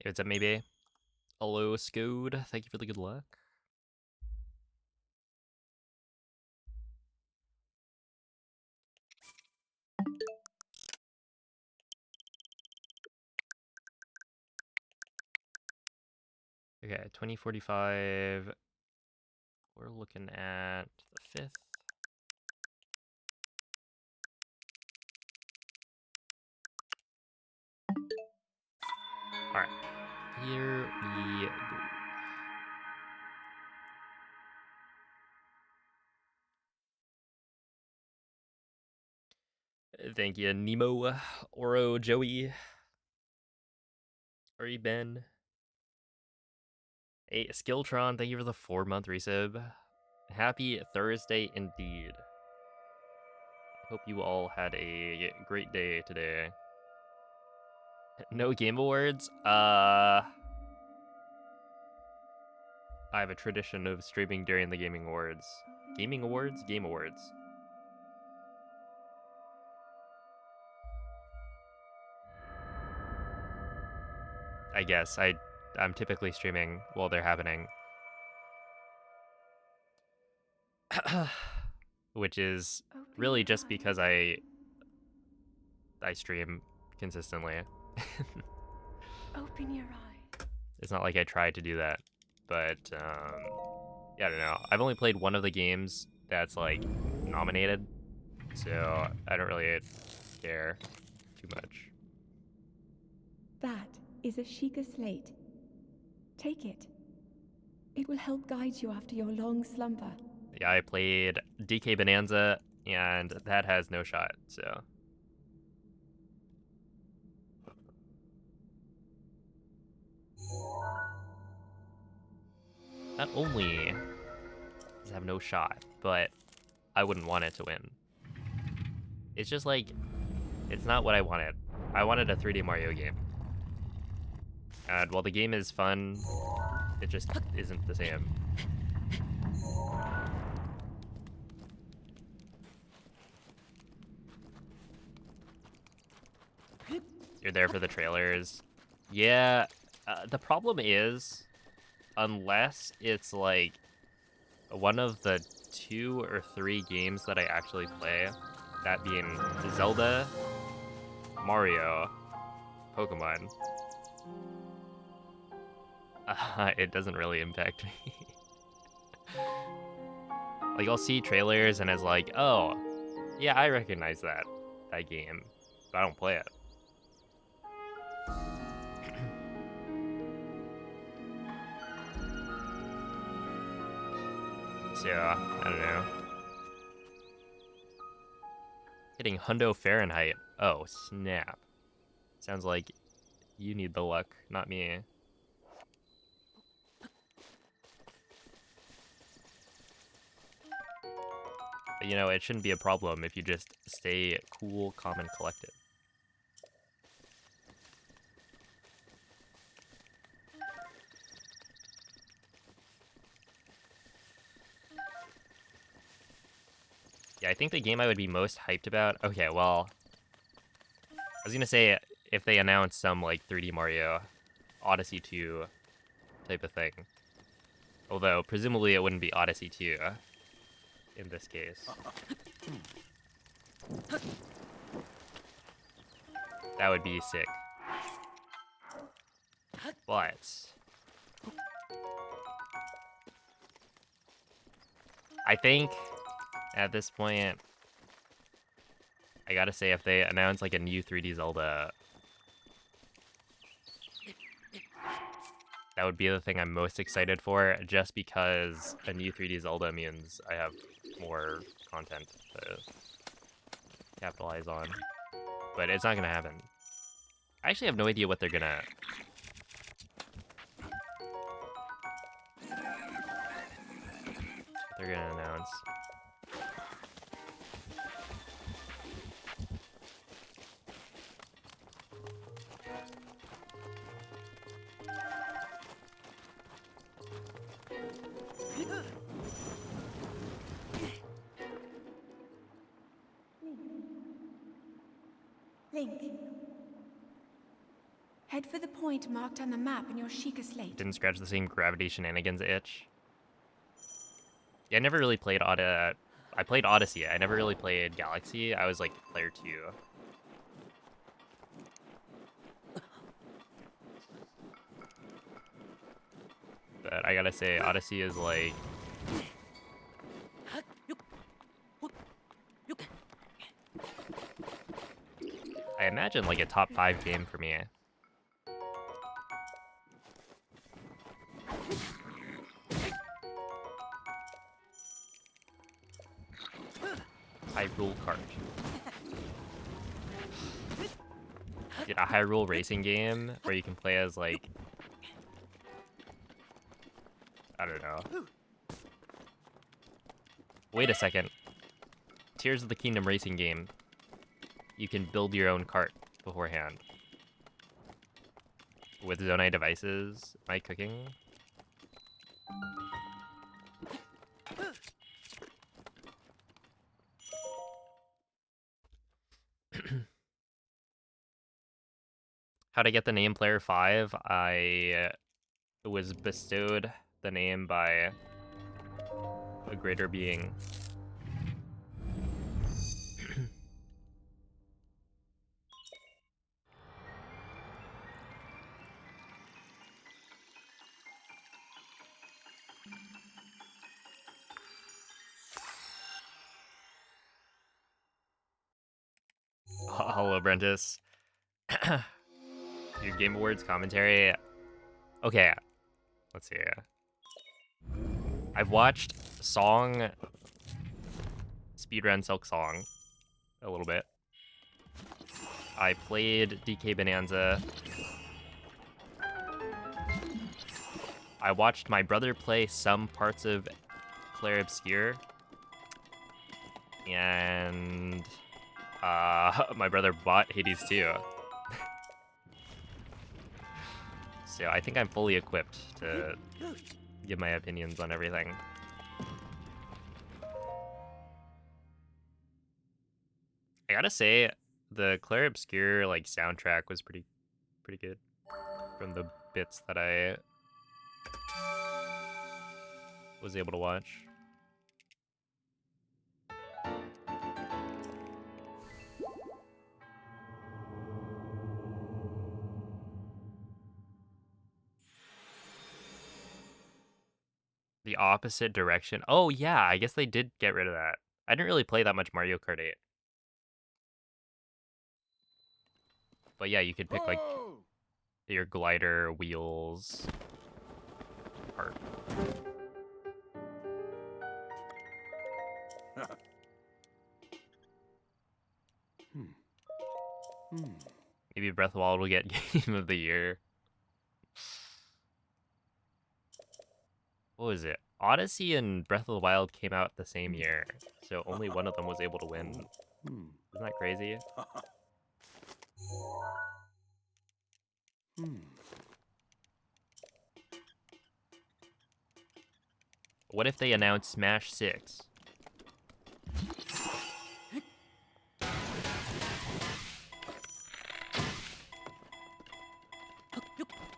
What's up, maybe? Hello, Scood. Thank you for the good luck. Okay, 2045. We're looking at the 5th. Alright, here we go. Thank you, Nemo, Oro, Joey, Ori, Ben. Hey, Skilltron, thank you for the 4-month resub. Happy Thursday indeed. I hope you all had a great day today. No Game Awards? I have a tradition of streaming during the Gaming Awards. Gaming Awards? Game Awards. I guess. I'm typically streaming while they're happening. Which is really just because I stream consistently. Open your eye. It's not like I tried to do that. But yeah, I don't know. I've only played one of the games that's like nominated, so I don't really care too much. That is a Sheikah slate. Take it. It will help guide you after your long slumber. Yeah, I played DK Bonanza, and that has no shot, so. Not only does it have no shot, but I wouldn't want it to win. It's just like, it's not what I wanted. I wanted a 3D Mario game. And while the game is fun, it just isn't the same. You're there for the trailers. Yeah, the problem is, unless it's like one of the 2 or 3 games that I actually play, that being Zelda, Mario, Pokemon, it doesn't really impact me. Like, I'll see trailers and it's like, oh, yeah, I recognize that game, but I don't play it. So, I don't know. Hitting Hundo Fahrenheit. Oh, snap. Sounds like you need the luck, not me. But, you know, it shouldn't be a problem if you just stay cool, calm, and collected. Yeah, I think the game I would be most hyped about... Okay, well... I was gonna say, if they announce some, like, 3D Mario Odyssey 2 type of thing. Although, presumably it wouldn't be Odyssey 2 in this case. That would be sick. But... I think, at this point, I gotta say, if they announce, like, a new 3D Zelda... That would be the thing I'm most excited for, just because a new 3D Zelda means I have more content to capitalize on. But it's not gonna happen. I actually have no idea what they're gonna announce. Link. Head for the point marked on the map in your Sheikah slate. Didn't scratch the same gravity shenanigans itch. Yeah, I never really played I played Odyssey. I never really played Galaxy. I was like player 2. But I gotta say, Odyssey is like... I imagine like a top 5 game for me. Hyrule Kart. Dude, a Hyrule racing game where you can play as like... I don't know. Wait a second. Tears of the Kingdom racing game. You can build your own kart beforehand. With Zonai devices. Am I cooking? How to get the name Player 5? I was bestowed the name by a greater being. Hello, Brentis. Your Game Awards commentary. Okay, let's see. I've watched Song Speedrun Silk Song a little bit. I played DK Bonanza. I watched my brother play some parts of Claire Obscure. And my brother bought Hades 2. So I think I'm fully equipped to give my opinions on everything. I gotta say, the Claire Obscure like soundtrack was pretty good from the bits that I was able to watch. The opposite direction. Oh yeah, I guess they did get rid of that. I didn't really play that much Mario Kart 8. But yeah, you could pick like your glider, wheels, part. Maybe Breath of the Wild will get Game of the Year. What was it? Odyssey and Breath of the Wild came out the same year, so only one of them was able to win. Isn't that crazy? What if they announced Smash 6?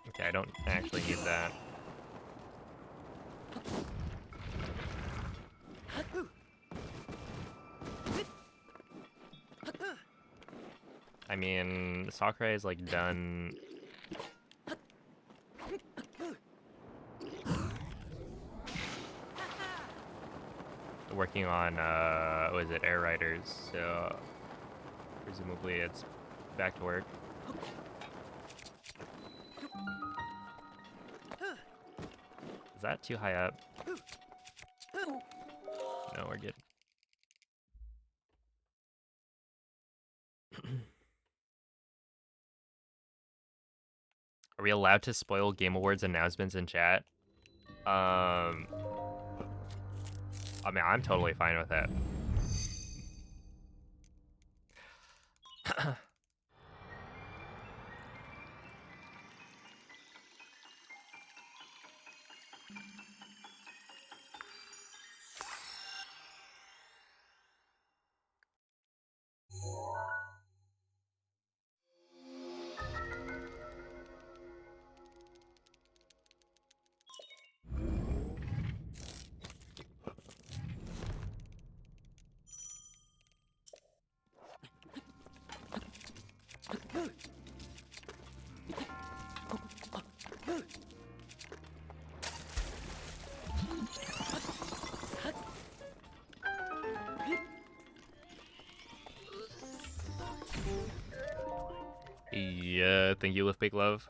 Okay, I don't actually need that. I mean, Sakurai is like done working on what is it, Air Riders, so presumably it's back to work. Is that too high up? No, we're good. Are we allowed to spoil Game Awards announcements in chat? I mean, I'm totally fine with that. Yeah, thank you, with big love.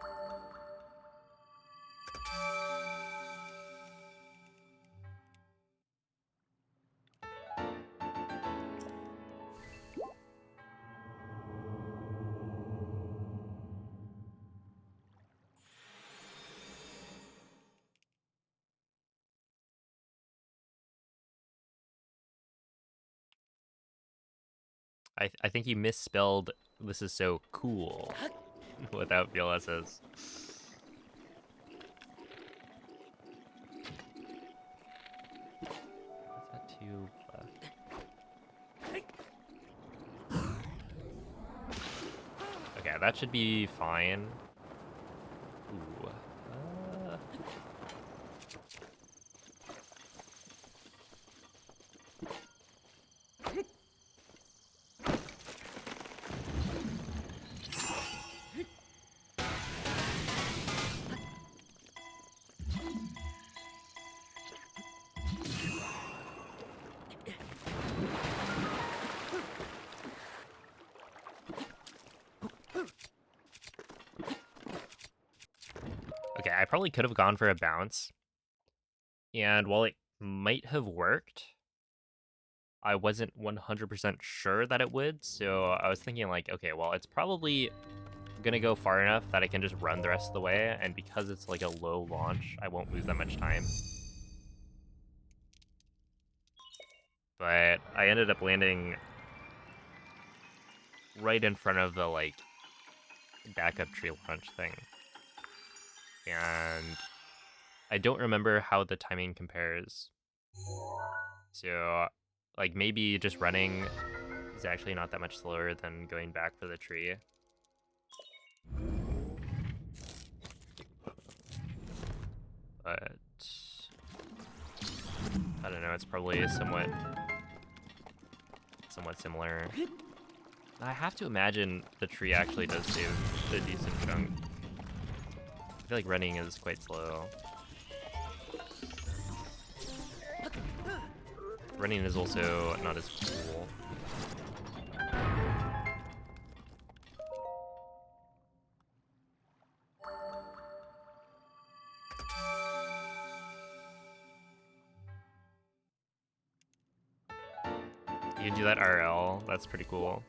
I think he misspelled "this is so cool" without VLSs. Is that too left? Okay, that should be fine. Ooh. Okay, I probably could have gone for a bounce. And while it might have worked, I wasn't 100% sure that it would. So I was thinking, like, okay, well, it's probably gonna go far enough that I can just run the rest of the way. And because it's like a low launch, I won't lose that much time. But I ended up landing right in front of the, like, backup tree launch thing. And I don't remember how the timing compares. So, like, maybe just running is actually not that much slower than going back for the tree. But I don't know, it's probably somewhat similar. I have to imagine the tree actually does save a decent chunk. I feel like running is quite slow. Running is also not as cool. You can do that RL, that's pretty cool.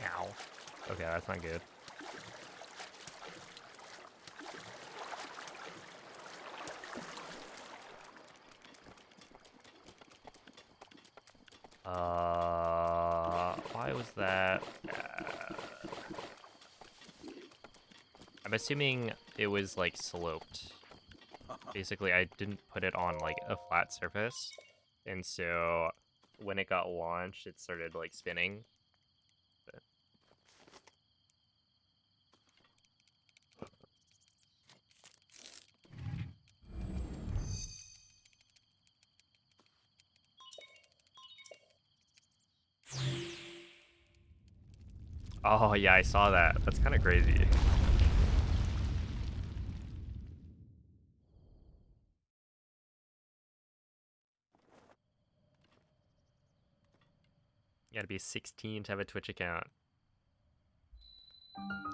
Ow. Okay, that's not good. Why was that? I'm assuming it was like sloped. Basically, I didn't put it on like a flat surface, and so when it got launched, it started like spinning. But... Oh yeah, I saw that. That's kind of crazy. You gotta be 16 to have a Twitch account.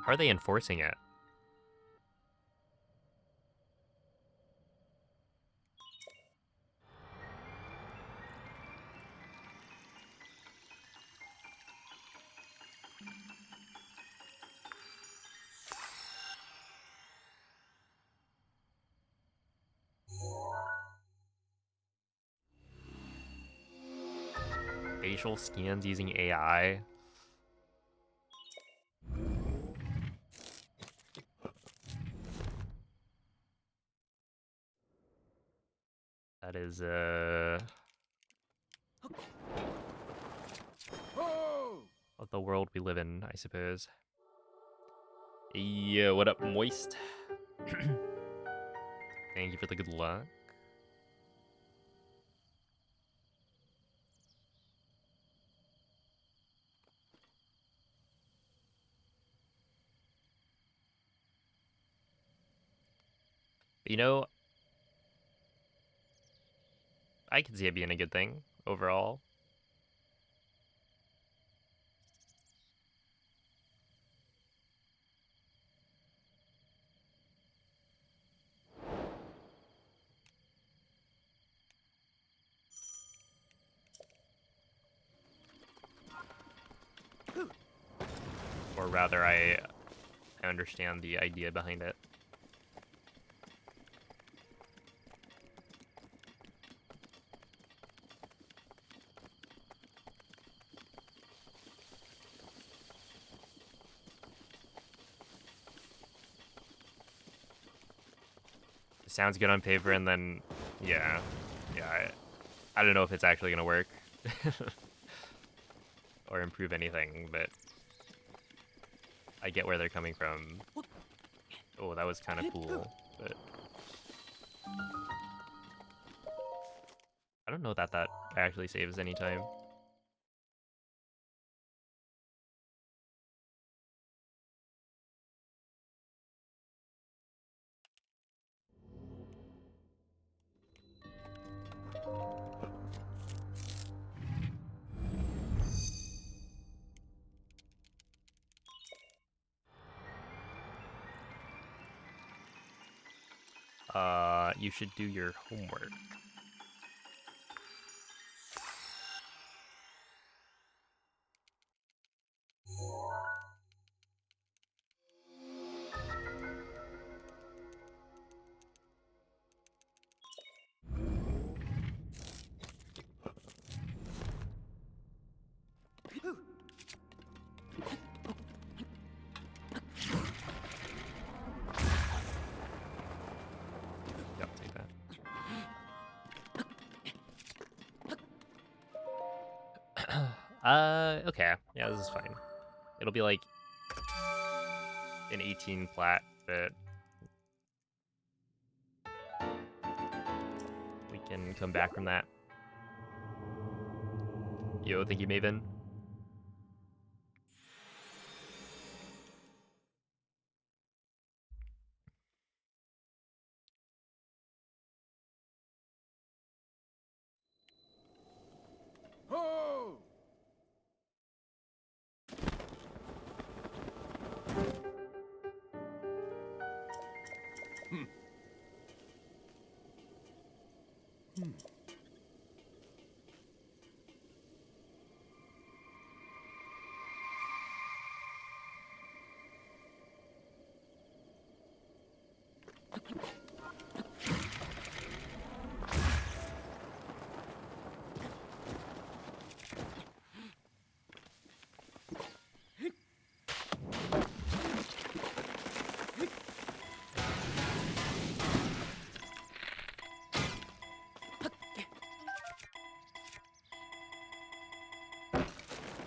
How are they enforcing it? Facial scans using AI? That is, Of the world we live in, I suppose. Yeah, what up, Moist? Thank you for the good luck. You know, I can see it being a good thing overall. Or rather, I understand the idea behind it. It sounds good on paper, and then, yeah, I don't know if it's actually gonna work or improve anything, but I get where they're coming from. Oh, that was kind of cool, but I don't know that that actually saves any time. You should do your homework. Yep, take that. Okay. Yeah, this is fine. It'll be like an 18 plat, but we can come back from that. Yo, thank you, Maven.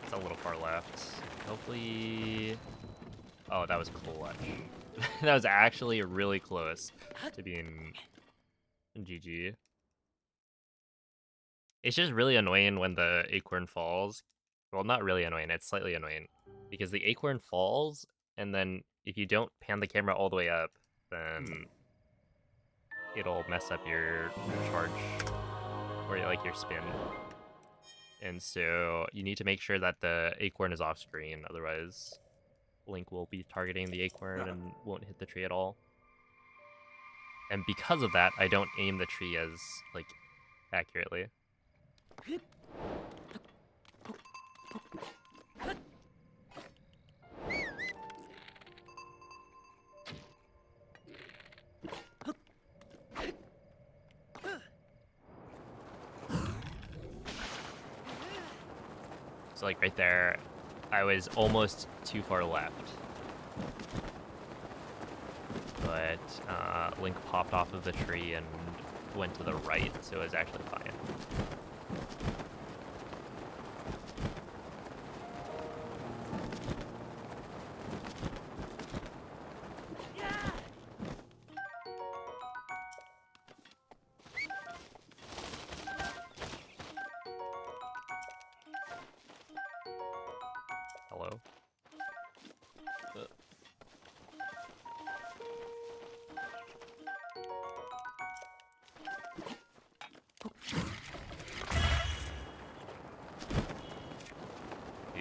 It's a little far left. Hopefully... Oh, that was clutch. That was actually really close to being GG. It's just really annoying when the acorn falls. Well, not really annoying, it's slightly annoying. Because the acorn falls, and then if you don't pan the camera all the way up, then it'll mess up your charge, or like your spin. And so you need to make sure that the acorn is off screen, otherwise Link will be targeting the acorn and won't hit the tree at all. And because of that, I don't aim the tree as, like, accurately. So, like, right there, I was almost too far left. But Link popped off of the tree and went to the right, so it was actually fine.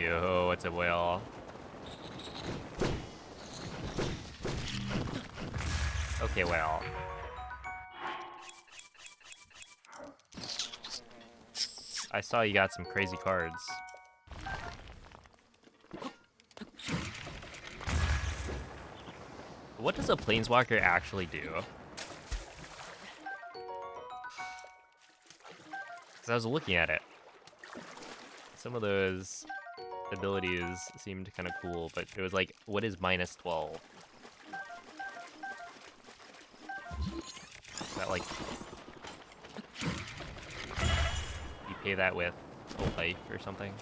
Yo, it's a whale. Okay, well. I saw you got some crazy cards. What does a planeswalker actually do? Because I was looking at it. Some of those abilities seemed kind of cool, but it was like, what is minus 12? Is that like, you pay that with a life or something?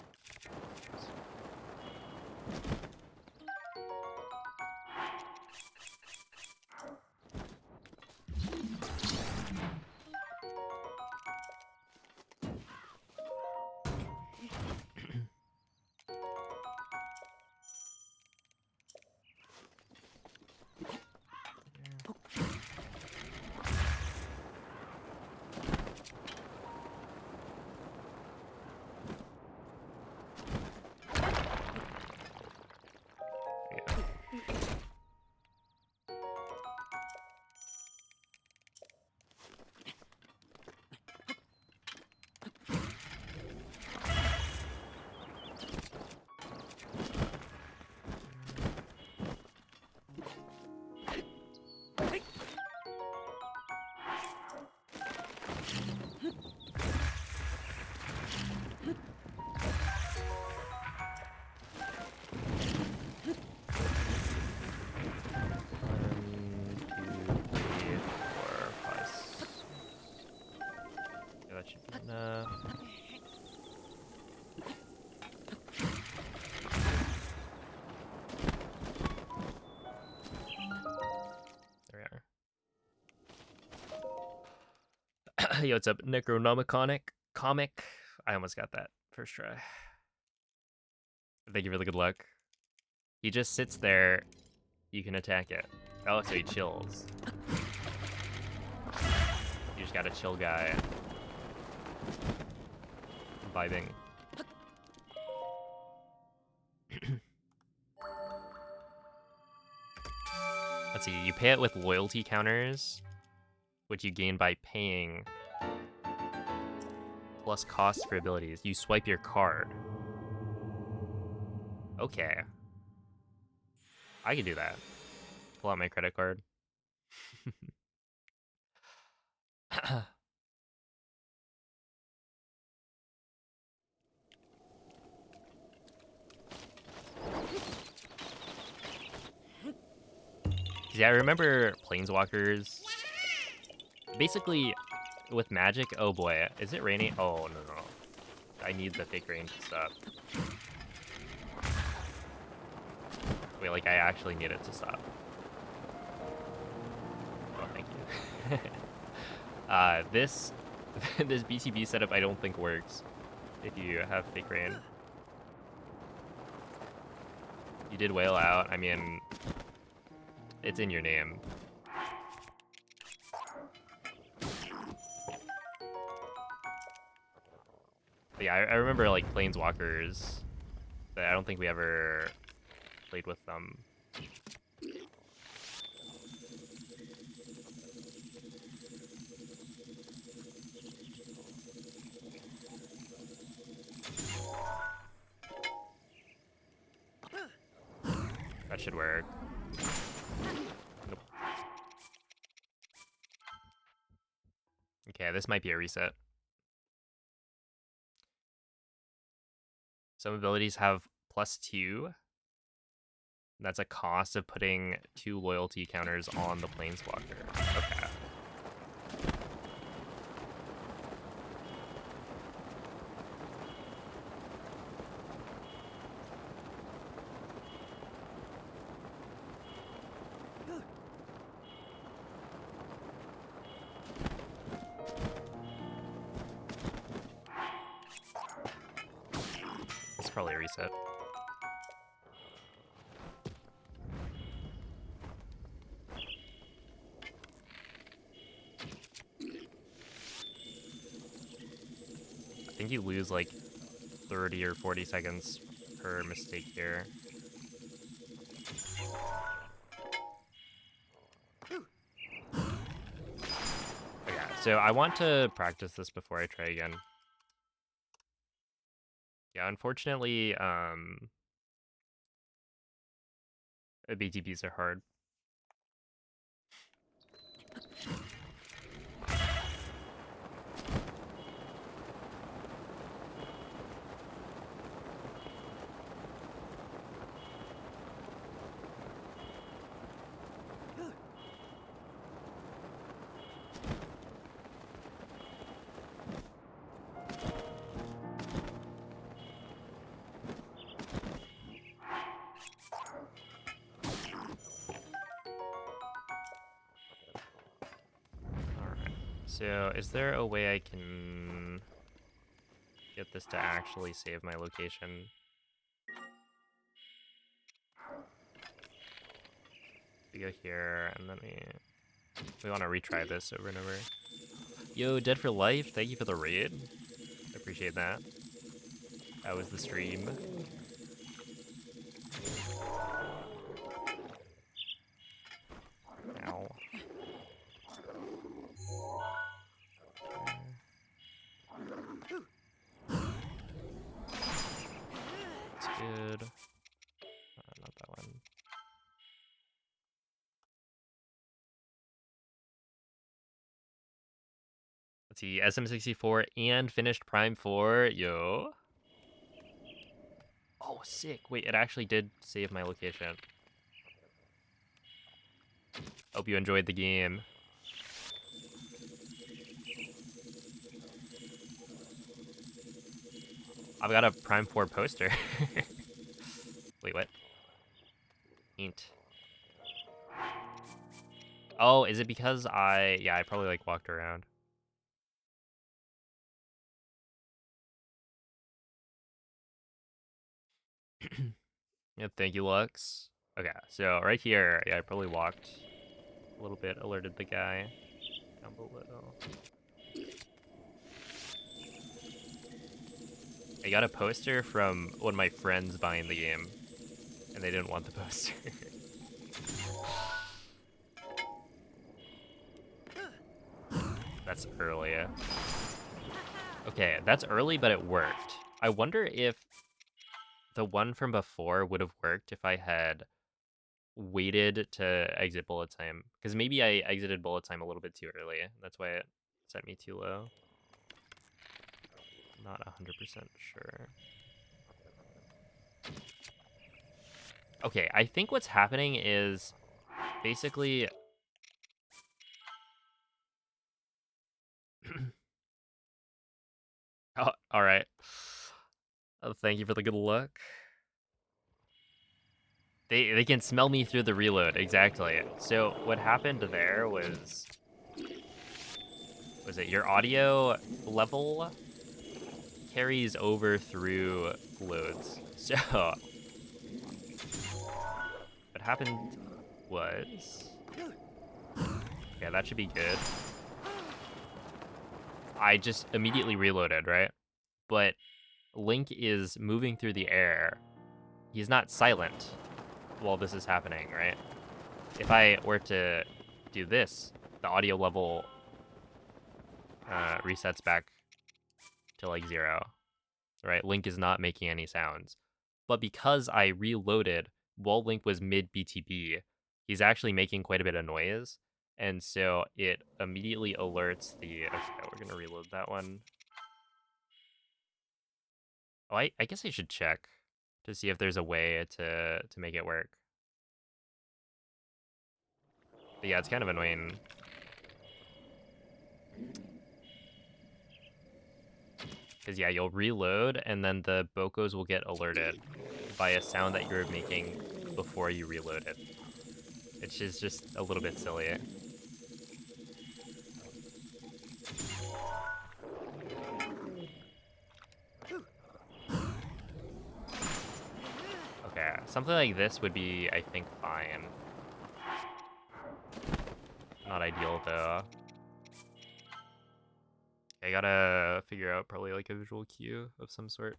That should be enough. There we are. Yo, what's up, Necronomiconic comic? I almost got that first try. Thank you for the good luck. He just sits there. You can attack it. Oh, so he chills. You just got a chill guy. Vibing. Let's see, you pay it with loyalty counters, which you gain by paying plus cost for abilities. You swipe your card. Okay. I can do that. Pull out my credit card. Yeah, I remember Planeswalkers. Basically, with Magic, oh boy, is it raining? Oh, no. I need the fake rain to stop. Wait, like, I actually need it to stop. Oh, thank you. This this BTB setup I don't think works if you have fake rain. You did whale out. I mean, it's in your name. But yeah, I remember like Planeswalkers, but I don't think we ever played with them. That should work. Nope. Okay, this might be a reset. Some abilities have +2. That's a cost of putting 2 loyalty counters on the Planeswalker. Okay. It's probably a reset. I think you lose like 30 or 40 seconds her mistake here. Okay, so I want to practice this before I try again. Yeah, unfortunately, BTBs are hard. Alright, so is there a way I can get this to actually save my location? We go here, and then we want to retry this over and over. Yo, Dead for Life, thank you for the raid. I appreciate that. That was the stream. Ow. That's good. Not that one. Let's see, SM64 and finished Prime 4. Yo. Oh, sick. Wait, it actually did save my location. Hope you enjoyed the game. I've got a Prime 4 poster. Wait, what? Ain't. Oh, is it because yeah, I probably like walked around. Yeah, thank you, Lux. Okay, so right here, yeah, I probably walked a little bit, alerted the guy down below. I got a poster from one of my friends buying the game, and they didn't want the poster. That's early. Okay, that's early, but it worked. I wonder if the one from before would have worked if I had waited to exit bullet time. Because maybe I exited bullet time a little bit too early. That's why it set me too low. Not 100% sure. Okay, I think what's happening is basically... Oh, all right. Oh, thank you for the good luck. They can smell me through the reload, exactly. So what happened there was it your audio level carries over through loads. So what happened was, yeah, that should be good. I just immediately reloaded, right? But Link is moving through the air. He's not silent while this is happening, right? If I were to do this, the audio level resets back to like 0, right? Link is not making any sounds. But because I reloaded while Link was mid BTB, he's actually making quite a bit of noise. And so it immediately alerts the... Okay, we're going to reload that one. Oh, I guess I should check to see if there's a way to make it work. But yeah, it's kind of annoying. Because yeah, you'll reload and then the Bokos will get alerted by a sound that you're making before you reload it. It's just a little bit silly. Okay, something like this would be, I think, fine. Not ideal, though. I gotta figure out probably like a visual cue of some sort.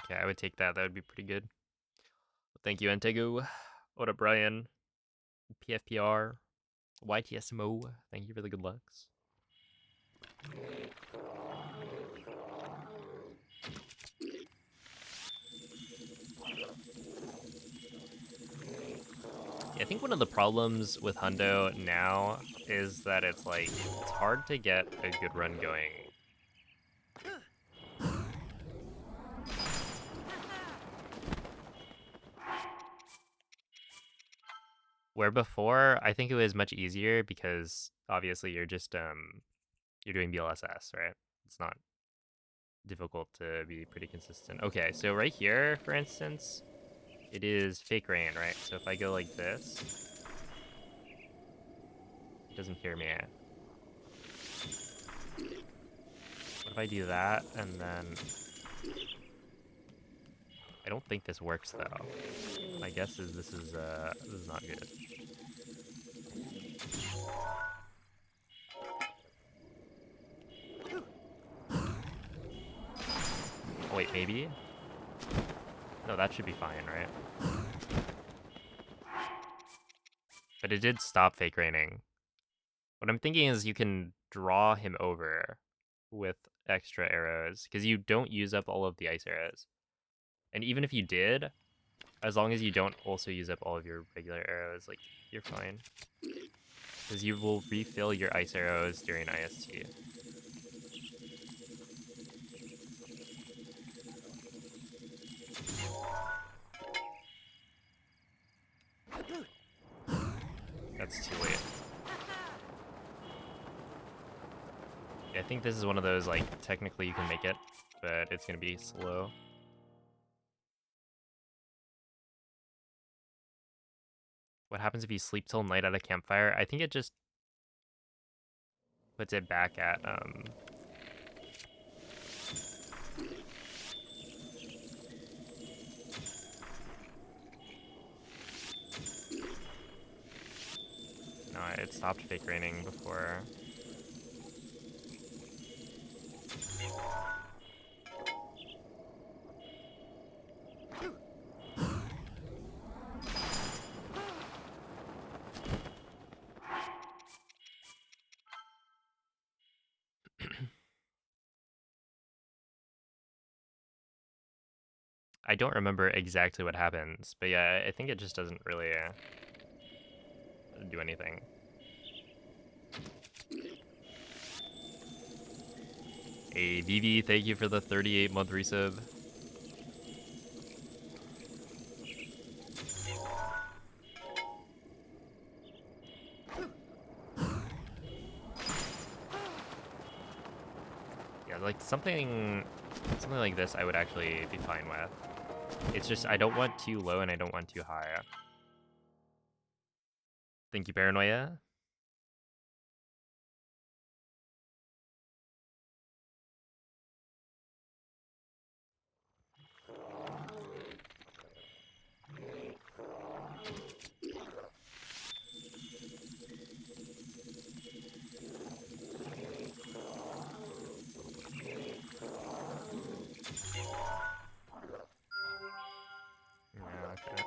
Okay, I would take that. That would be pretty good. Thank you, Entegu. What up, Brian? PFPR. YTSMO. Thank you for the good lucks. Yeah, I think one of the problems with Hundo now is that it's like it's hard to get a good run going. Where before, I think it was much easier because obviously you're just you're doing BLSS, right? It's not difficult to be pretty consistent. Okay, so right here, for instance, it is fake rain, right? So if I go like this, it doesn't hear me. What if I do that and then I don't think this works though. My guess is this is not good. Oh, wait, maybe? No, that should be fine, right? But it did stop fake raining. What I'm thinking is you can draw him over with extra arrows because you don't use up all of the ice arrows. And even if you did, as long as you don't also use up all of your regular arrows, like, you're fine. Because you will refill your ice arrows during IST. That's too late. Yeah, I think this is one of those, like, technically you can make it, but it's going to be slow. What happens if you sleep till night at a campfire? I think it just puts it back at, no, it stopped fake raining before. I don't remember exactly what happens, but yeah, I think it just doesn't really do anything. Hey, Vivi, thank you for the 38-month resub. Yeah, like something like this I would actually be fine with. It's just I don't want too low and I don't want too high. Thank you, Paranoia. Yeah, okay.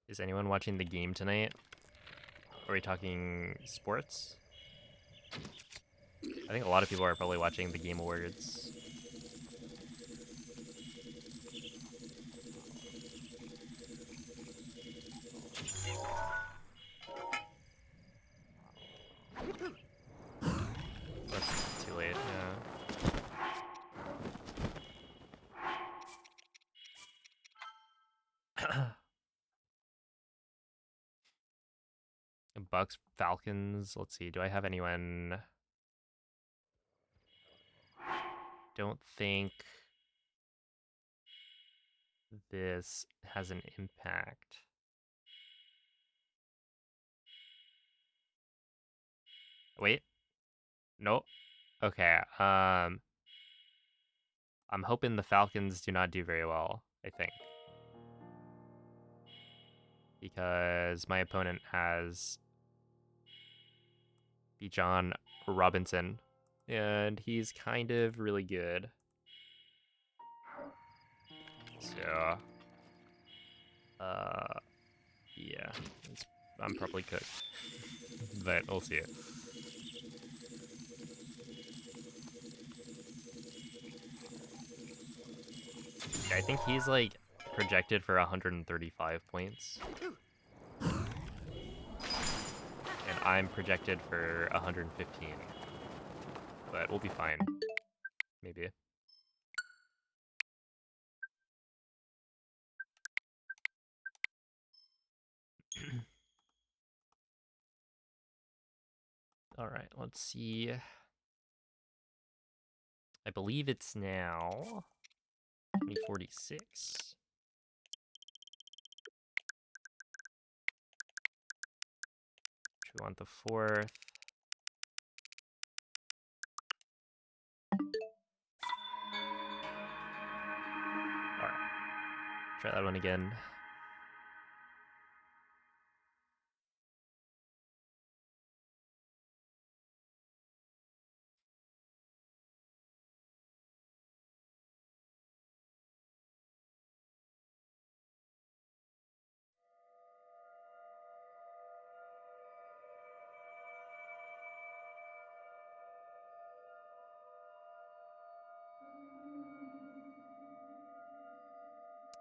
Is anyone watching the game tonight? Are we talking sports? I think a lot of people are probably watching the Game Awards. That's too late, yeah. Bucks, Falcons. Let's see. Do I have anyone? Don't think this has an impact. Wait. Nope. Okay. I'm hoping the Falcons do not do very well, I think. Because my opponent has Bijan Robinson. And he's kind of really good. So, yeah. I'm probably cooked. But we'll see. Yeah, I think he's like projected for 135 points. And I'm projected for 115. But we'll be fine. Maybe. Alright, let's see. I believe it's now 2046. We want the 4th. Alright. Try that one again.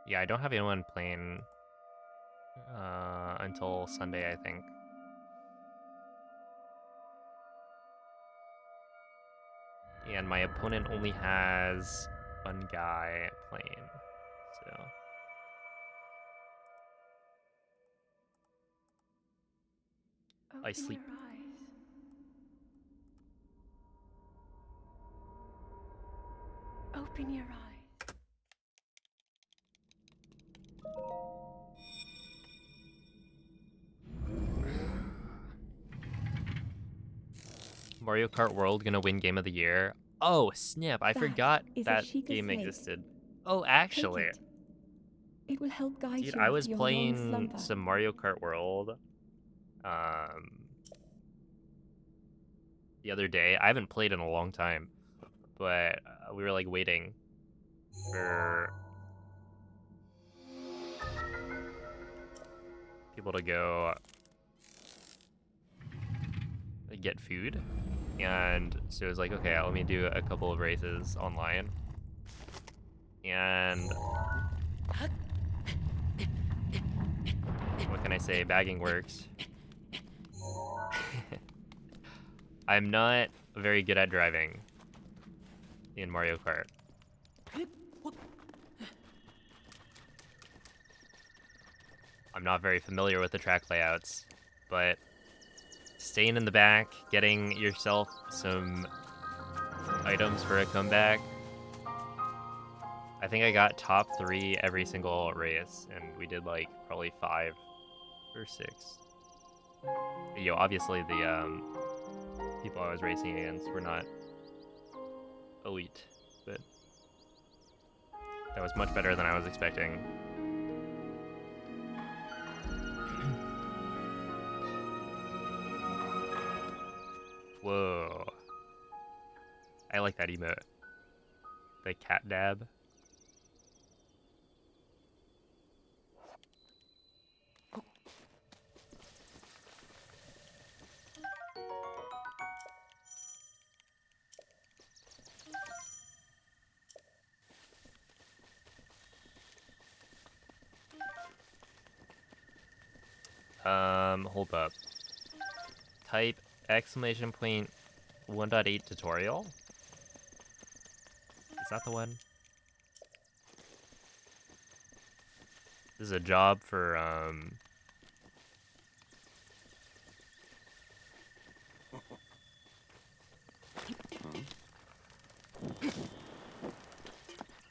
Yeah, I don't have anyone playing until Sunday, I think. And my opponent only has one guy playing. So I Open sleep. your eyes. Open your eyes. Mario Kart World gonna win Game of the Year. Oh, snap. I That forgot is a that Sheikah game slate. existed. Oh, Take actually. it. It will help guide Dude, you I after was your long playing slumber. some Mario Kart World the other day. I haven't played in a long time, but we were like waiting for people to go get food. And so it was like, okay, let me do a couple of races online. And what can I say? Bagging works. I'm not very good at driving in Mario Kart. I'm not very familiar with the track layouts, but staying in the back, getting yourself some items for a comeback. I think I got top 3 every single race, and we did like probably 5 or 6. Yo, obviously the people I was racing against were not elite, but that was much better than I was expecting. Whoa. I like that emote. The cat dab. Hold up. Type exclamation point 1.8 tutorial? Is that the one? This is a job for,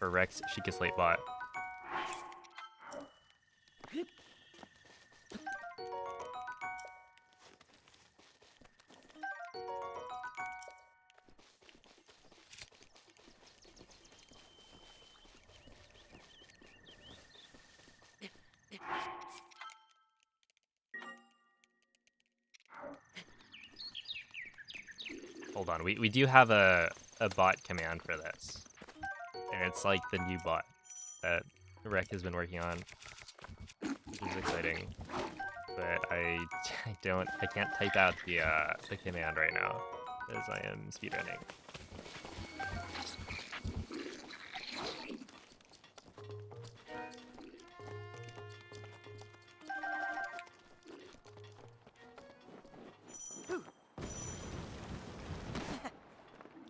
for Rex Sheikah Slate bot. Hold on, we do have a bot command for this. And it's like the new bot that Rec has been working on, which is exciting. But I can't type out the command right now, as I am speedrunning.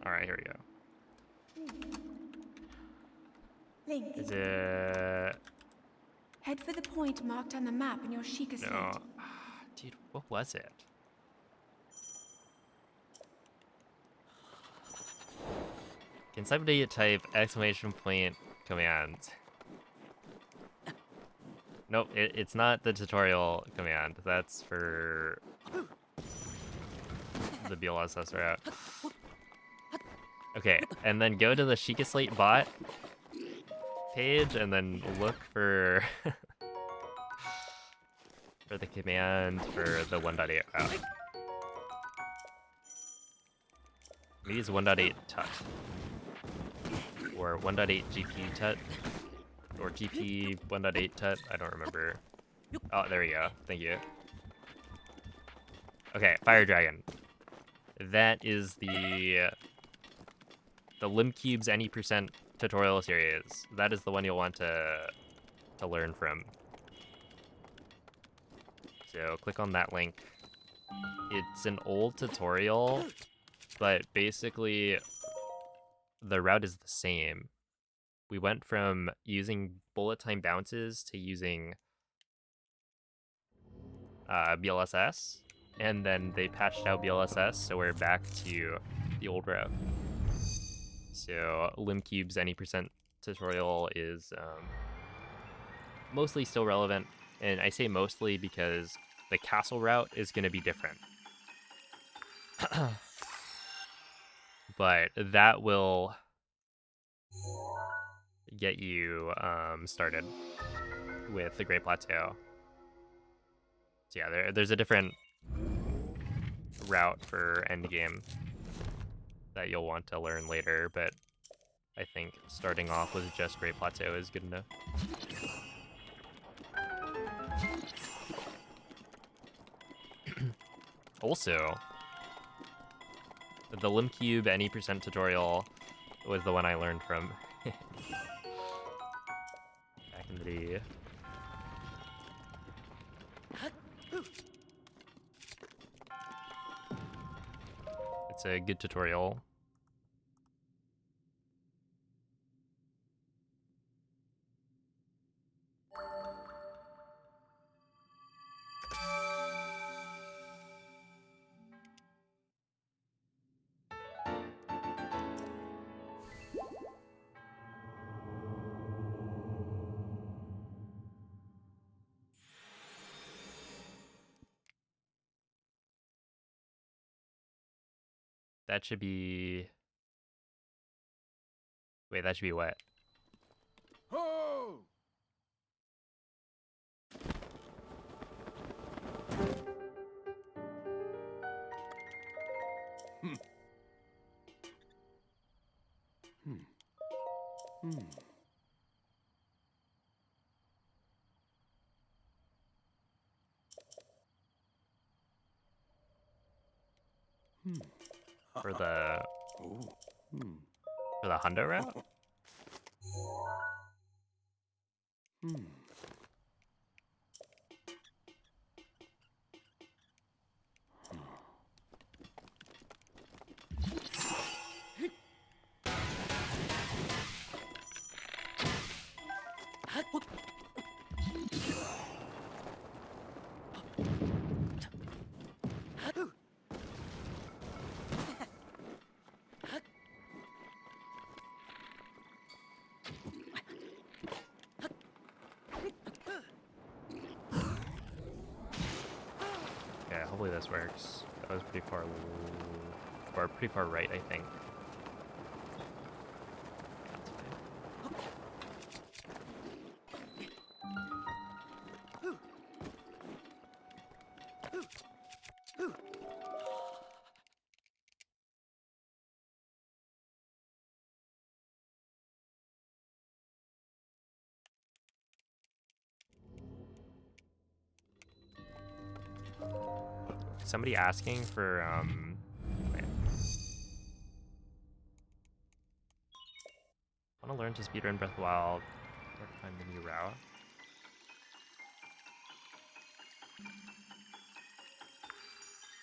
Alright, here we go. Link. Is it... Head for the point marked on the map in your Sheikah slate. No. Dude, what was it? Can somebody type exclamation point command? Nope, it's not the tutorial command. That's for the BLSS route. Okay, and then go to the Sheikah Slate bot page and then look for for the command for the 1.8 route. Maybe it's 1.8 tut. Or 1.8 GP tut. Or GP 1.8 tut. I don't remember. Oh, there we go. Thank you. Okay, Fire Dragon. That is the Limb Cubes any percent tutorial series. That is the one you'll want to learn from. So click on that link. It's an old tutorial, but basically the route is the same. We went from using bullet time bounces to using BLSS, and then they patched out BLSS, so we're back to the old route. So Limb Cubes any percent tutorial is mostly still relevant, and I say mostly because the castle route is going to be different. But that will get you started with the Great Plateau. So yeah, there's a different route for endgame that you'll want to learn later, but I think starting off with just Great Plateau is good enough. Also, the Limb Cube any percent tutorial was the one I learned from back in the day. It's a good tutorial. That should be... Wait, that should be what? Ho! Hmm. For the... Oh. Hmm. For the Hundo route? Hmm. Okay, hopefully this works. That was pretty far, or pretty far right, I think. Yeah, that's fine. Somebody asking for wait. Want to learn to speedrun Breath of the Wild. Where to find the new route?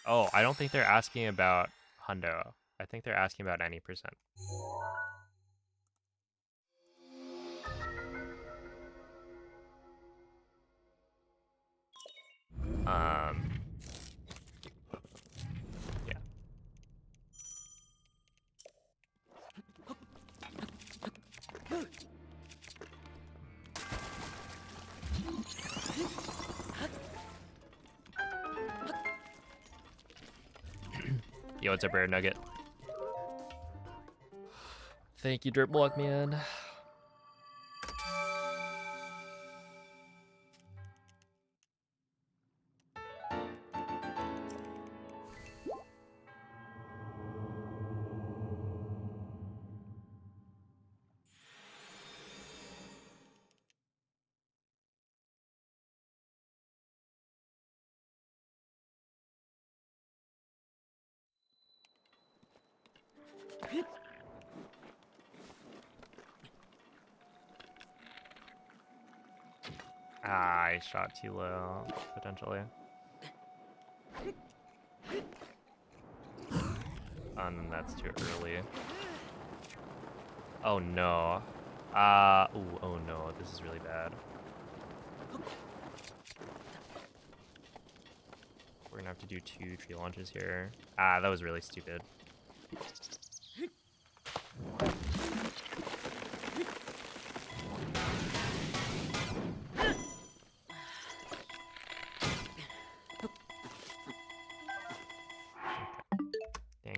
Oh, I don't think they're asking about hundo. I think they're asking about any percent. Yeah. Yo, what's up, Rare Nugget? Thank you, Dirtblock Man. Ah, I shot too low, potentially. And that's too early. Oh no. Ooh, oh no, this is really bad. We're gonna have to do 2 tree launches here. Ah, that was really stupid. Dang.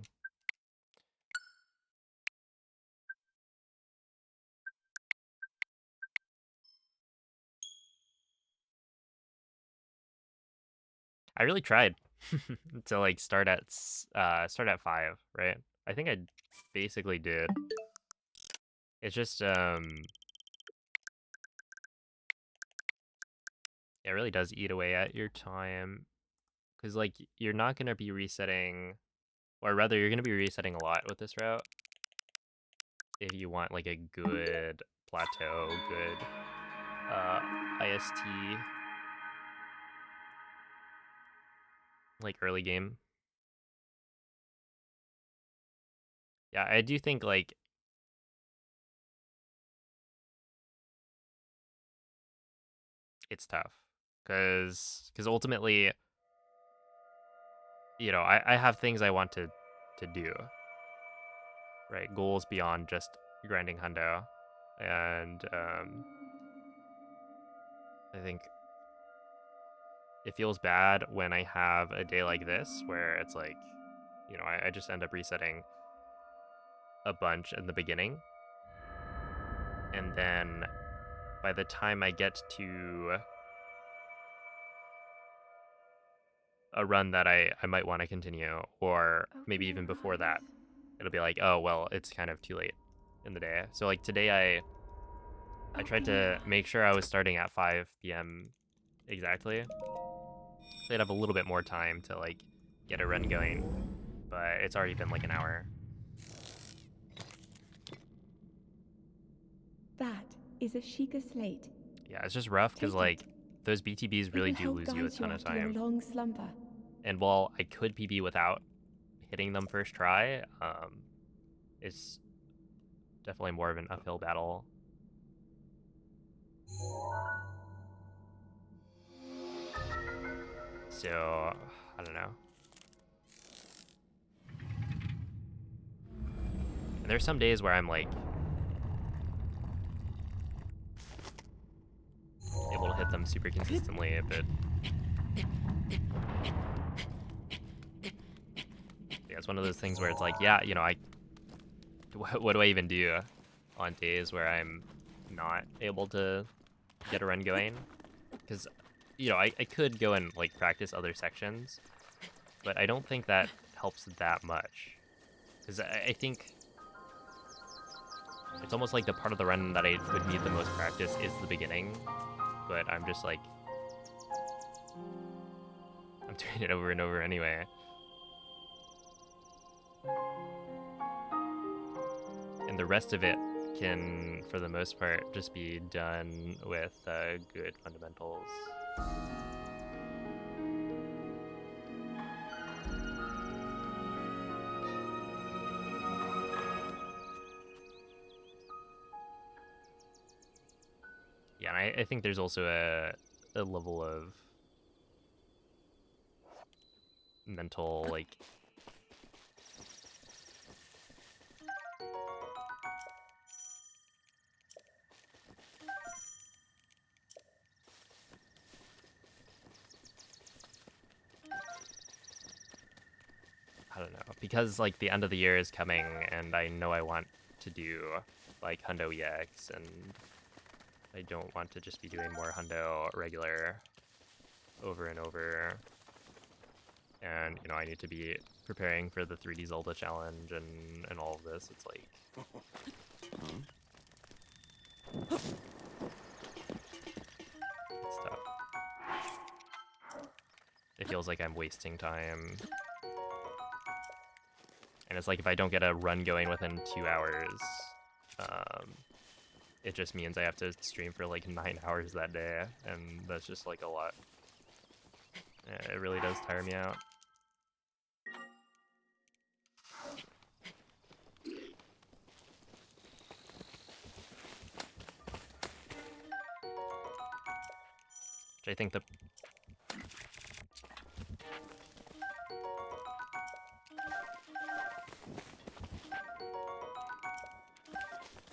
I really tried to like start at 5, right? I think I basically did. It's just it really does eat away at your time, because like you're not gonna be resetting, or rather you're gonna be resetting a lot with this route if you want like a good plateau, good IST like early game. Yeah, I do think like it's tough because ultimately, you know, I have things I want to do, right? Goals beyond just grinding hundo, and I think it feels bad when I have a day like this where it's like, you know, I just end up resetting a bunch in the beginning, and then by the time I get to a run that I might want to continue, or maybe Open your even before that, eyes. it'll be like, oh well, it's kind of too late in the day. So like today I tried Open your to eyes. make sure I was starting at 5 p.m. exactly. So I'd have a little bit more time to like get a run going, but it's already been like an hour. That is a Sheikah slate. Yeah, it's just rough because Take it. like those BTBs It really will do help lose you a guide you ton of after your time. long slumber. And while I could PB without hitting them first try, it's definitely more of an uphill battle. So I don't know. And there's some days where I'm like able to hit them super consistently, but it's one of those things where it's like, yeah, you know, what do I even do on days where I'm not able to get a run going? Because, you know, I could go and like practice other sections, but I don't think that helps that much. Because I think it's almost like the part of the run that I would need the most practice is the beginning, but I'm just like, I'm doing it over and over anyway. And the rest of it can, for the most part, just be done with good fundamentals. Yeah, and I think there's also a level of mental, like, I don't know, because like the end of the year is coming and I know I want to do like Hundo EX, and I don't want to just be doing more Hundo regular over and over. And, you know, I need to be preparing for the 3D Zelda challenge and all of this. It's like... It's tough. It feels like I'm wasting time. And it's like if I don't get a run going within 2 hours, it just means I have to stream for like 9 hours that day, and that's just like a lot. Yeah, it really does tire me out. Which I think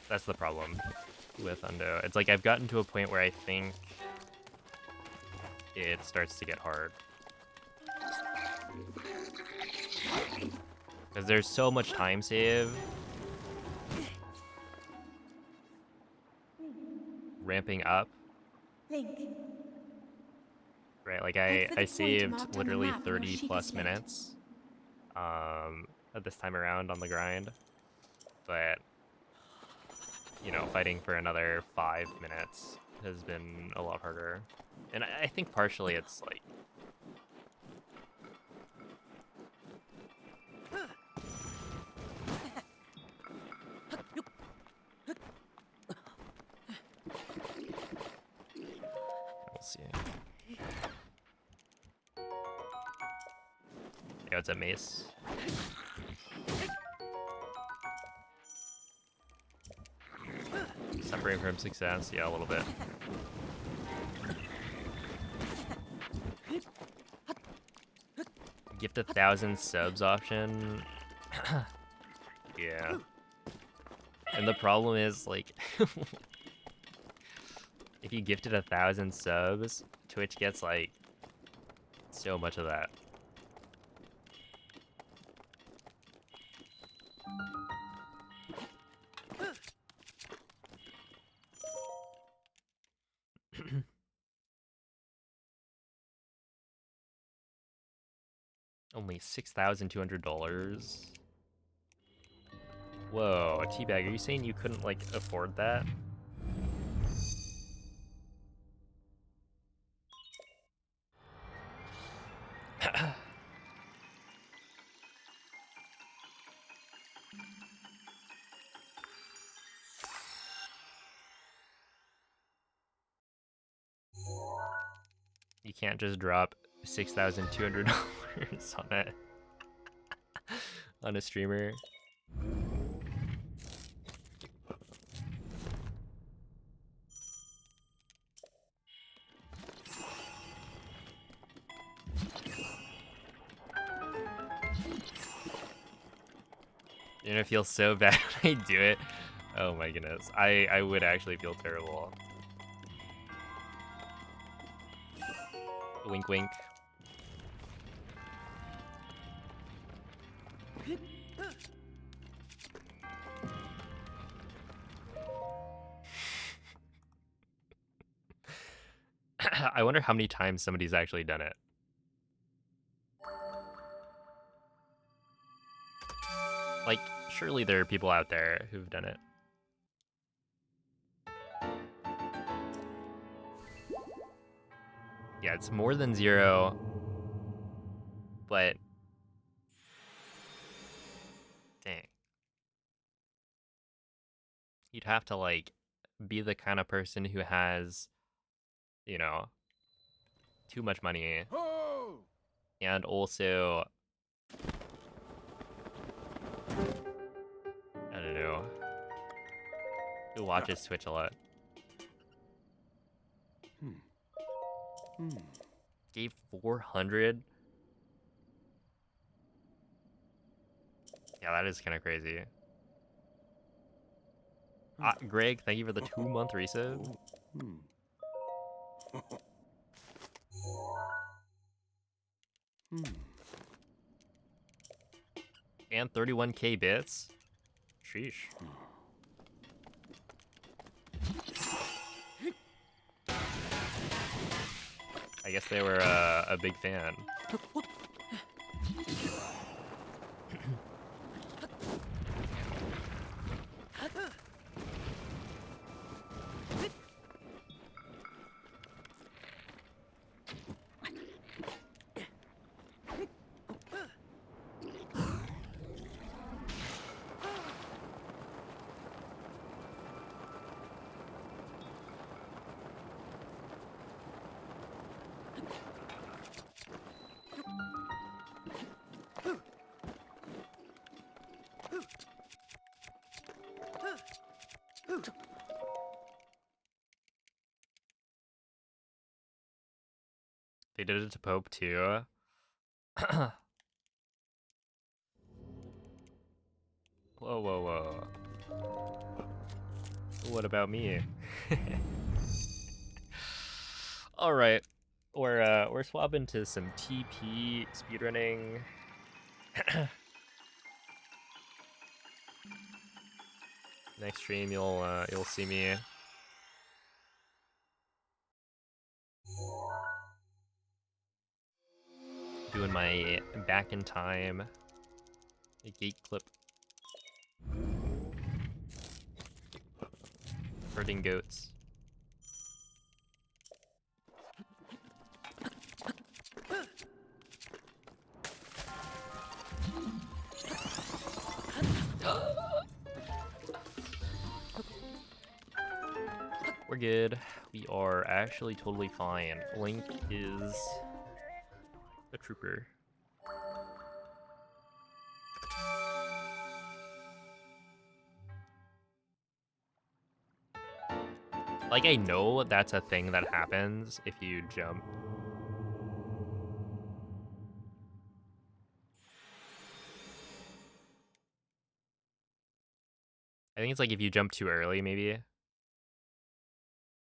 that's the problem with Undo. It's like I've gotten to a point where I think it starts to get hard. Because there's so much time save. Ramping up. Link. Right, like Head for the I point saved marked on the literally map on your 30 Sheikah plus slate. minutes at this time around on the grind. But, you know, fighting for another 5 minutes has been a lot harder. And I think partially it's like... We'll see. Yeah, it's a mace. Suffering from success, yeah, a little bit. Gift 1,000 subs option. Yeah. And the problem is, like, if you gifted 1,000 subs, Twitch gets, like, so much of that. Only $6,200. Whoa, Teabag, are you saying you couldn't, like, afford that? You can't just drop $6,200 on a streamer. You're gonna feel so bad when I do it. Oh my goodness. I would actually feel terrible. Wink wink. I wonder how many times somebody's actually done it. Like, surely there are people out there who've done it. Yeah, it's more than 0, but dang. You'd have to, like, be the kind of person who has, you know, too much money, Ho! and also, I don't know, who watches Twitch a lot. Hmm. Hmm. Gave 400? Yeah, that is kind of crazy. Greg, thank you for the 2-month resub. Oh. Hmm. Hmm. And 31k bits? Sheesh. I guess they were a big fan. They did it to Pope too. Whoa, whoa, whoa. What about me? All right, we're swapping to some TP speedrunning. Next stream, you'll see me doing my back in time gate clip, herding goats. We're good. We are actually totally fine. Link is a trooper. Like, I know that's a thing that happens if you jump. I think it's like if you jump too early, maybe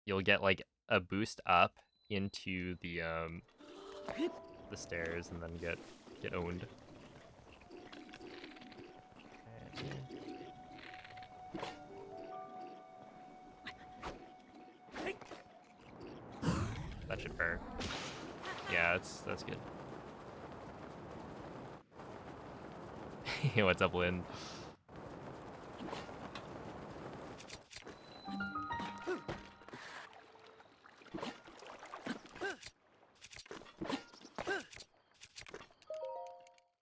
you'll get like a boost up into the stairs and then get owned. That should burn. Yeah, that's good. What's up, Lynn?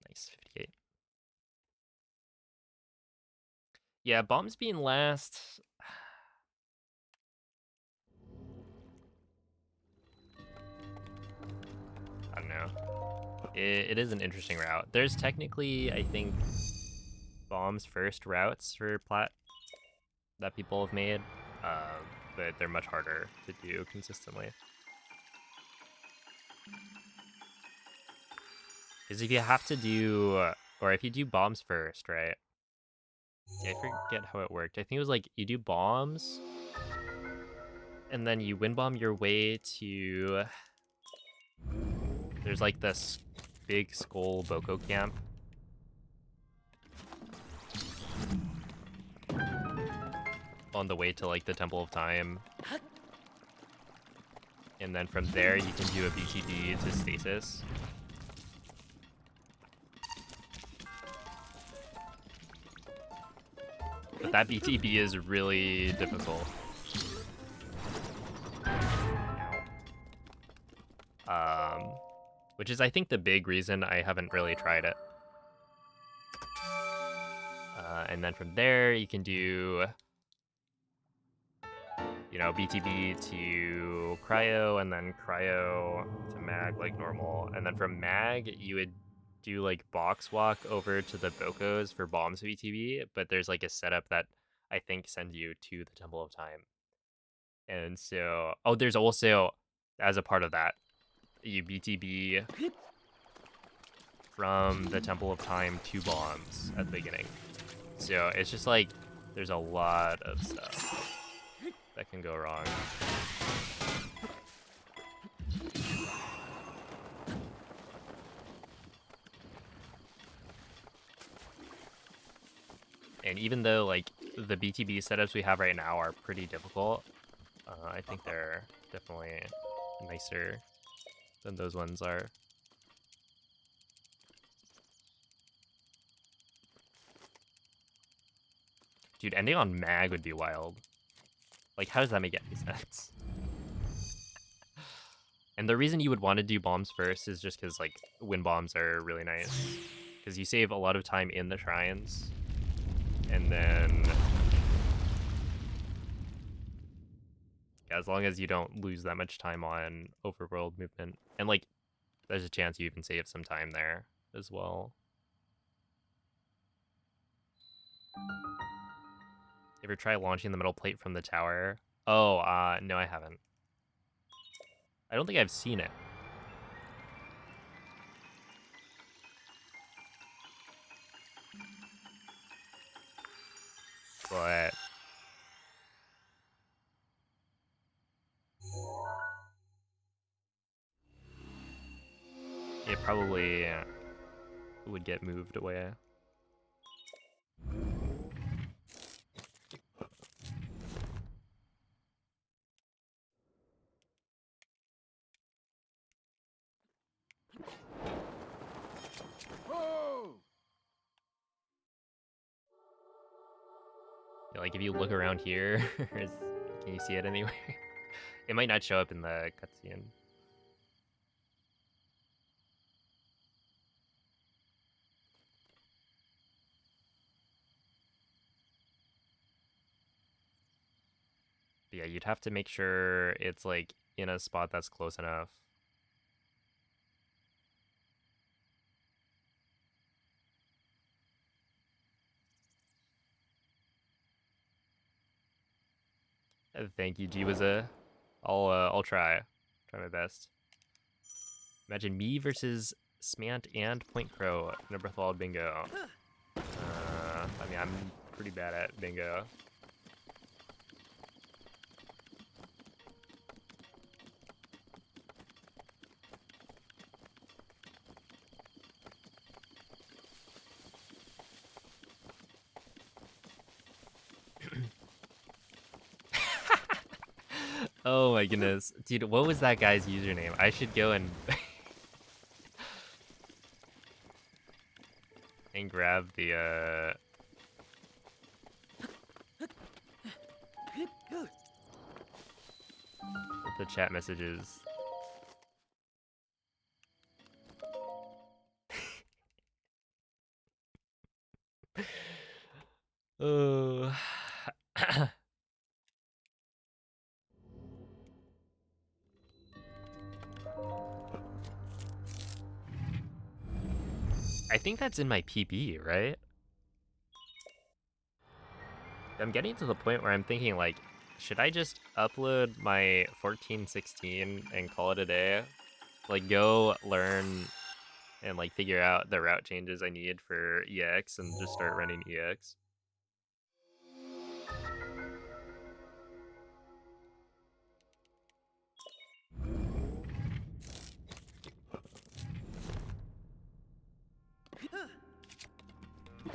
Nice, 58. Yeah, bombs being last. I don't know. It is an interesting route. There's technically, I think, bombs first routes for plat that people have made, but they're much harder to do consistently. Because if you have to do, or if you do bombs first, right? Yeah, I forget how it worked. I think it was like you do bombs, and then you wind bomb your way to. There's like this big skull Boko camp. on the way to like the Temple of Time. And then from there you can do a BTB to stasis. But that BTB is really difficult. Which is I think the big reason I haven't really tried it. And then from there you can do, you know, BTB to cryo, and then cryo to mag like normal. And then from mag, you would do like box walk over to the Bokos for bombs BTB, but there's like a setup that I think sends you to the Temple of Time. And so, oh, there's also, as a part of that, you BTB from the Temple of Time to bombs at the beginning. So it's just like, there's a lot of stuff that can go wrong. And even though like the BTB setups we have right now are pretty difficult, I think they're definitely nicer than those ones are. Dude, ending on mag would be wild. Like, how does that make any sense? And the reason you would want to do bombs first is just because, like, wind bombs are really nice. Because you save a lot of time in the shrines. And then, yeah, as long as you don't lose that much time on overworld movement. And, like, there's a chance you even save some time there as well. Ever try launching the metal plate from the tower? Oh, no, I haven't. I don't think I've seen it. But it probably would get moved away. Yeah, like if you look around here, can you see it anywhere? It might not show up in the cutscene. But yeah, you'd have to make sure it's like in a spot that's close enough. Thank you, Jiwaza. I'll try my best. Imagine me versus Smant and Point Crow in a Breath of the Wild bingo. I mean, I'm pretty bad at bingo. Oh my goodness. Dude, what was that guy's username? I should go and and grab the chat messages. Oh. I think that's in my PB, right? I'm getting to the point where I'm thinking, like, should I just upload my 1416 and call it a day? Like, go learn and, like, figure out the route changes I need for EX and just start running EX.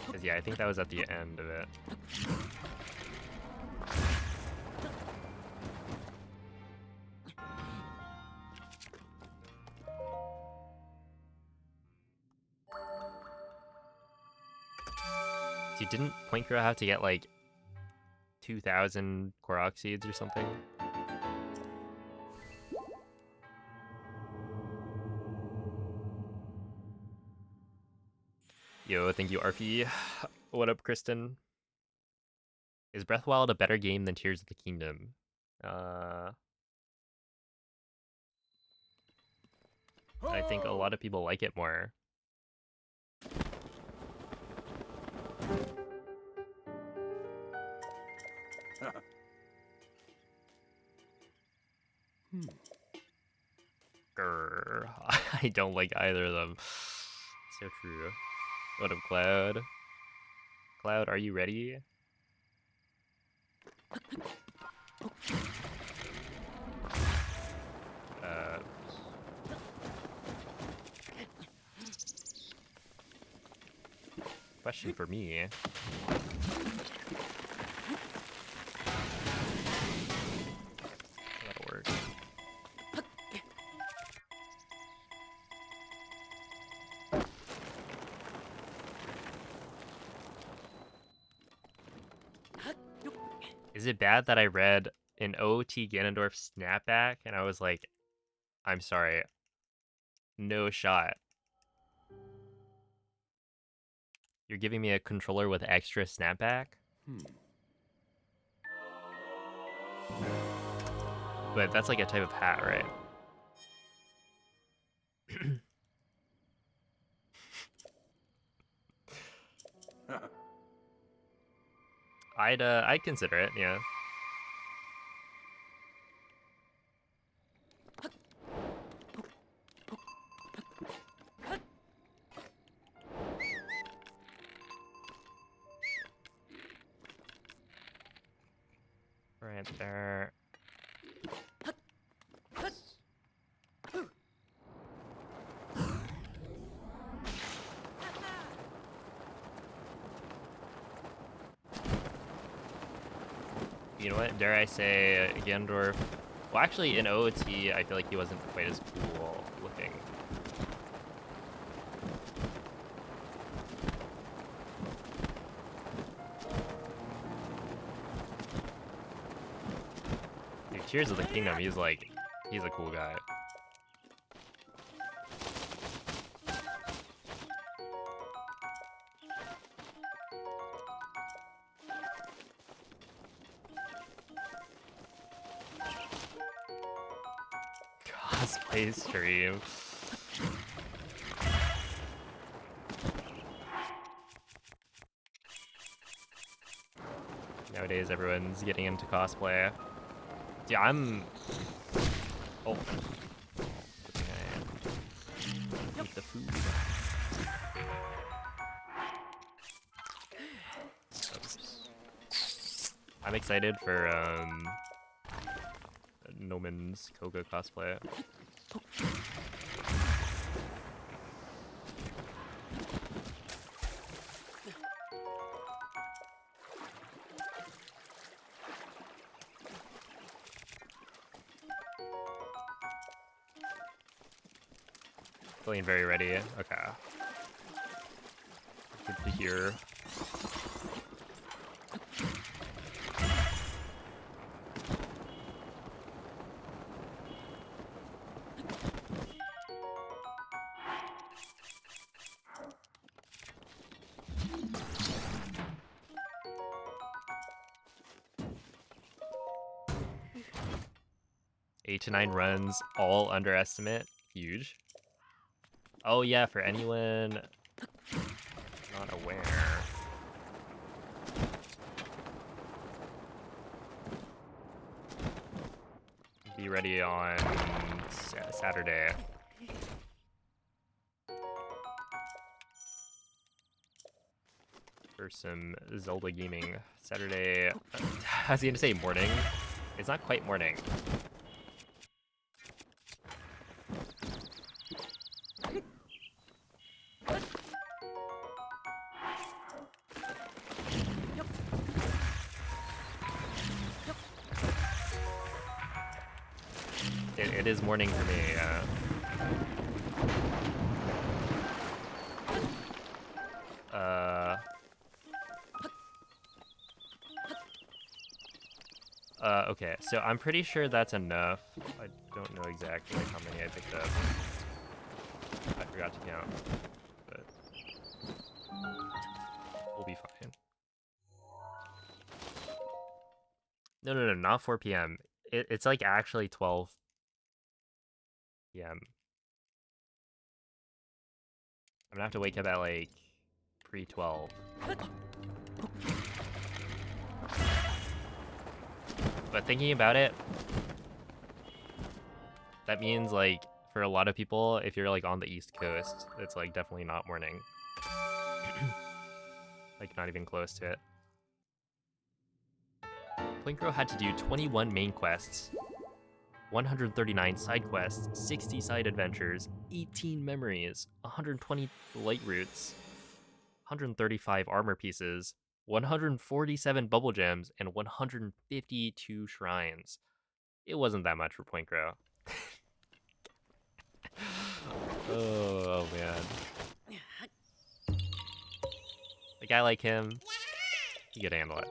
Because, yeah, I think that was at the end of it. Dude, didn't Point Girl have to get like 2,000 Korok seeds or something? Yo, thank you, Arfie. What up, Kristen? Is Breath of the Wild a better game than Tears of the Kingdom? I think a lot of people like it more. Grr. I don't like either of them. So true. What up, Cloud? Cloud, are you ready? Uh, question for me. That'll work. Is it bad that I read an OT Ganondorf snapback and I was like, I'm sorry, no shot. You're giving me a controller with extra snapback? But that's like a type of hat, right? I'd consider it, yeah. Right there. You know what? Dare I say Ganondorf? Well, actually, in OOT, I feel like he wasn't quite as cool looking. Dude, Tears of the Kingdom, he's a cool guy. Cosplay stream. Nowadays, everyone's getting into cosplay. Yeah, I'm... Oh. Eat the food. Oops. I'm excited for, Noman's Koga cosplay. Feeling very ready. Okay. Good to hear. Eight to 9 runs, all underestimate. Huge. Oh yeah, for anyone not aware. Be ready on Saturday. For some Zelda gaming. Saturday, I was gonna say morning. It's not quite morning. It is morning for me, Okay, so I'm pretty sure that's enough. I don't know exactly how many I picked up. I forgot to count, but we'll be fine. No, not 4 p.m. It's like actually 12 p.m. I'm gonna have to wake up at like pre-12. But thinking about it, that means like for a lot of people, if you're like on the East Coast, it's like definitely not morning. Like not even close to it. Plinkro had to do 21 main quests, 139 side quests, 60 side adventures, 18 memories, 120 light routes, 135 armor pieces, 147 bubble gems, and 152 shrines. It wasn't that much for Plinkro. Oh man. A guy like him, he could handle it.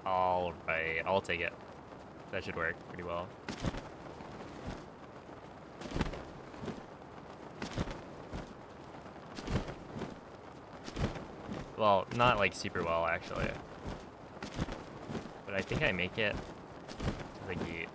All right, I'll take it. That should work pretty well. Well, not like super well actually. But I think I make it to the gate.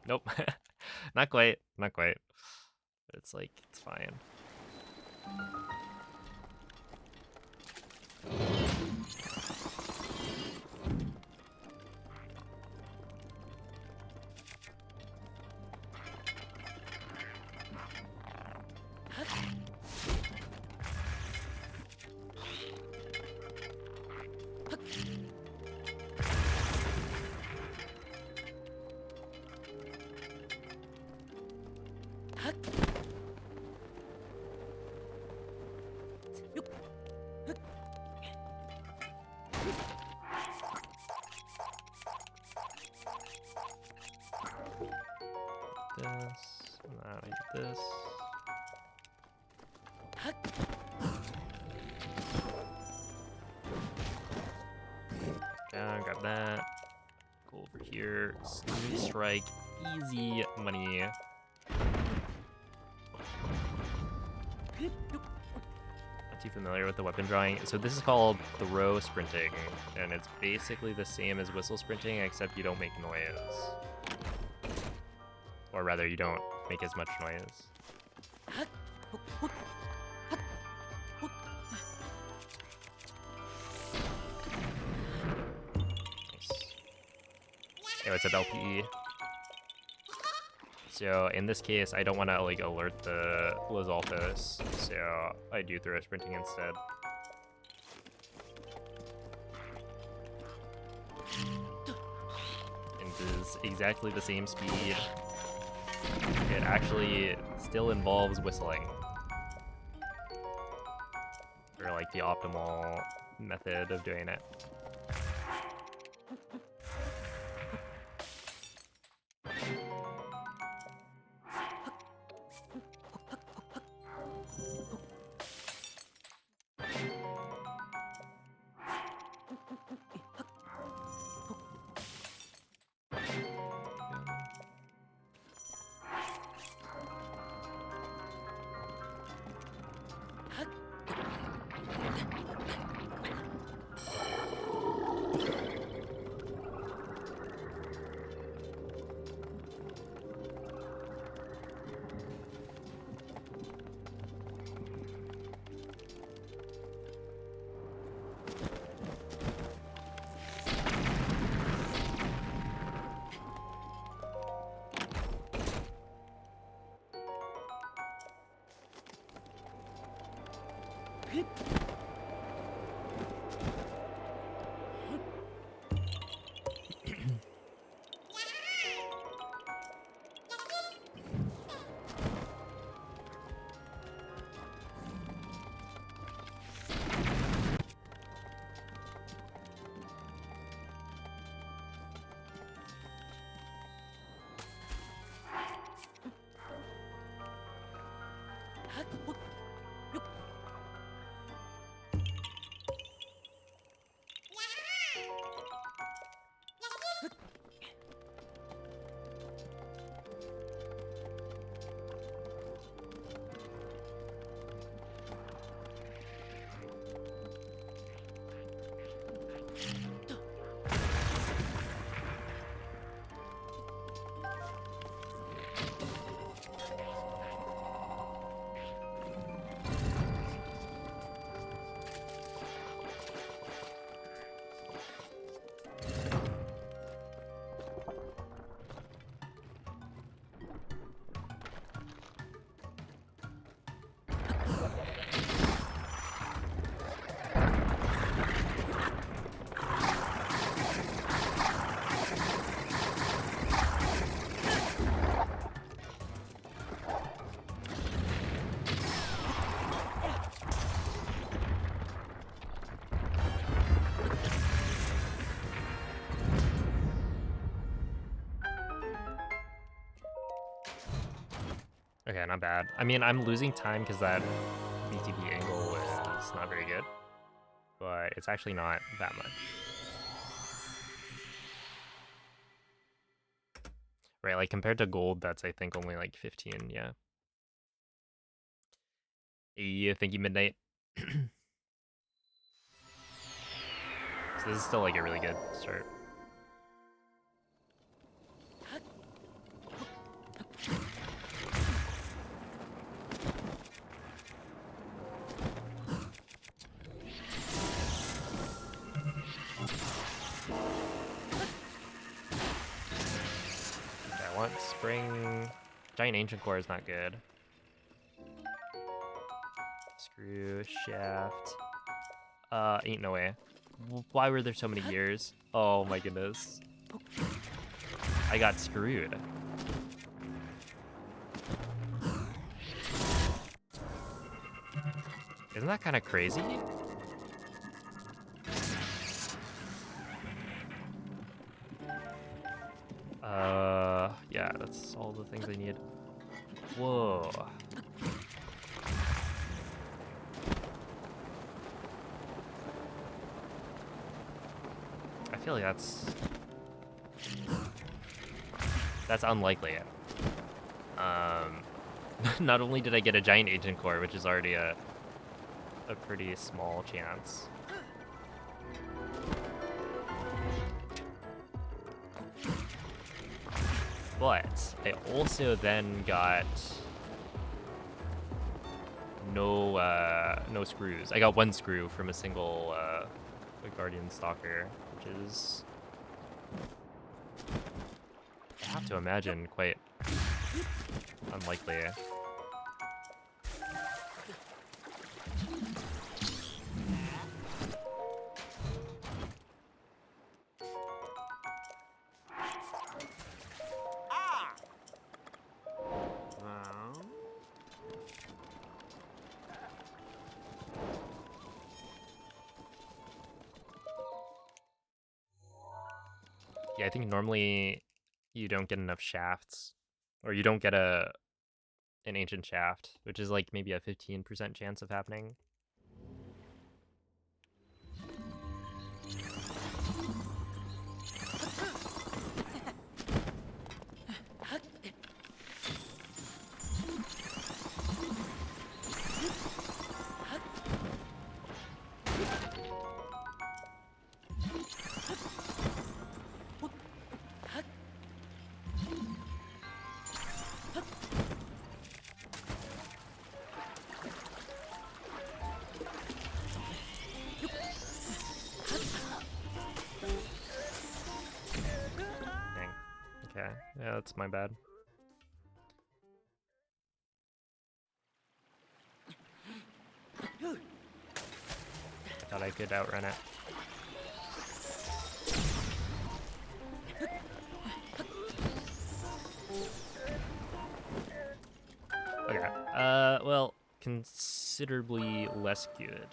Nope. Not quite. Not quite. But it's like, it's fine. This, and then I get this. Down, grab that. Go over here. Smooth strike. Easy money. Not too familiar with the weapon drawing. So this is called throw sprinting, and it's basically the same as whistle sprinting, except you don't make noise. Or rather, you don't make as much noise. Nice. Oh, it's a LPE. So in this case, I don't want to like alert the Lizalthos, so I do throw sprinting instead. And it is exactly the same speed. It actually still involves whistling for like the optimal method of doing it. Okay, not bad. I mean, I'm losing time because that BTB angle is not very good, but it's actually not that much. Right, like compared to gold, that's I think only like 15, yeah. Yeah, thank you, Midnight. So this is still like a really good start. Okay, I want spring. Giant ancient core is not good. Screw, shaft. Ain't no way. Why were there so many gears? Oh my goodness. I got screwed. Isn't that kind of crazy? Yeah, that's all the things I need. Whoa. I feel like that's unlikely. Not only did I get a giant agent core, which is already a pretty small chance. But I also then got no screws. I got one screw from a single Guardian Stalker, which is, I have to imagine, quite unlikely. Yeah, I think normally you don't get enough shafts, or you don't get an ancient shaft, which is like maybe a 15% chance of happening. Dang. Okay, yeah, that's my bad. I could outrun it. Okay. Well, considerably less good.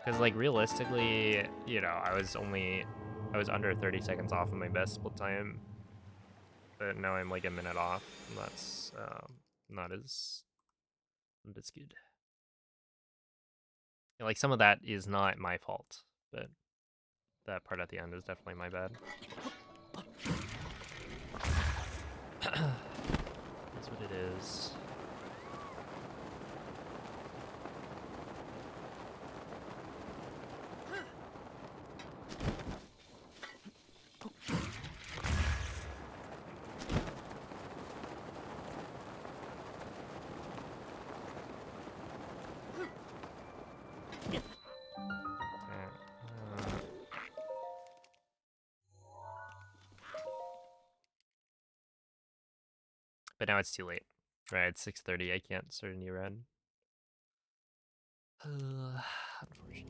Because, like, realistically, you know, I was under 30 seconds off of my best split time, but now I'm like a minute off, and that's not as good. And, like, some of that is not my fault, but that part at the end is definitely my bad. That's what it is. But now it's too late. Right, it's 6:30. I can't start a new run. Unfortunately.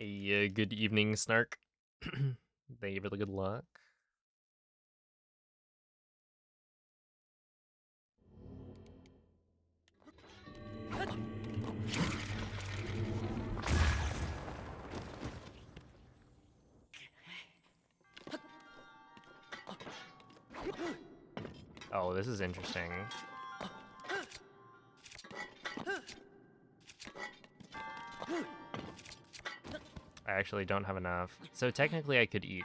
A good evening, Snark. Thank you for the good luck. Oh, this is interesting. I actually don't have enough. So technically I could eat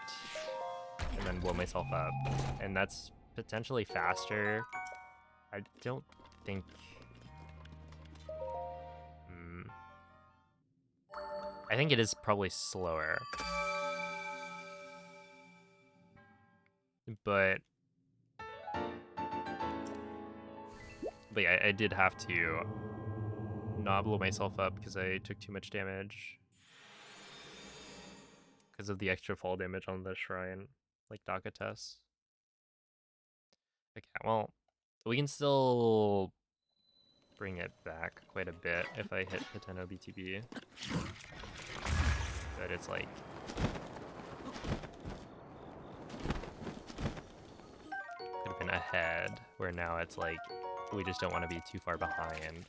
and then blow myself up. And that's potentially faster. I don't think... I think it is probably slower. But yeah, I did have to not blow myself up because I took too much damage. Because of the extra fall damage on the shrine, like Daka tests. Okay, well, we can still bring it back quite a bit if I hit Pateno BTB. But it's like... could have been ahead, where now it's like, we just don't want to be too far behind.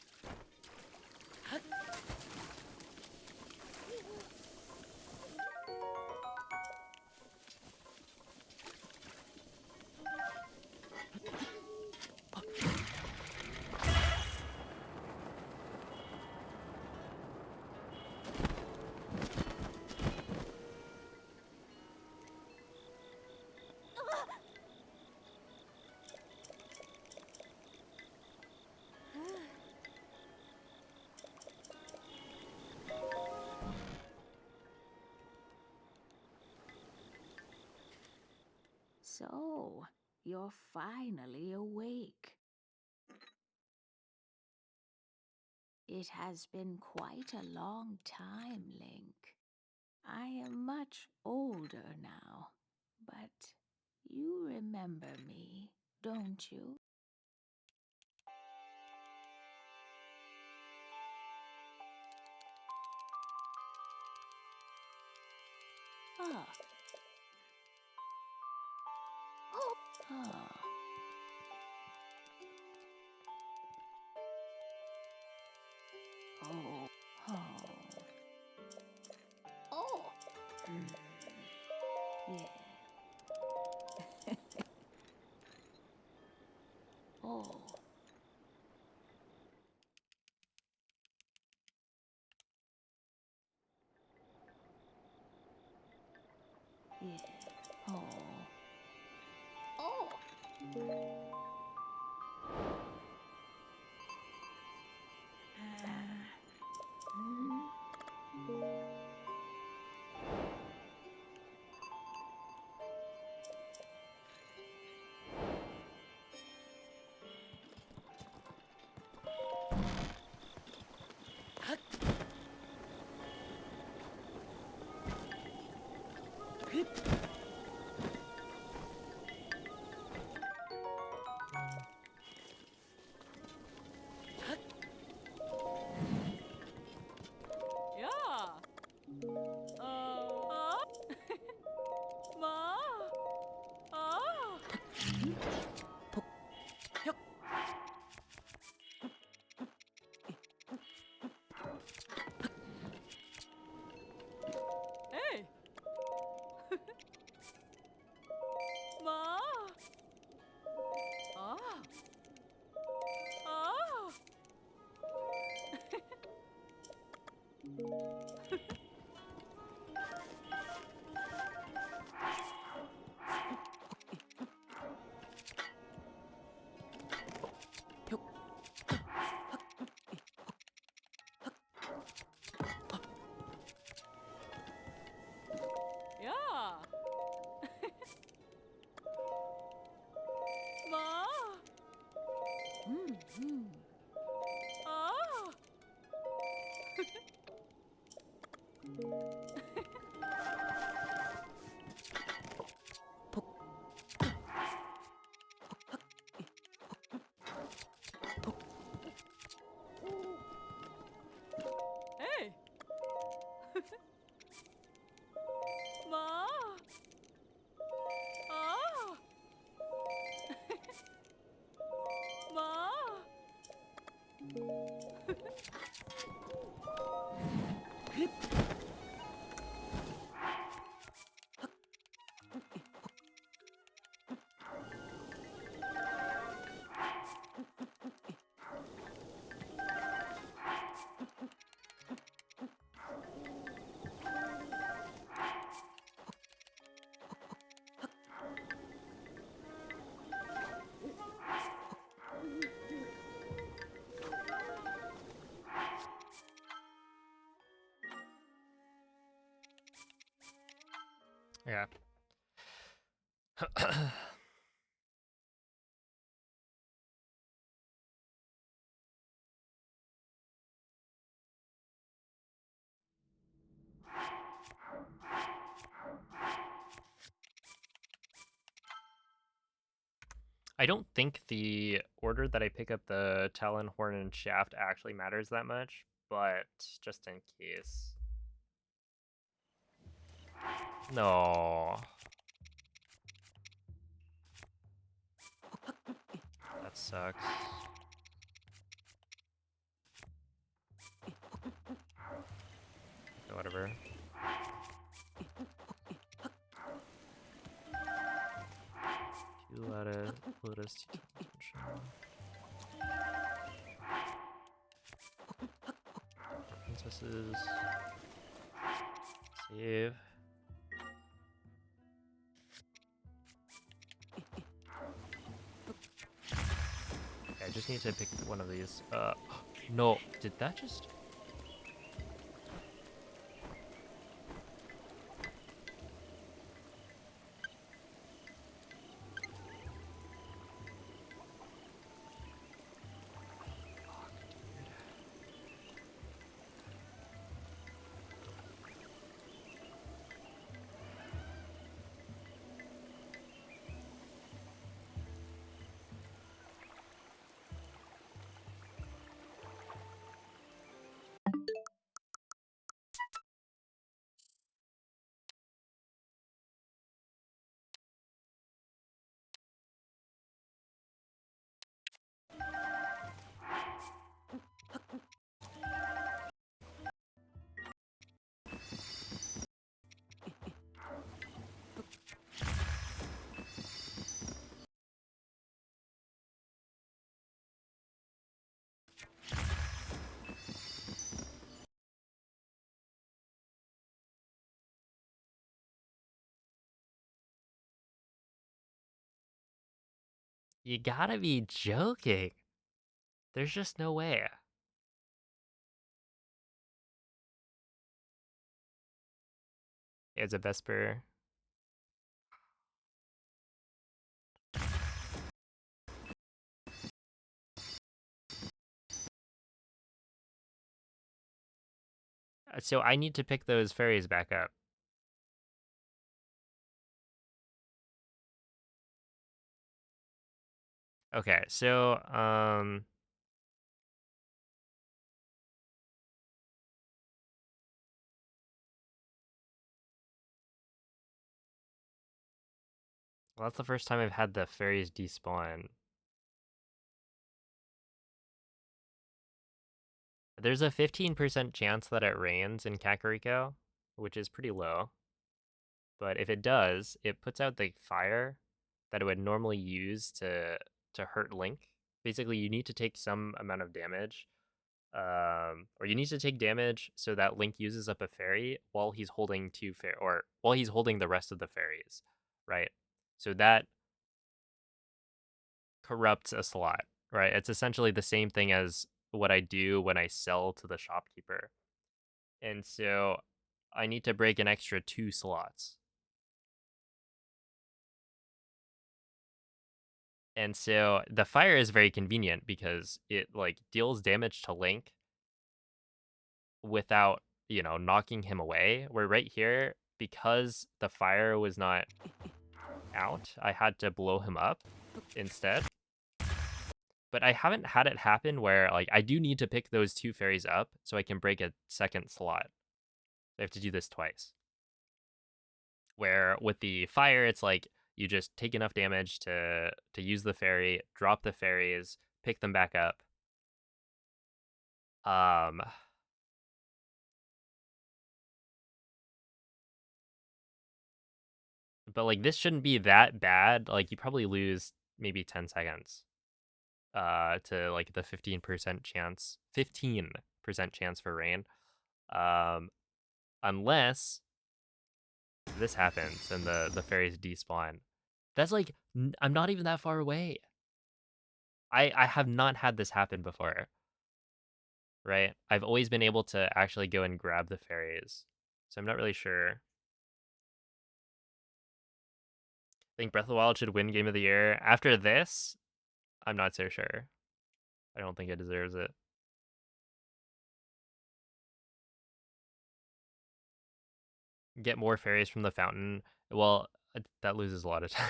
So, you're finally awake. It has been quite a long time, Link. I am much older now, but you remember me, don't you? Ah. Oh. Ah. Oh. Oh. Oh. Mm. Yeah. Oh. Yeah. Oh. Oh. Ah. Mm. Yeah. Ma. Hey. Ma. Ah. Ah. Yeah. Ma. Mm. Ah. Hey. Ma. Ah. Ma. Yeah. I don't think the order that I pick up the talon, horn, and shaft actually matters that much, but just in case. No. That sucks. Okay, whatever. Lotus to attention. Princesses. Save. Okay, I just need to pick one of these. No. Did that just... Fuck, dude. You gotta be joking. There's just no way. It's a Vesper. So I need to pick those fairies back up. Okay, so well, that's the first time I've had the fairies despawn. There's a 15% chance that it rains in Kakariko, which is pretty low. But if it does, it puts out the fire that it would normally use to hurt Link. Basically, you need to take some amount of damage, or you need to take damage so that Link uses up a fairy while he's holding or while he's holding the rest of the fairies, right? So that corrupts a slot, right? It's essentially the same thing as what I do when I sell to the shopkeeper. And so I need to break an extra 2 slots. And so the fire is very convenient because it like deals damage to Link without, knocking him away. Where right here, because the fire was not out, I had to blow him up instead. But I haven't had it happen where like I do need to pick those 2 fairies up so I can break a second slot. I have to do this twice. Where with the fire, it's like you just take enough damage to use the fairy, drop the fairies, pick them back up. Um, but like this shouldn't be that bad. Like you probably lose maybe 10 seconds to like the 15% chance, 15% chance for rain. Um, unless this happens and the fairies despawn. That's like I'm not even that far away. I have not had this happen before. Right? I've always been able to actually go and grab the fairies. So I'm not really sure. I think Breath of the Wild should win Game of the Year. After this, I'm not so sure. I don't think it deserves it. Get more fairies from the fountain. Well, that loses a lot of time.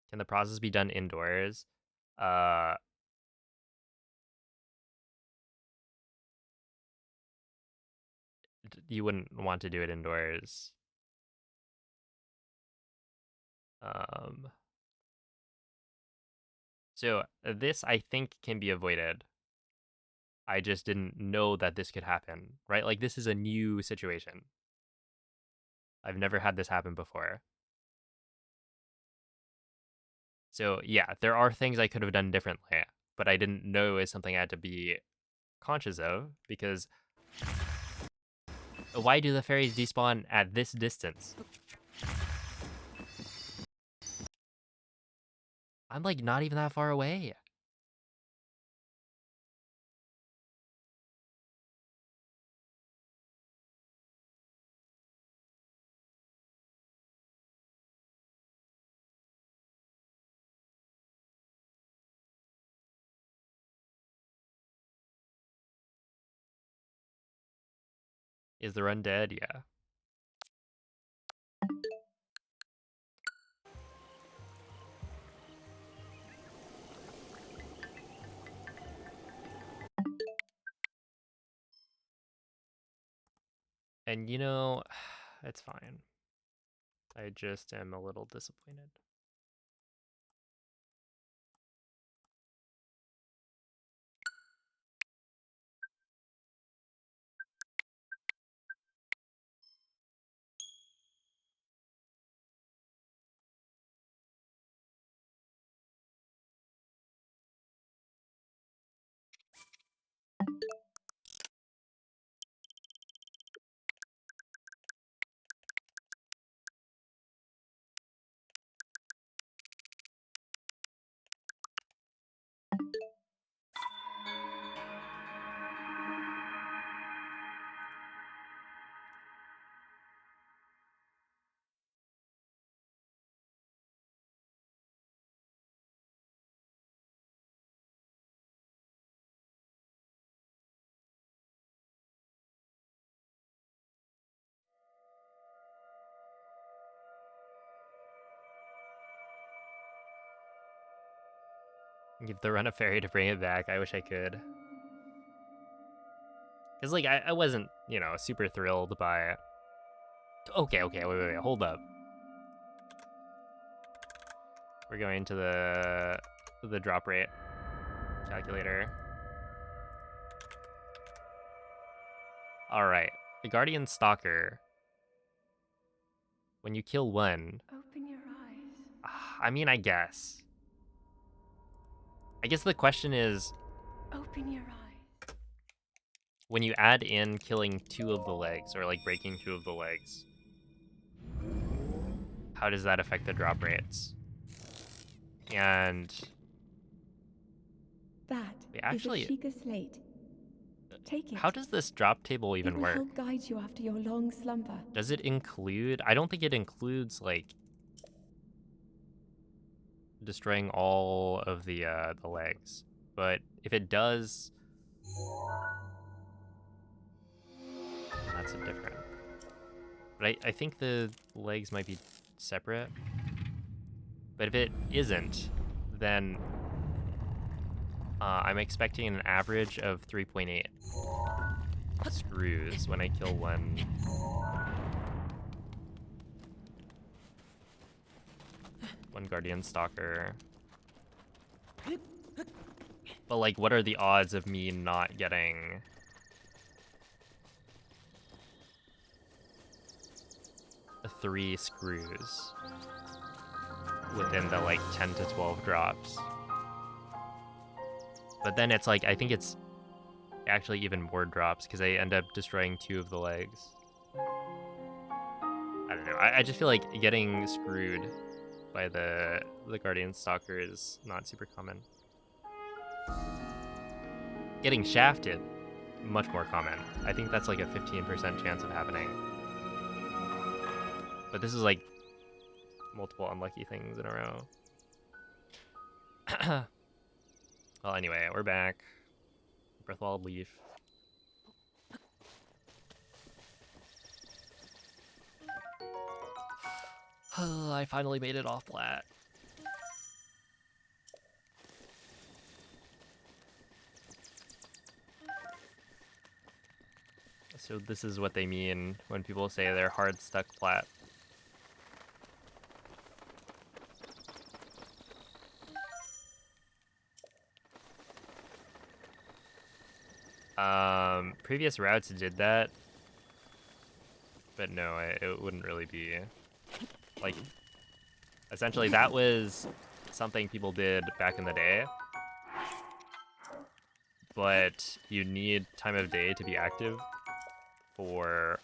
Can the process be done indoors? Uh, you wouldn't want to do it indoors. Um, so this I think can be avoided. I just didn't know that this could happen, right? Like this is a new situation. I've never had this happen before. So yeah, there are things I could have done differently, but I didn't know is something I had to be conscious of because why do the fairies despawn at this distance? I'm like not even that far away. Is the run dead? Yeah. And it's fine. I just am a little disappointed. Give the run a ferry to bring it back. I wish I could. Because, like, I wasn't, you know, super thrilled by... Okay, wait, hold up. We're going to the drop rate calculator. All right, the Guardian Stalker. When you kill one, Open your eyes. I mean, I guess. I guess the question is, Open your eyes. when you add in killing 2 of the legs, or like breaking 2 of the legs, how does that affect the drop rates? And That wait, is a actually, Sheikah slate. Take it. how does this drop table It even will work? help guide you after your long slumber. Does it include... I don't think it includes, like, destroying all of the legs. But if it does... That's a different... But I think the legs might be separate. But if it isn't, then I'm expecting an average of 3.8 screws when I kill one Guardian Stalker. But, like, what are the odds of me not getting... three screws within the, like, 10 to 12 drops? But then it's like, I think it's actually even more drops because I end up destroying 2 of the legs. I don't know. I just feel like getting screwed by the Guardian Stalker is not super common. Getting shafted, much more common. I think that's like a 15% chance of happening. But this is like multiple unlucky things in a row. Well, anyway, we're back. Breathwald Leaf. I finally made it off flat. So this is what they mean when people say they're hard stuck flat. Previous routes did that, but no, it wouldn't really be, like, essentially that was something people did back in the day, but you need time of day to be active for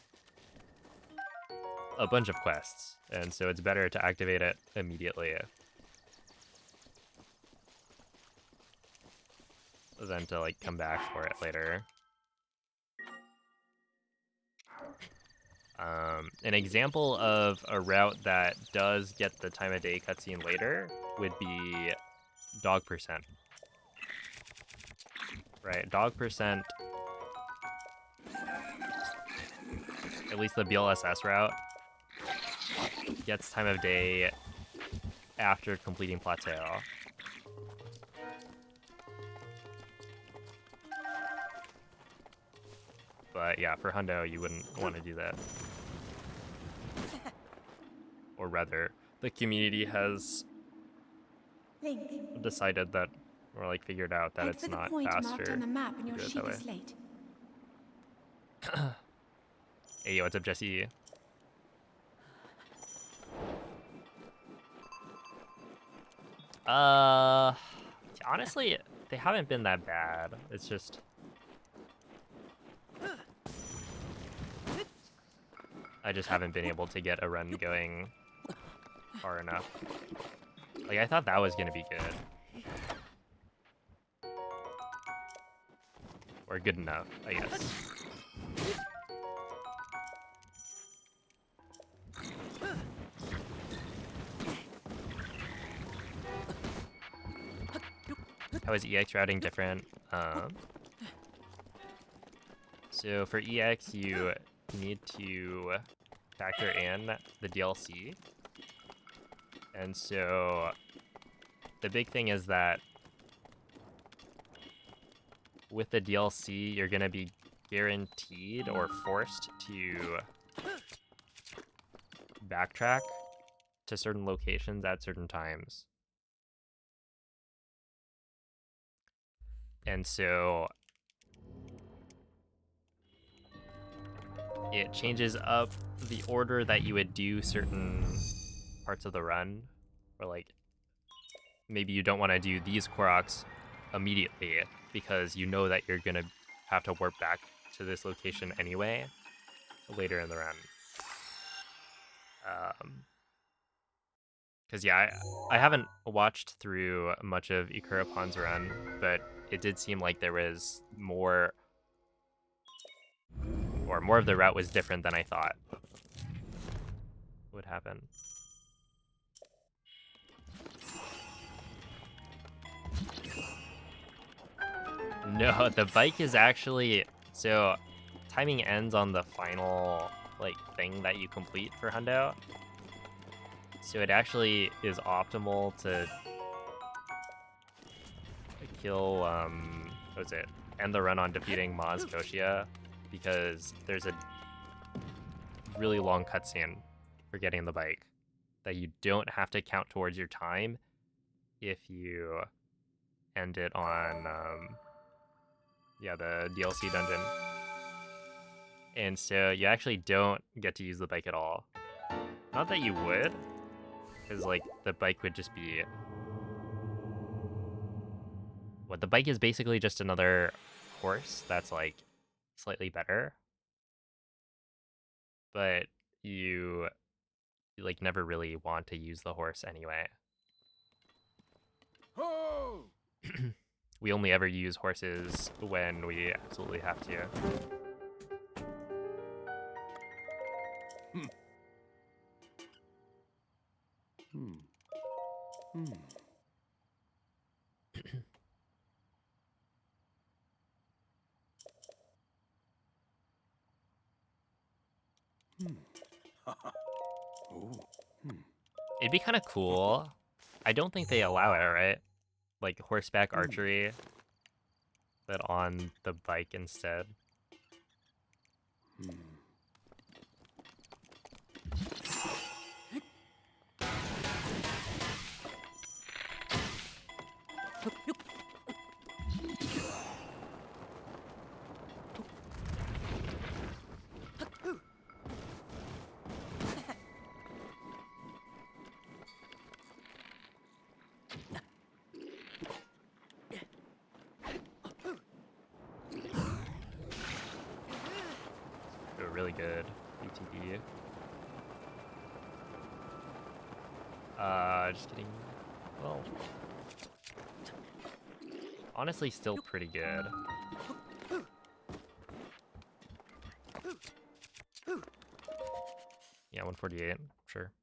a bunch of quests, and so it's better to activate it immediately than to, like, come back for it later. An example of a route that does get the time of day cutscene later would be dog percent. Right, dog percent, at least the BLSS route, gets time of day after completing plateau. But yeah, for Hundo, you wouldn't want to do that. Or rather, the community has Link. decided that, or like figured out that Head it's for the not point marked faster on the map in to your do it that way. Sheikah slate. Hey, yo, what's up, Jesse? Honestly, they haven't been that bad. It's just... I just haven't been able to get a run going far enough. Like, I thought that was gonna be good. Or good enough, I guess. How is EX routing different? So for EX, you need to factor in the DLC. And so the big thing is that with the DLC, you're gonna be guaranteed or forced to backtrack to certain locations at certain times. And so it changes up the order that you would do certain parts of the run. Or like, maybe you don't want to do these Koroks immediately because you know that you're gonna have to warp back to this location anyway later in the run. Because yeah, I haven't watched through much of Ikurapon's run, but it did seem like there was more, or more of the route was different than I thought would happen. No, the bike is actually, so timing ends on the final like thing that you complete for Hundo. So it actually is optimal to kill what was it? End the run on defeating Maz Koshia, because there's a really long cutscene for getting the bike that you don't have to count towards your time if you end it on yeah, the DLC dungeon. And so you actually don't get to use the bike at all. Not that you would, because like the bike would just be what, the bike is basically just another horse that's like slightly better, but you like never really want to use the horse anyway. Oh! We only ever use horses when we absolutely have to. Hmm. Hmm. Hmm. Oh. Hmm. It'd be kind of cool. I don't think they allow it, right? Like horseback archery, but on the bike instead. Hmm. They're really good UTD. Just kidding. Well, honestly, still pretty good. Yeah, 148, sure.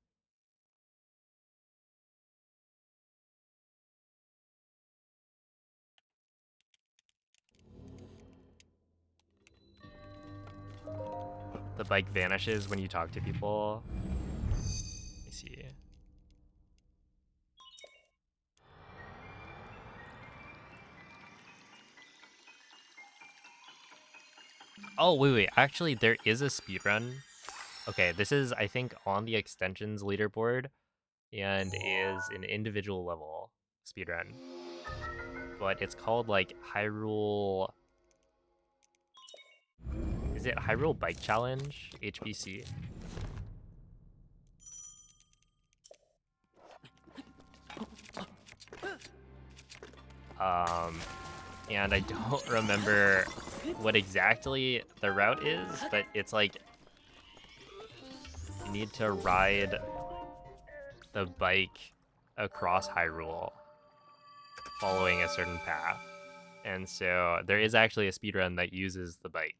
The bike vanishes when you talk to people. Let me see. Oh, wait. Actually, there is a speedrun. Okay, this is, I think, on the extensions leaderboard and is an individual level speedrun. But it's called, like, Hyrule... Is it Hyrule Bike Challenge? HBC? And I don't remember what exactly the route is, but it's like you need to ride the bike across Hyrule following a certain path. And so there is actually a speedrun that uses the bike.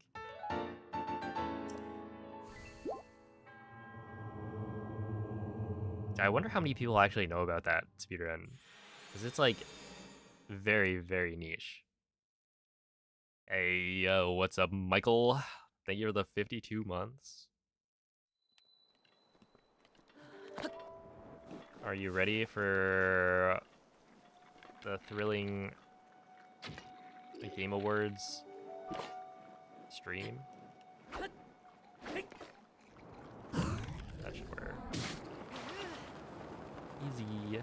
I wonder how many people actually know about that speedrun, because it's like very, very niche. Hey, yo, what's up, Michael? Thank you for the 52 months. Are you ready for the thrilling the Game Awards stream. That should work. Easy.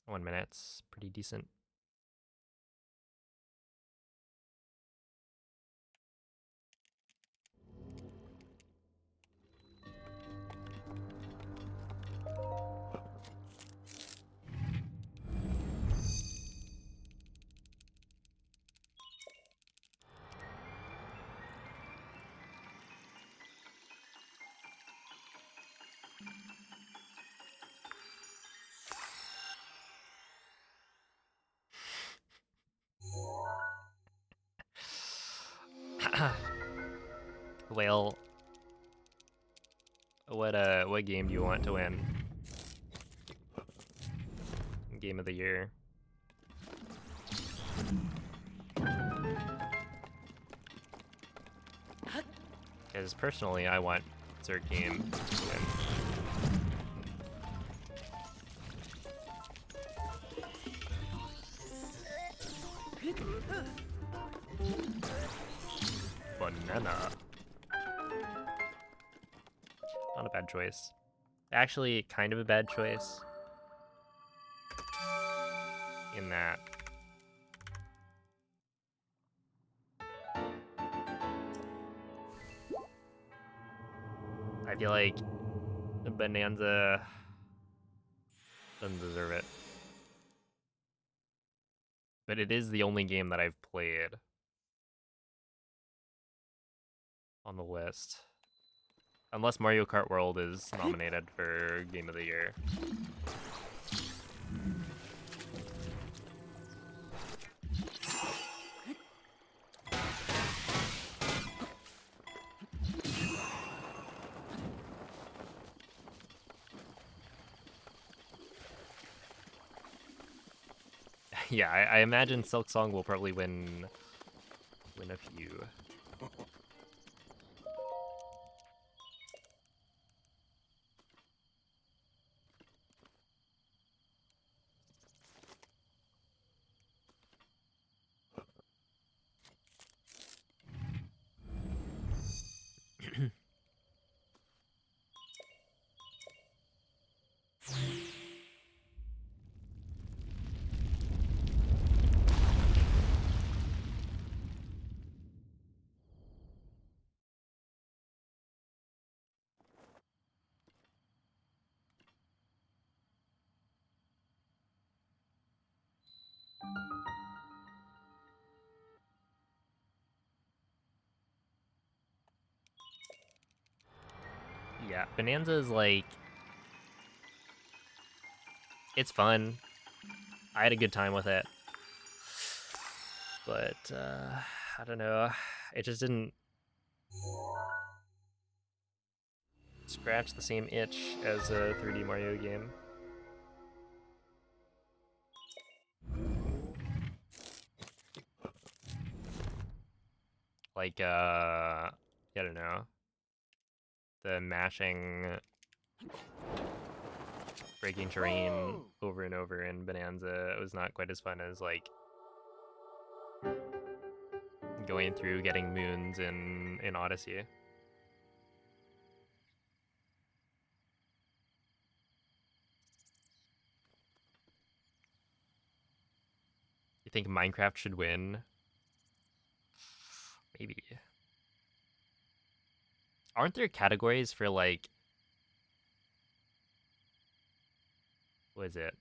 One minute's pretty decent. Well, what game do you want to win? Game of the year. Because personally, I want Zerg game to win. Banana. Not a bad choice. Actually, kind of a bad choice. In that. I feel like Bonanza doesn't deserve it. But it is the only game that I've played on the list. Unless Mario Kart World is nominated for Game of the Year. Yeah, I imagine Silk Song will probably win a few. Yeah, Bonanza is like... It's fun. I had a good time with it. But, I don't know. It just didn't scratch the same itch as a 3D Mario game. Like, I don't know. The mashing, breaking terrain over and over in Bonanza was not quite as fun as, like, going through getting moons in Odyssey. You think Minecraft should win? Maybe. Aren't there categories for, like, what is it?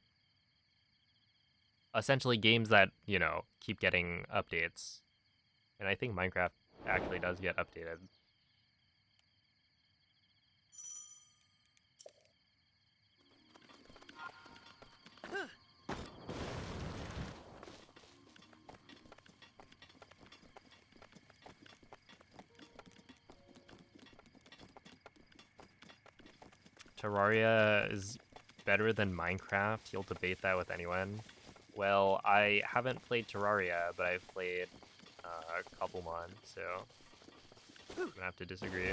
Essentially games that, you know, keep getting updates. And I think Minecraft actually does get updated. Terraria is better than Minecraft? You'll debate that with anyone. Well, I haven't played Terraria, but I've played Cobblemon, so I'm gonna have to disagree.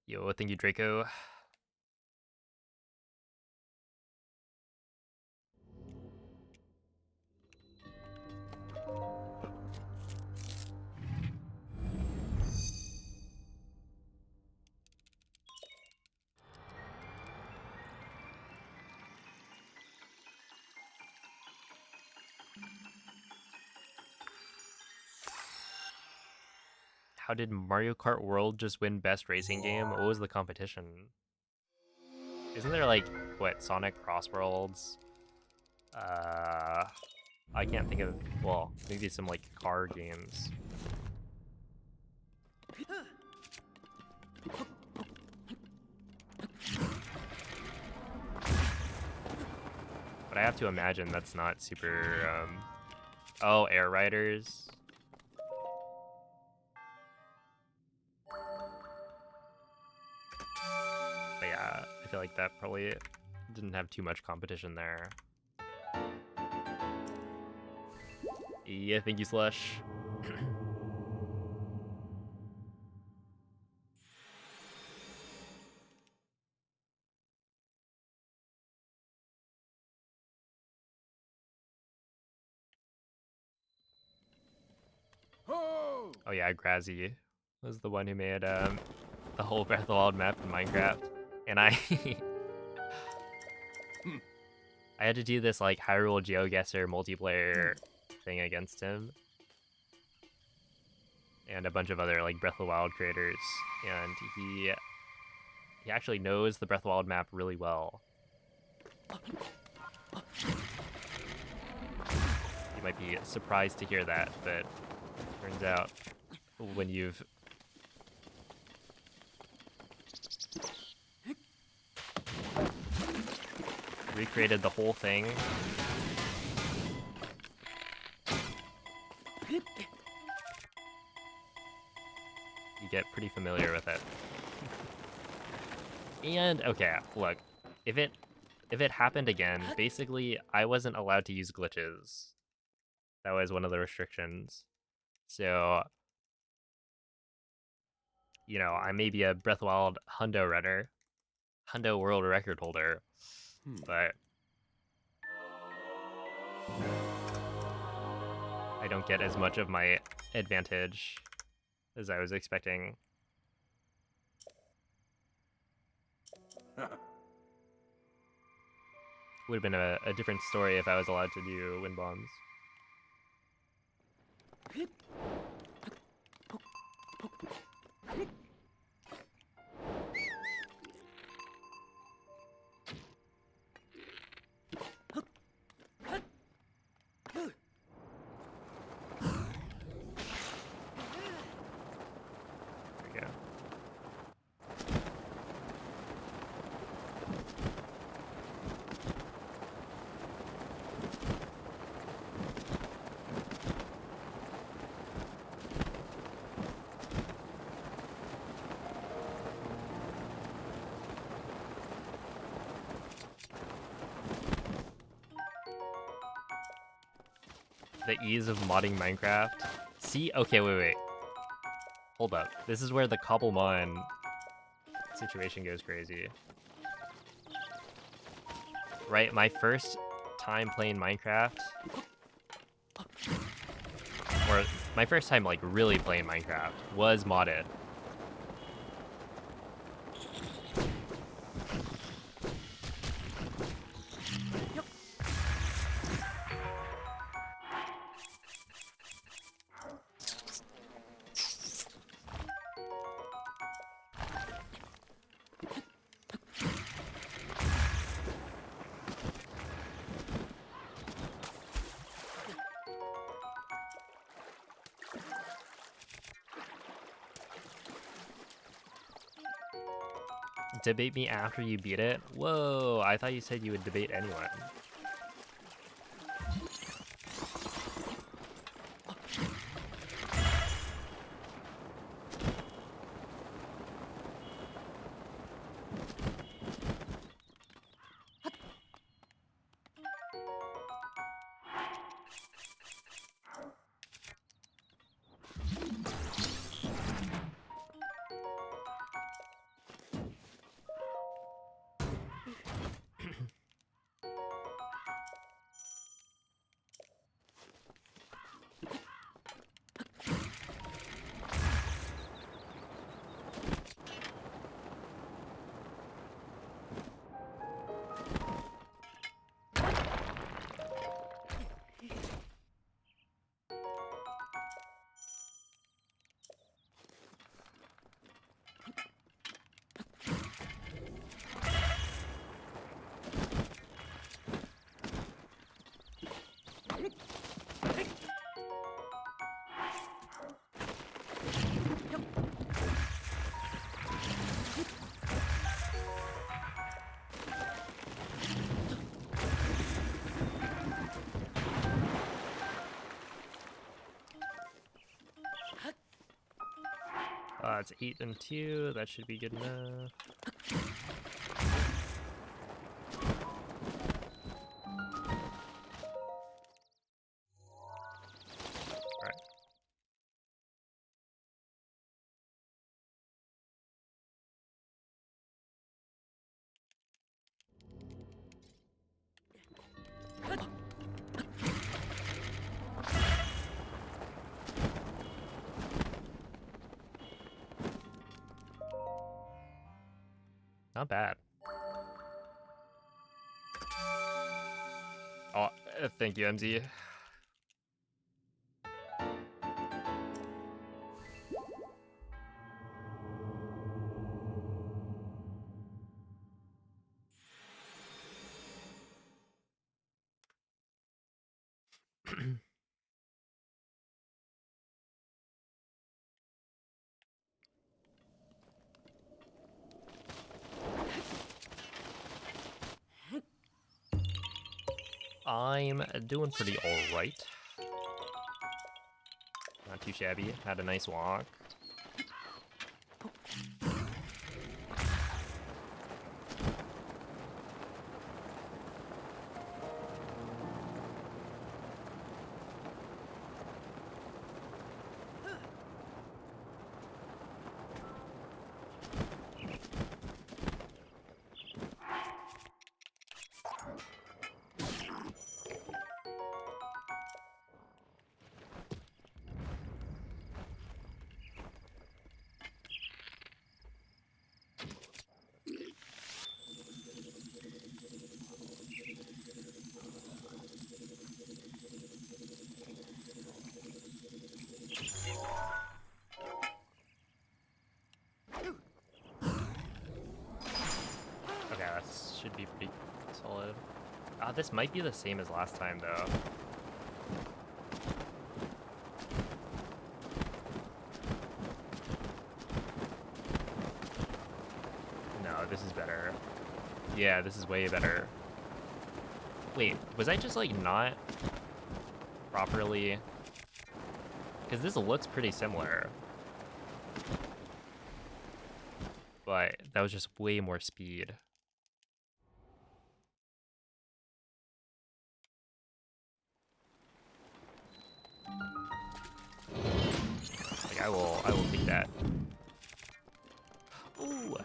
Yo, thank you, Draco. How did Mario Kart World just win Best Racing Game? What was the competition? Isn't there like, what, Sonic Cross Worlds? I can't think of, well, maybe some like car games. But I have to imagine that's not super, oh, Air Riders. But yeah, I feel like that probably didn't have too much competition there. Yeah, thank you, Slush. Oh! Oh yeah, Grazzy was the one who made the whole Breath of the Wild map in Minecraft. And I I had to do this like Hyrule GeoGuessr multiplayer thing against him. And a bunch of other like Breath of the Wild creators. And he actually knows the Breath of the Wild map really well. You might be surprised to hear that, but turns out when you've recreated the whole thing, you get pretty familiar with it. And okay, look, if it happened again, basically I wasn't allowed to use glitches. That was one of the restrictions. So, you know, I may be a Breath of the Wild Hundo runner, Hundo world record holder, but I don't get as much of my advantage as I was expecting. Would have been a different story if I was allowed to do wind bombs. There we go. The ease of modding Minecraft. See? Okay, wait. Hold up. This is where the Cobblemon situation goes crazy. Right, my first time playing Minecraft, or my first time like really playing Minecraft, was modded. debate me after you beat it? Whoa, I thought you said you would debate anyone. It's 8 and 2. That should be good enough. Alright. Not bad. Oh, thank you, MZ. I'm doing pretty alright. Not too shabby. Had a nice walk. Okay, that should be pretty solid. This might be the same as last time, though. No, this is better. Yeah, this is way better. Wait, was I just, like, not properly... Because this looks pretty similar. But that was just way more speed. Like, I will take that. Ooh.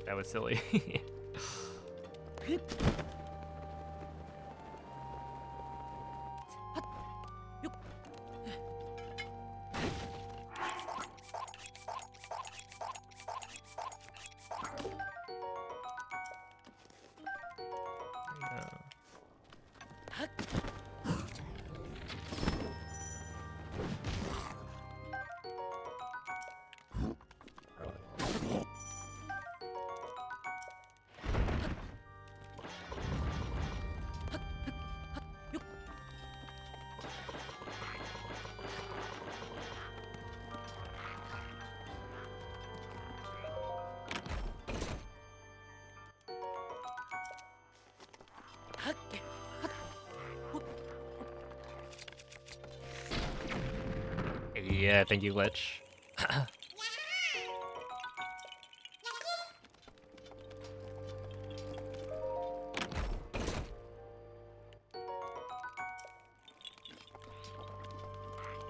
That was silly. Yeah, thank you, Glitch.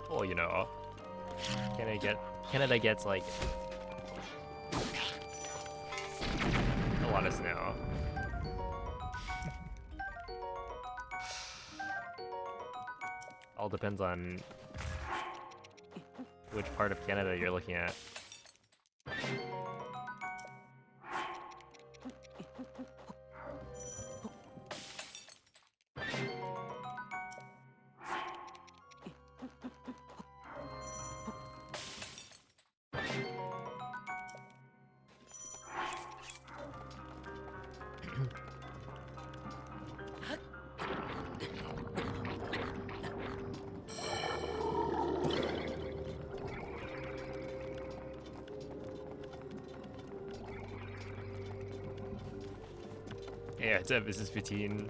Well, you know, Canada gets like a lot of snow. All depends on which part of Canada you're looking at. Yeah, it's a business routine.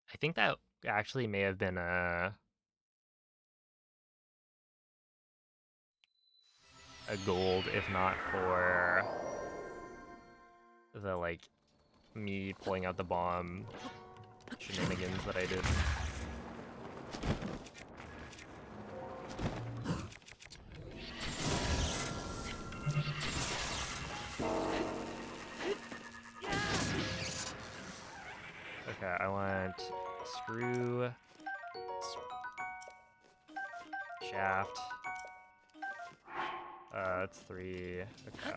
I think that actually may have been a gold, if not for the like me pulling out the bomb shenanigans that I did. Okay, I want screw, shaft. It's 3. Okay.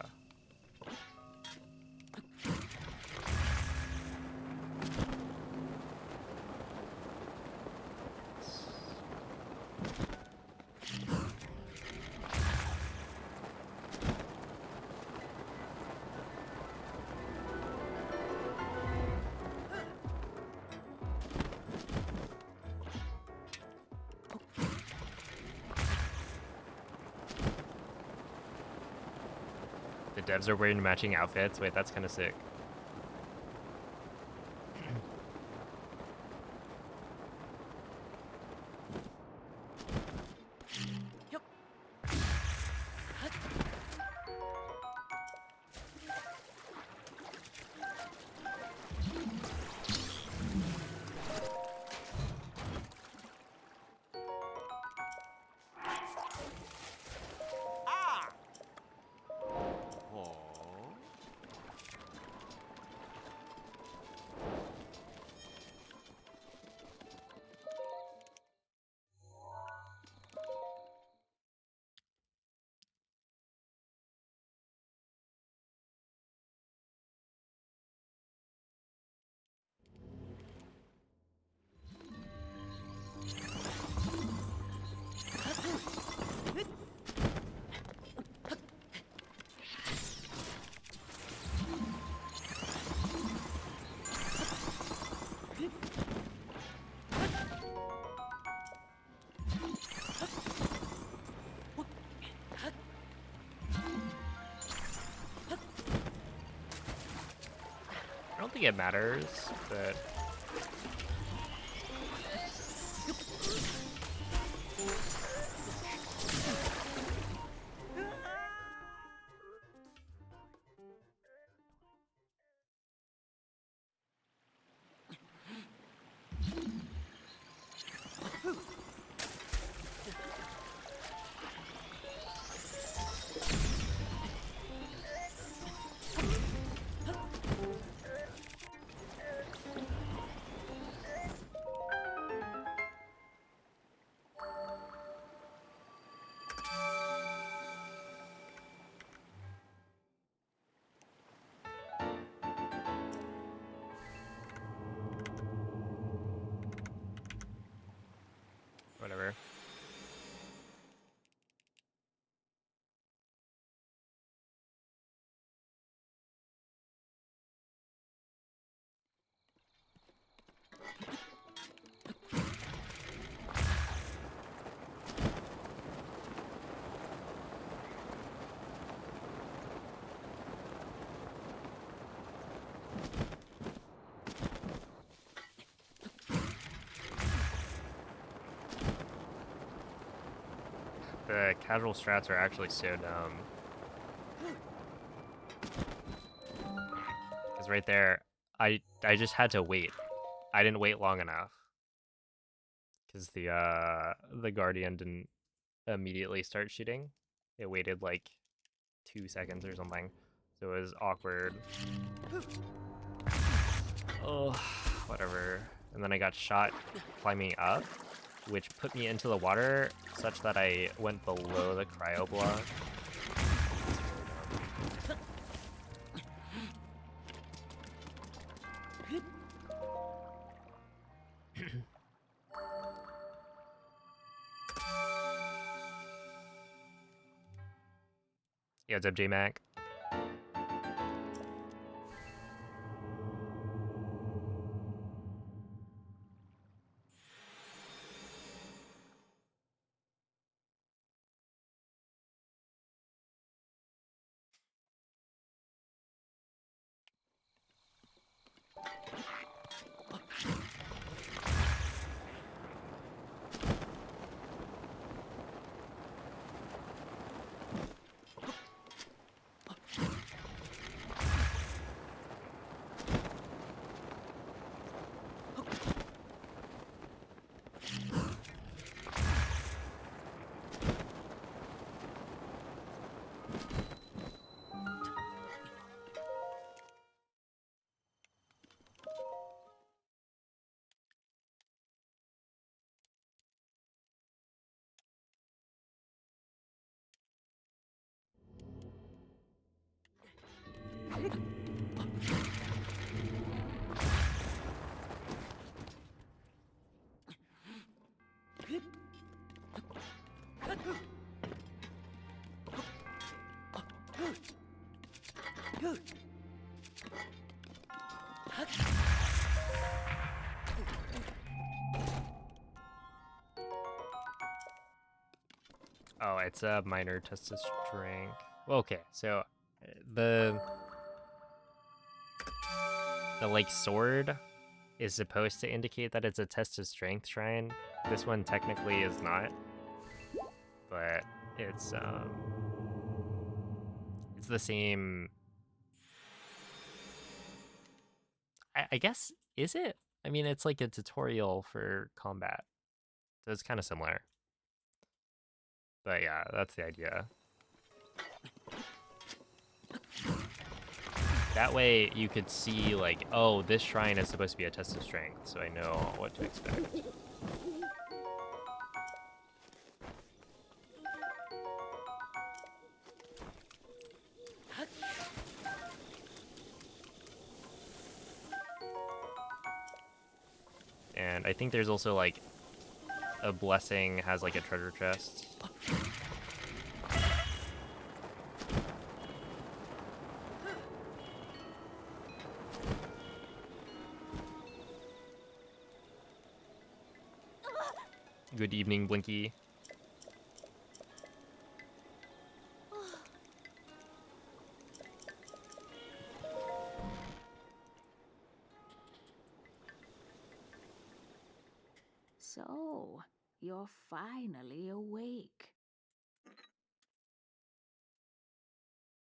The devs are wearing matching outfits. Wait, that's kind of sick. think it matters, but whatever. The casual strats are actually so dumb. Because right there, I just had to wait. I didn't wait long enough. Because the Guardian didn't immediately start shooting. It waited like 2 seconds or something. So it was awkward. Oh, whatever. And then I got shot climbing up, which put me into the water such that I went below the cryo block. Yeah, what's up, J-Mac? Oh, it's a minor test of strength. Well, okay, so the like sword is supposed to indicate that it's a test of strength shrine. This one technically is not, but it's the same. I guess, is it? I mean, it's like a tutorial for combat, so it's kind of similar. But yeah, that's the idea. That way you could see like, oh, this shrine is supposed to be a test of strength, so I know what to expect. And I think there's also like a blessing has like a treasure chest. Good evening, Blinky. So, you're finally awake.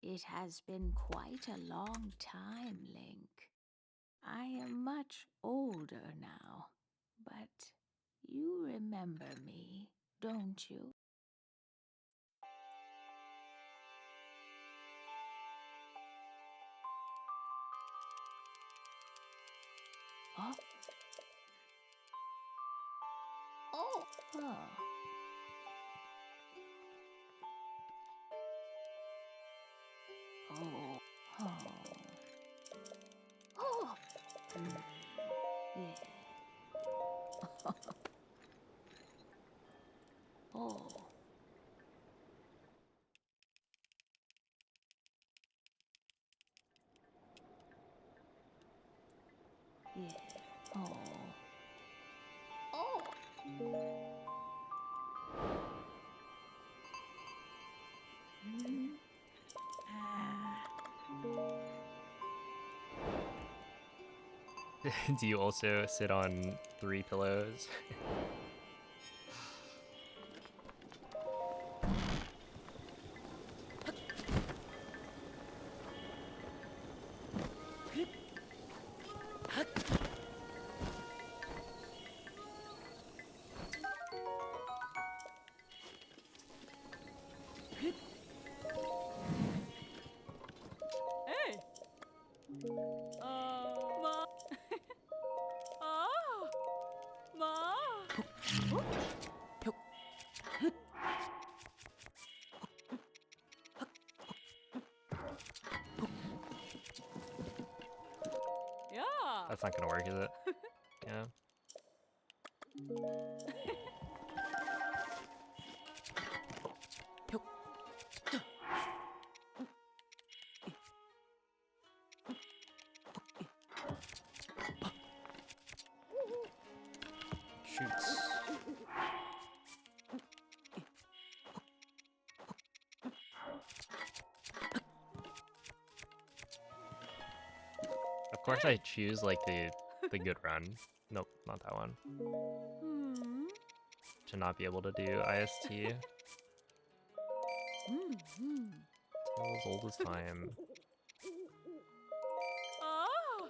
It has been quite a long time, Link. I am much older now, but you remember me, don't you? Oh. Oh. Oh. Oh. Oh. Oh. Yeah. Oh. Yeah. Oh. Oh. Hmm. Ah. Do you also sit on 3 pillows? Hey. Ma. Ah. Ma. Yeah. That's not gonna work, is it? Yeah. Shoots. Of course I Hey. choose like the good run. Nope, not that one. Hmm. To not be able to do IST. Hmm. Tale as old as time. Ah.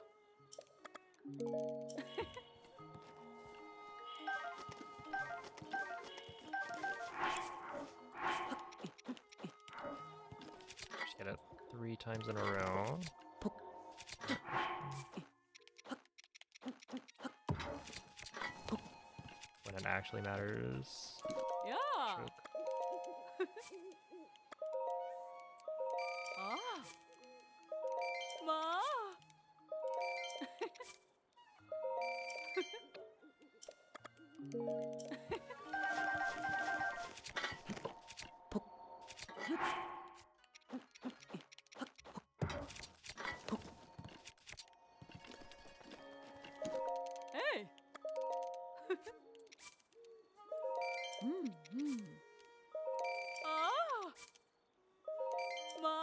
Just get it 3 times in a row. When it actually matters. Yeah. Choke. Ah. Ma. Hey. Hmm. Ah. Ma.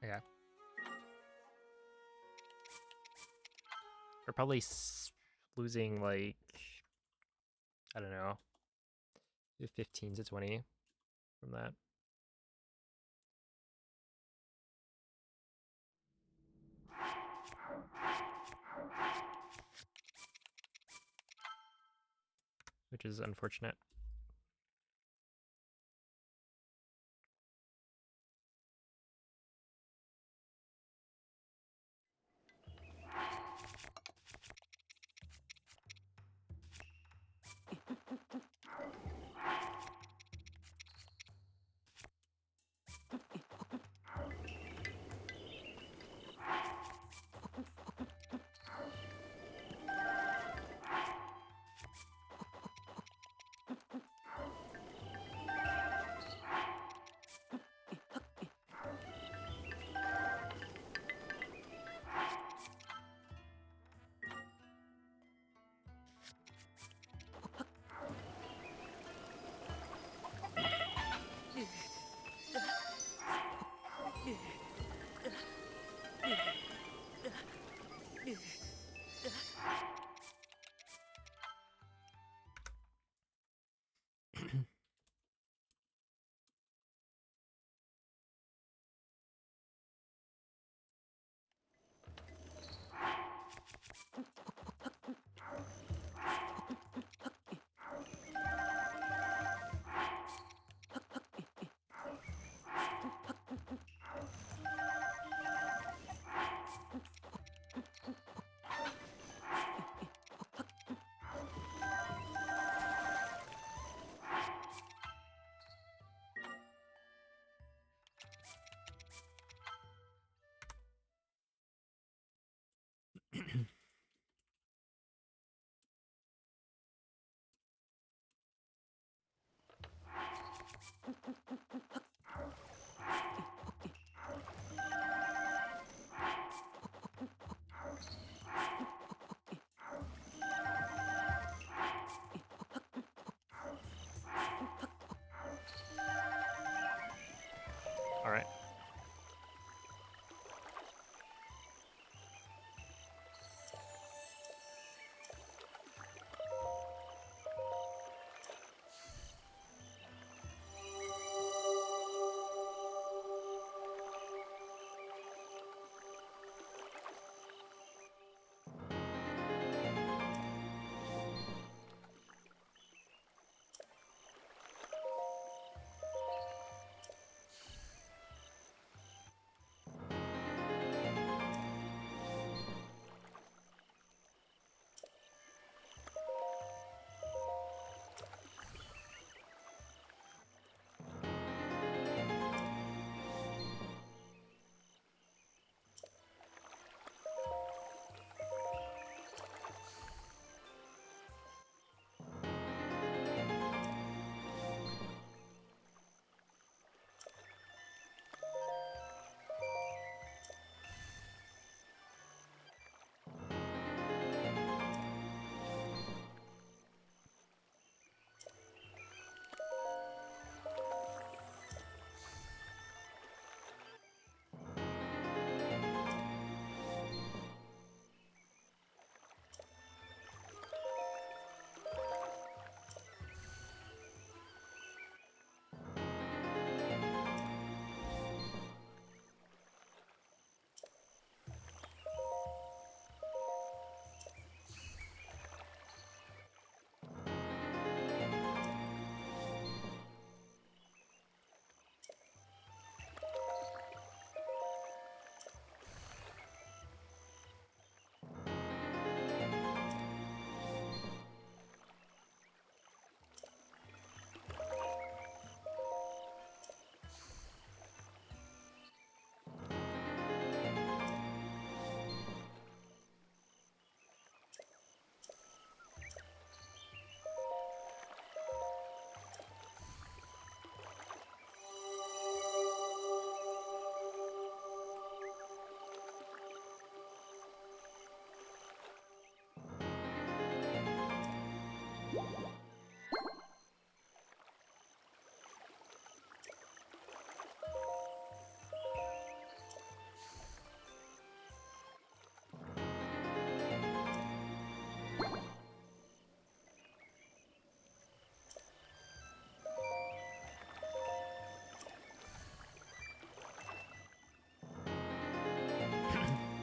Okay. We're probably losing like, I don't know, 15 to 20 from that. Which is unfortunate. All right.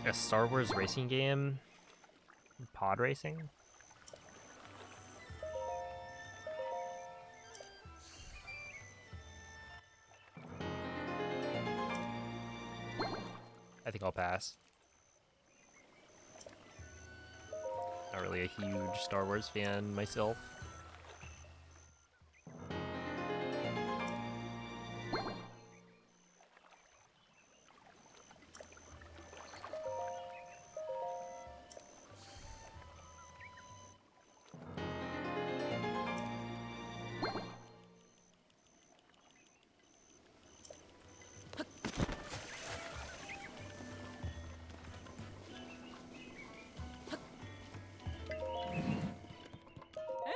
A Star Wars racing game? Pod racing? I think I'll pass. Not really a huge Star Wars fan myself.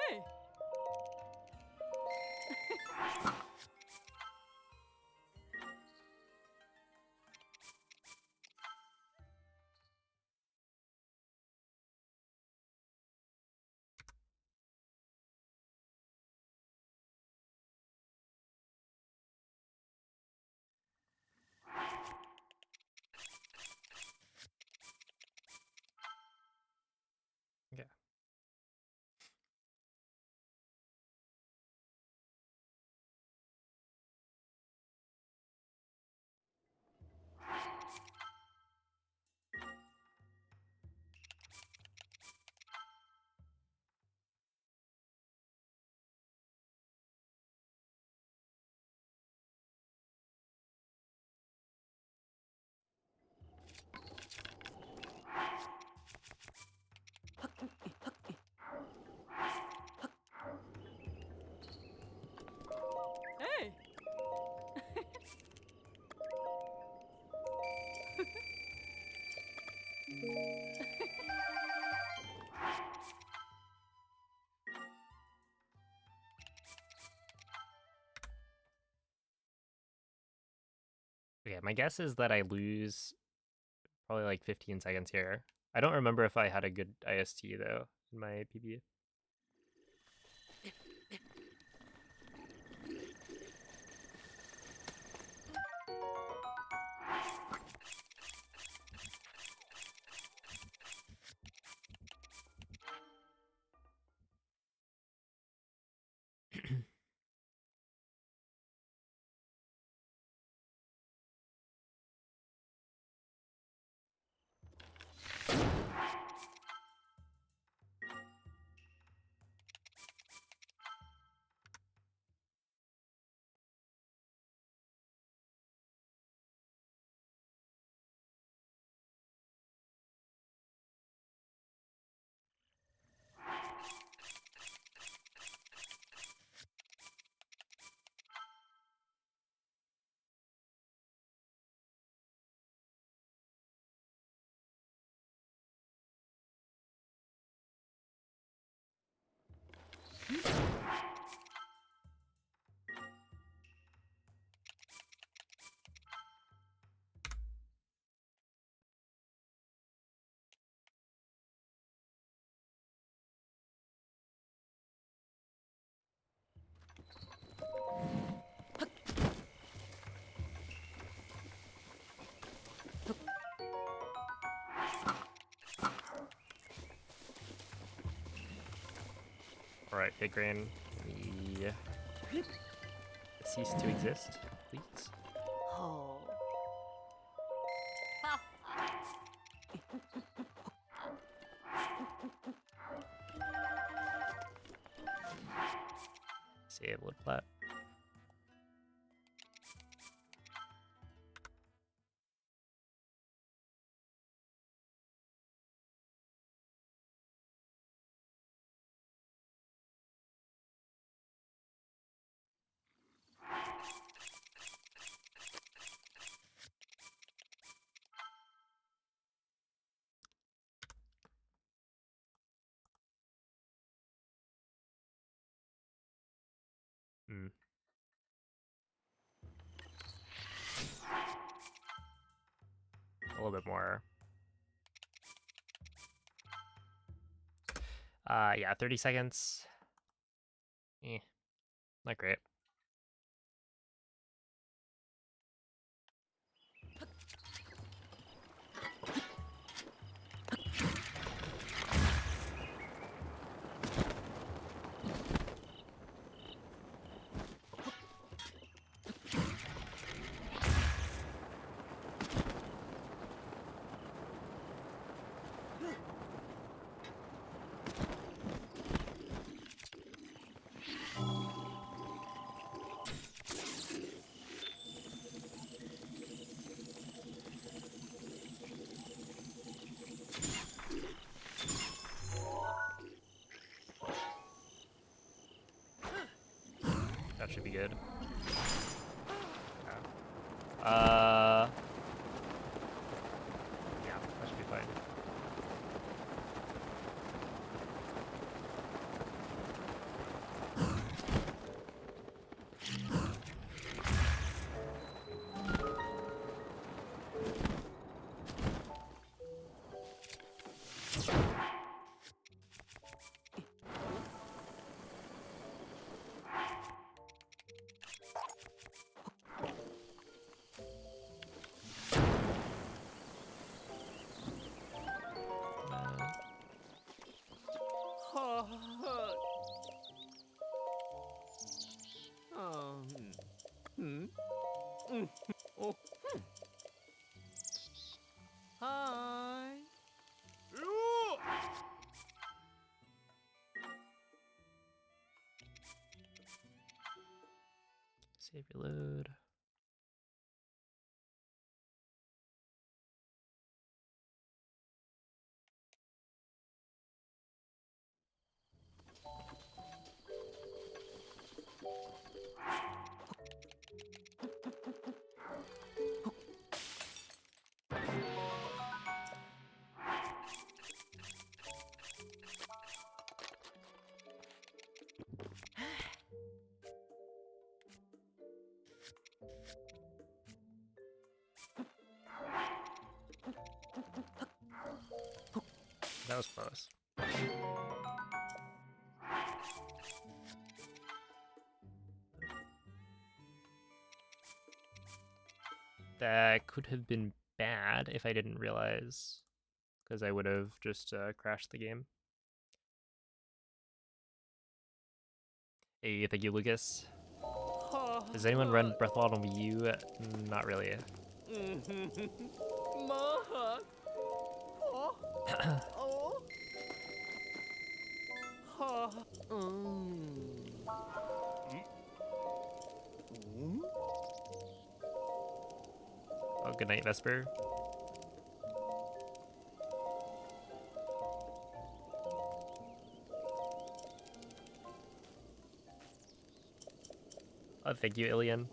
Hey! Okay, my guess is that I lose probably like 15 seconds here. I don't remember if I had a good IST though in my PB. All right, Big Rain. Yeah. Cease to exist, please. Oh. Save load plat. Hmm. A little bit more. Yeah, 30 seconds. Eh, not great. That should be good. Yeah. Yeah, that should be fine. Oh. Hi. Save reload. That was close. That could have been bad if I didn't realize, because I would have just crashed the game. Hey, thank you, Lucas. Does anyone run Breath of the Wild on Wii U? Not really. Oh, good night, Vesper. Oh, thank you, Ilian.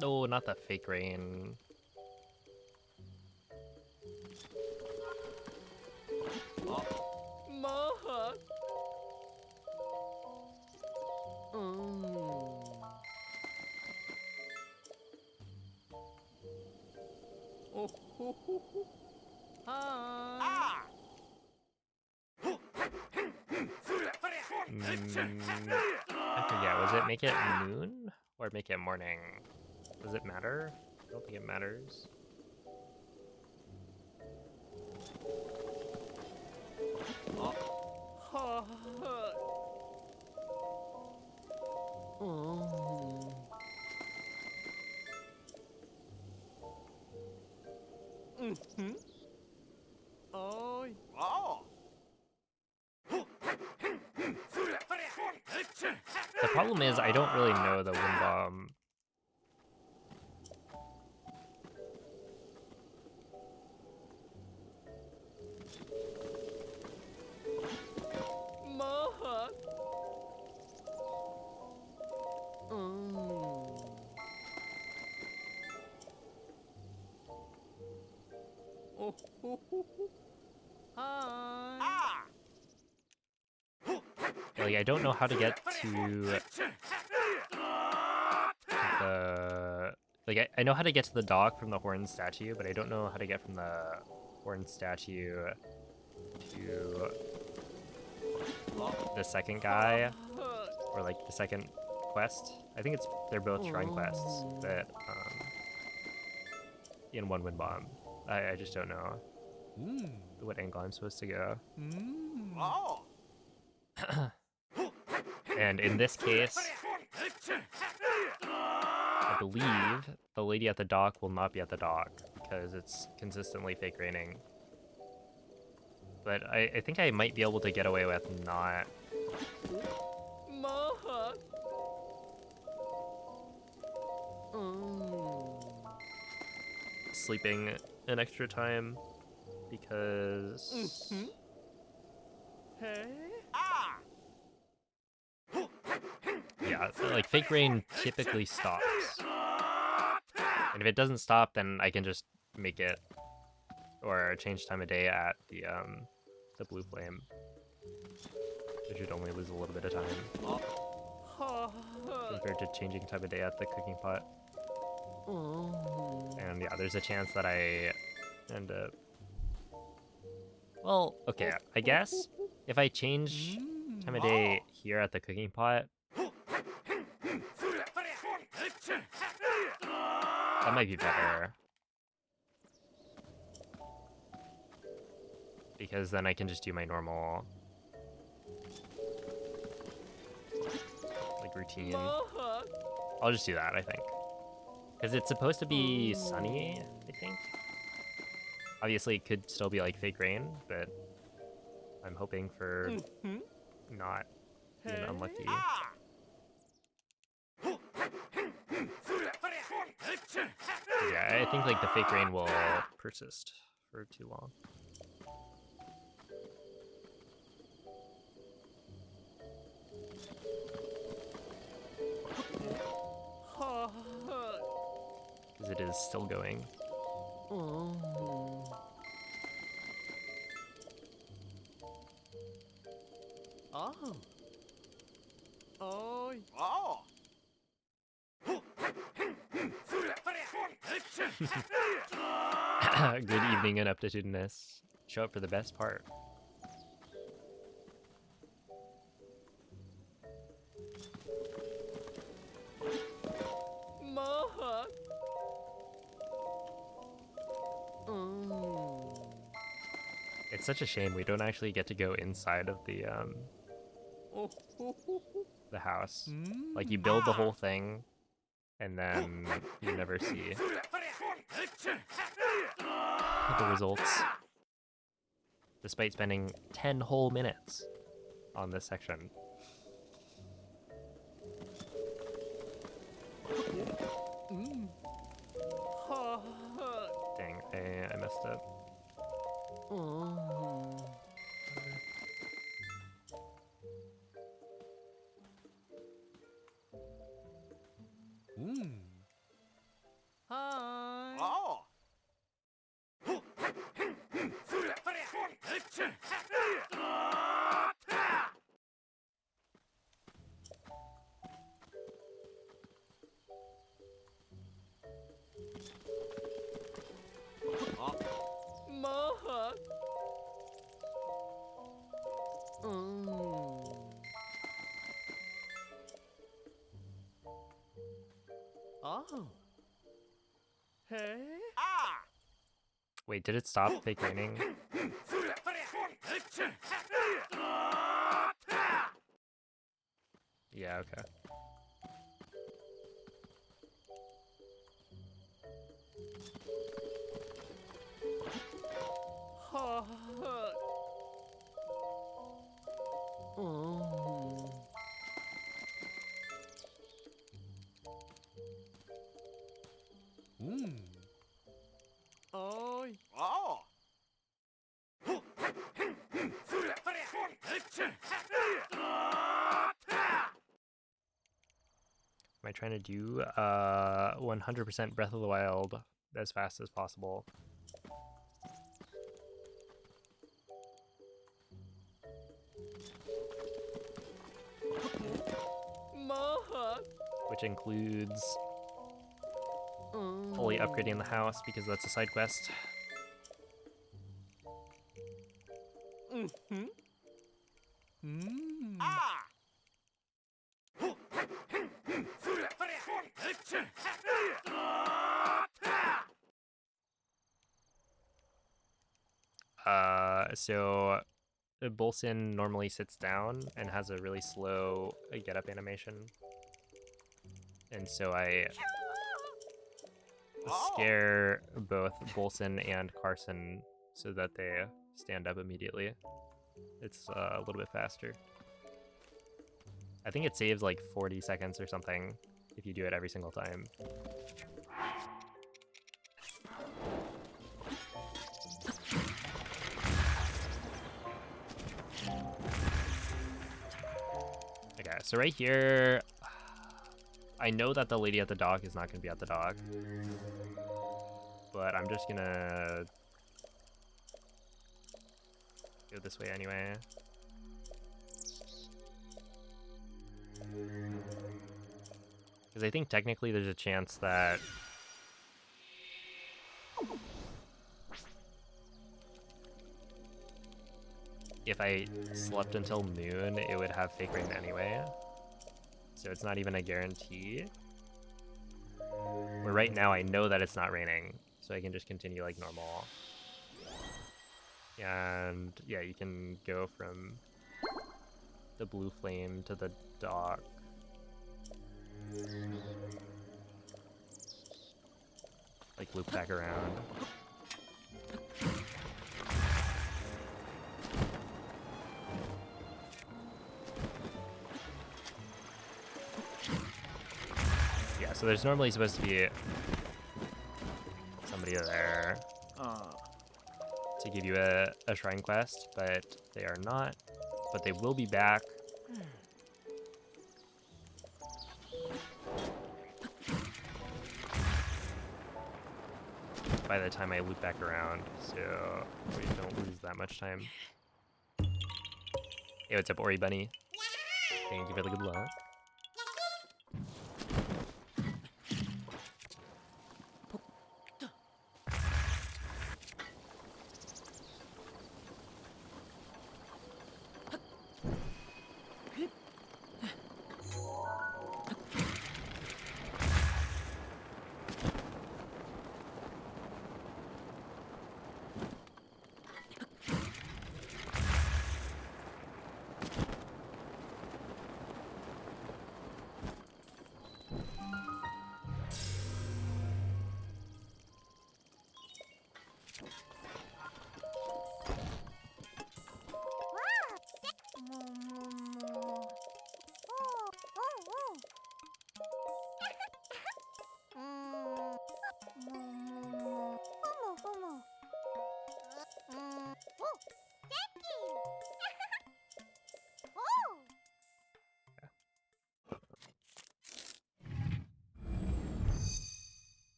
No, not the fake rain. I forget, was it make it noon or make it morning? Does it matter? I don't think it matters. The problem is I don't really know the wind bomb. Like, I don't know how to get to the... Like, I know how to get to the dock from the horn statue, but I don't know how to get from the horn statue to the second guy, or like the second quest. I think they're both shrine quests that in one wind bomb. I just don't know what angle I'm supposed to go. And in this case, I believe the lady at the dock will not be at the dock because it's consistently fake raining. But I think I might be able to get away with not sleeping an extra time because yeah, like fake rain typically stops. And if it doesn't stop, then I can just make it or change time of day at the blue flame. I should only lose a little bit of time compared to changing time of day at the cooking pot. And yeah, there's a chance that I end up... Well, okay, I guess if I change time of day here at the cooking pot, that might be better. Because then I can just do my normal like routine. I'll just do that, I think. Because it's supposed to be sunny, I think. Obviously, it could still be like fake rain, but I'm hoping for not being unlucky. Yeah, I think like the fake rain will persist for too long. Because it is still going. Oh. Oh. Oh. Oh. Good evening, ineptitudinous. Show up for the best part. Mohawk. Oh. It's such a shame we don't actually get to go inside of Oh. the house. Like you build the whole thing, and then you never see the results. Despite spending 10 whole minutes on this section. Dang, I messed up. Oh. Hi. Oh. Mohawk. Oh. Oh. Hey. Ah. Wait, did it stop fake raining? Yeah, okay. Hawk. Oh. Oh. Oh. Am I trying to do 100% Breath of the Wild as fast as possible? Mohawk. Which includes fully upgrading the house because that's a side quest. Ah. So Bolson normally sits down and has a really slow get up animation. And so I scare both Bolson and Carson so that they stand up immediately. It's a little bit faster. I think it saves like 40 seconds or something if you do it every single time. Okay, so right here, I know that the lady at the dock is not going to be at the dock, but I'm just gonna go this way anyway. Because I think technically there's a chance that if I slept until noon, it would have fake rain anyway. So it's not even a guarantee. Where right now I know that it's not raining, so I can just continue like normal. And yeah, you can go from the blue flame to the dock. Like loop back around. Yeah, so there's normally supposed to be somebody there Ah. to give you a shrine quest, but they are not. But they will be back. By the time I loop back around, so we don't lose that much time. Hey, what's up, Ori Bunny? Thank you for the good luck.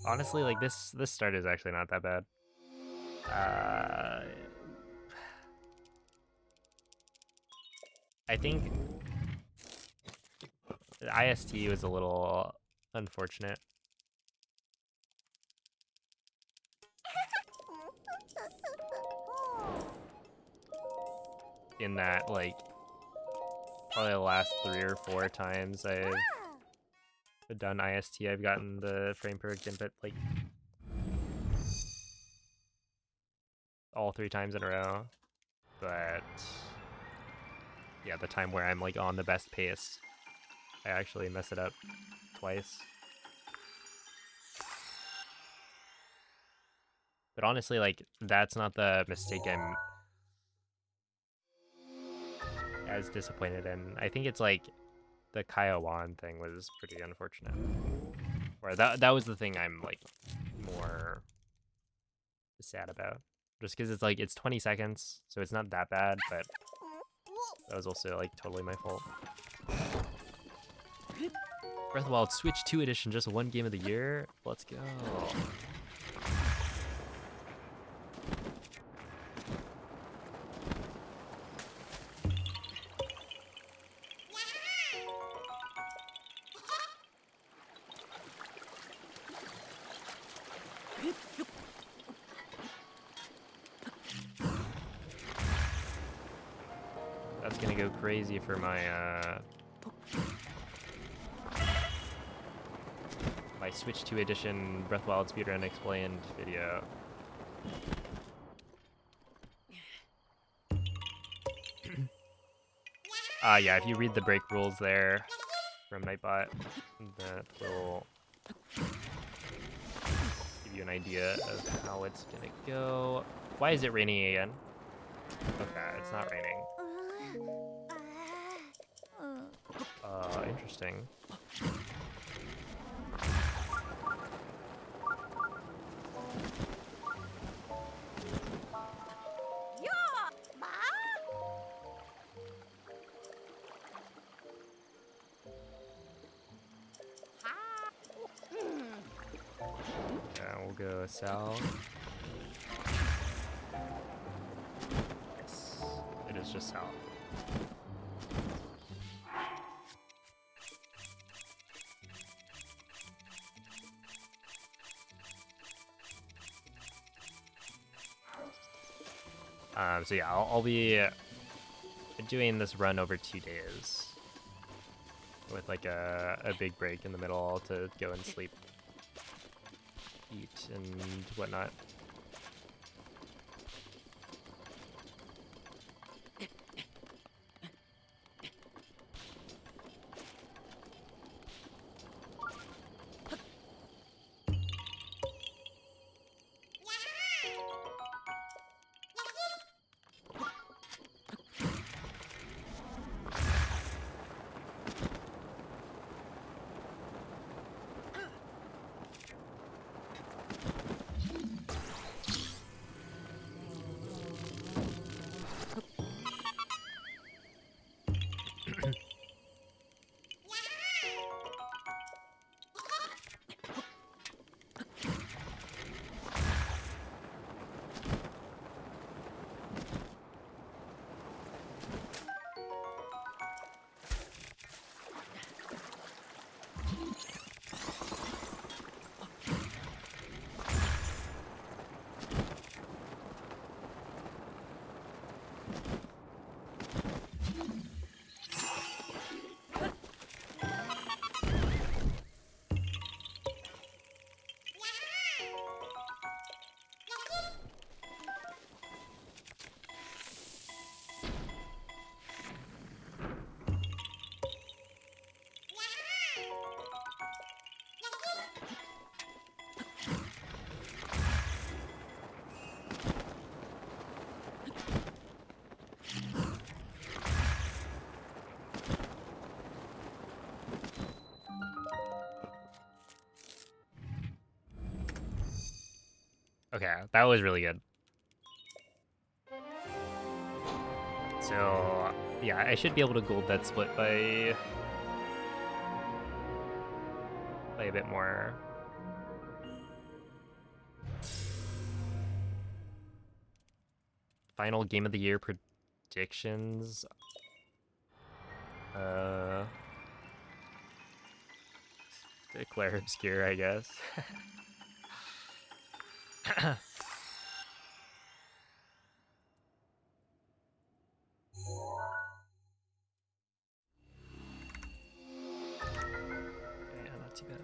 Honestly, like this start is actually not that bad. I think the IST was a little unfortunate in that, like, probably the last 3 or 4 times I've done IST, I've gotten the frame per gigabit, like, all 3 times in a row. But yeah, the time where I'm like on the best pace, I actually mess it up twice. But honestly, like, that's not the mistake I'm as disappointed in. I think it's like the Kaiawan thing was pretty unfortunate. Or that was the thing I'm like more sad about. Just because it's like it's 20 seconds, so it's not that bad, but that was also like totally my fault. Breath of the Wild Switch 2 edition, just one game of the year. Let's go. That's gonna go crazy for my my Switch 2 edition Breath of the Wild speedrun explained video. Yeah, if you read the break rules there from Nightbot, that will give you an idea of how it's gonna go. Why is it raining again? Okay, it's not raining. Interesting. Yeah, we'll go south. Yes, it is just south. So yeah, I'll be doing this run over 2 days with like a big break in the middle to go and sleep, eat, and whatnot. Okay, that was really good. So, yeah, I should be able to gold that split by a bit more. Final game of the year predictions. Declare obscure, I guess. Yeah, not too bad.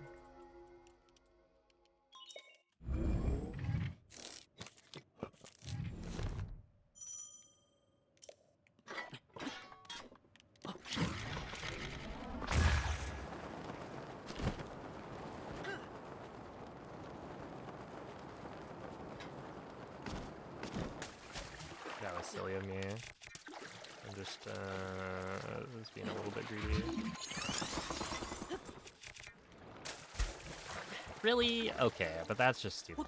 silly of me. I'm just being a little bit greedy. Really? Okay, but that's just stupid.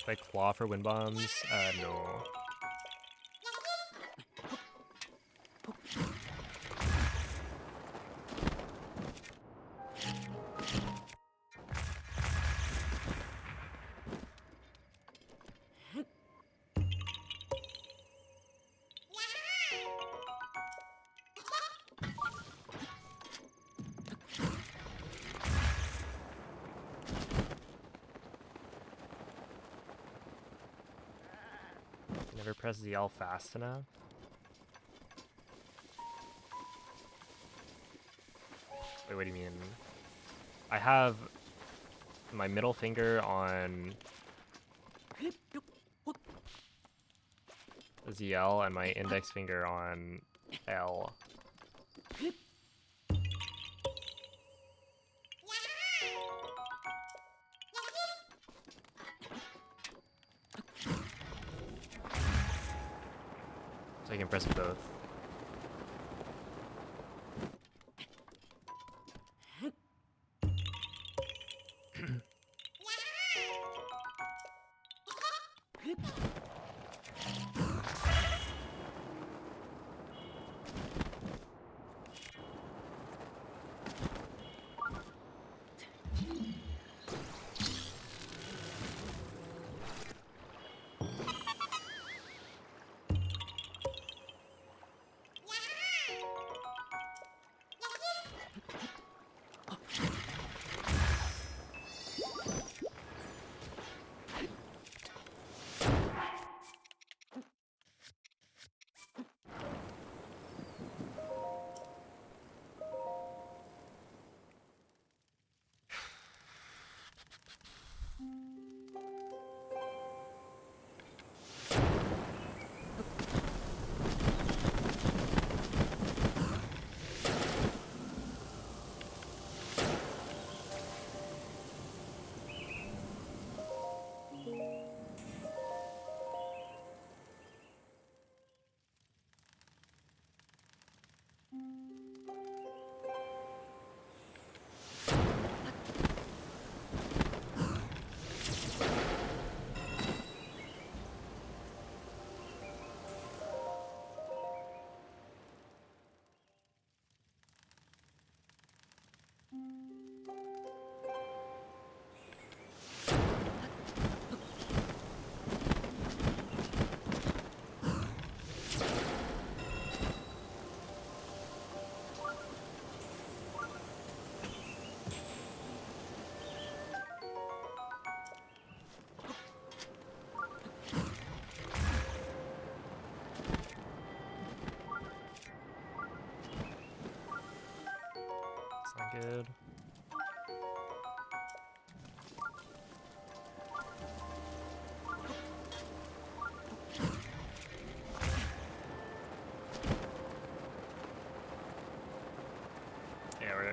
Like claw for wind bombs? No. Never press ZL fast enough. Wait, what do you mean? I have my middle finger on ZL and my index finger on L. So I can press both.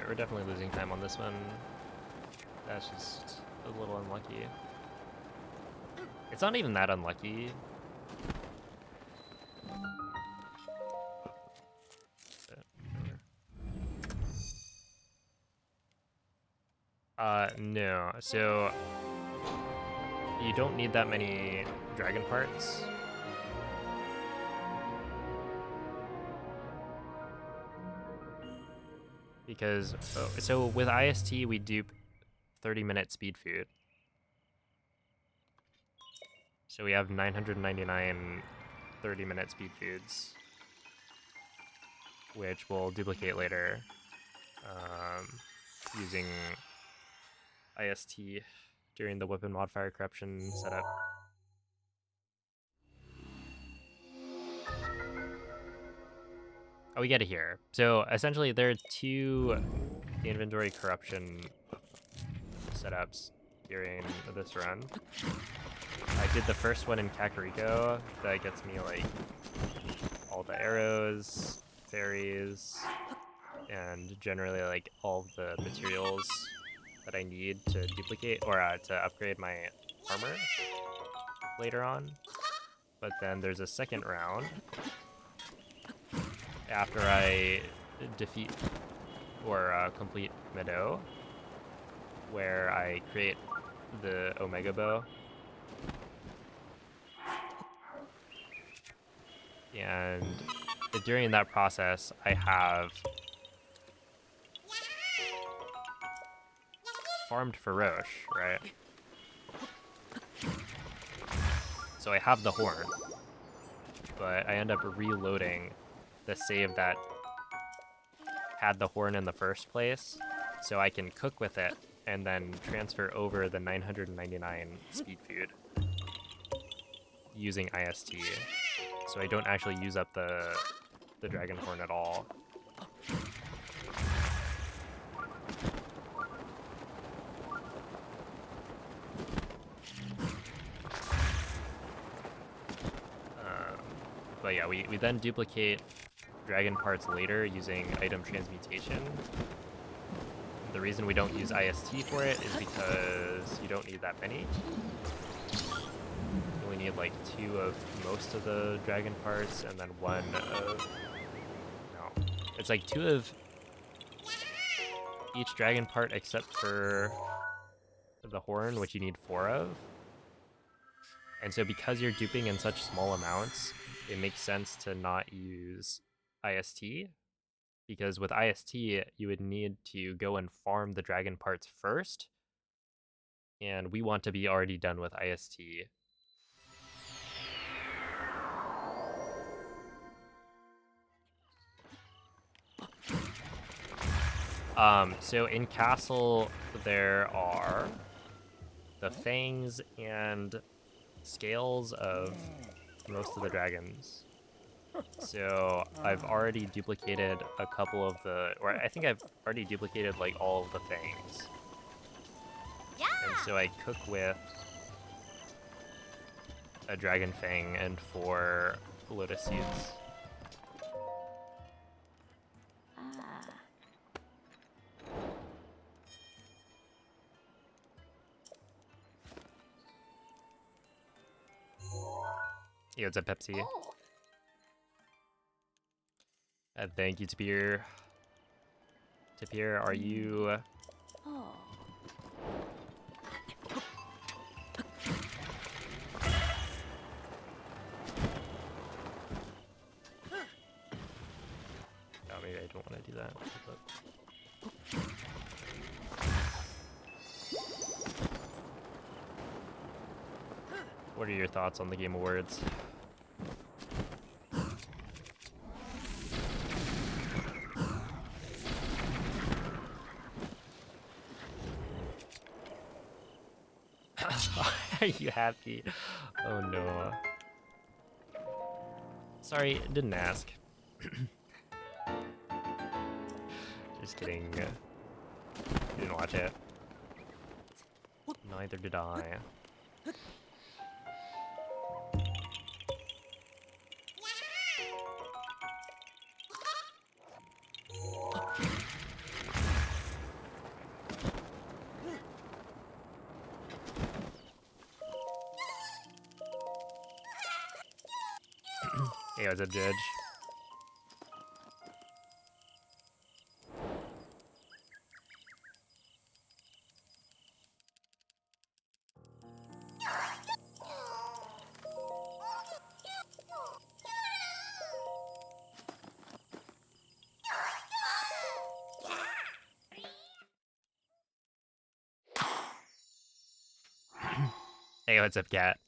we're definitely losing time on this one. That's just a little unlucky. It's not even that unlucky. No. So you don't need that many dragon parts. Because, so with IST, we dupe 30-minute speed food. So we have 999 30-minute speed foods, which we'll duplicate later using IST during the weapon modifier corruption setup. Oh, we get it here. So essentially there are two inventory corruption setups during this run. I did the first one in Kakariko. That gets me like all the arrows, fairies, and generally like all the materials that I need to duplicate or to upgrade my armor later on. But then there's a second round after I defeat or complete Meadow, where I create the Omega Bow. And during that process, I have farmed for Roche, right? So I have the horn, but I end up reloading the save that had the horn in the first place, so I can cook with it and then transfer over the 999 speed food using IST. So I don't actually use up the dragon horn at all. But yeah, we then duplicate dragon parts later using item transmutation. The reason we don't use IST for it is because you don't need that many. You only need like 2 of most of the dragon parts and then 1 of... No. It's like 2 of each dragon part except for the horn, which you need 4 of. And so because you're duping in such small amounts, it makes sense to not use IST, because with IST, you would need to go and farm the dragon parts first, and we want to be already done with IST. So in Castle, there are the fangs and scales of most of the dragons. So I've already duplicated a couple of the, or I think I've already duplicated like all of the fangs. Yeah. And so I cook with a dragon fang and 4 lotus seeds. Yeah, it's a Pepsi. Oh. Thank you, Tapir. Tapir, are you... Oh. Oh, maybe I don't want to do that. What are your thoughts on the Game Awards? Are you happy? Oh no. Sorry, didn't ask. Just kidding. Didn't watch it. Neither did I. Hey, what's up, Judge? Hey, what's up, cat?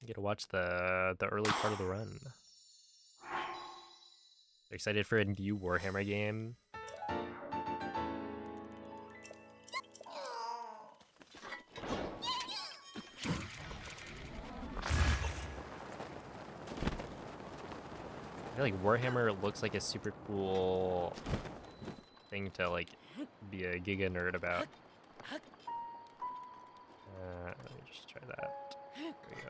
Get to watch the early part of the run. Excited for a new Warhammer game? I feel like Warhammer looks like a super cool thing to like be a giga nerd about. Let me just try that. There we go.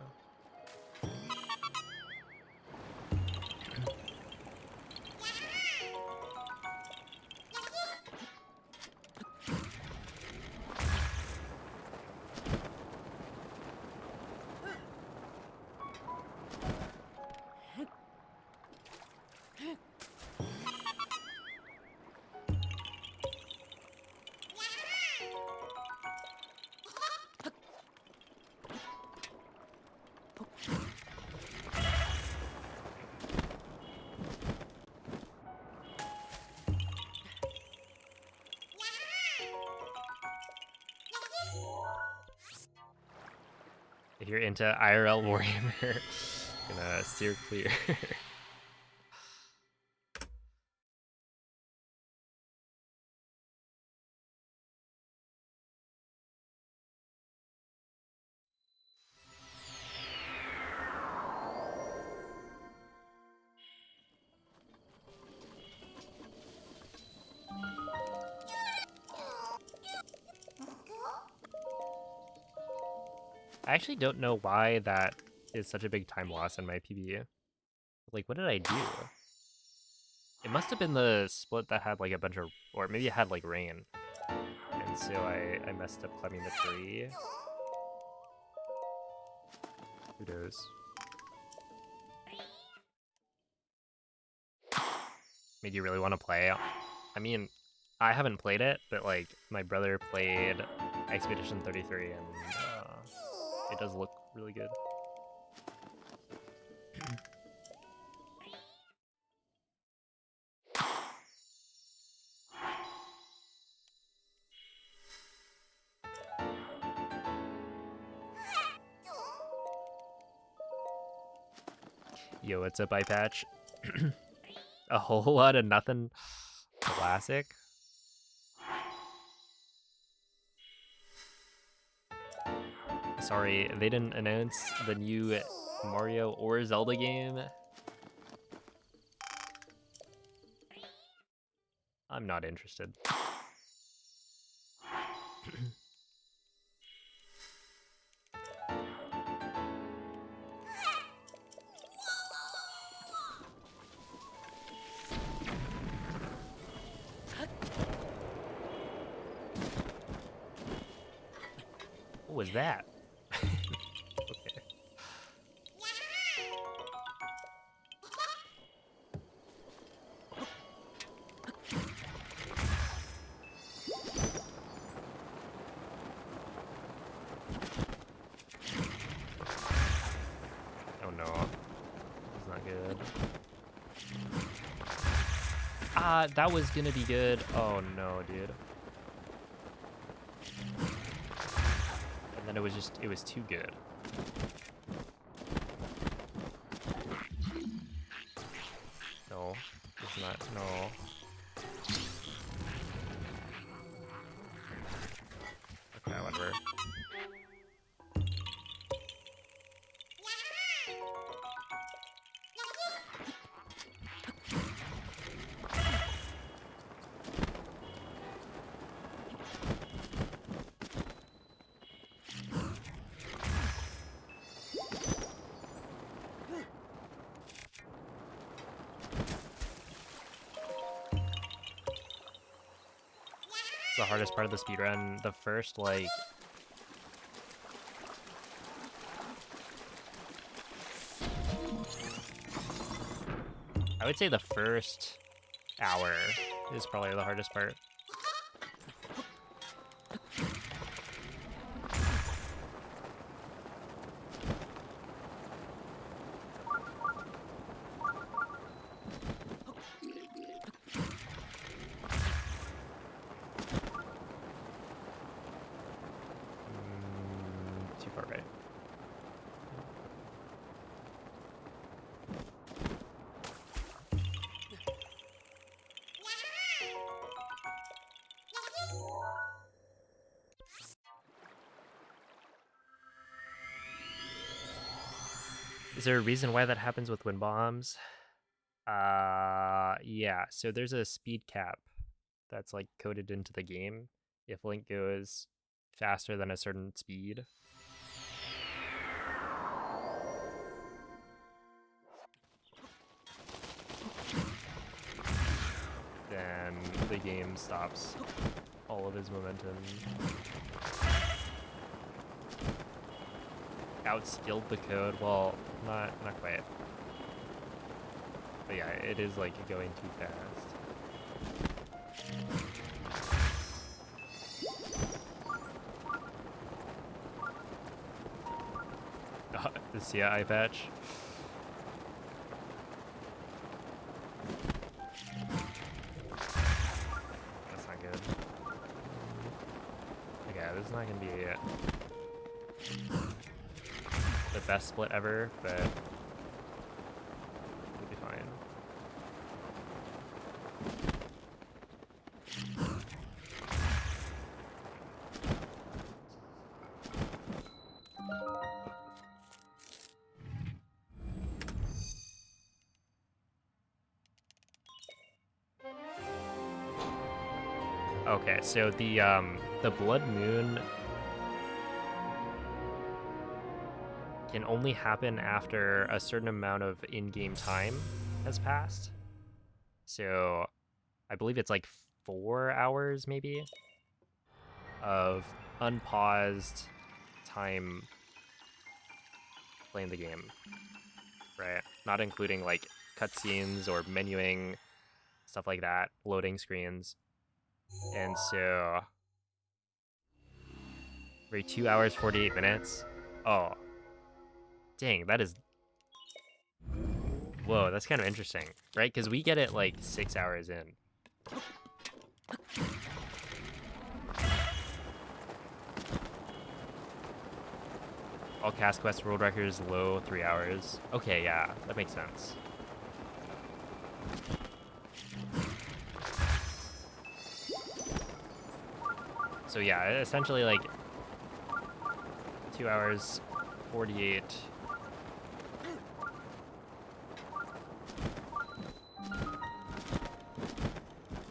If you're into IRL Warhammer, gonna steer clear. I actually don't know why that is such a big time loss in my PB. Like, what did I do? It must have been the split that had like a bunch of, or maybe it had like rain. And so I messed up climbing the tree. Who knows? Made you really want to play? I mean, I haven't played it, but like my brother played Expedition 33 and it does look really good. Yo, what's up, eye patch? A whole lot of nothing. Classic. Sorry, they didn't announce the new Mario or Zelda game. I'm not interested. What was that? Okay. Oh no. It's not good. Ah, that was gonna be good. Oh no, dude. And then it was too good. No, it's not, no. Okay, whatever. the hardest part of the speedrun. The first, like... I would say the first hour is probably the hardest part. Too far right. Is there a reason why that happens with wind bombs? Yeah, so there's a speed cap that's like coded into the game. If Link goes faster than a certain speed, then the game stops all of his momentum. Outskilled the code? Well, not quite. But yeah, it is like going too fast. Oh, the CI patch. That's not good. Okay, this is not gonna be the best split ever, but it'll be fine. Okay, so the blood moon can only happen after a certain amount of in-game time has passed. So I believe it's like 4 hours maybe of unpaused time playing the game, right? Not including like cutscenes or menuing, stuff like that, loading screens. And so every 2 hours, 48 minutes. Oh, dang, that is... Whoa, that's kind of interesting, right? Because we get it like 6 hours in. All cast quest world records low 3 hours. Okay, yeah, that makes sense. So yeah, essentially like 2 hours, 48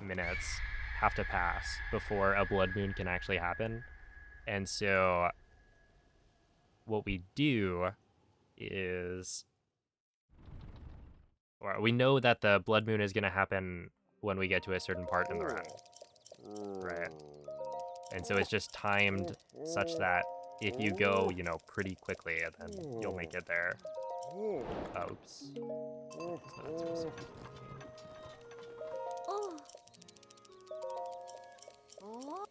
minutes have to pass before a blood moon can actually happen. And so what we do is, or we know that the blood moon is going to happen when we get to a certain part in the run, right? And so it's just timed such that if you go, you know, pretty quickly, then you'll make it there. Oops. It's not supposed to be. Oh. Oh.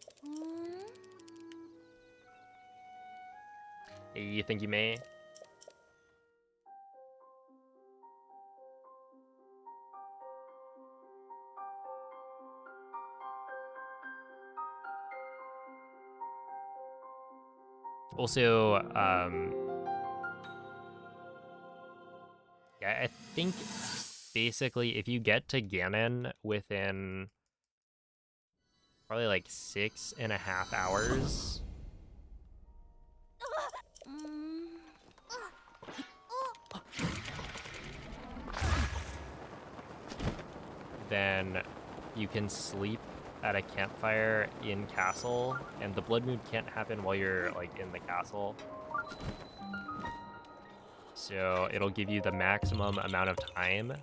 Hey, you think you may? Also, yeah, I think basically if you get to Ganon within probably like 6.5 hours, then you can sleep at a campfire in castle, and the blood moon can't happen while you're like in the castle. So it'll give you the maximum amount of time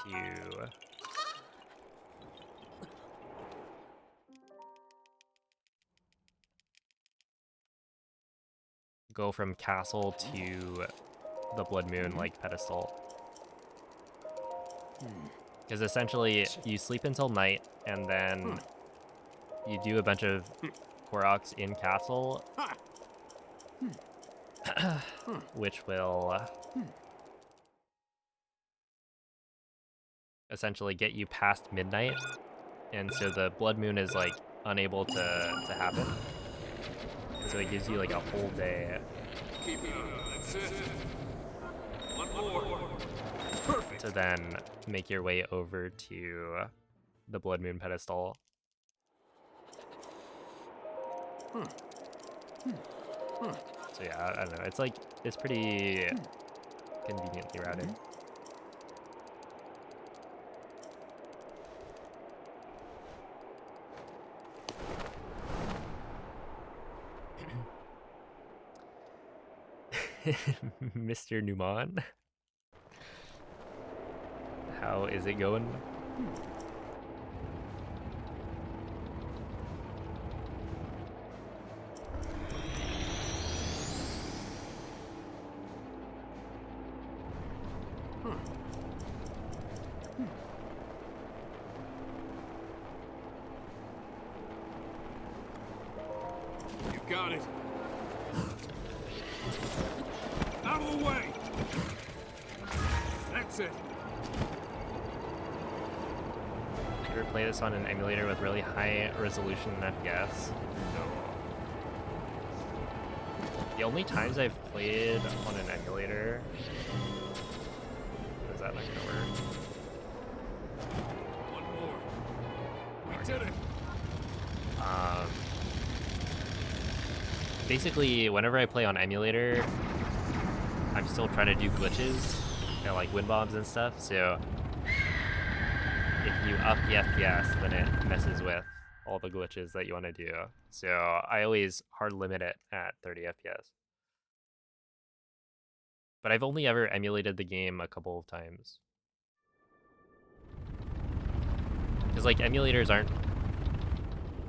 to go from castle to the Blood Moon like pedestal. Because essentially you sleep until night and then you do a bunch of Koroks in castle, which will essentially get you past midnight, and so the Blood Moon is like unable to happen. And so it gives you like a whole day. Keep it up. That's it. One more. Perfect. To then make your way over to the Blood Moon pedestal. So yeah, I don't know. It's like, it's pretty conveniently routed. Mr. Newman, how is it going? You got it. Out of the way. That's it. You ever play this on an emulator with really high resolution and FPS? No. The only times I've played on an emulator... Is that not gonna work? One more. We did it. Basically, whenever I play on emulator, I'm still trying to do glitches and like wind bombs and stuff, so if you up the FPS, then it messes with all the glitches that you want to do. So I always hard limit it at 30 FPS. But I've only ever emulated the game a couple of times. Because like emulators aren't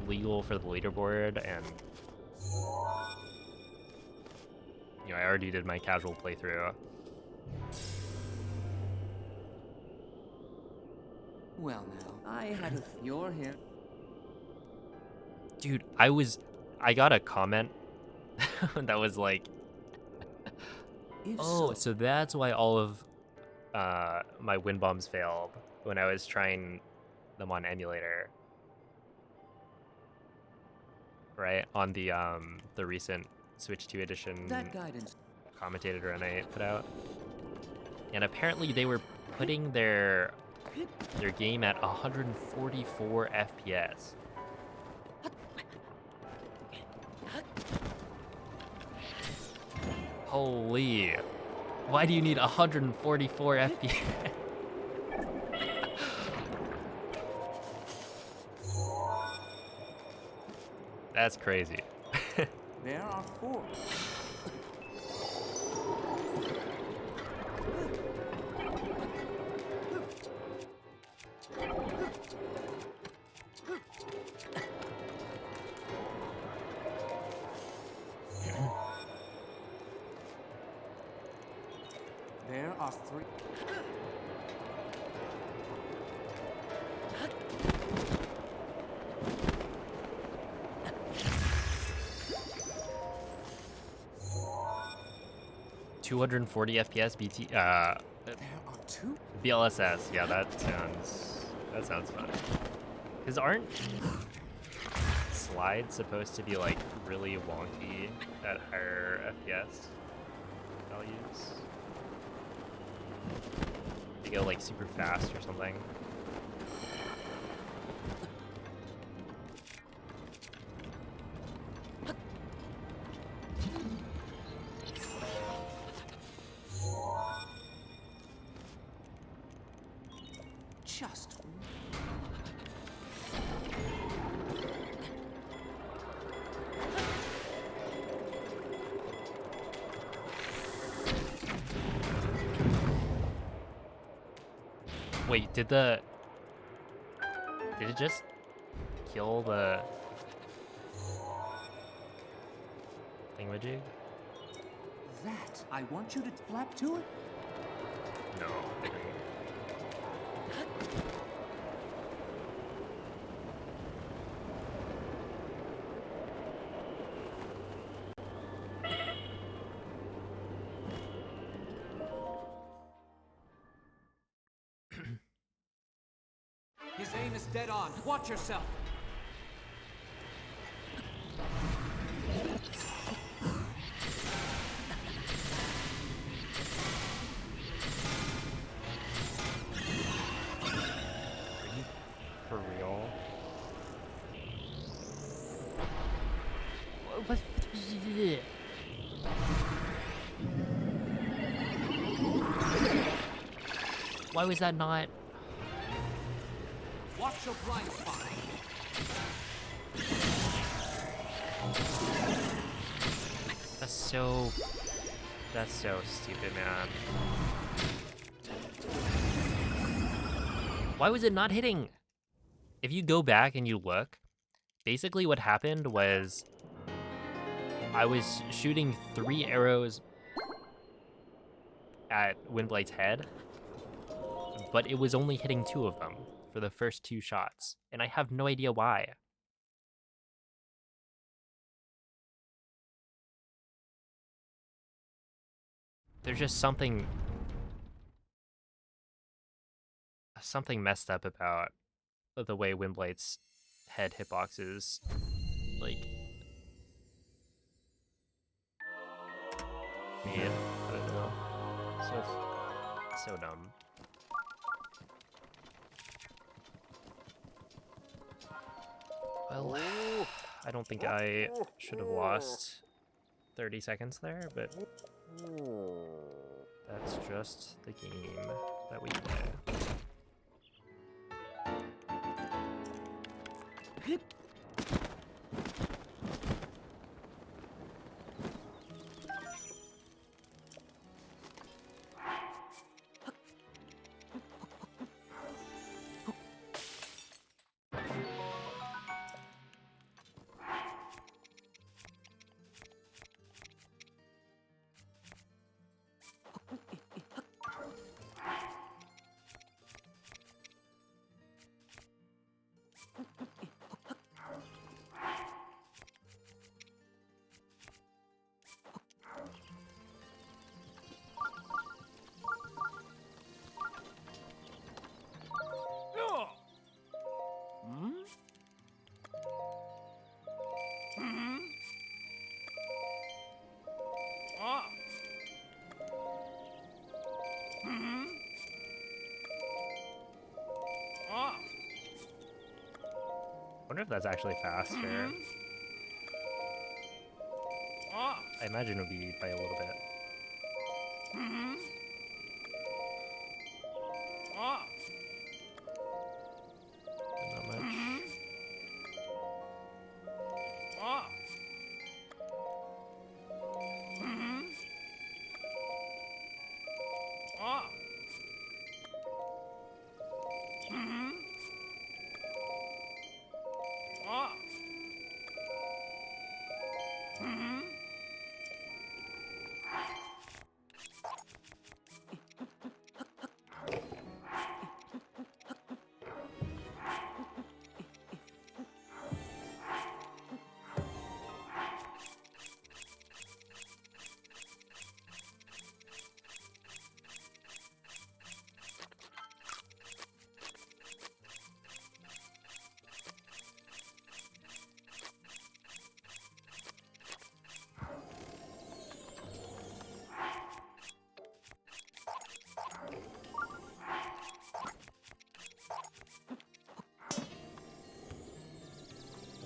legal for the leaderboard, and you know, I already did my casual playthrough. Well now, I had a... You're here. Dude, I got a comment that was like, If oh, so, so that's why all of my wind bombs failed when I was trying them on emulator. Right? On the recent Switch 2 edition that guidance. commentator run I put out. And apparently they were putting their game at 144 FPS. Holy. Why do you need 144 FPS? That's crazy. There are 4. There are 3. $240 FPS BT There are 2. BLSS. Yeah, that sounds fun. Cause aren't slides supposed to be like really wonky at higher FPS values? They go like super fast or something. Just... Wait, did it just kill the thingamajig? that. I want you to flap to it. No, I didn't. His aim is dead on. Watch yourself. Are you for real? What? Why was that not? Watch your blind spot. That's so stupid, man. Why was it not hitting? If you go back and you look, basically what happened was I was shooting 3 arrows at Windblade's head, but it was only hitting 2 of them for the first 2 shots, and I have no idea why. There's just something messed up about the way Windblade's head hitboxes, like, made. I don't know. So dumb. Well, I don't think I should have lost 30 seconds there, but that's just the game that we play. I wonder if that's actually faster. I imagine it would be by a little bit. But not much.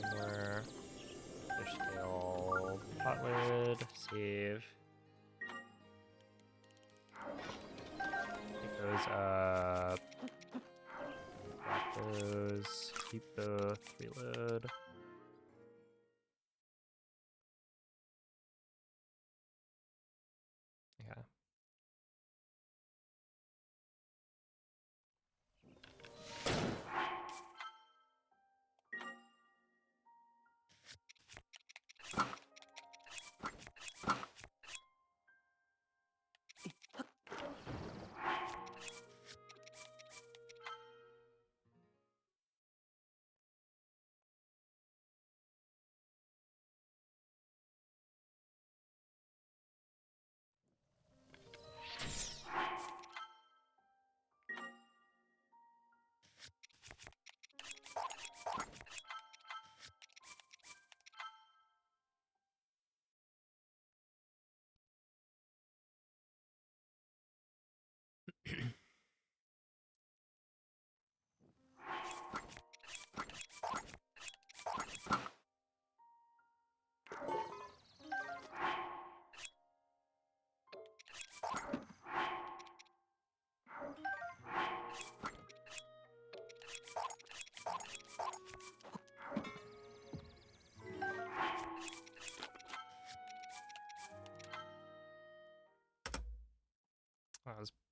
Somewhere. Fish scale. Pot lid. Save. It goes up. Drop those. Keep the 3 lid. Yeah.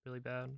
really bad.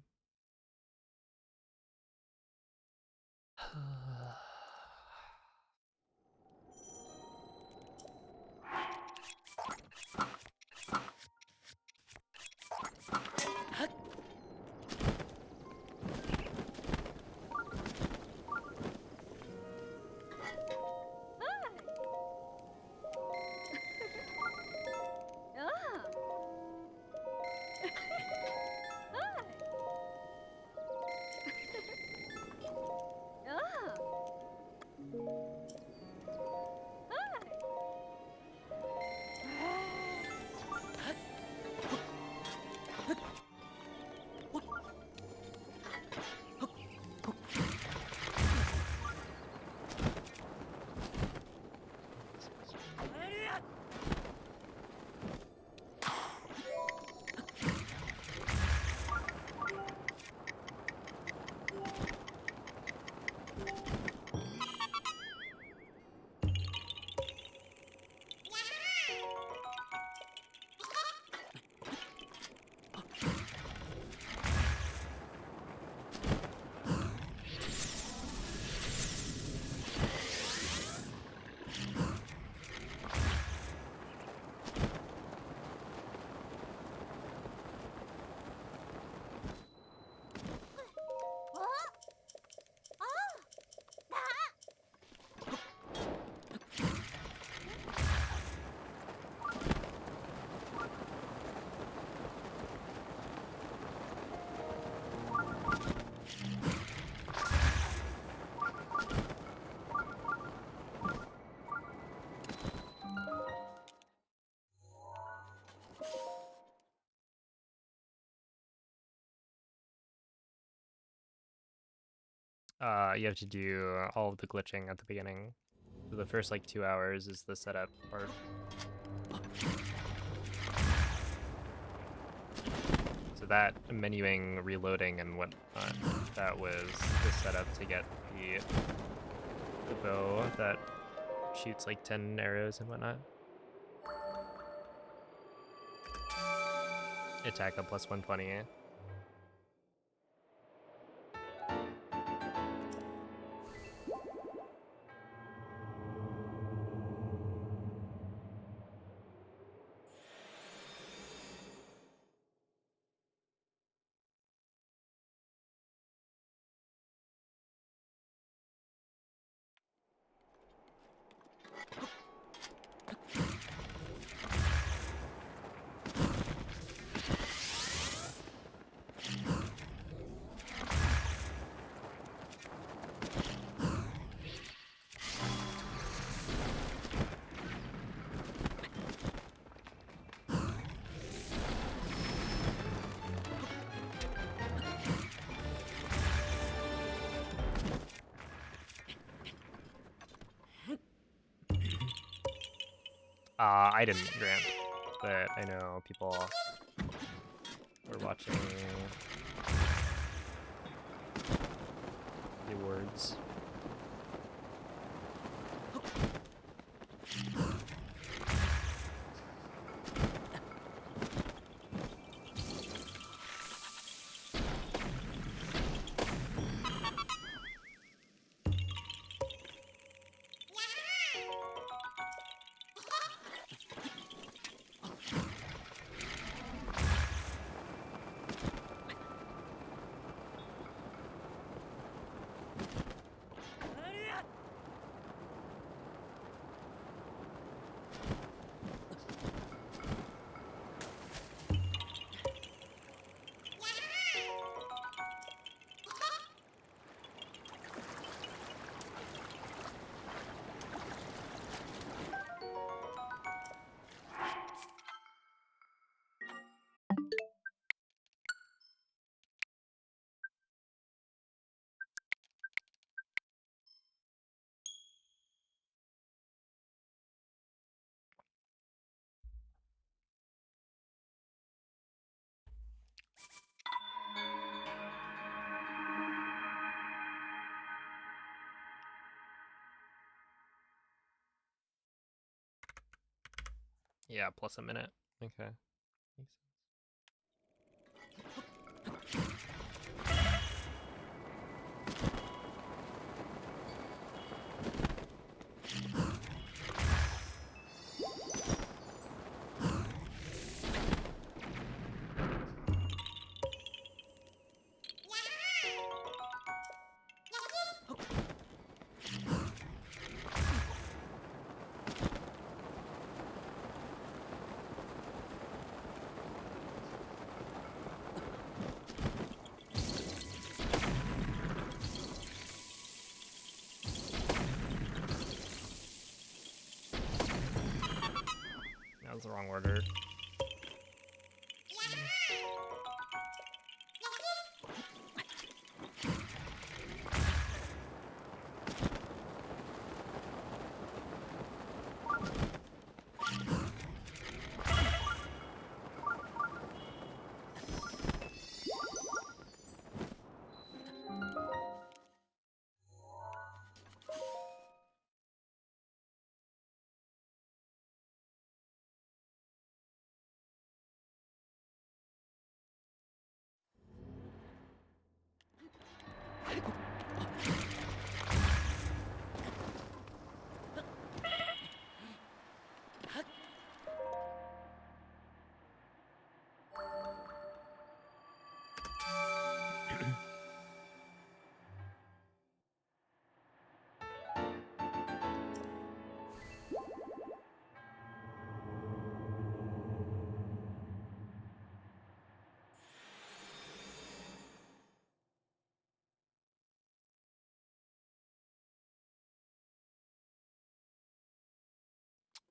You have to do all of the glitching at the beginning. So the first like 2 hours is the setup part. So that menuing, reloading, and whatnot, that was the setup to get the bow that shoots like 10 arrows and whatnot. Attack up plus 120. I didn't grant, but I know people were watching the awards. Yeah, plus a minute. Okay. Makes sense. Wrong order.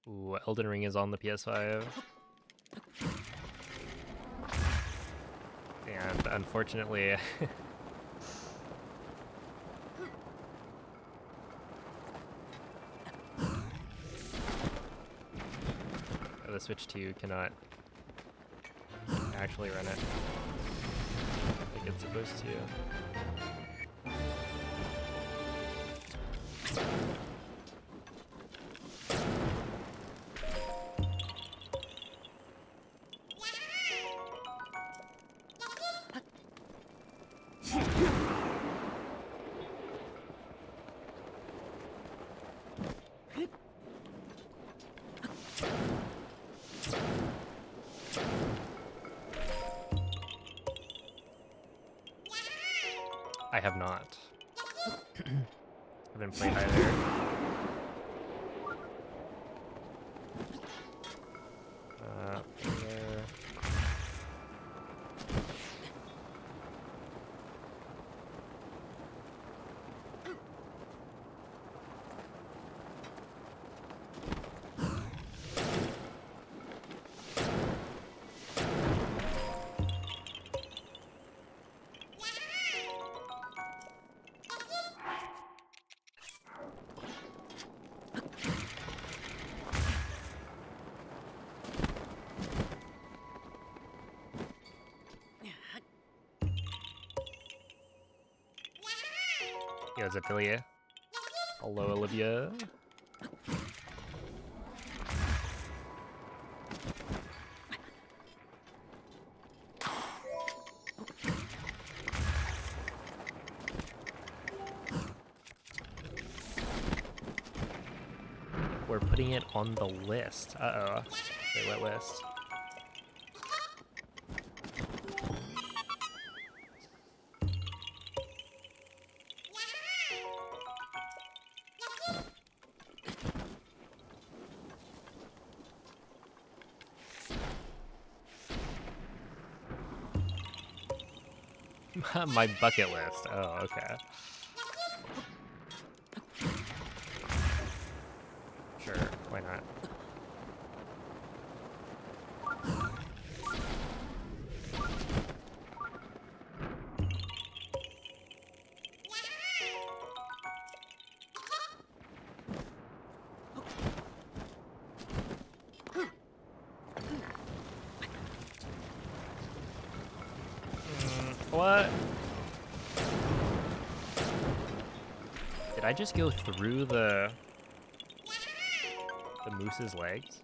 Ooh, Elden Ring is on the PS5. And unfortunately, the Switch 2 cannot actually run it like it's supposed to. I have not. Haven't played either. There. Yo, Zephilia. Hello, Olivia. We're putting it on the list. Uh-oh. Wait, what list? My bucket list. Oh, okay. Sure, why not? What? Did I just go through the moose's legs?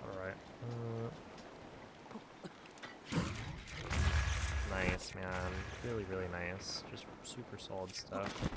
Alright. Nice, man. Really, really nice. Just super solid stuff.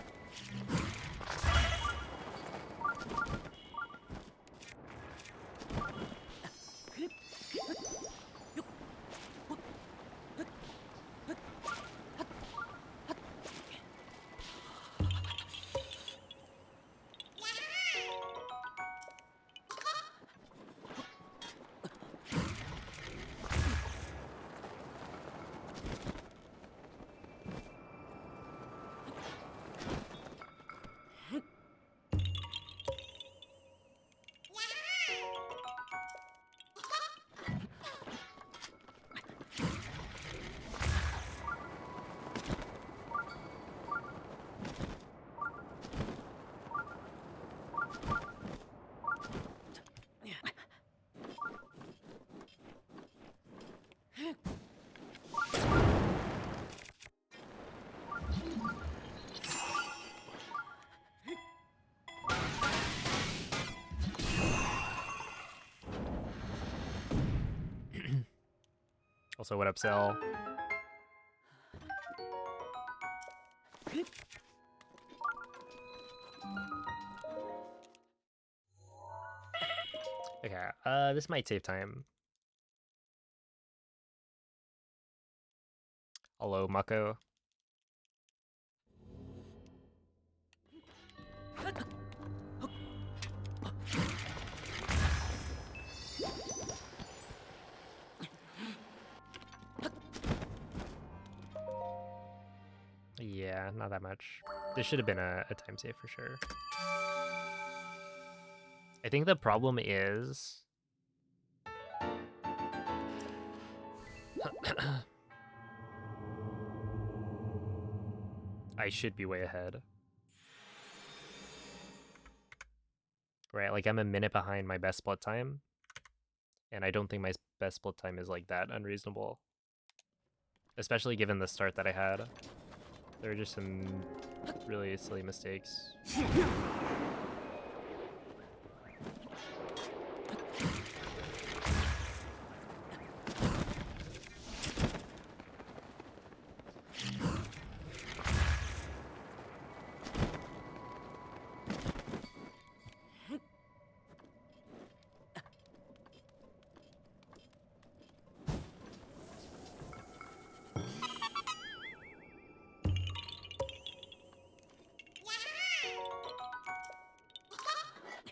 Also, what up, Cell? Okay, this might save time. Hello, Mako. Yeah, not that much. This should have been a time save for sure. I think the problem is... I should be way ahead. Right, like I'm a minute behind my best split time. And I don't think my best split time is like that unreasonable. Especially given the start that I had. There were just some really silly mistakes.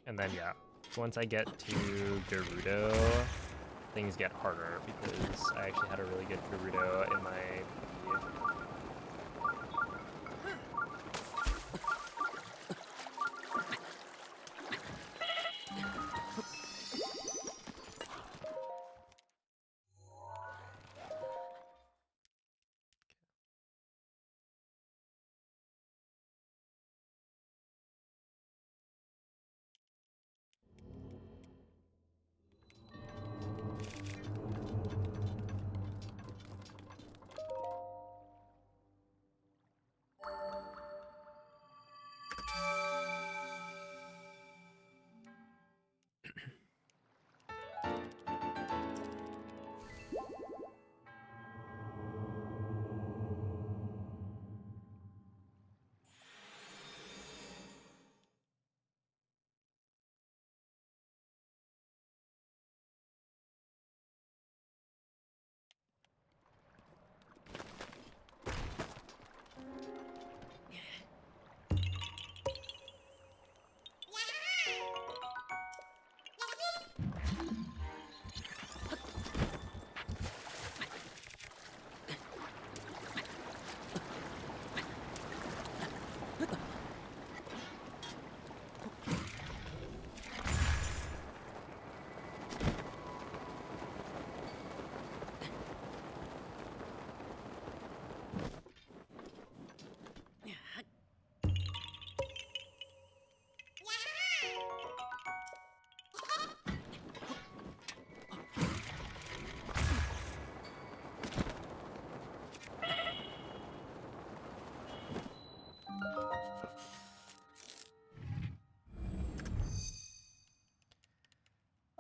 And then, yeah, once I get to Gerudo, things get harder because I actually had a really good Gerudo in my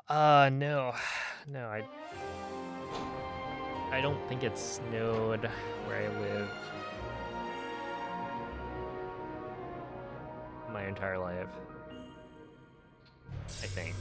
PB. No. No, I don't think it snowed where I live my entire life. I think.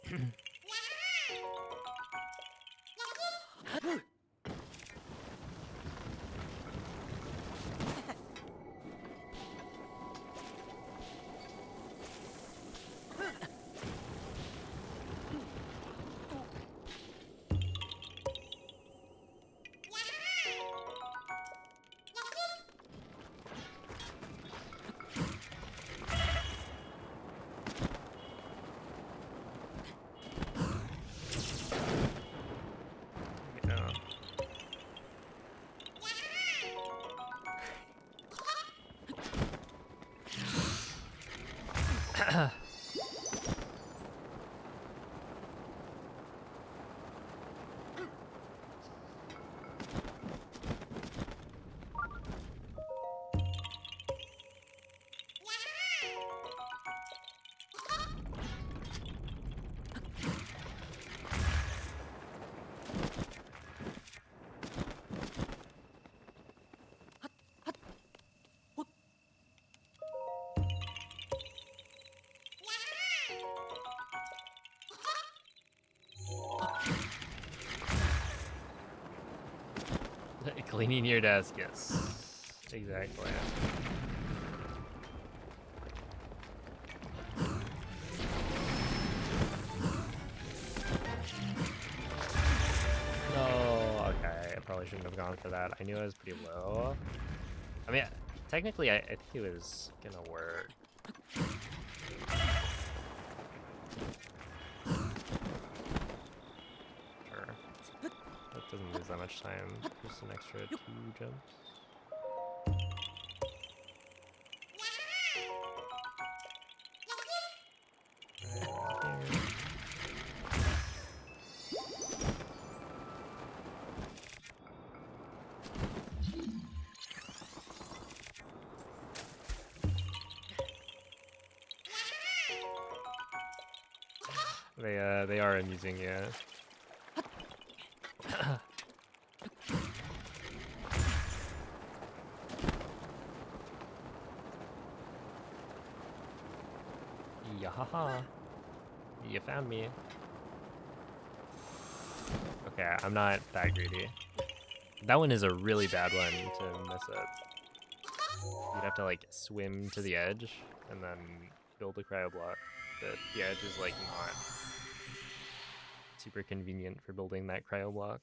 Yeah. Cleaning your desk, yes. Exactly. No, okay, I probably shouldn't have gone for that. I knew I was pretty low. I mean, technically, I think it was gonna work. Sure. That doesn't lose that much time. Just an extra 2 jumps. Right here. They are amusing, yeah. Yahaha. You found me. Okay, I'm not that greedy. That one is a really bad one to mess up. You'd have to like swim to the edge and then build a cryo block. But the edge is like not super convenient for building that cryo block.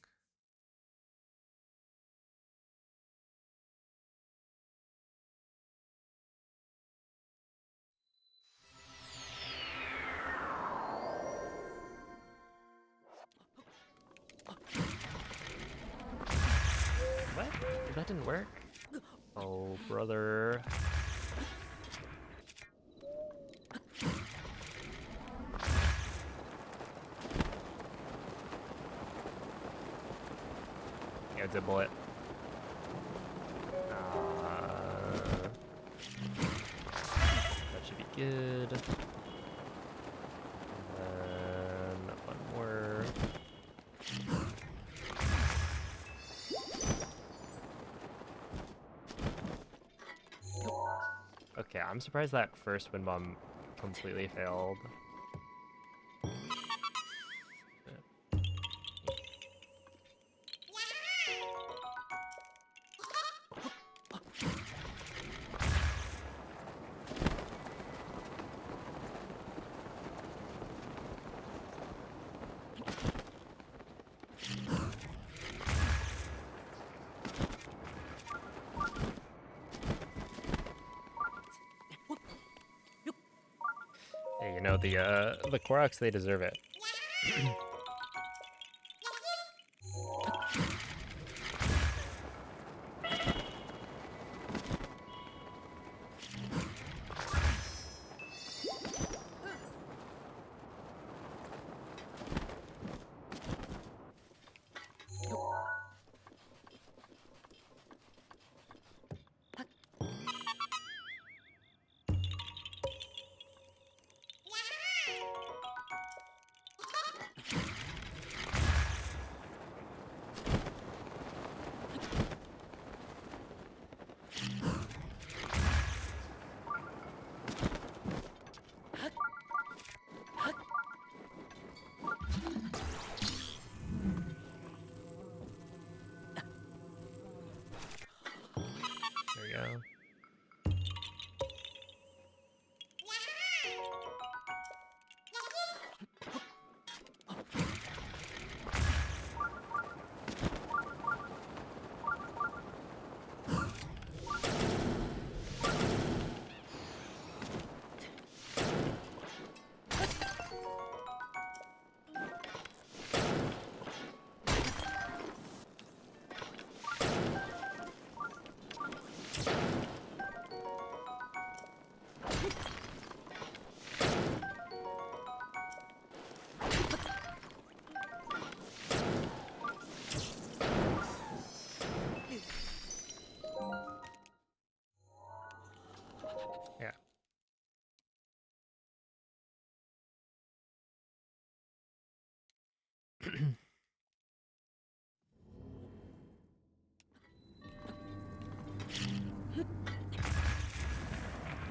What? That didn't work? Oh, brother. Yeah, it's a bullet. That should be good. And then one more. Okay, I'm surprised that first wind bomb completely failed. Hey, you know, the Koroks, they deserve it.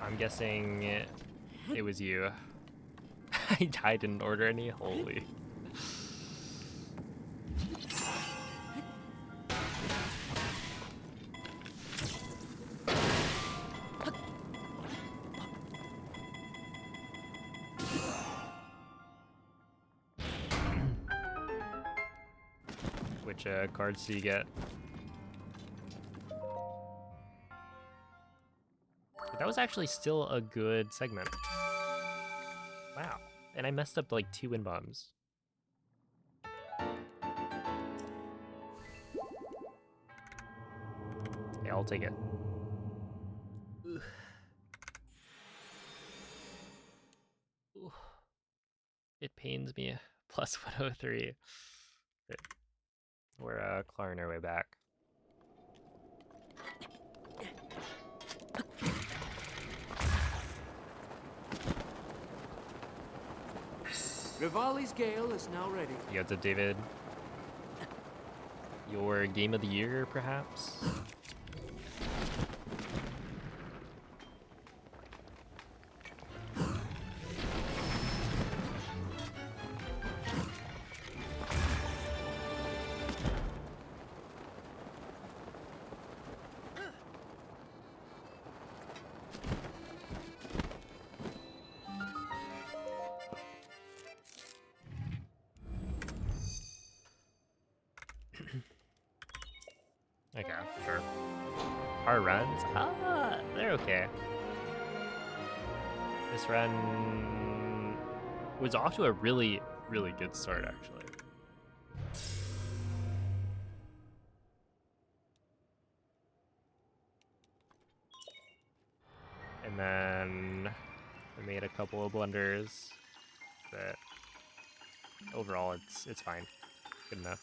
I'm guessing it was you. I didn't order any. Holy. Which cards do you get? But that was actually still a good segment. Wow. And I messed up like 2 wind bombs. Yeah, I'll take it. Ugh. Ooh. It pains me. Plus 103. But we're clawing our way back. Rivali's Gale is now ready. You got to David. Your game of the year, perhaps? Okay, sure. Our runs? Ah, they're okay. This run was off to a really, really good start, actually. And then we made a couple of blunders, but overall it's fine. Good enough.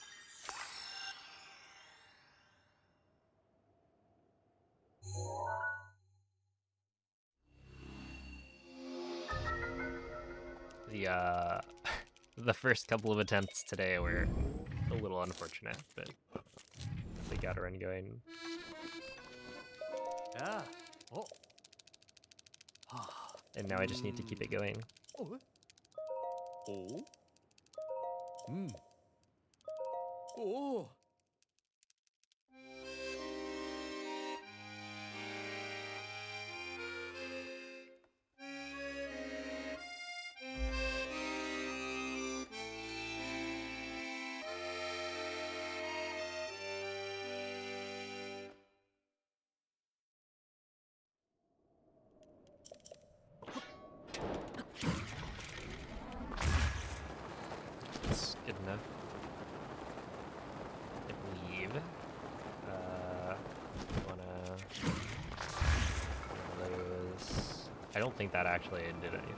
The the first couple of attempts today were a little unfortunate, but they got a run going. Yeah. Oh. And now I just need to keep it going. Oh. Oh. Hmm. Oh. It's good enough. I believe. Wanna one of those. I don't think that actually did anything.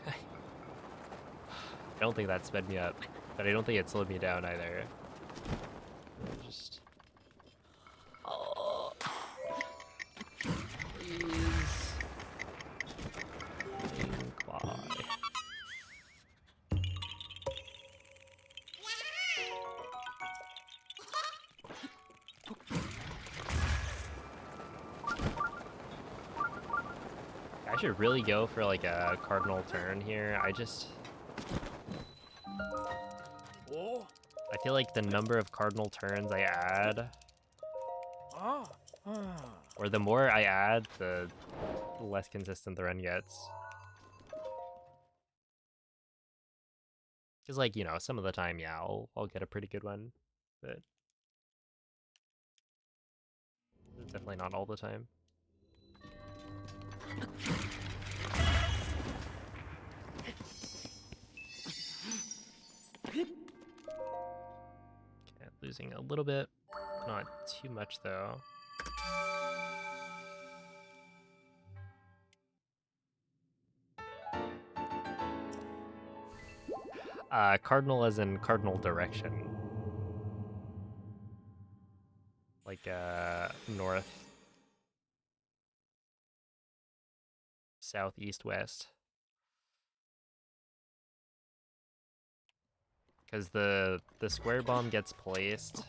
I don't think that sped me up, but I don't think it slowed me down either. Just. Oh. Please. Why? I should really go for like a cardinal turn here. Oh. I feel like the number of cardinal turns I add, Ah. Ah. or the more I add, the less consistent the run gets. Because like, you know, some of the time, yeah, I'll get a pretty good one, but it's definitely not all the time. Okay, losing a little bit, not too much though. Cardinal as in cardinal direction. Like north, south, east, west. Because the square bomb gets placed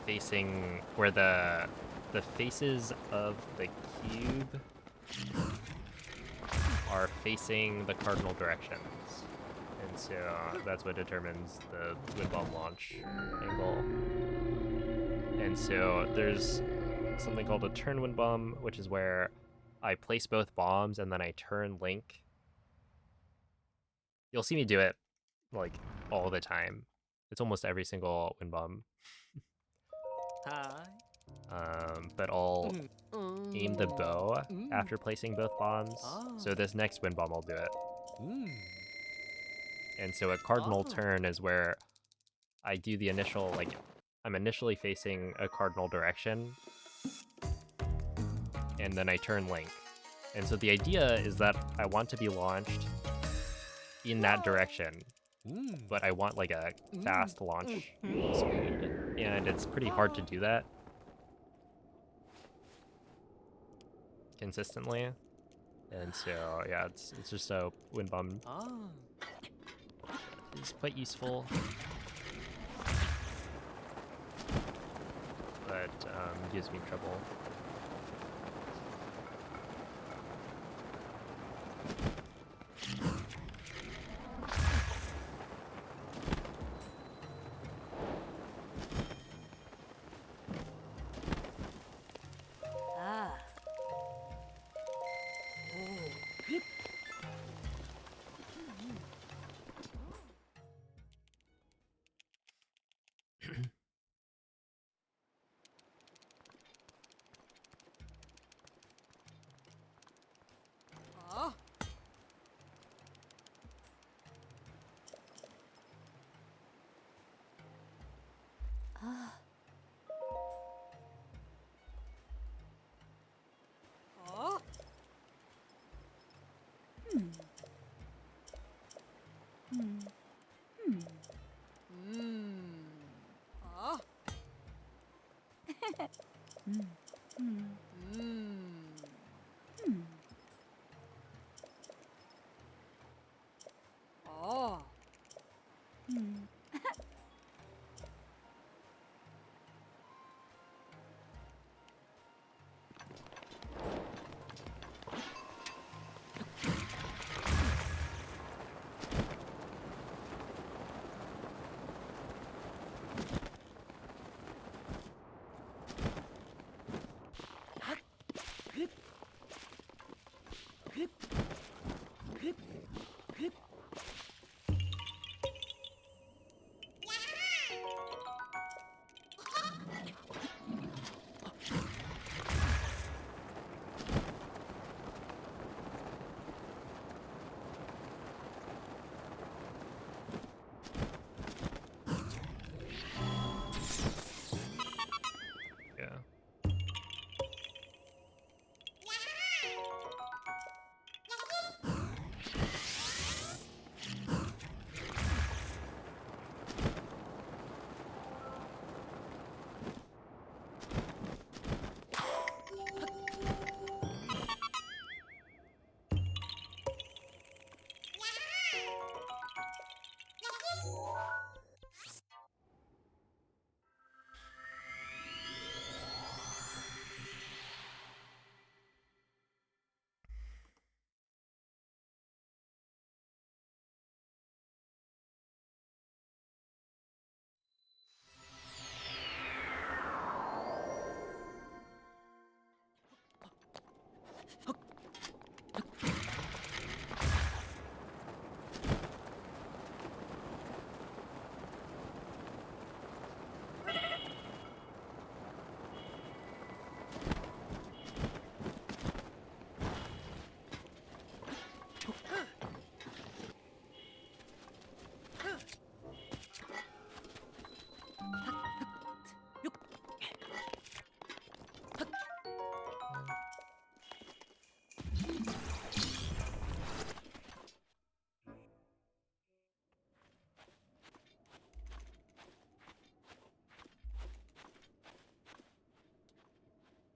facing where the faces of the cube are facing the cardinal directions. And so that's what determines the wind bomb launch angle. And so there's something called a turn wind bomb, which is where I place both bombs and then I turn Link. You'll see me do it like all the time. It's almost every single wind bomb. Hi. But I'll aim the bow after placing both bombs. So this next wind bomb I'll do it. And so a cardinal turn is where I do the initial, like, I'm initially facing a cardinal direction, and then I turn Link. And so the idea is that I want to be launched in that direction, but I want like a fast launch speed, and it's pretty hard to do that consistently. And so yeah, it's just a wind bomb. It's quite useful, but gives me trouble.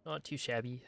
Not too shabby.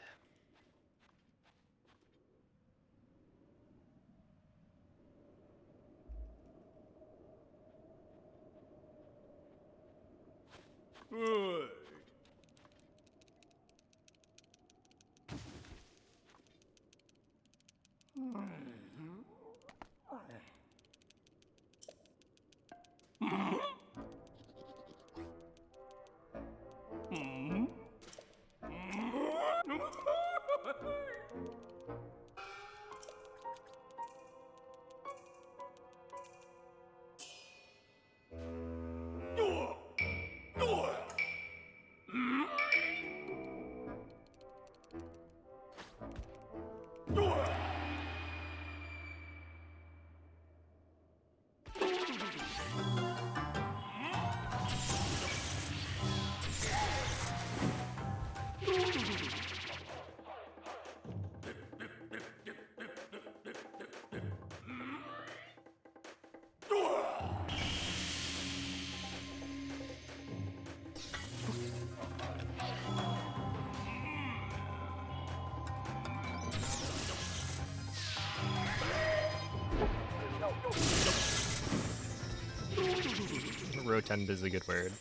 Rotund is a good word.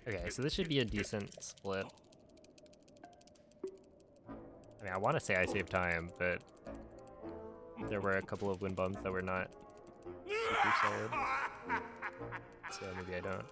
Okay, so this should be a decent split. I mean, I want to say I saved time, but there were a couple of wind bumps that were not super solid. So maybe I don't.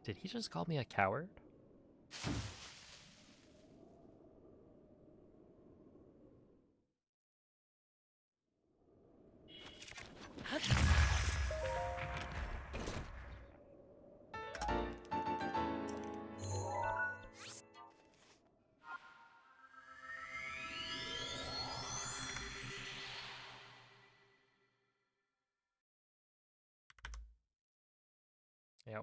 Did he just call me a coward? Yeah,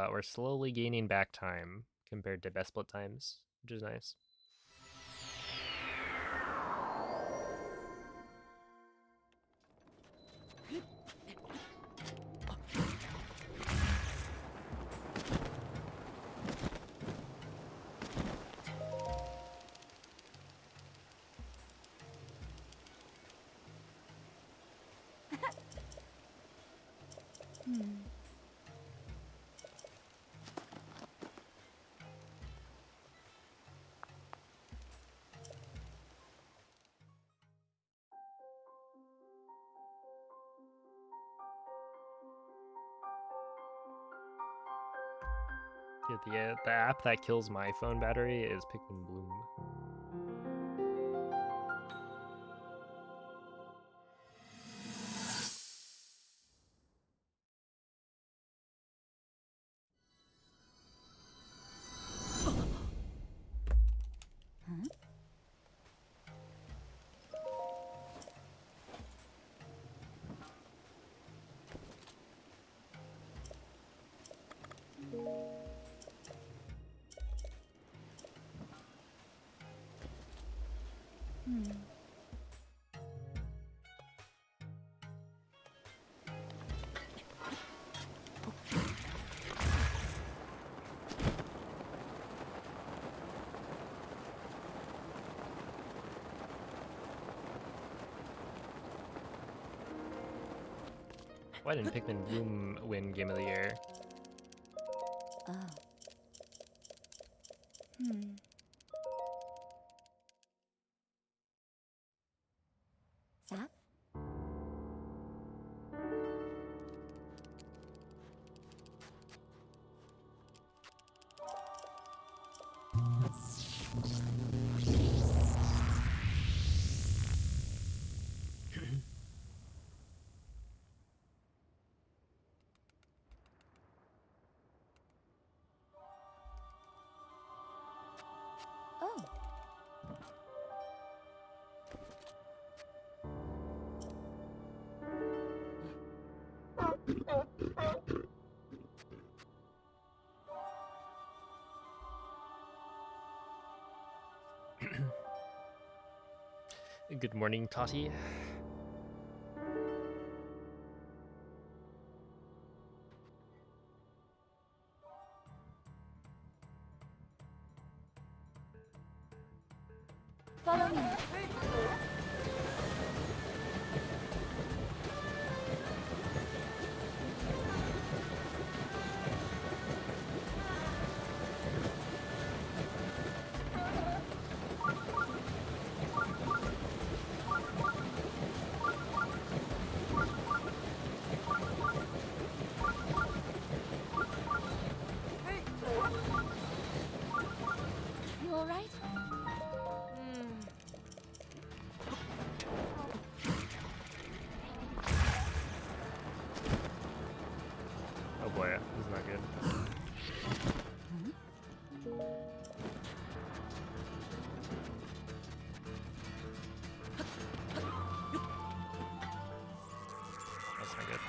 we're slowly gaining back time compared to best split times, which is nice. Yeah, the app that kills my phone battery is Pikmin Bloom. Why didn't Pikmin Bloom win Game of the Year? Oh. Zap? Oh, Good morning, Tati. follow me. You all right? Oh boy, this is not good. That's not good.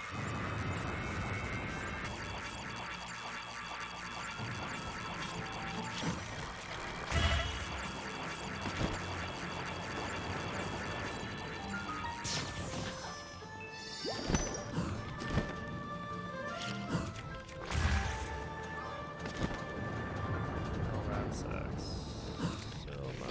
Oh, that sucks so much.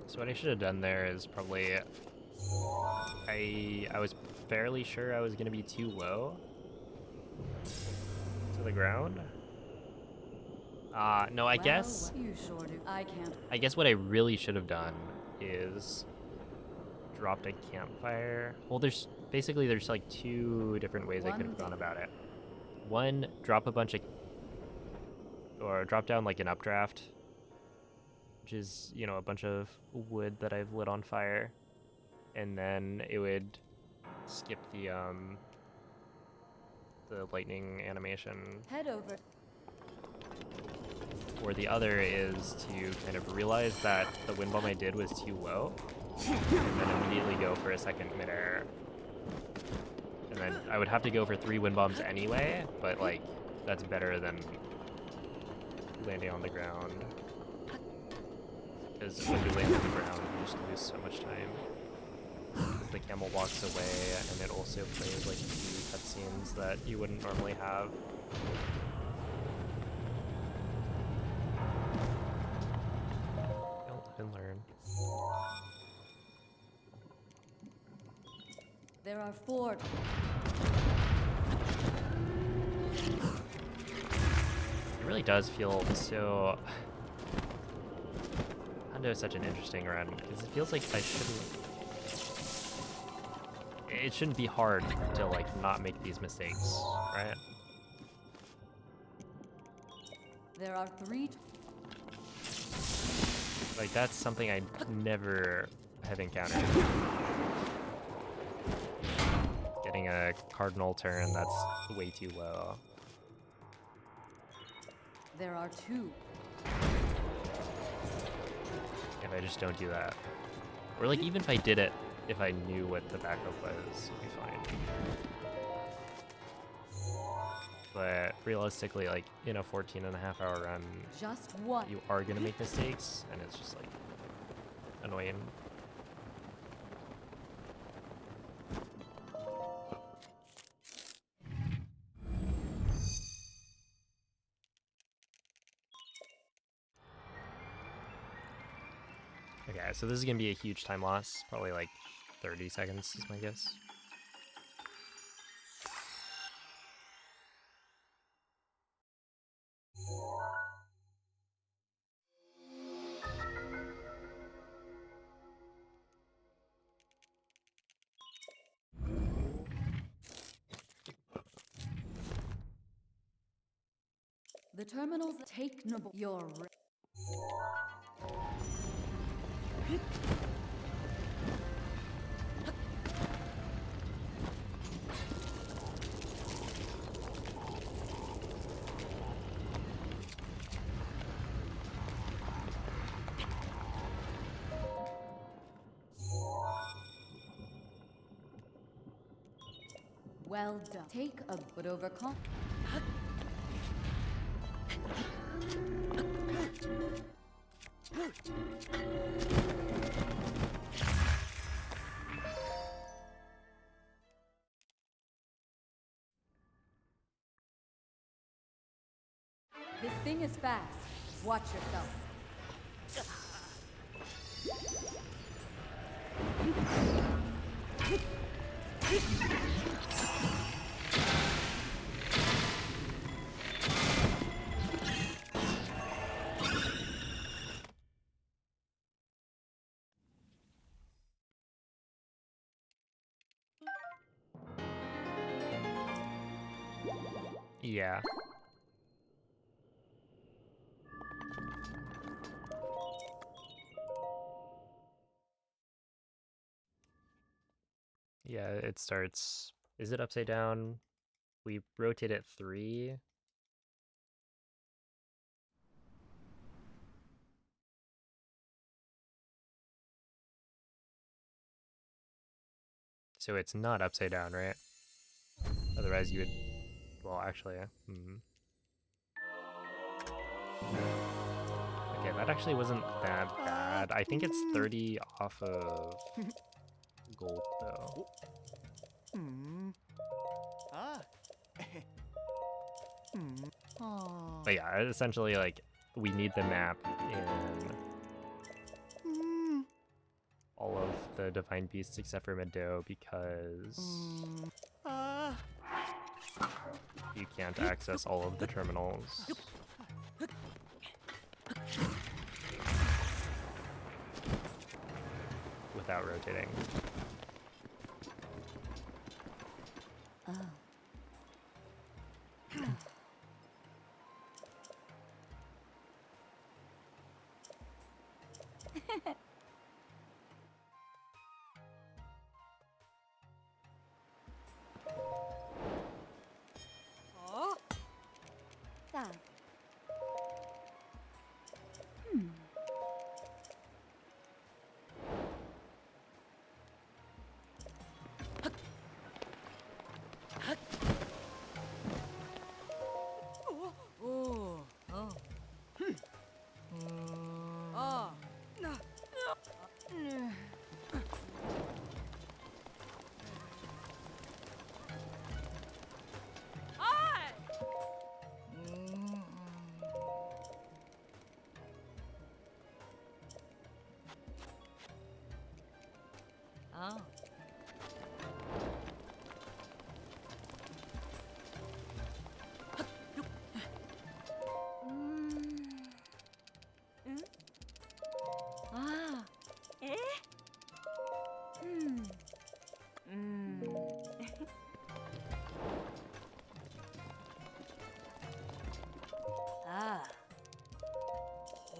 So what I should have done there is probably I was fairly sure I was gonna be too low to the ground. No, I guess You sure do. I can't. I guess what I really should have done is dropped a campfire. Well, there's like two different ways I could have gone about it. One, drop a bunch of or drop down like an updraft, which is, you know, a bunch of wood that I've lit on fire, and then it would skip the lightning animation. Head over. Or the other is to kind of realize that the wind bomb I did was too low, and then immediately go for a second midair. And then I would have to go for 3 wind bombs anyway, but like that's better than landing on the ground. Because when you land on the ground, you just lose so much time. Because the camel walks away, and it also plays like 2 cutscenes that you wouldn't normally have. Don't live and learn. There are 4. It really does feel so... Hundo is such an interesting run, because it feels like I shouldn't... It shouldn't be hard to, like, not make these mistakes, right? There are 3. Like, that's something I never have encountered. Getting a cardinal turn that's way too low. There are 2. If I just don't do that. Or, like, even if I did it, if I knew what the backup was, it'd be fine. But realistically, like, in a 14.5-hour run, Just 1. you are gonna make mistakes, and it's just, like, annoying. Okay, so this is gonna be a huge time loss. Probably like 30 seconds is my guess. The terminals take your. Well done. Take a but overcome. This thing is fast. Watch yourself. Yeah. Yeah, it starts. Is it upside down? We rotate it 3. So it's not upside down, right? Otherwise you would, well, actually, Okay, that actually wasn't that bad. I think it's 30 off of gold, though. But yeah, essentially, like, we need the map in all of the Divine Beasts except for Meadow because you can't access all of the terminals without rotating. Oh. Ah. Ah.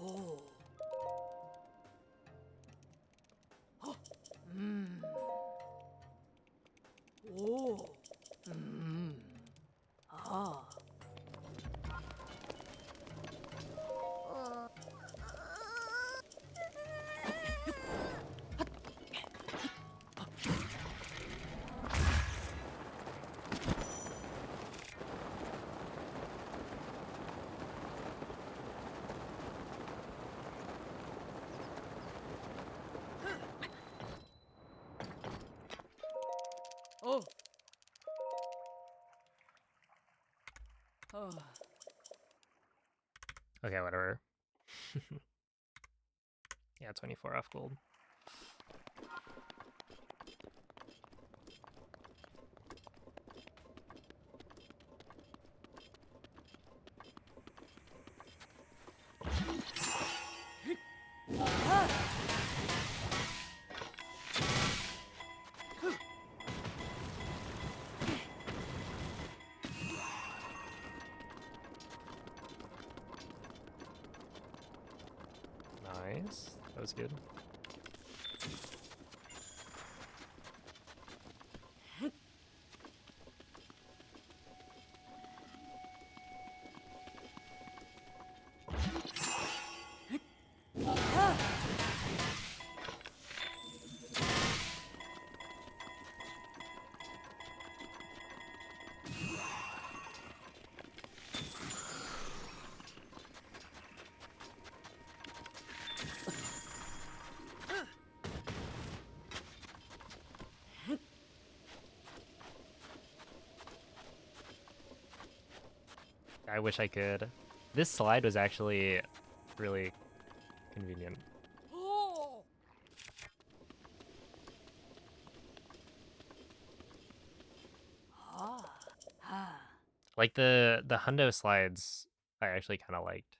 Oh. Oh. Ah. Oh. Oh. Okay, whatever. Yeah, 24 off gold. Nice. That was good. I wish I could. This slide was actually really convenient. Like the hundo slides, I actually kind of liked.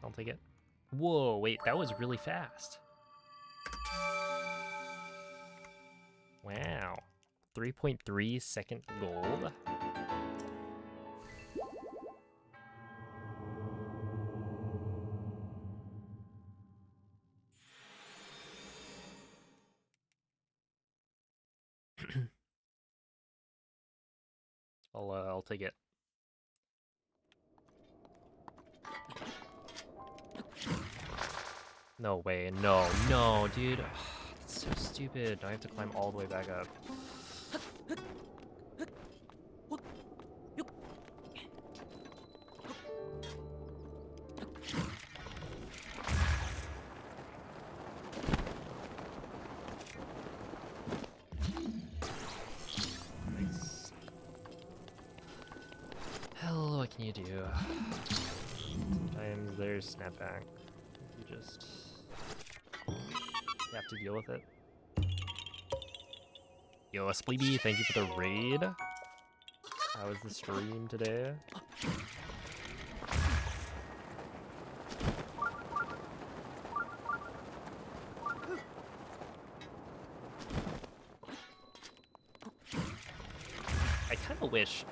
I'll take it. Whoa, wait, that was really fast. Wow. 3.3 second gold. I'll take it. No way, no, dude. That's so stupid. Now I have to climb all the way back up. Nice. Hell, what can you do? Sometimes there's snapback. You just have to deal with it. Yo, Spleeby, thank you for the raid. How was the stream today? I kind of wish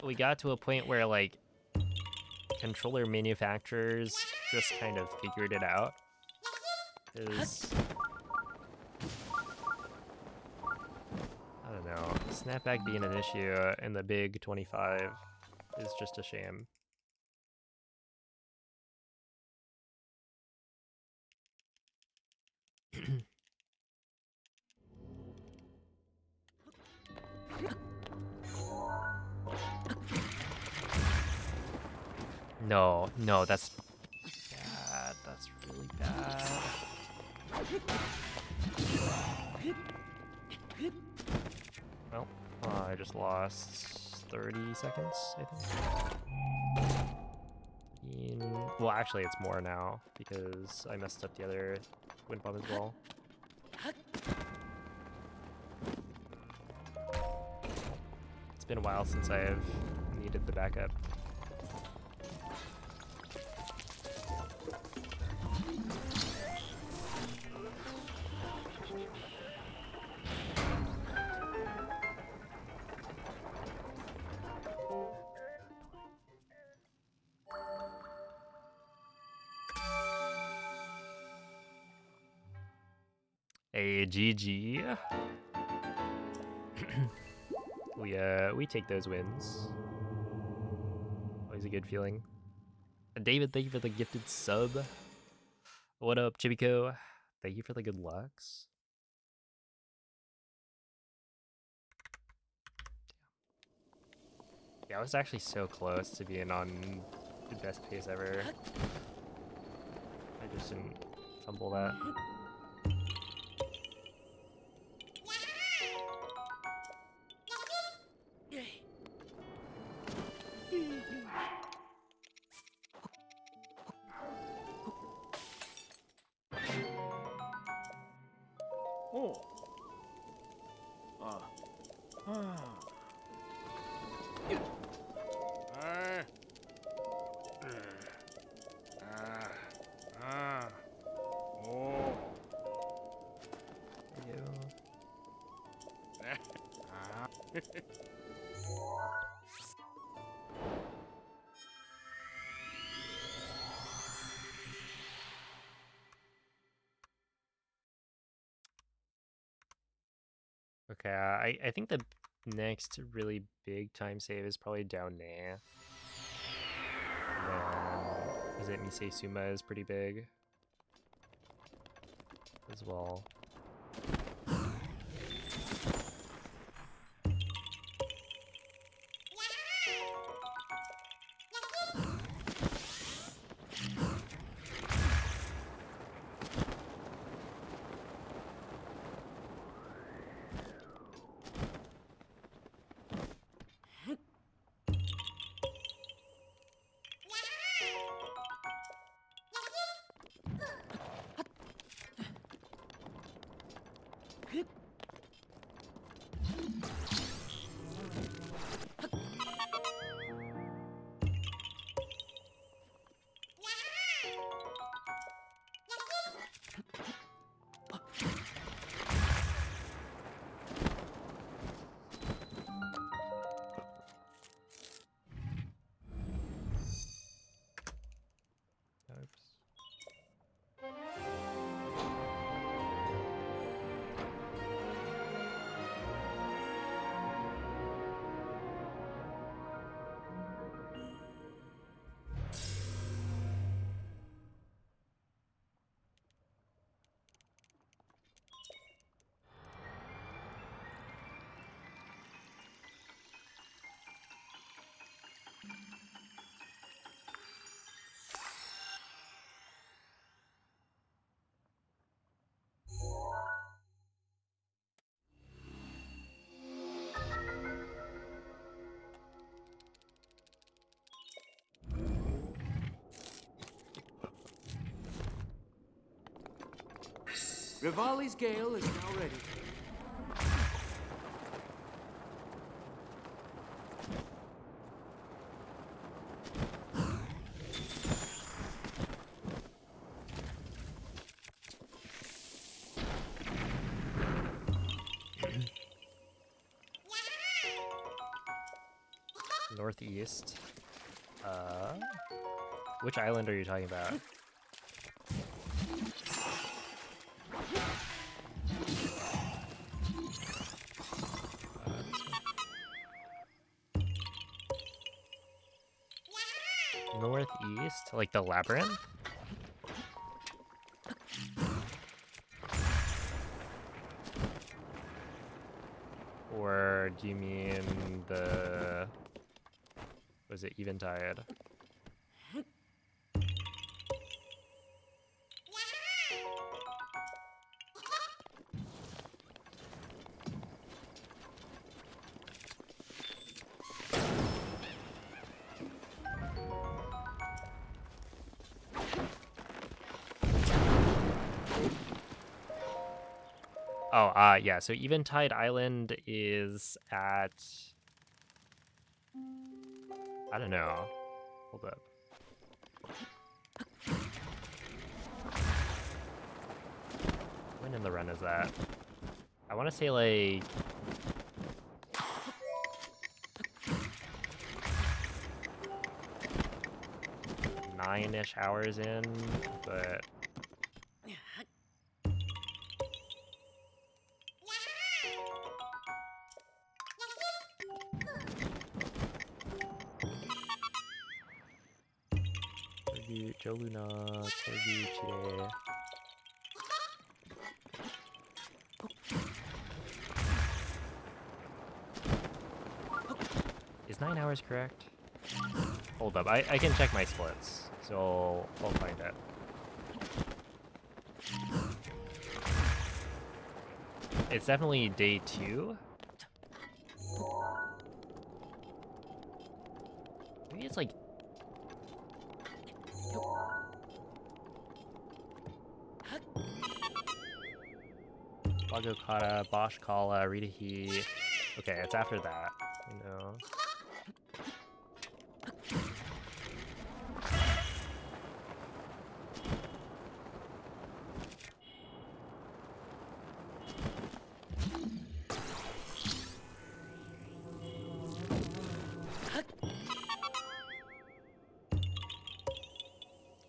we got to a point where, like, controller manufacturers just kind of figured it out. Is I don't know, snapback being an issue in the big 25 is just a shame. No, that's bad. That's really bad. Well, I just lost 30 seconds, I think. Well, actually, it's more now because I messed up the other wind bomb as well. It's been a while since I've needed the backup. Hey, GG. We take those wins. Always a good feeling. David, thank you for the gifted sub. What up, Chibico? Thank you for the good lucks. Yeah, I was actually so close to being on the best pace ever. I just didn't fumble that. Oh. Okay, I think the next really big time save is probably down there. Then, is it Misei Suma is pretty big as well. Oops. Rivali's gale is now ready. Northeast. Which island are you talking about? Northeast? Like the labyrinth? Or do you mean the... Was it Eventide? Oh, yeah, so Eventide Island is at... I don't know. Hold up. When in the run is that? I want to say like... 9-ish hours in, but... Korgu, Joluna, Korgu, Chide. Is 9 hours correct? Hold up, I can check my splits, so I'll find it. It's definitely day 2. Maybe it's like... Wagokata, Bosch Kala, Ritahi. Okay, it's after that, you know.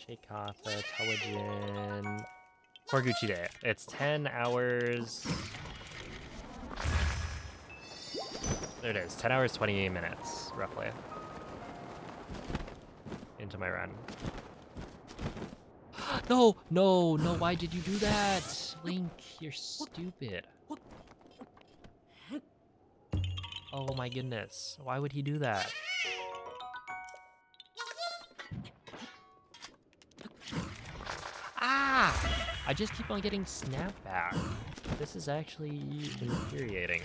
Shikatha, Tawajin, Korguchi Day. It's 10 hours. There it is. 10 hours, 28 minutes, roughly. Into my run. No, no, no, why did you do that? Link, you're stupid. Oh my goodness. Why would he do that? Ah! I just keep on getting snapback. This is actually infuriating.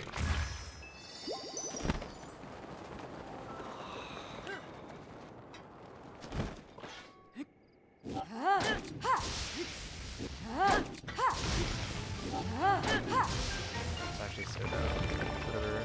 It's actually so dumb. Whatever.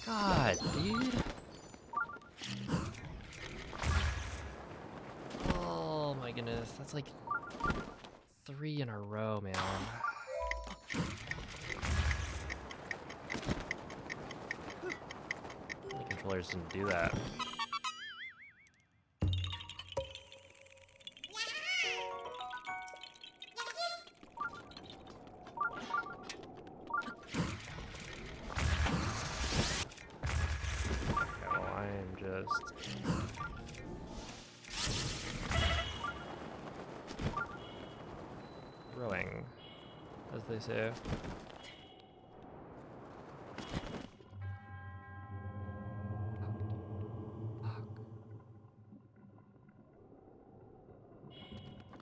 God, dude. Oh my goodness, that's like 3 in a row, man. The controllers didn't do that. Okay, well, I am just... throwing, as they say.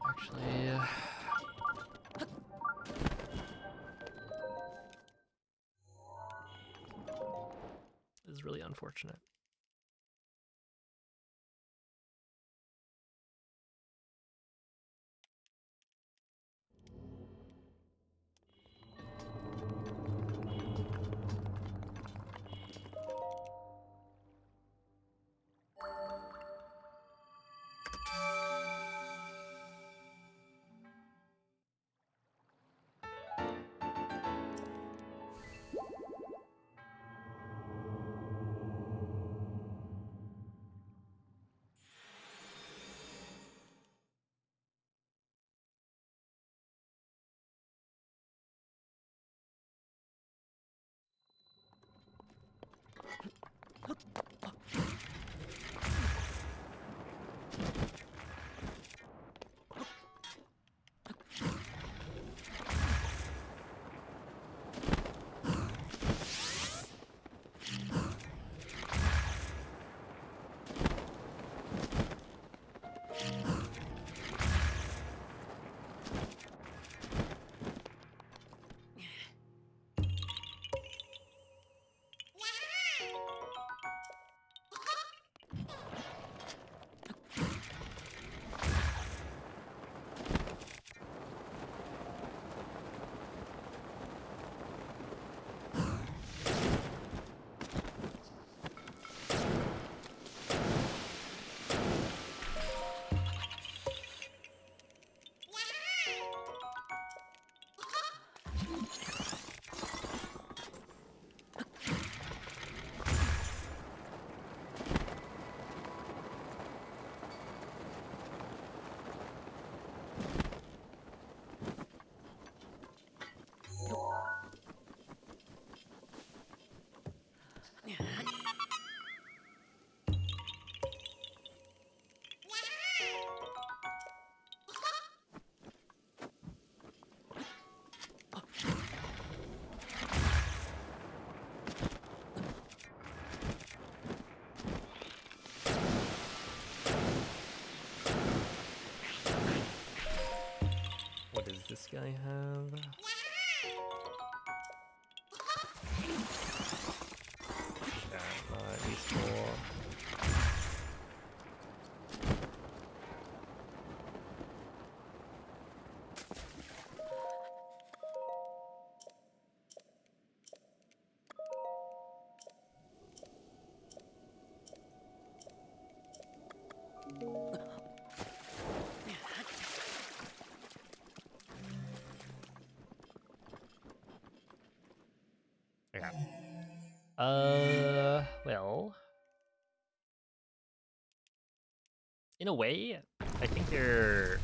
Actually, this is really unfortunate. guy have? Yeah, not useful. Okay. Well, in a way, I think you're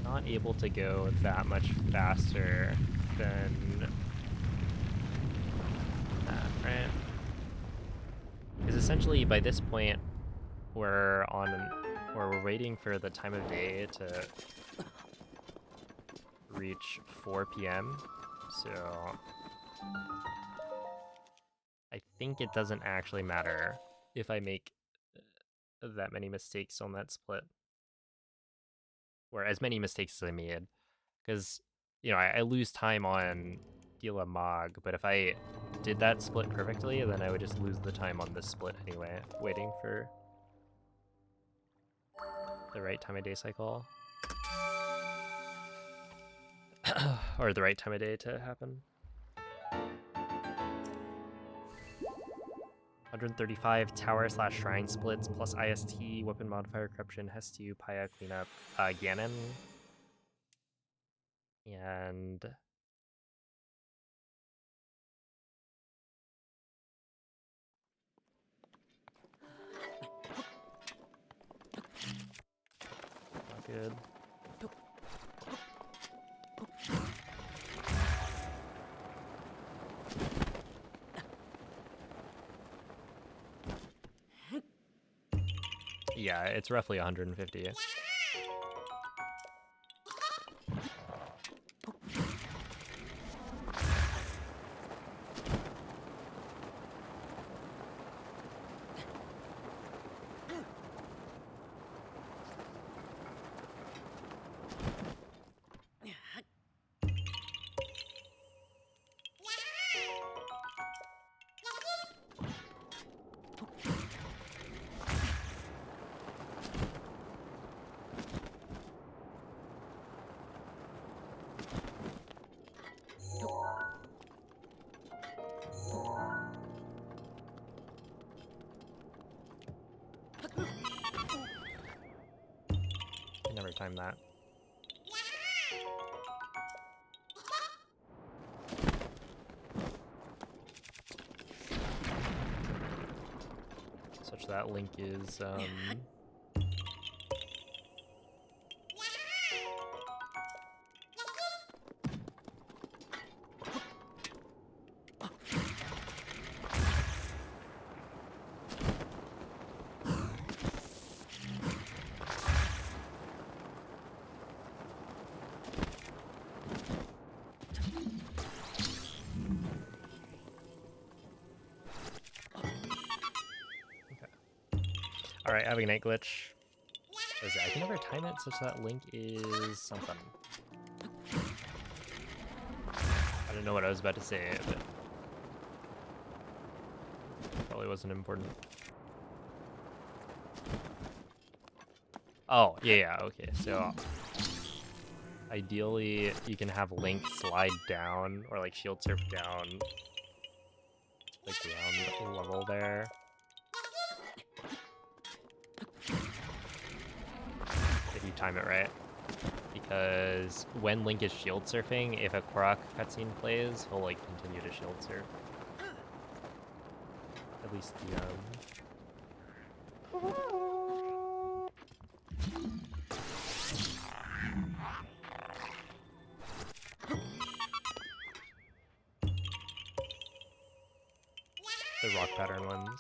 not able to go that much faster than that, right? Because essentially, by this point, we're waiting for the time of day to reach 4 p.m. So I think it doesn't actually matter if I make that many mistakes on that split, or as many mistakes as I made, because you know I lose time on Gila Mog, but if I did that split perfectly, then I would just lose the time on this split anyway, waiting for the right time of day cycle. Or the right time of day to happen. 135 tower / shrine splits plus IST, weapon modifier, corruption, Hestu, Paya, cleanup, Ganon. And not good. Yeah, it's roughly 150. I never timed that. Such that Link is Alright, having a night glitch. What is it? I can never time it such that Link is something. I don't know what I was about to say, but probably wasn't important. Oh, yeah, okay. So ideally you can have Link slide down or like shield surf down the ground level there. If you time it right. Because when Link is shield surfing, if a Korok cutscene plays, he'll like continue to shield surf. At least the rock pattern ones.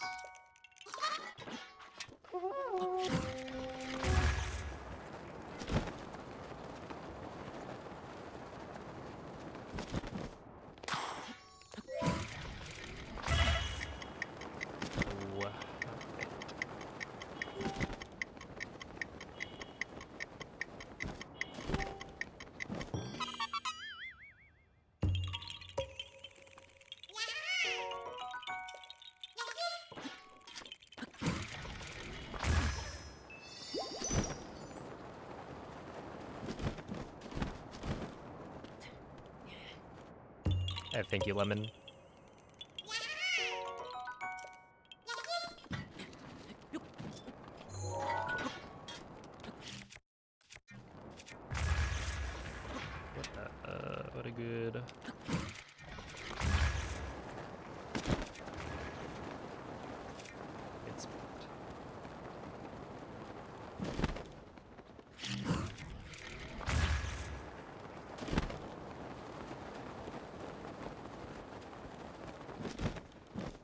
Thank you, Lemon. What a good. Good spot.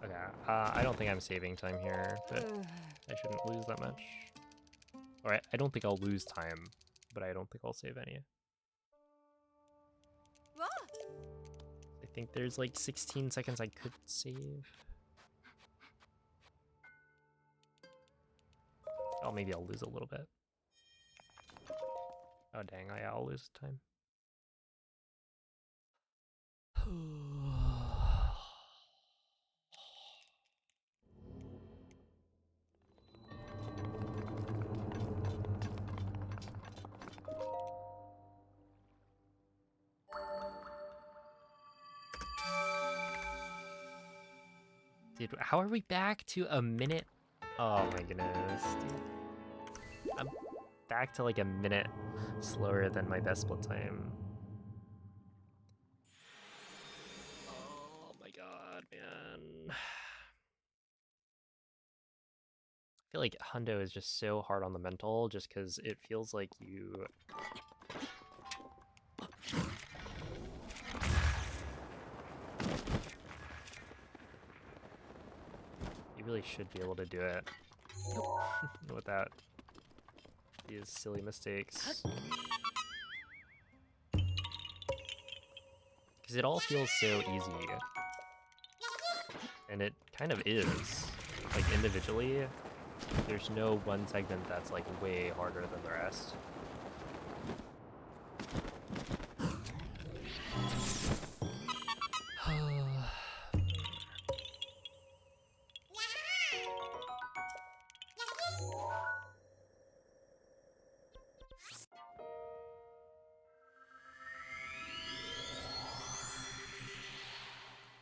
Okay, I don't think I'm saving time here, but I shouldn't lose that much. Alright, I don't think I'll lose time, but I don't think I'll save any. I think there's like 16 seconds I could save. Oh, maybe I'll lose a little bit. Oh dang, I'll lose time. Dude, how are we back to a minute? Oh my goodness, dude. I'm back to like a minute slower than my best split time. Oh my god, man. I feel like Hundo is just so hard on the mental just because it feels like you... You really should be able to do it without these silly mistakes. Because it all feels so easy. And it kind of is. Like, individually, there's no one segment that's, like, way harder than the rest.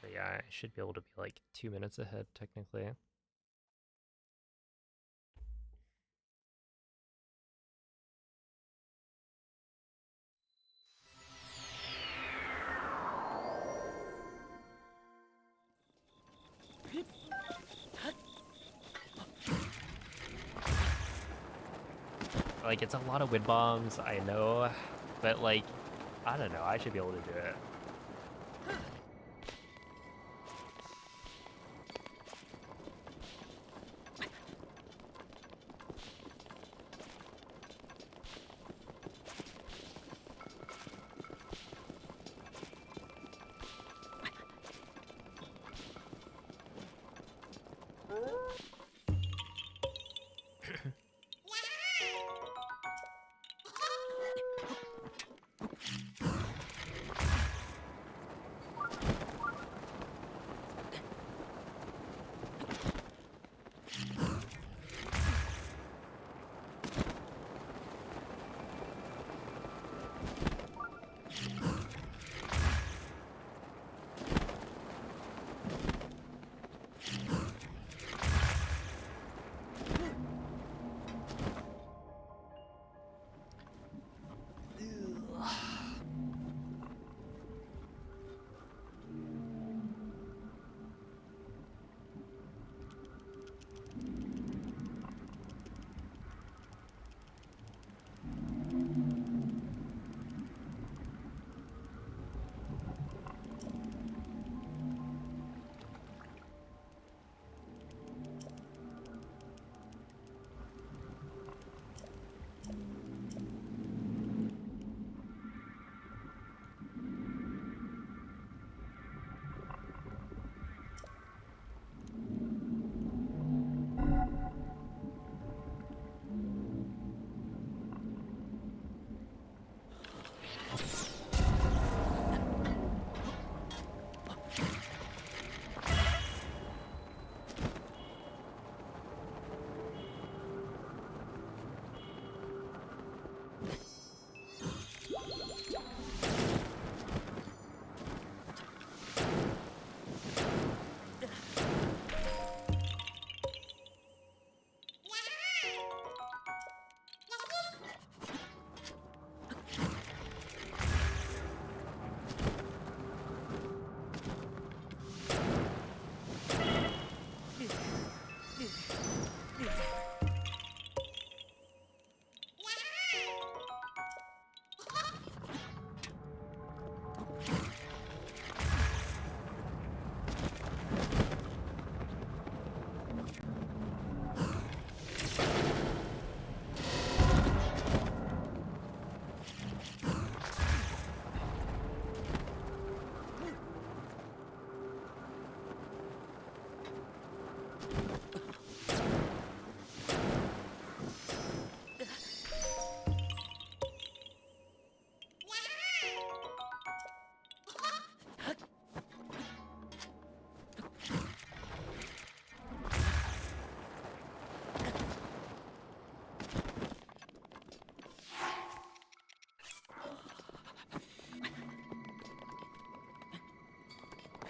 But yeah, I should be able to be, like, 2 minutes ahead, technically. Like, it's a lot of wind bombs, I know, but, like, I don't know, I should be able to do it.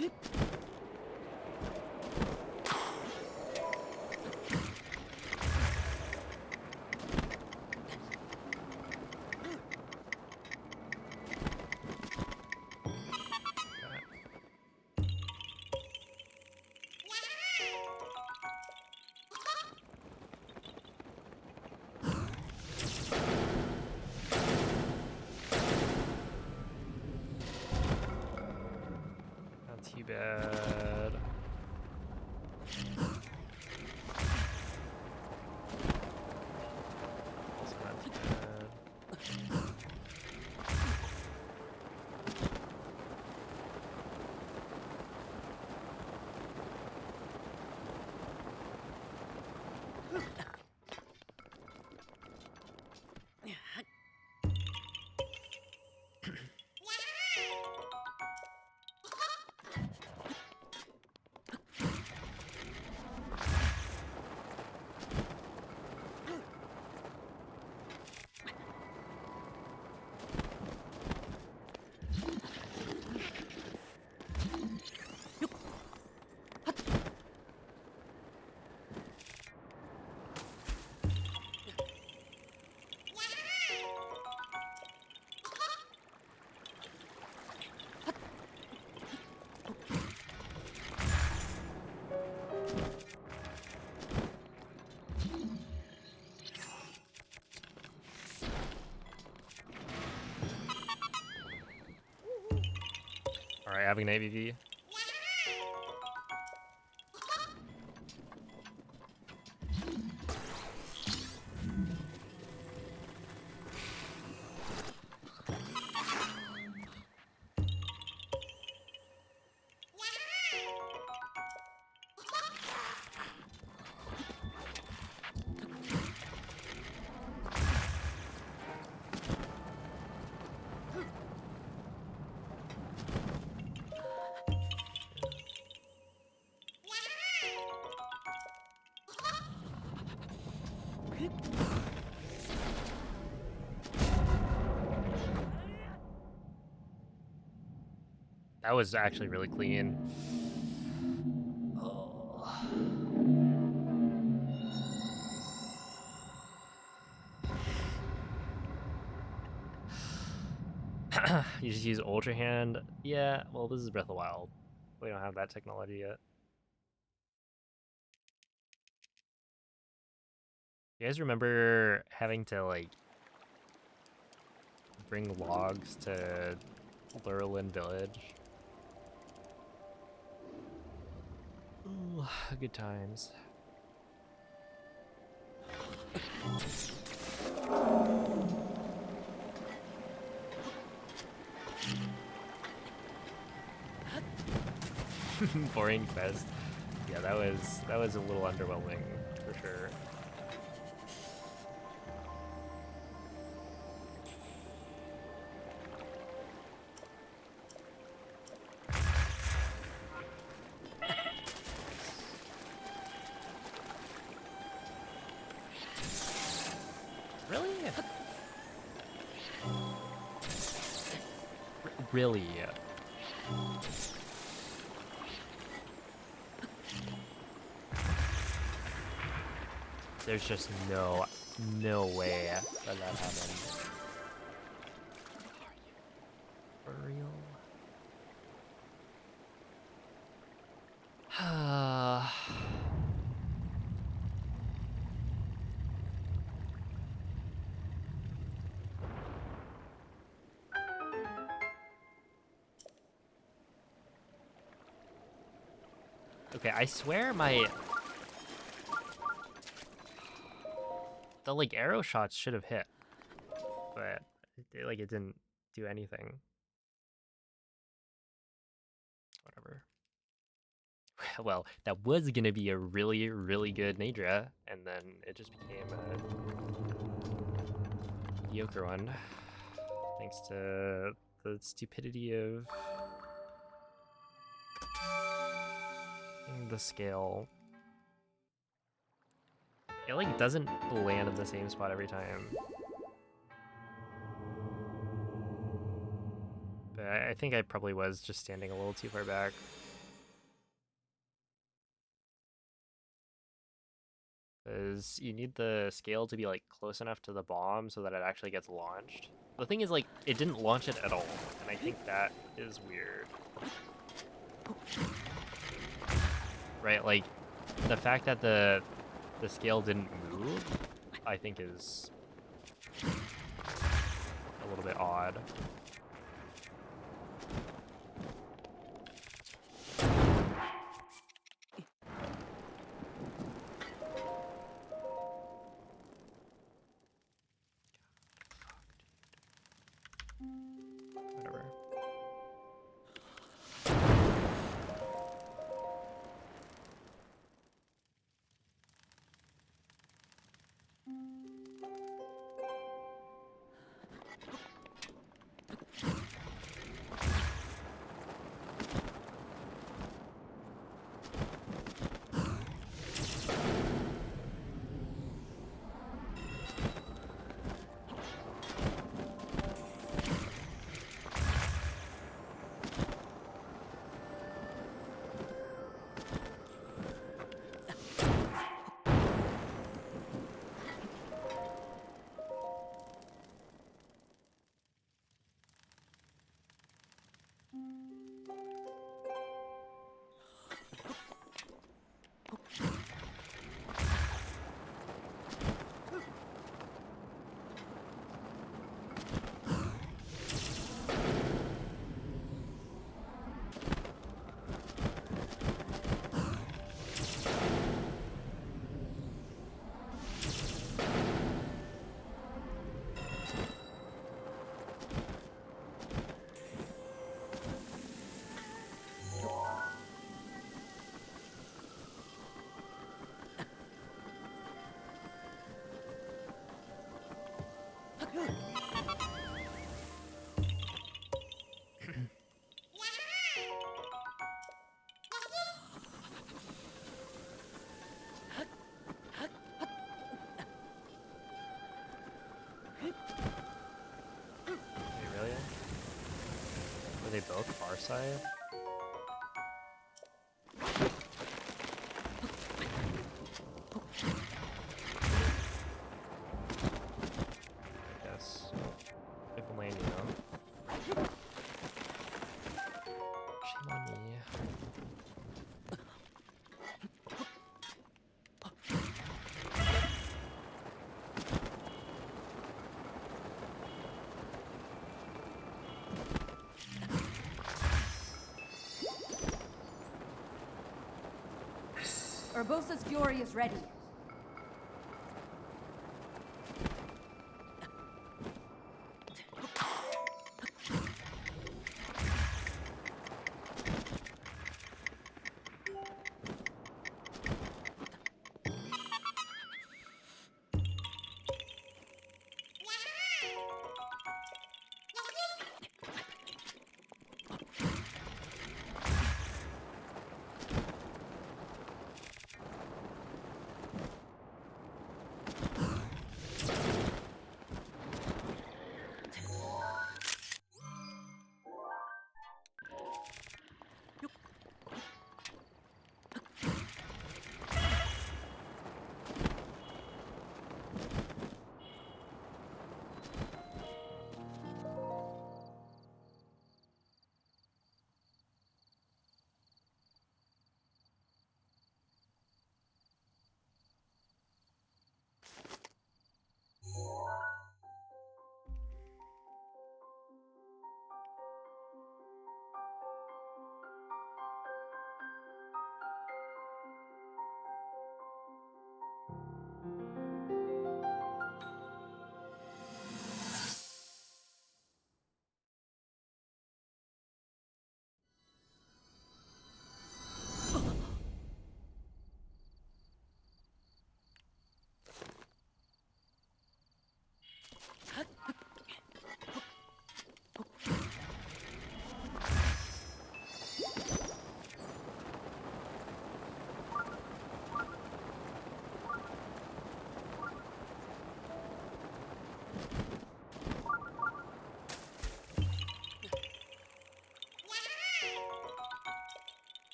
Not too bad. Also not too bad. All right, having an ABV. That was actually really clean. Oh. You just use Ultra Hand. Yeah, well, this is Breath of the Wild. We don't have that technology yet. You guys remember having to, like, bring logs to Lurelin Village? Ooh, good times. Boring quest. Yeah, that was a little underwhelming for sure. Really? Really? There's just no way that happened. For real? Okay, I swear the like arrow shots should have hit, but it didn't do anything. Whatever. Well, that was gonna be a really good Nadra, and then it just became a mediocre one, thanks to the stupidity of the scale. It like doesn't land in the same spot every time. But I think I probably was just standing a little too far back. because you need the scale to be like close enough to the bomb so that it actually gets launched. The thing is, like, it didn't launch it at all, and I think that is weird. Right, like, the fact that the scale didn't move, I think is a little bit odd. Whatever. Wait, really? Were they both far side? Yes. If only I knew. Shame on me. Urbosa's fury is ready.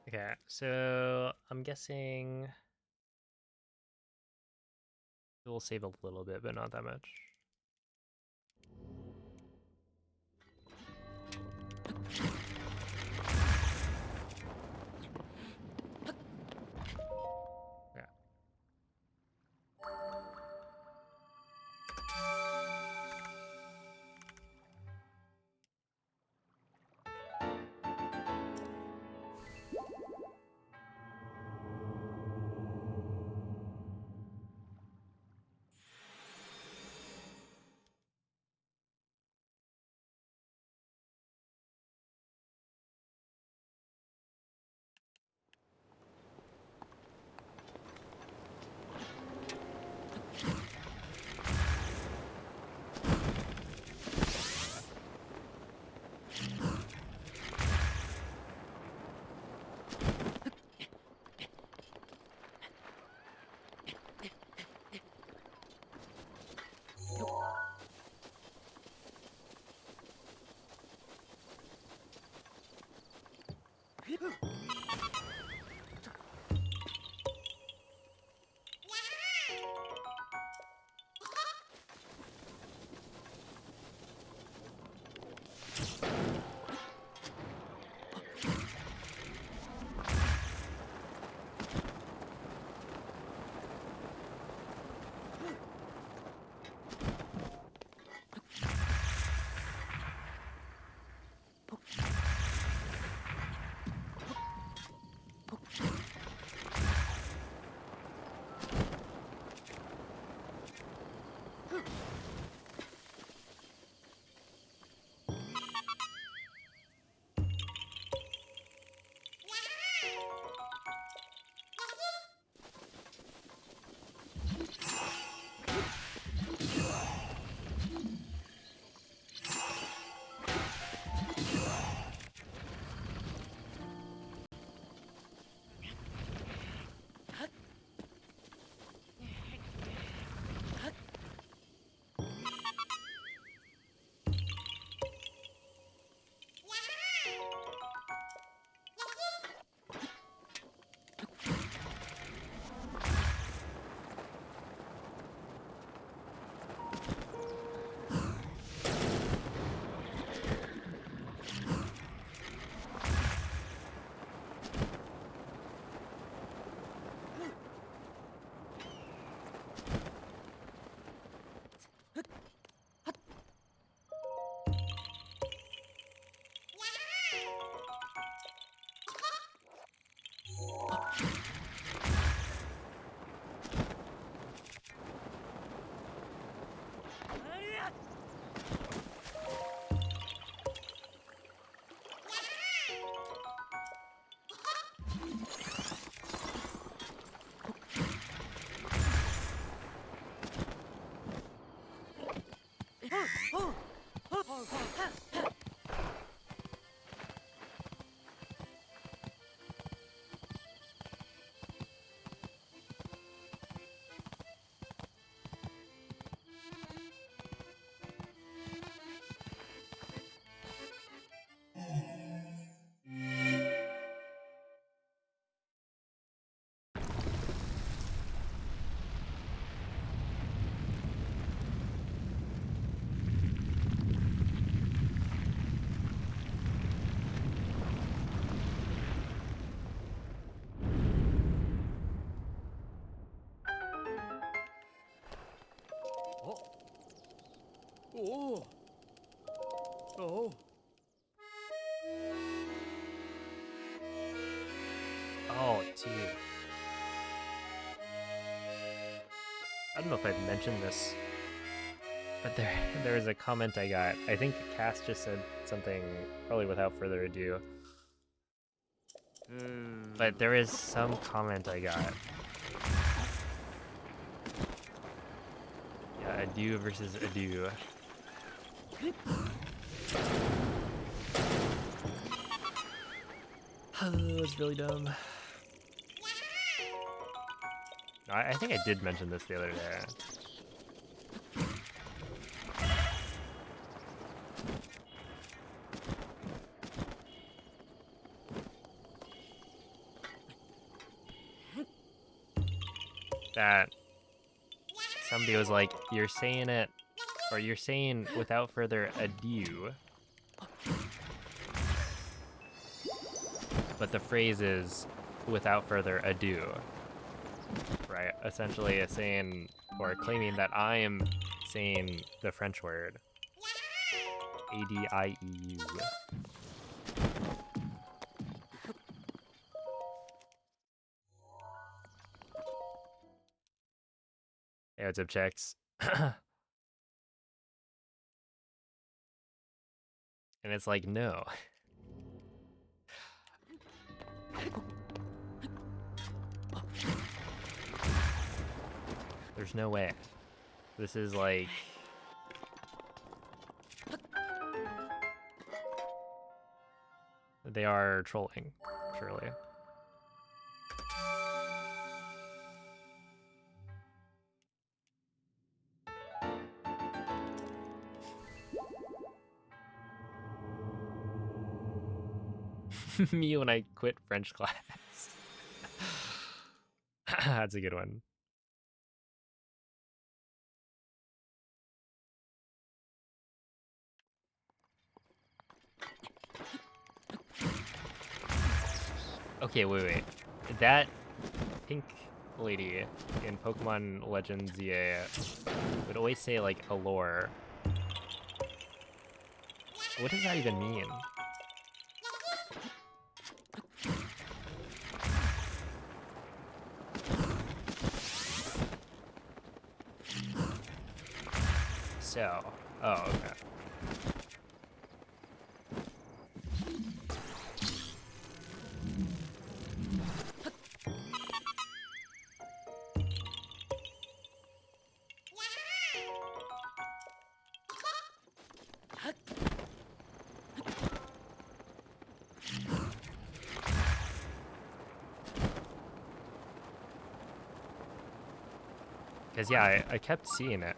Okay, so I'm guessing we'll save a little bit, but not that much. Yeah. Oh. Oh. Oh, dude. I don't know if I've mentioned this, but there is a comment I got. I think Cass just said something probably without further ado. But there is some comment I got. Yeah, adieu versus adieu. It was really dumb. I think I did mention this the other day. that somebody was like, you're saying it, or you're saying without further ado, but the phrase is without further ado, right? Essentially saying or claiming that I am saying the French word ADIEU. Hey, what's up, checks? And it's like, no. There's no way. This is like... They are trolling, surely. Me when I quit French class. That's a good one. Okay, wait. That pink lady in Pokemon Legends EA would always say, like, allure. What does that even mean? So, oh, okay. Because, yeah, I kept seeing it.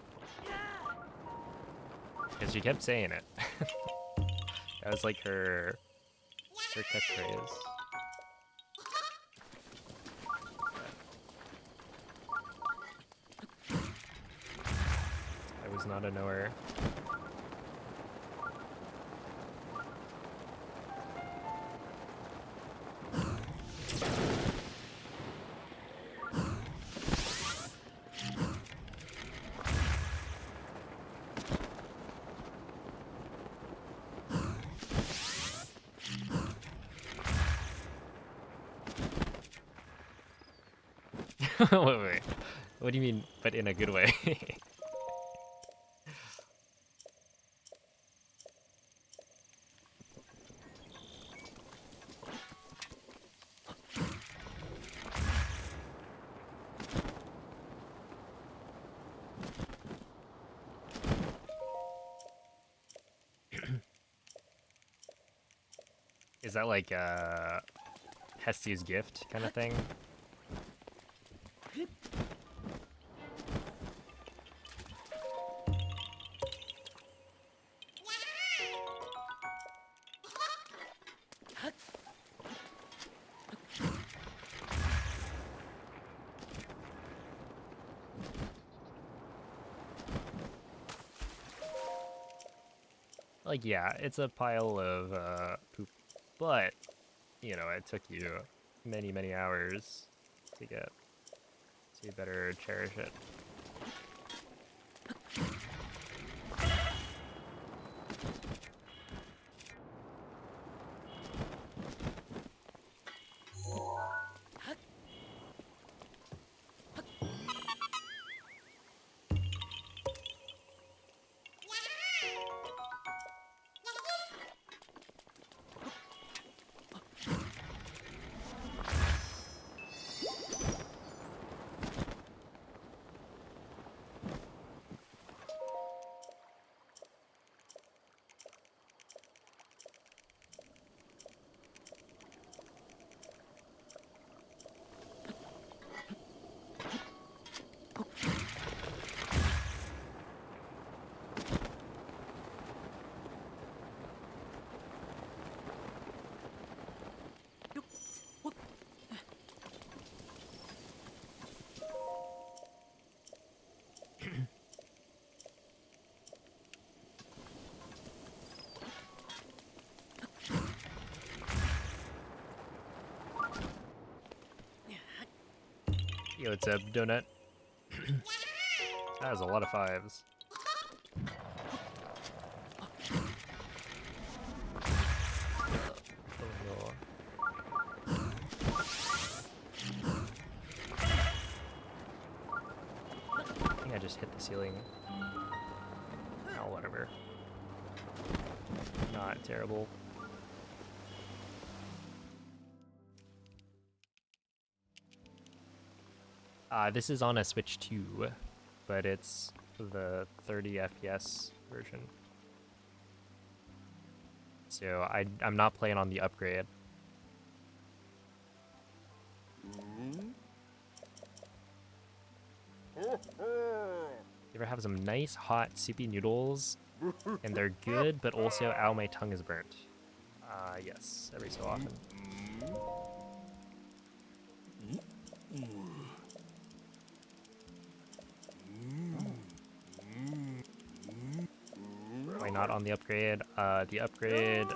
Because she kept saying it. That was like her catchphrase. I was not a knower. Wait. What do you mean, but in a good way? Is that like Hestie's gift kind of thing? Like, yeah, it's a pile of poop, but, you know, it took you many, many hours to get, so you better cherish it. Yo, what's up, Donut? That was a lot of fives. Oh, I think I just hit the ceiling. Oh, whatever. Not terrible. This is on a Switch 2, but it's the 30 FPS version. So I'm not playing on the upgrade. You ever have some nice hot soupy noodles, and they're good, but also ow, my tongue is burnt. Yes, every so often. Why not on the upgrade? The upgrade,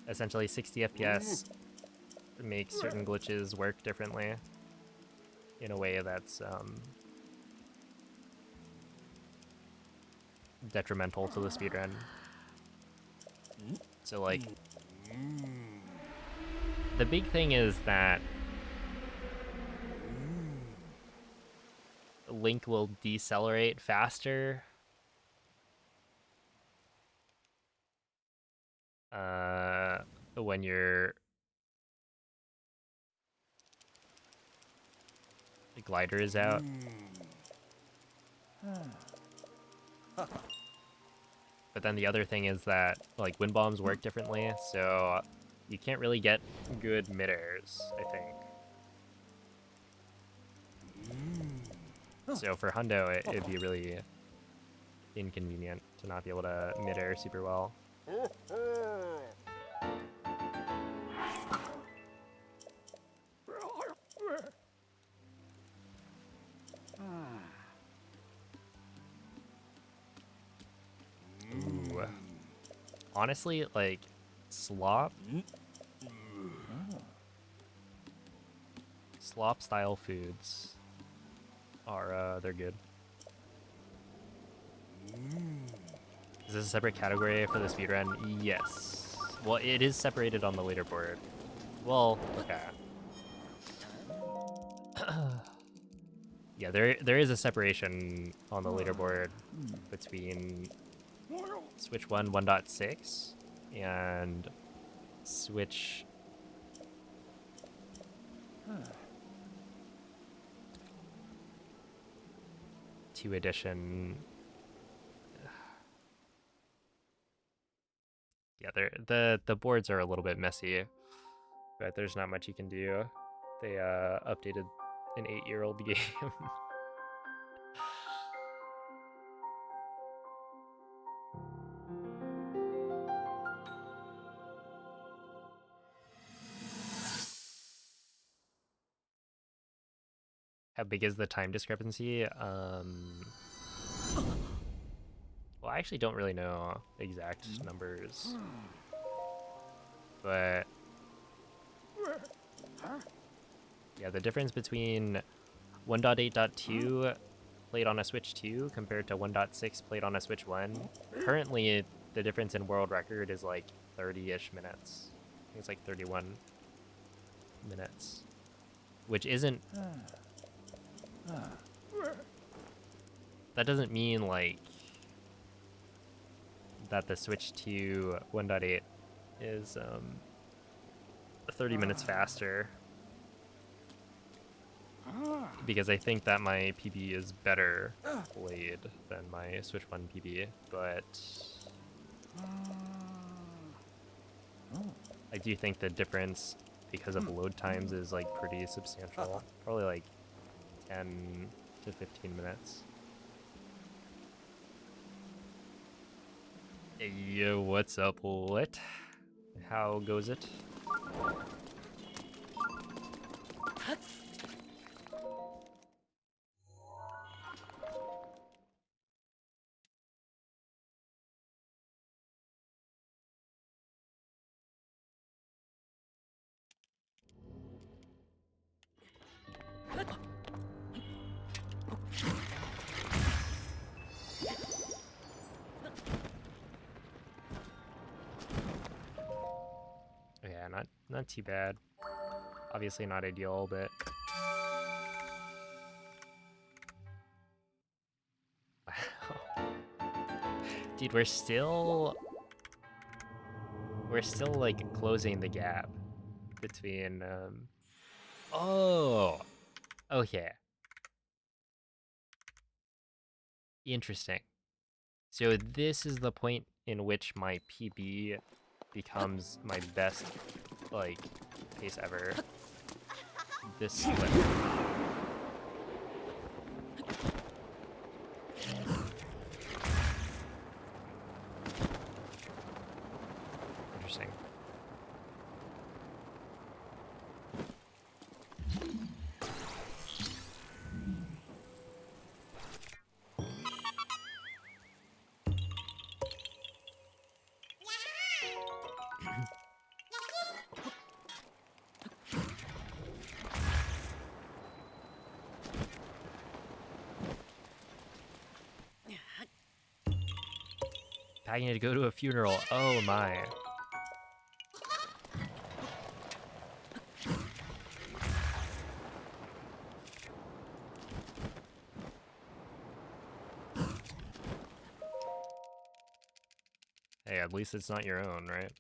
essentially 60 FPS, makes certain glitches work differently in a way that's detrimental to the speedrun. So like, the big thing is that Link will decelerate faster when the glider is out. But then the other thing is that like wind bombs work differently, so you can't really get good mid-airs, I think. So for Hundo, it'd be really inconvenient to not be able to mid-air super well. Ooh. Honestly, like, slop style foods are they're good. Is this a separate category for the speedrun? Yes. Well, it is separated on the leaderboard. Well, okay. Yeah, there is a separation on the leaderboard between Switch 1 1.6 and Switch 2 edition. Yeah, the boards are a little bit messy, but there's not much you can do. They updated an 8-year-old game. How big is the time discrepancy? Well, I actually don't really know exact numbers, but yeah, the difference between 1.8.2 played on a Switch 2 compared to 1.6 played on a Switch 1, currently the difference in world record is like 30-ish minutes. I think it's like 31 minutes, which isn't... That doesn't mean like that the Switch 2 1.8 is 30 minutes faster, because I think that my PB is better played than my Switch 1 PB, but I do think the difference because of load times is like pretty substantial, probably like 10 to 15 minutes. Hey, yo, what's up? What? How goes it? Yeah, not too bad. Obviously not ideal, but wow. Dude, we're still like closing the gap between oh, okay. Interesting. So this is the point in which my PB becomes my best like pace ever. This split. Interesting. Packing to go to a funeral. Oh my. Hey, at least it's not your own, right?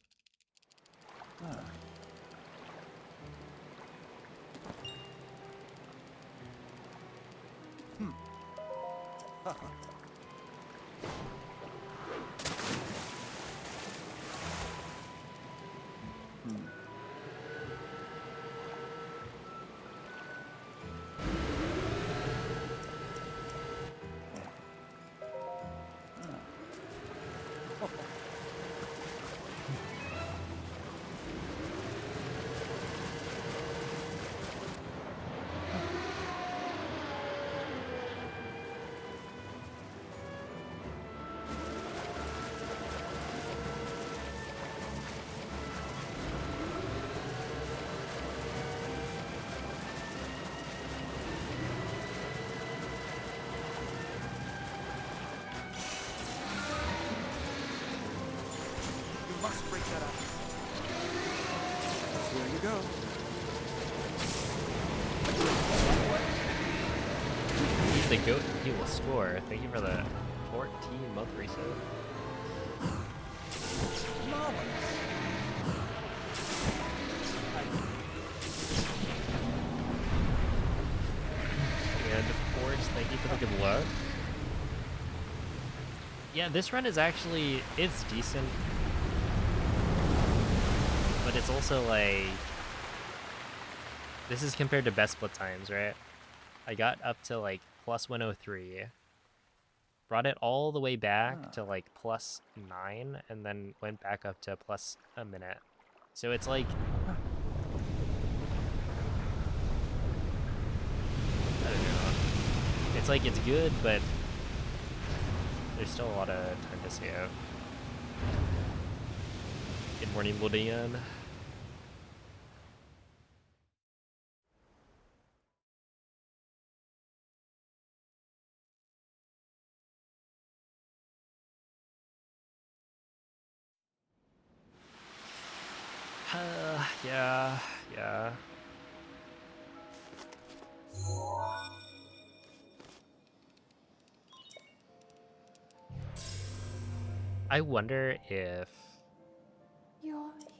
You must break that up. Here you go. He's the goat and he will score. Thank you for the 14-month reset. And of course, thank you for the good luck. Yeah, this run is actually, it's decent. But it's also like, this is compared to best split times, right? I got up to like plus 103. Brought it all the way back to like plus 9 and then went back up to plus a minute. So it's like, I don't know. It's like it's good, but there's still a lot of time to stay out. Good morning, Lodian. Yeah. I wonder if,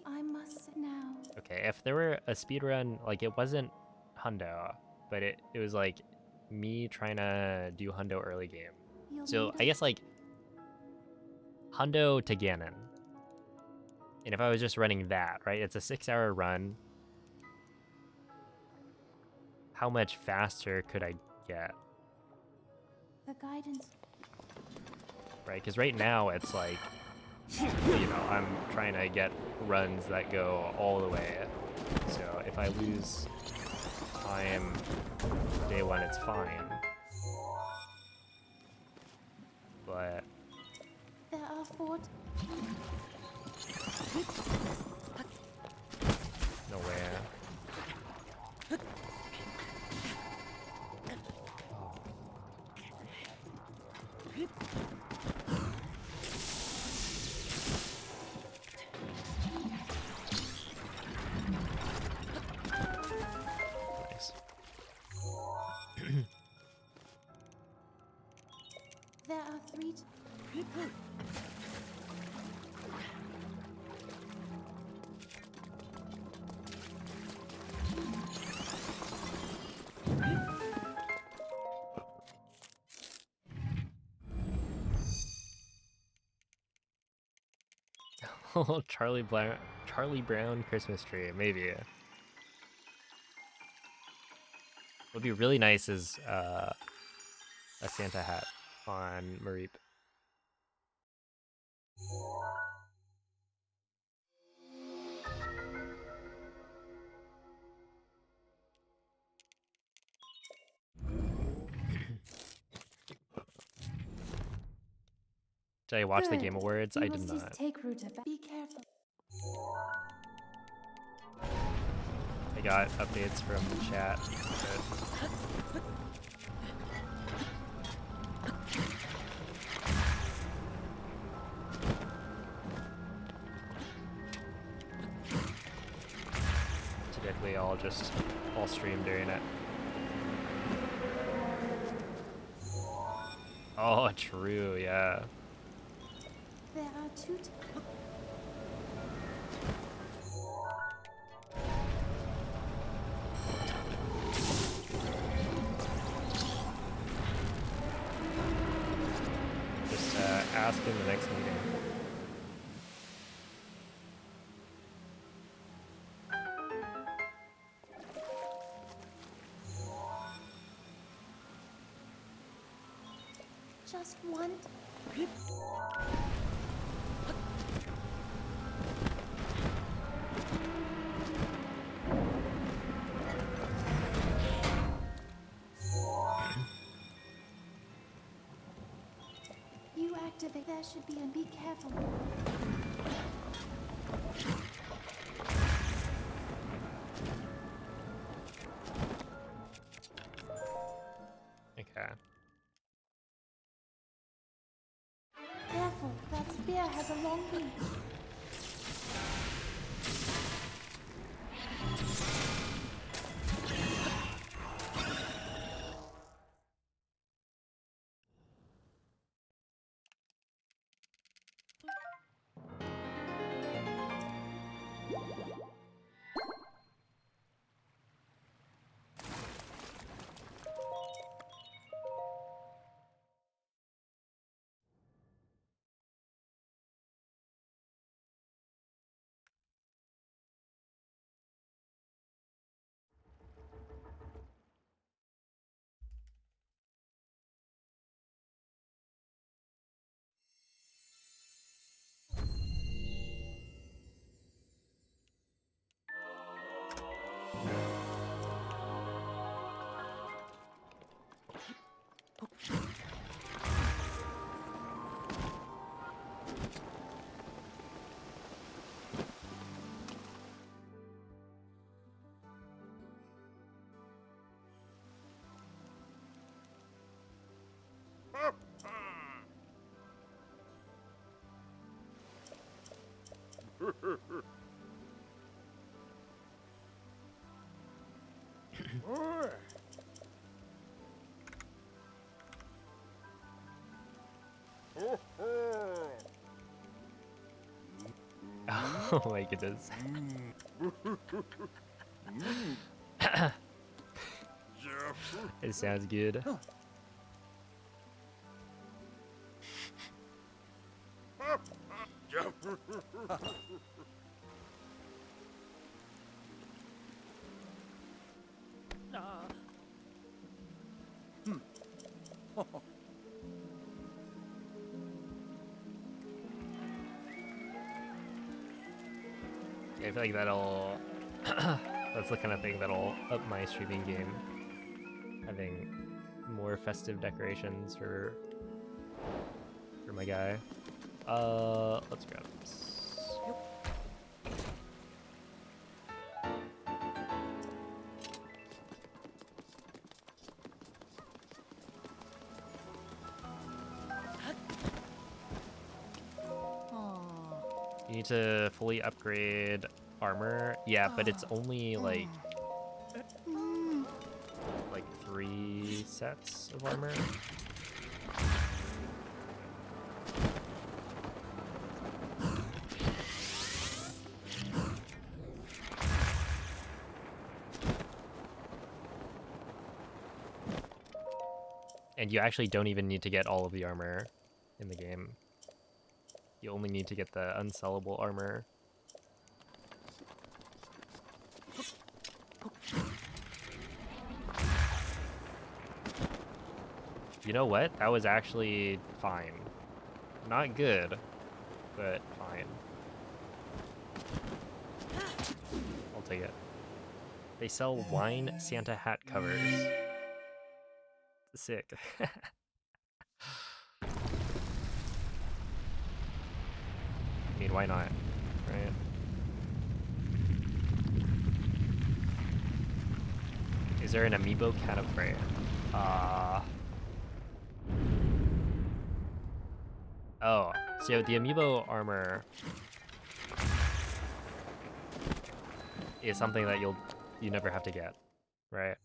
I must now. okay, if there were a speedrun, like it wasn't Hundo, but it was like me trying to do Hundo early game. So I guess like Hundo to Ganon. And if I was just running that, right? It's a 6-hour run. How much faster could I get? The guidance. Right? Because right now it's like, you know, I'm trying to get runs that go all the way. So if I lose time day one, it's fine. But There are 4. no way. 3 Oh, Charlie Brown Christmas tree, maybe. What'd be really nice is a Santa hat on Mareep. Did I watch the Game Awards? I did not. Take Ruta back. Be careful. I got updates from the chat. But typically I'll stream during it. Oh, true, yeah. There are 2 Just ask in the next meeting. just one. You activate. There should be, and be careful. Okay. Careful, that spear has a long reach. Oh my goodness. It sounds good. I feel like that'll that's the kind of thing that'll up my streaming game. Having more festive decorations for my guy. Let's grab this. You need to fully upgrade armor. Yeah, but it's only like 3 sets of armor. And you actually don't even need to get all of the armor in the game. You only need to get the unsellable armor. You know what? That was actually fine. Not good, but fine. I'll take it. They sell wine Santa hat covers. Sick. I mean, why not? Right? Is there an amiibo category? Oh, so the amiibo armor is something that you never have to get, right?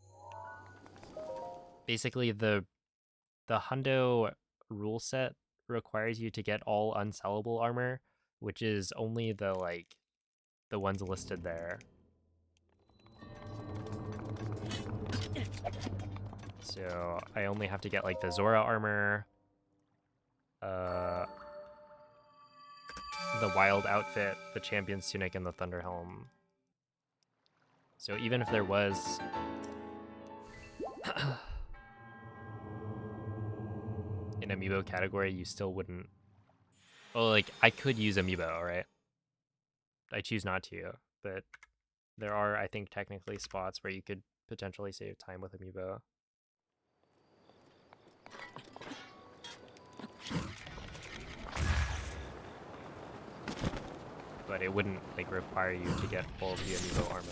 Basically, the hundo rule set requires you to get all unsellable armor, which is only the ones listed there. So I only have to get like the Zora armor, the wild outfit, the champion's tunic, and the thunder helm. So even if there was an amiibo category, you still wouldn't. Oh, like I could use amiibo, right? I choose not to, but there are, I think, technically spots where you could potentially save time with amiibo. But it wouldn't like require you to get all of the amiibo armor.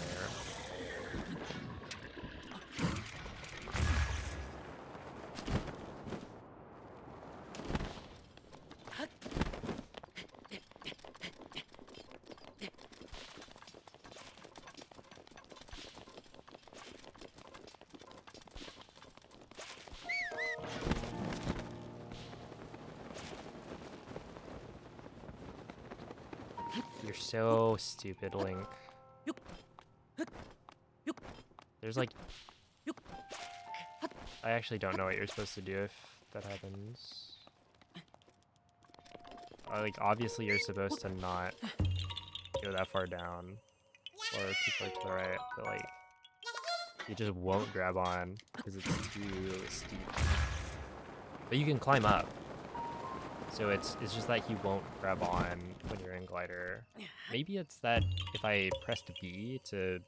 You're so stupid, Link. There's like... I actually don't know what you're supposed to do if that happens. Like, obviously you're supposed to not go that far down. Or too far to the right, but like... You just won't grab on, because it's too steep. But you can climb up. So it's just that he won't grab on when you're in glider. Maybe it's that if I pressed B to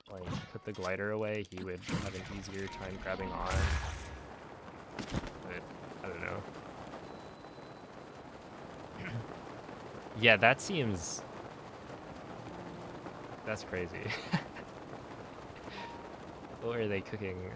like put the glider away, he would have an easier time grabbing on. But I don't know. Yeah, that seems... That's crazy. What are they cooking?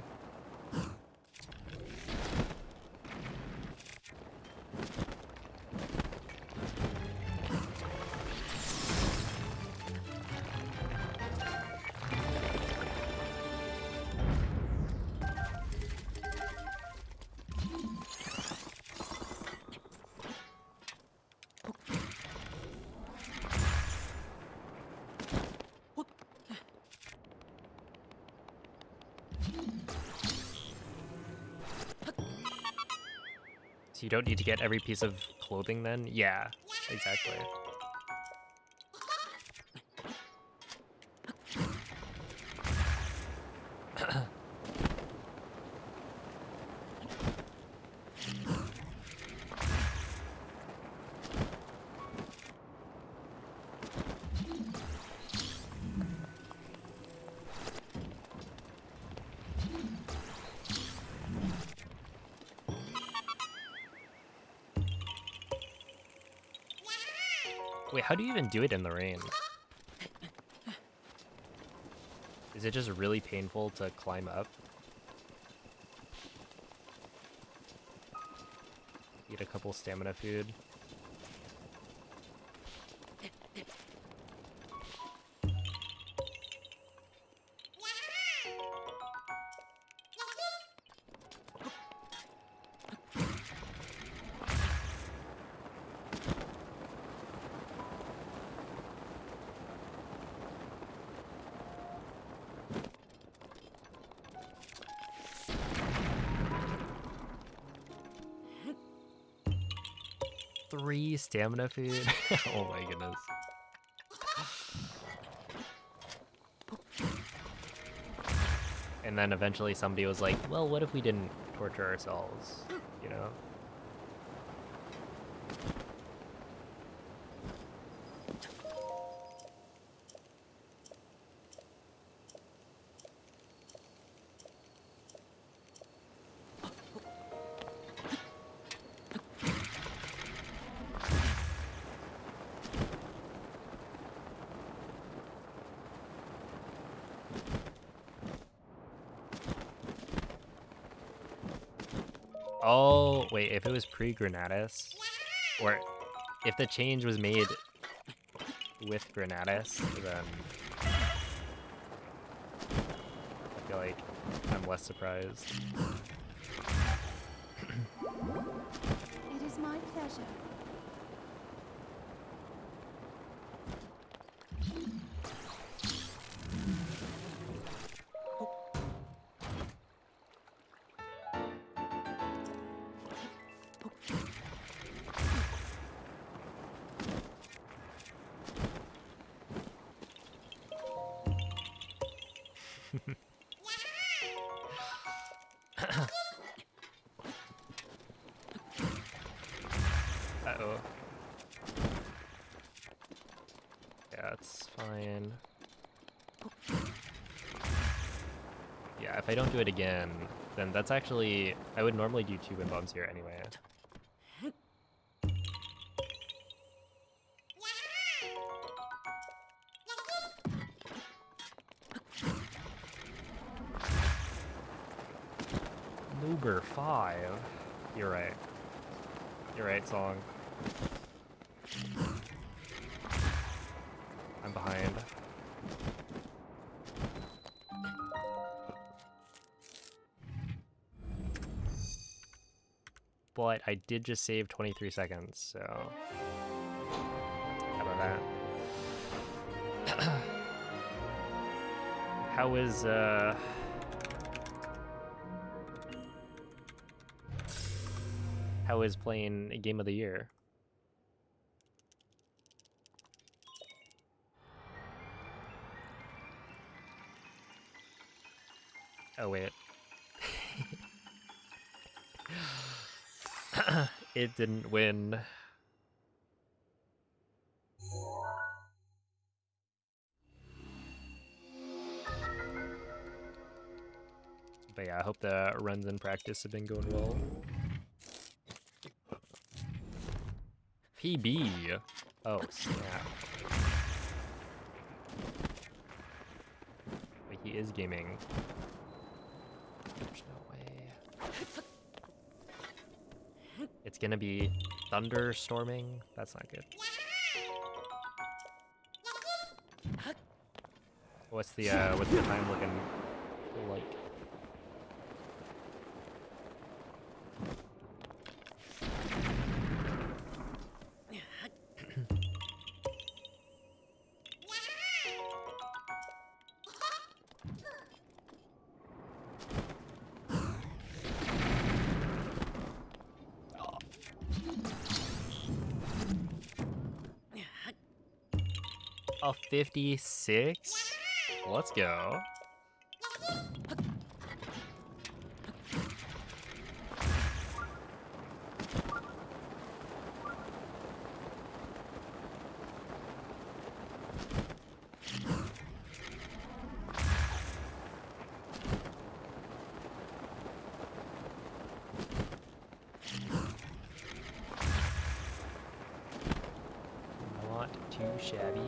So you don't need to get every piece of clothing then? Yeah, exactly. Wait, how do you even do it in the rain? Is it just really painful to climb up? Eat a couple stamina food. 3 stamina food. Oh my goodness. And then eventually somebody was like, well, what if we didn't torture ourselves, you know? Oh, wait, if it was pre-Granatus, or if the change was made with Granatus, then I feel like I'm less surprised. It is my pleasure. Uh-oh. Yeah, it's fine. Yeah, if I don't do it again, then that's actually... I would normally do 2 wind bombs here anyway. Noober 5. You're right. You're right, Song. I'm behind. But I did just save 23 seconds, so... How about that? How is, How is playing a Game of the Year? Oh, wait. It didn't win. But yeah, I hope the runs in practice have been going well. PB! Oh, snap. Wait, he is gaming. There's no way. It's gonna be thunderstorming? That's not good. What's the time looking like? A 56? Let's go. Not too shabby.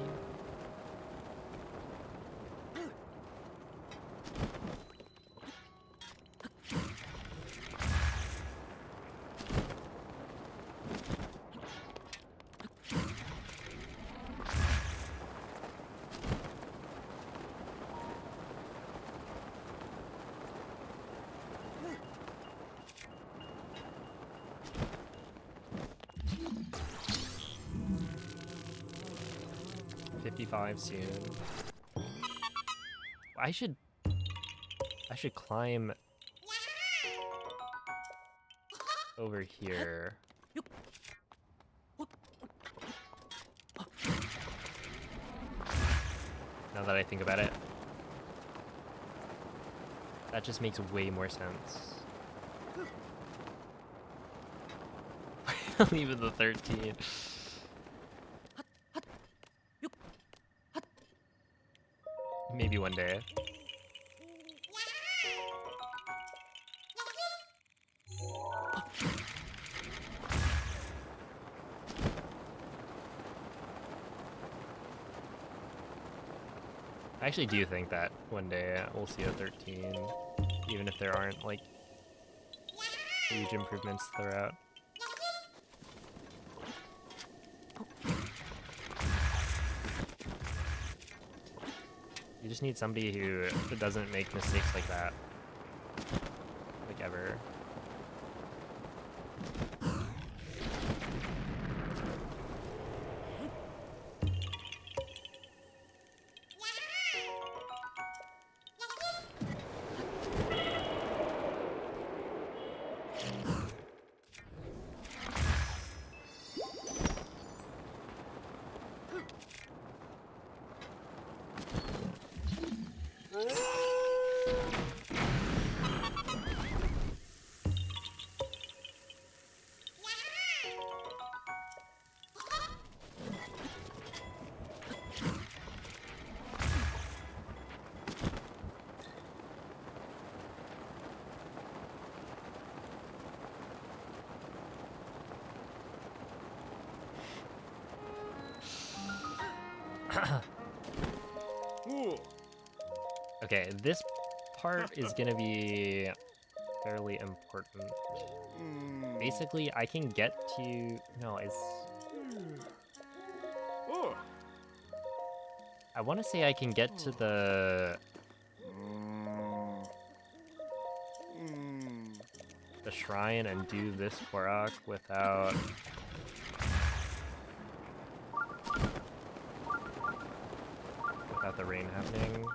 $55 soon. I should climb over here. Now that I think about it. That just makes way more sense. Even the 13. Maybe one day. I actually do think that one day we'll see a 13, even if there aren't like huge improvements throughout. You just need somebody who doesn't make mistakes like that. Like ever. Okay, this part is gonna be fairly important. Basically, I can get to... No, it's... I want to say I can get to the shrine and do this Korok without... without the rain happening.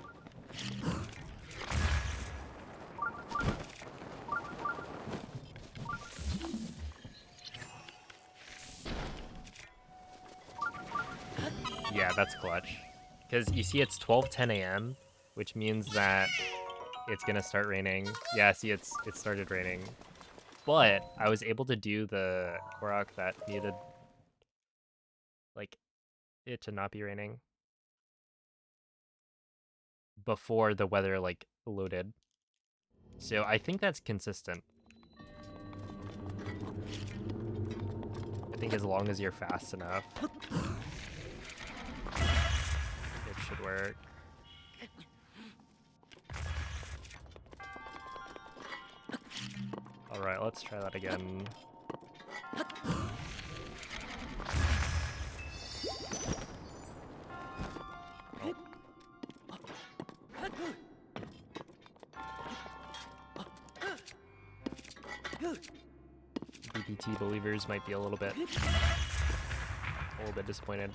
Yeah, that's clutch. Because you see it's 12:10 a.m., which means that it's gonna start raining. Yeah, see, it started raining. But I was able to do the Korok that needed, like, it to not be raining before the weather, like, loaded. So I think that's consistent. I think as long as you're fast enough, it should work. Alright, let's try that again. BPT believers might be a little bit disappointed.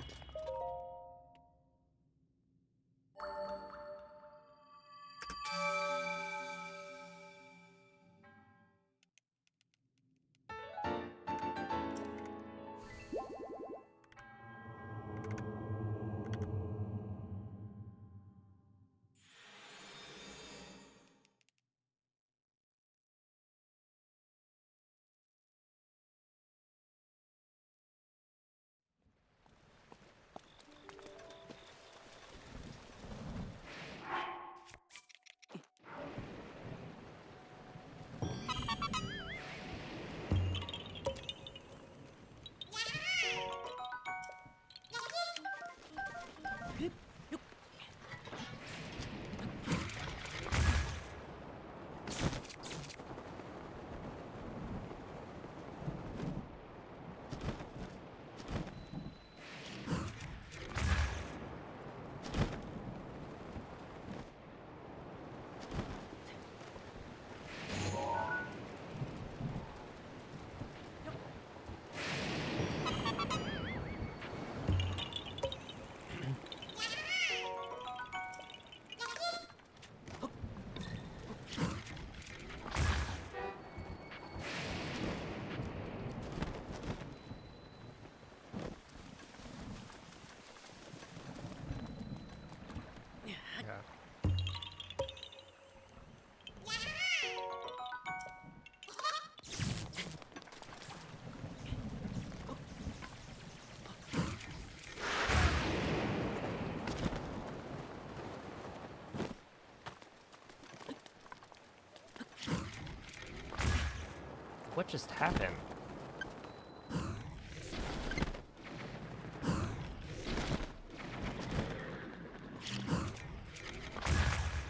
What just happened?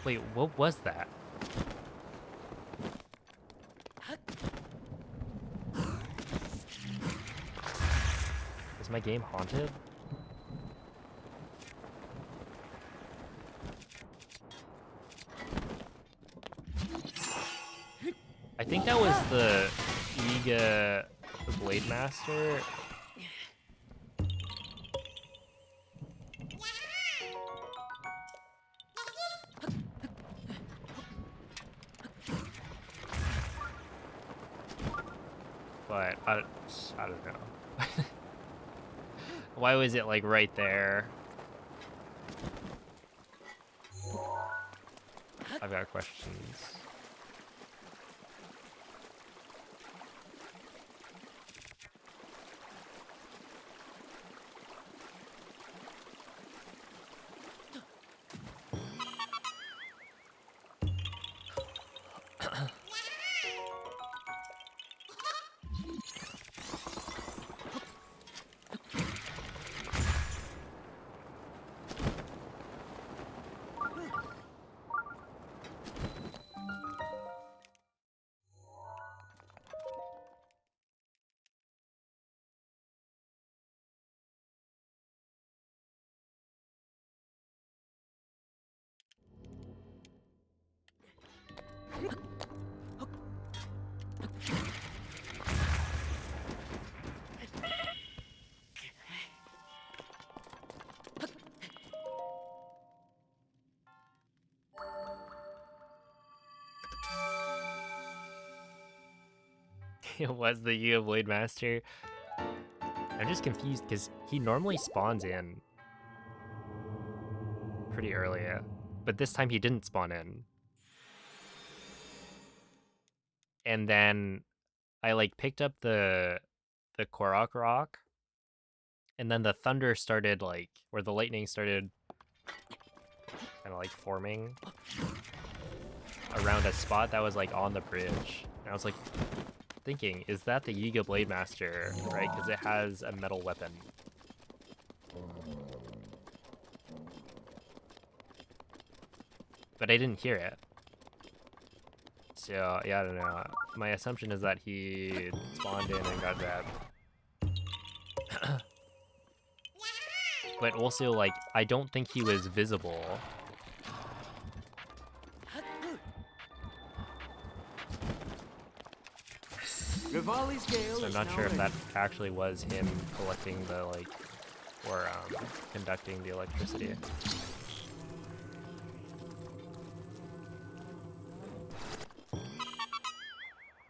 Wait, what was that? Is my game haunted? I think that was the Yiga, the Blade Master. But I don't know. Why was it like right there? I've got questions. It was the Yiga Blade Master. I'm just confused because he normally spawns in pretty early, but this time he didn't spawn in. And then I like picked up the Korok rock, and then the thunder started like, or the lightning started kind of like forming around a spot that was like on the bridge. And I was like thinking, is that the Yiga Blade Master, right? Because it has a metal weapon. But I didn't hear it. So, yeah, I don't know. My assumption is that he spawned in and got zapped. But also, like, I don't think he was visible. Rivali's Gale So I'm is not now sure if that ready. actually was him collecting the, like, or conducting the electricity.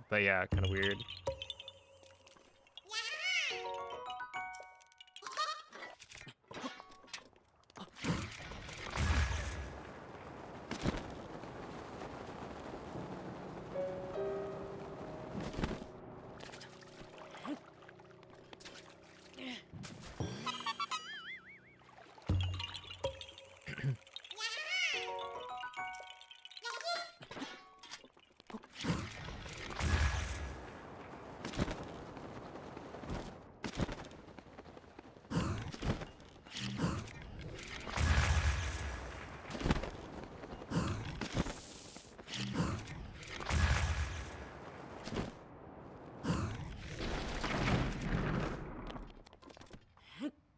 But yeah, kind of weird.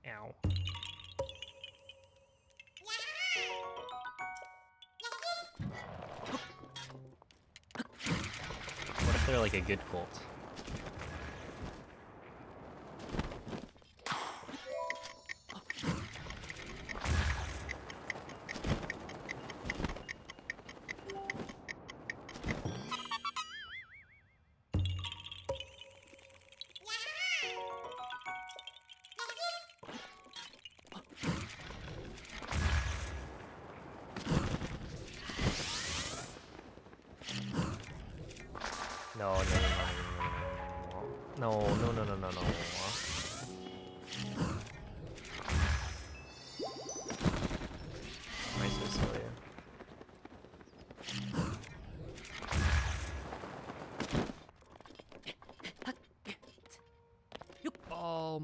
Ow. What if they're like a good cult? No, no, no, no, no, no, no, no, no, no, no, no. Am I so silly?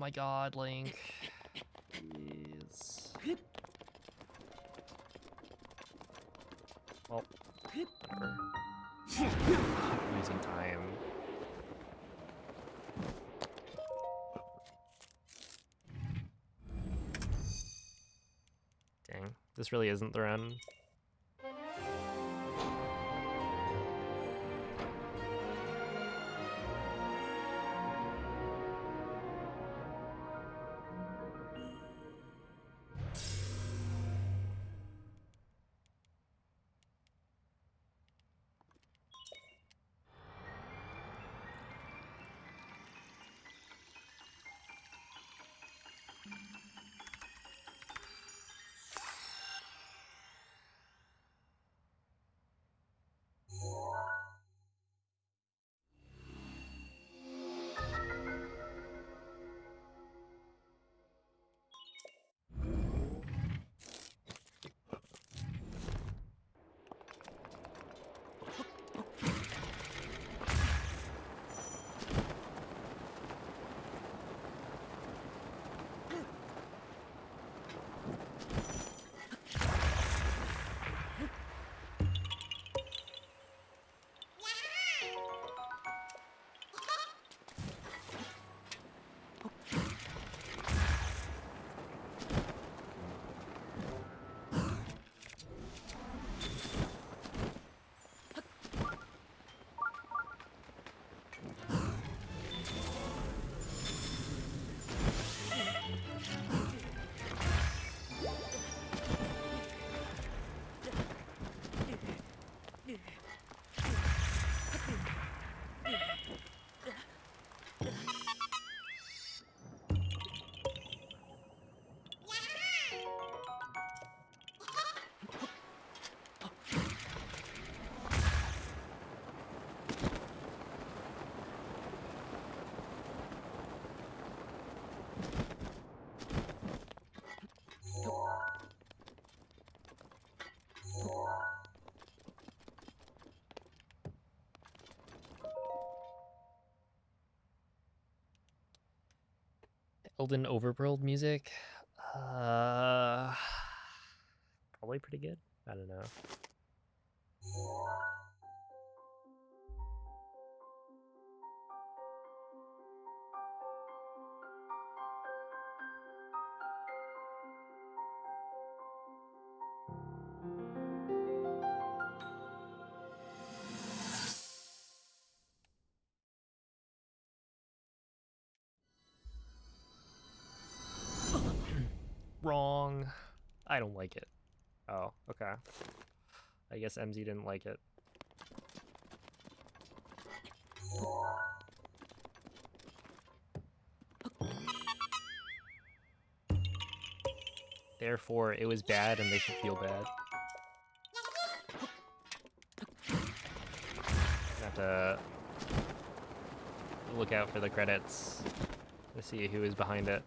my god, Link. Please. Well, whatever. Losing time. Dang, this really isn't the run. Elden Overworld music? Probably pretty good. I don't know. Wrong. I don't like it. Oh, okay. I guess MZ didn't like it. Therefore, it was bad and they should feel bad. Have to look out for the credits to see who is behind it.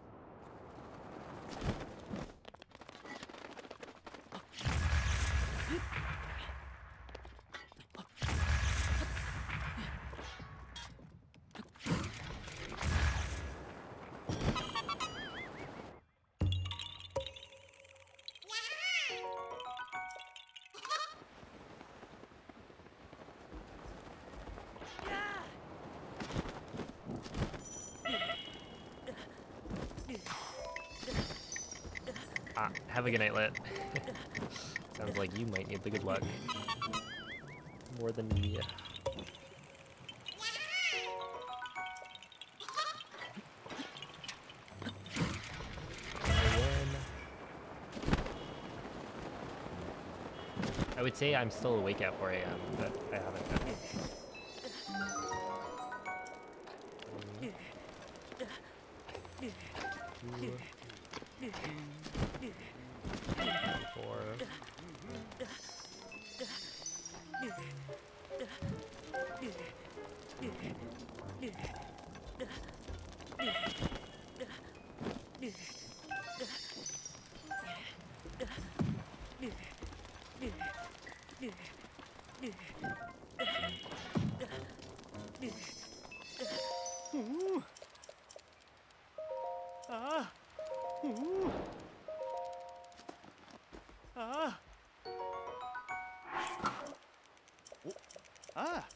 Have a good night, Lit. Sounds like you might need the good luck. More than me. I would say I'm still awake at 4 a.m., but I haven't yet. 4. Ah! Ooh! Ah! Oh. Ah!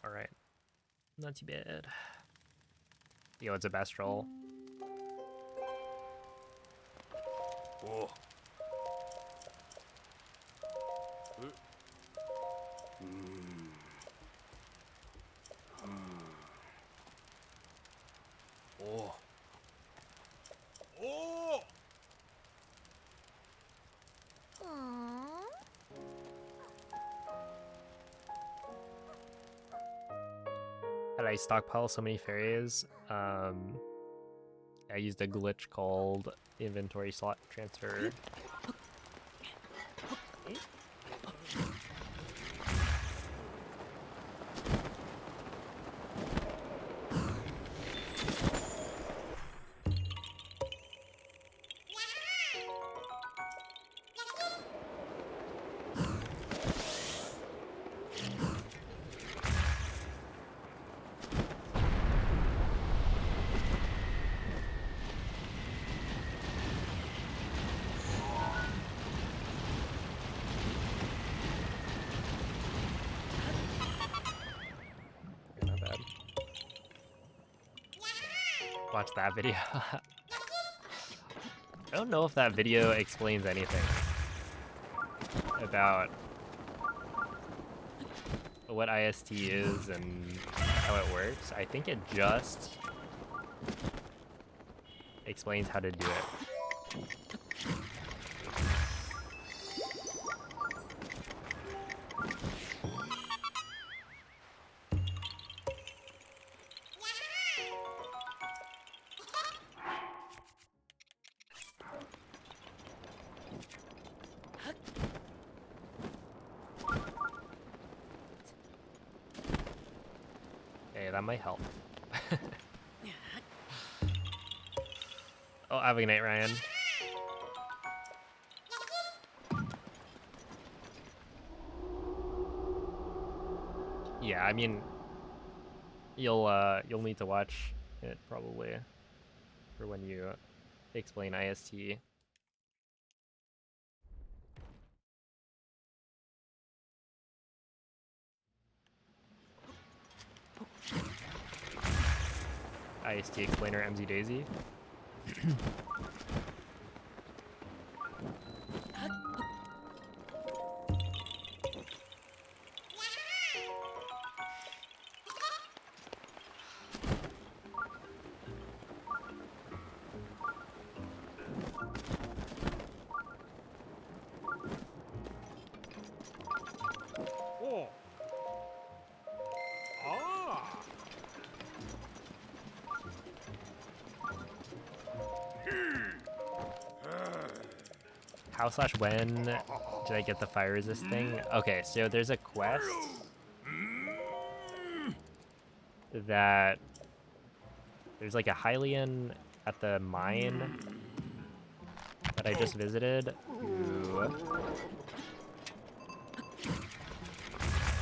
All right, not too bad. Yo, it's a best roll. Oh. Oh. Oh. Aww. Had I stockpile so many fairies, I used a glitch called inventory slot transfer. Not bad. Watch that video. I don't know if that video explains anything about what IST is and how it works. I think it just explains how to do it. Hey, that might help. Oh, have a good night, Ryan. Yeah, I mean, you'll need to watch it probably for when you explain IST. IST explainer MZ Daisy. Oh. Ah. How/when did I get the fire resist thing? Okay, so there's a quest that there's like a Hylian at the mine that I just visited who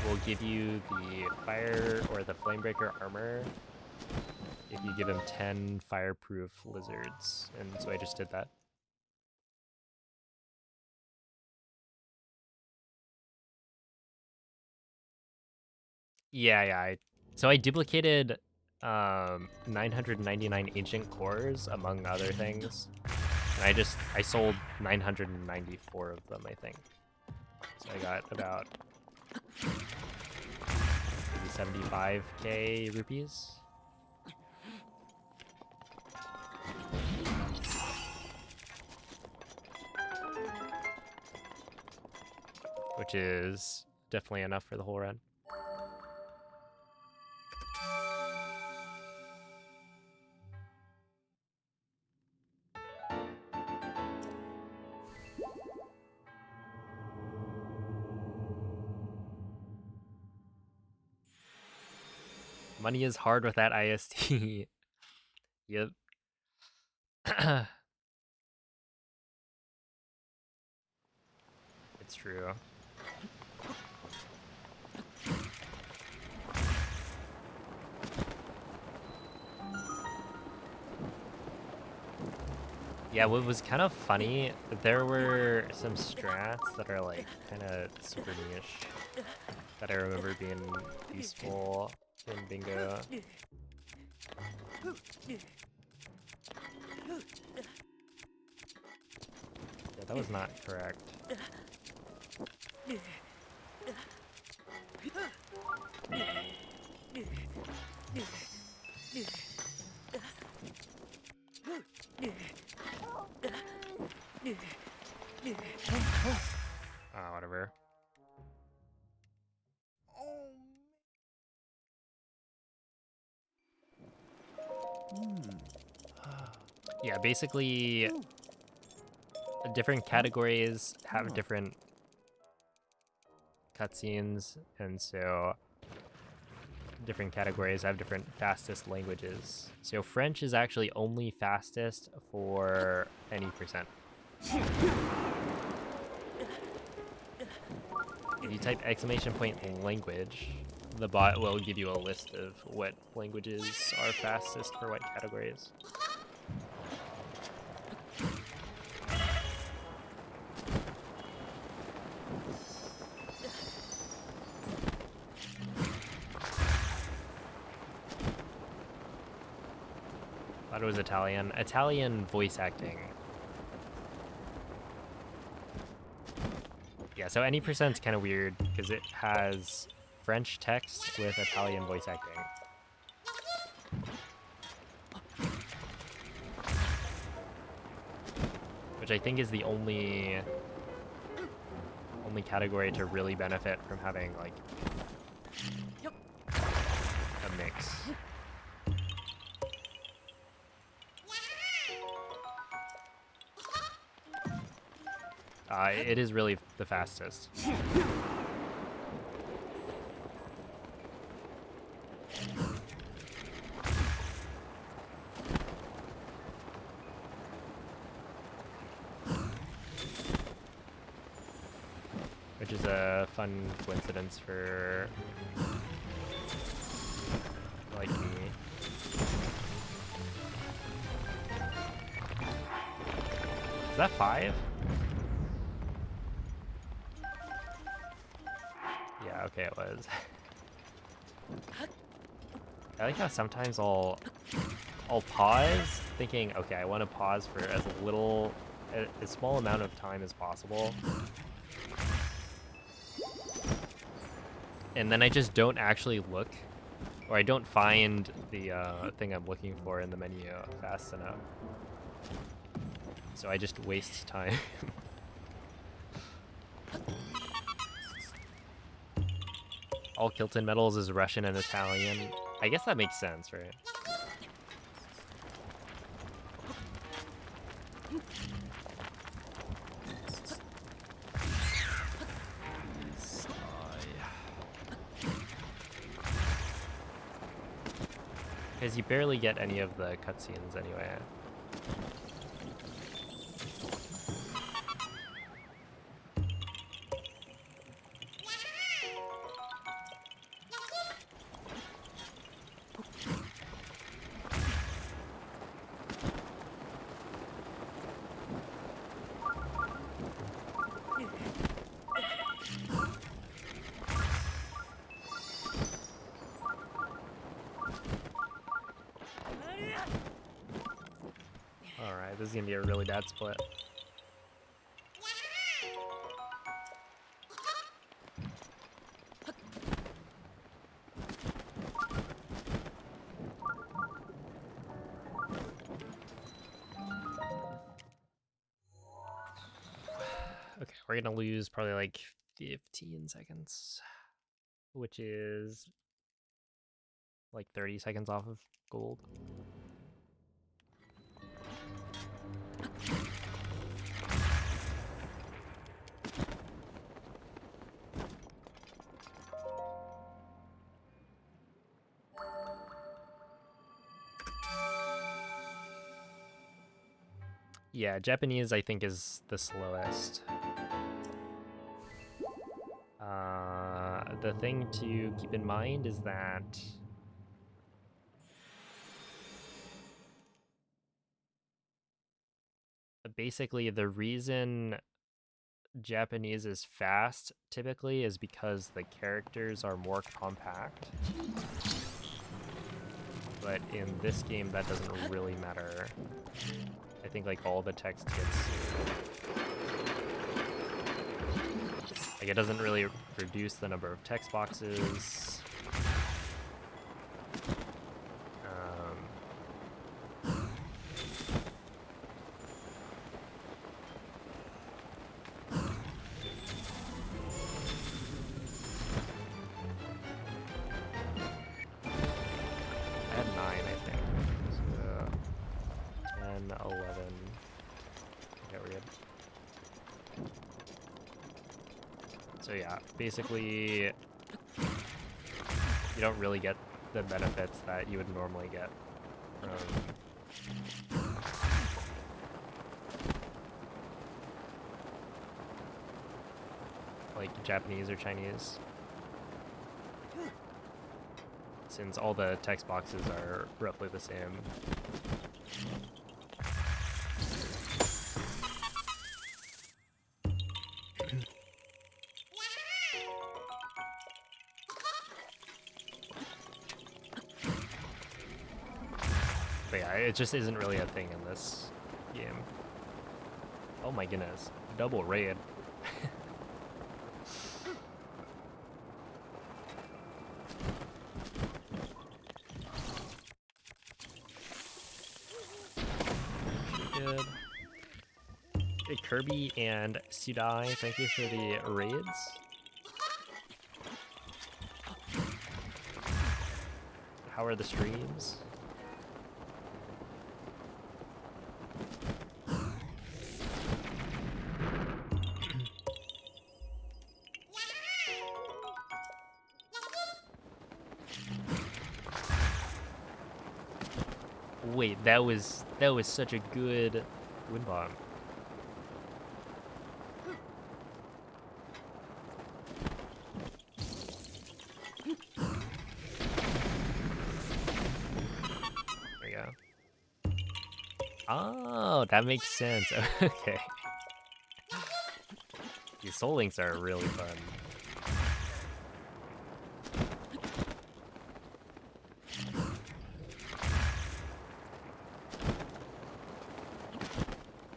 will give you the fire or the flamebreaker armor if you give him 10 fireproof lizards, and so I just did that. Yeah. So I duplicated 999 ancient cores among other things. And I sold 994 of them, I think. So I got about maybe 75k rupees. Which is definitely enough for the whole run. Money is hard with that IST. Yep. It's true. Yeah, what was kind of funny, there were some strats that are like kind of super niche that I remember being useful in bingo. Yeah, that was not correct. Ah, whatever. Yeah, basically, different categories have different cutscenes, and so different categories have different fastest languages. So French is actually only fastest for any percent. If you type !language, the bot will give you a list of what languages are fastest for what categories. Thought it was Italian. Italian voice acting. Yeah, so any percent's kind of weird because it has French text with Italian voice acting. Which I think is the only category to really benefit from having like a mix. It is really the fastest. Which is a fun coincidence for like me. Is that 5? Yeah, okay, it was. I like how sometimes I'll pause thinking, okay, I want to pause for as small amount of time as possible. And then I just don't actually look, or I don't find the thing I'm looking for in the menu fast enough. So I just waste time. All Kilton medals is Russian and Italian. I guess that makes sense, right? Because you barely get any of the cutscenes anyway. Alright, this is gonna be a really bad split. Okay, we're gonna lose probably like 15 seconds, which is like 30 seconds off of gold. Yeah, Japanese I think is the slowest. The thing to keep in mind is that basically the reason Japanese is fast typically is because the characters are more compact. But in this game, that doesn't really matter. I think like all the text gets... Like it doesn't really reduce the number of text boxes. I had 9, I think. So 10, 11. Okay, we're good. So yeah, basically, you don't really get the benefits that you would normally get from like Japanese or Chinese, since all the text boxes are roughly the same. But yeah, it just isn't really a thing in this game. Oh my goodness, double raid. Good. Hey, Kirby and Sudai, thank you for the raids. How are the streams? Wait, that was such a good wind bomb. There we go. Oh, that makes sense. Okay. These soul links are really fun.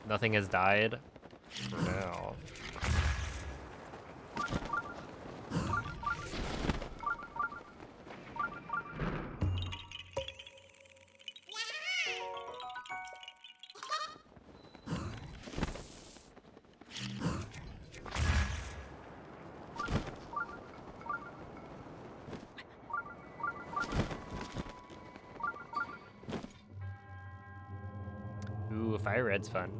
Nothing has died for now. Ooh, fire red's fun.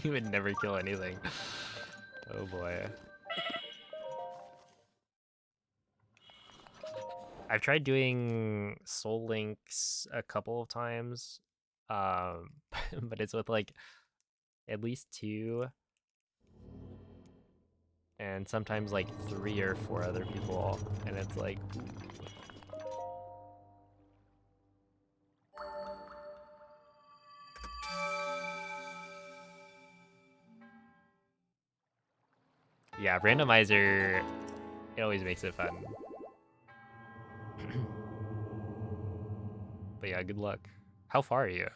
You would never kill anything. Oh boy. I've tried doing soul links a couple of times, but it's with like at least 2 and sometimes like 3 or 4 other people, and it's like, ooh. Yeah, randomizer, it always makes it fun. But yeah, good luck. How far are you?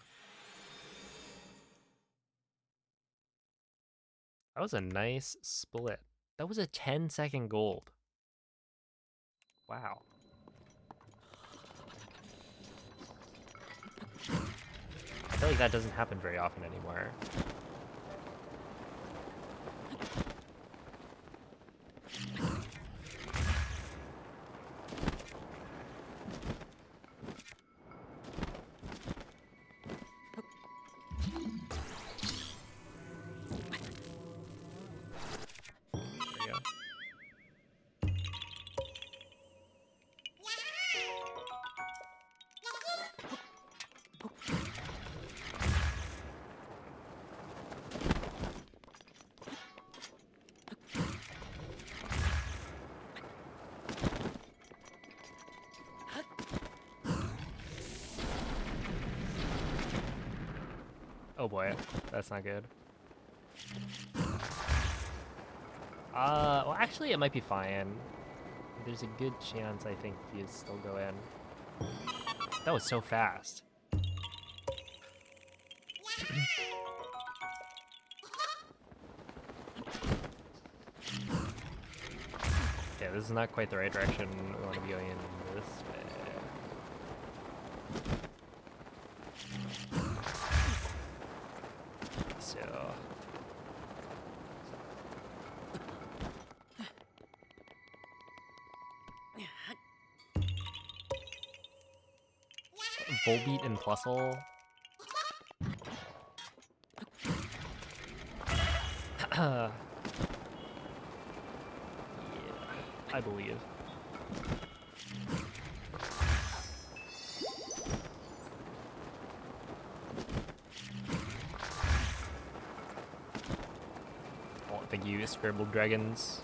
That was a nice split. That was a 10-second gold. Wow. I feel like that doesn't happen very often anymore. There we go. Oh boy, that's not good. Well, actually, it might be fine. There's a good chance I think these still go in. That was so fast. Okay, this is not quite the right direction. We want to be going in this way. So... Volbeat and Plusle. Yeah, I believe. Oh, thank you, Scribbled Dragons.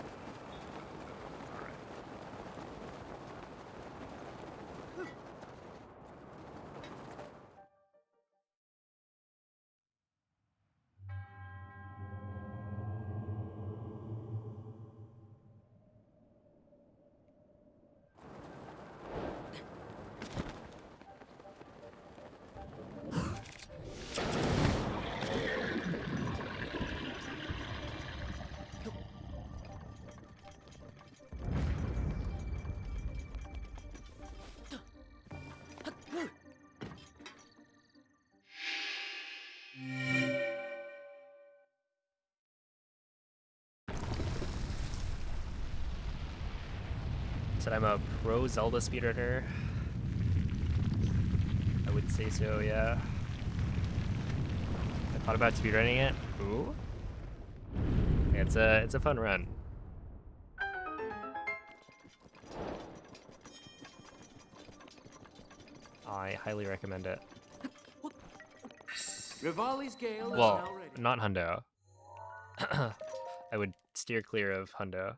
Said I'm a pro Zelda speedrunner. I would say so, yeah. I thought about speedrunning it. Ooh. It's a fun run. I highly recommend it. Rivali's Gale Well, is now ready. not Hundo. I would steer clear of Hundo.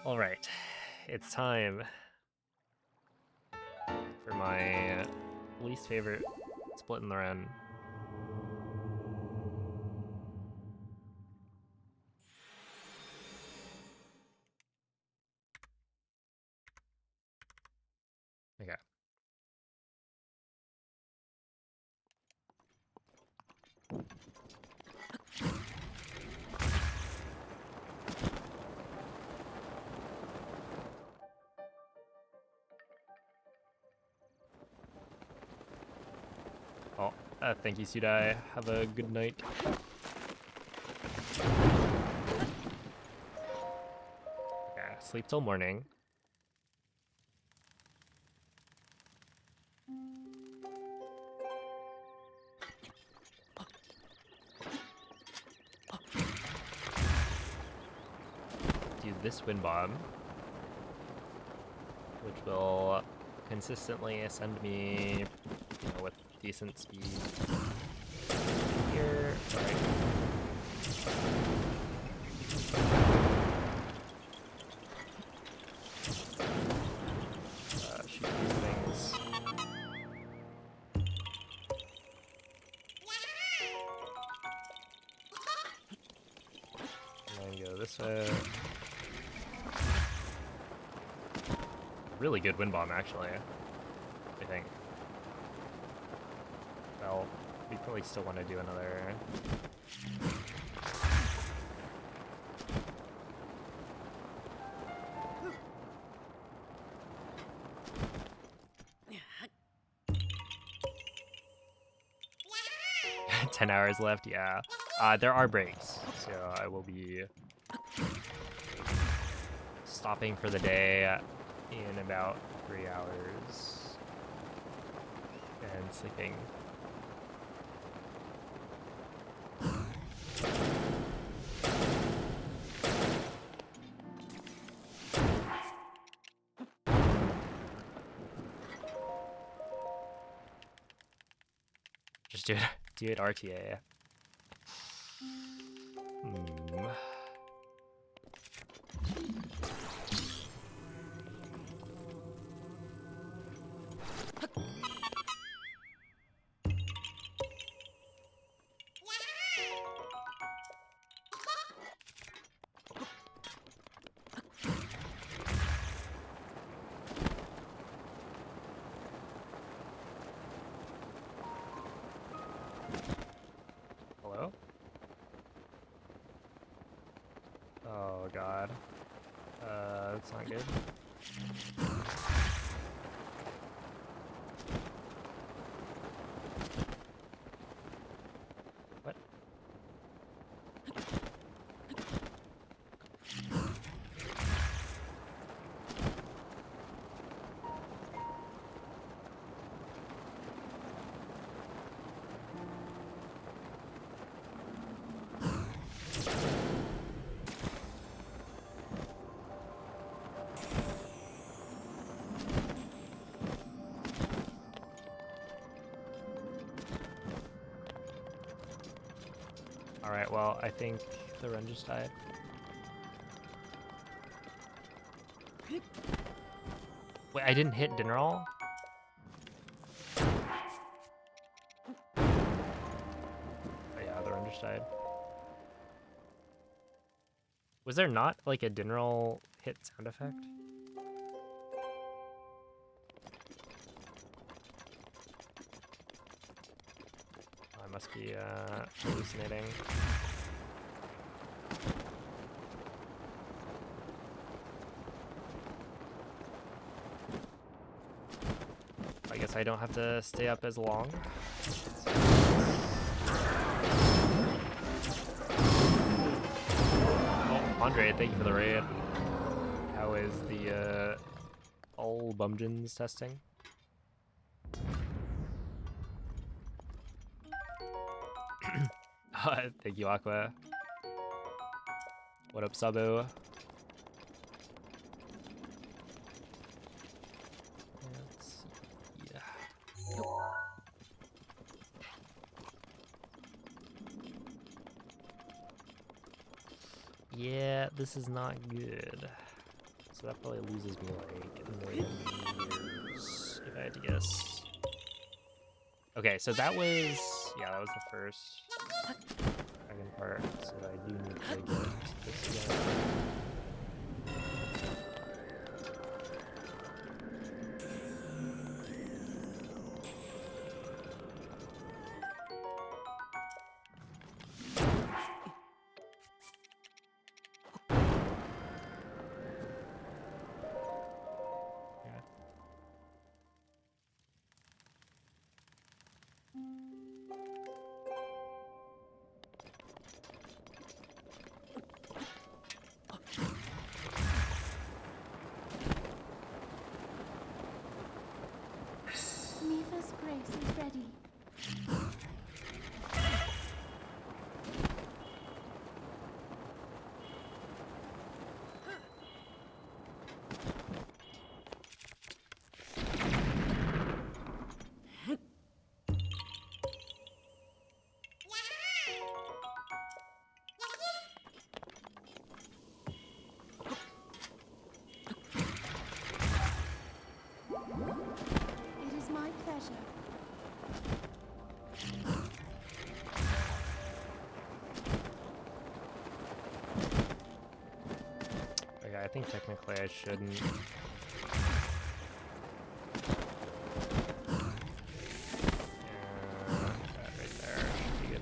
All right, it's time for my least favorite split in the run. Okay. Oh, thank you, Sudai. Have a good night. Okay, sleep till morning. Do this wind bomb, which will consistently send me, with decent speed here. All right. Shoot these things. And then go this way. Really good wind bomb, actually. I think. Well, we probably still want to do another. Yeah. 10 hours left, yeah. There are breaks, so I will be stopping for the day in about 3 hours and sleeping. just do it RTA. Hmm. Hello? Oh god. That's not good. What? Alright, well, I think the run just died. Wait, I didn't hit dinner all? Oh yeah, the run just died. Was there not like a dinner all hit sound effect? Oh, I must be hallucinating. I guess I don't have to stay up as long. Oh, Andre, thank you for the raid. How is the all Bumjins testing? Thank you, Aqua. What up, Sabu? Let's see. Yeah, this is not good. So that probably loses me like a million years, if I had to guess. Okay, so that was, yeah, that was the first dragon part, so I do need to get this again. Yeah. Miva's grace is ready. It is my pleasure. Okay, I think technically I shouldn't. That right there should be good.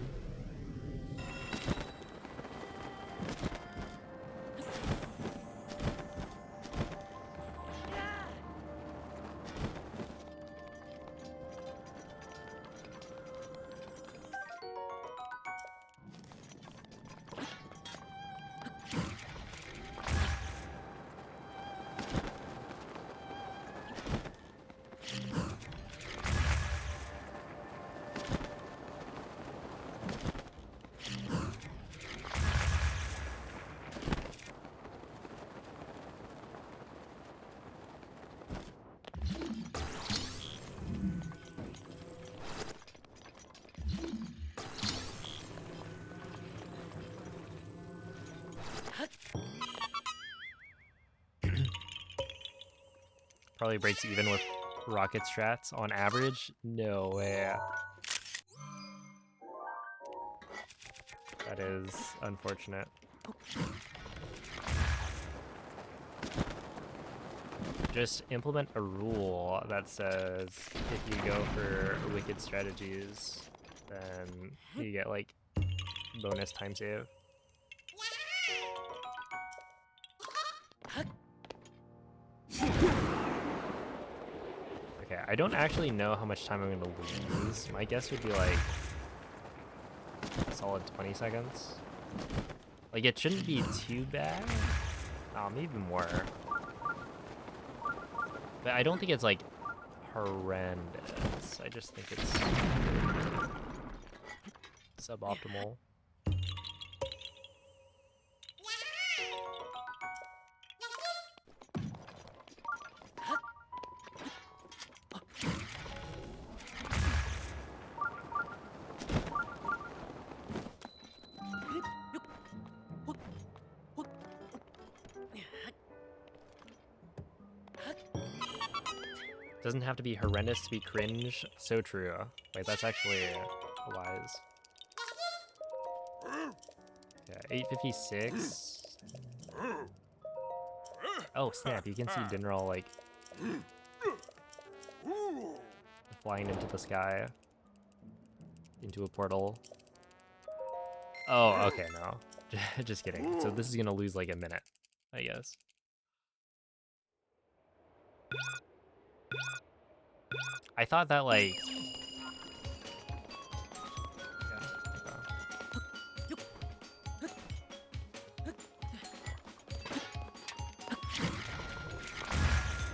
Probably breaks even with rocket strats on average. No way. That is unfortunate. Just implement a rule that says if you go for wicked strategies, then you get like bonus time save. Okay, I don't actually know how much time I'm gonna lose. My guess would be like a solid 20 seconds. Like it shouldn't be too bad. Maybe more. But I don't think it's like horrendous. I just think it's suboptimal. Doesn't have to be horrendous to be cringe. So true. Wait, that's actually wise. Yeah, 856. Oh snap! You can see Dinral like flying into the sky, into a portal. Oh, okay, no, just kidding. So this is gonna lose like a minute, I guess. I thought that like.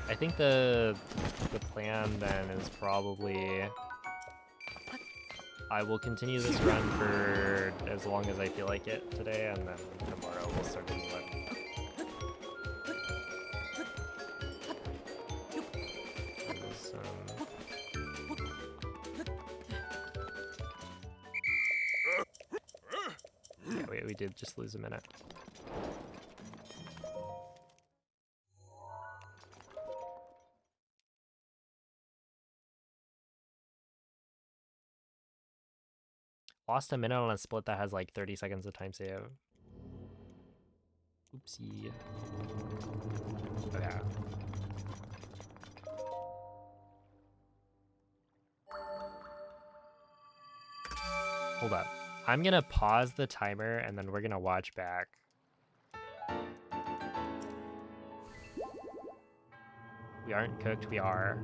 I think the plan then is probably I will continue this run for as long as I feel like it today, and then tomorrow we'll start a new one. Yeah, we did just lose a minute. Lost a minute on a split that has like 30 seconds of time save. Oopsie. Okay. Hold up. I'm gonna pause the timer and then we're gonna watch back. We aren't cooked, we are.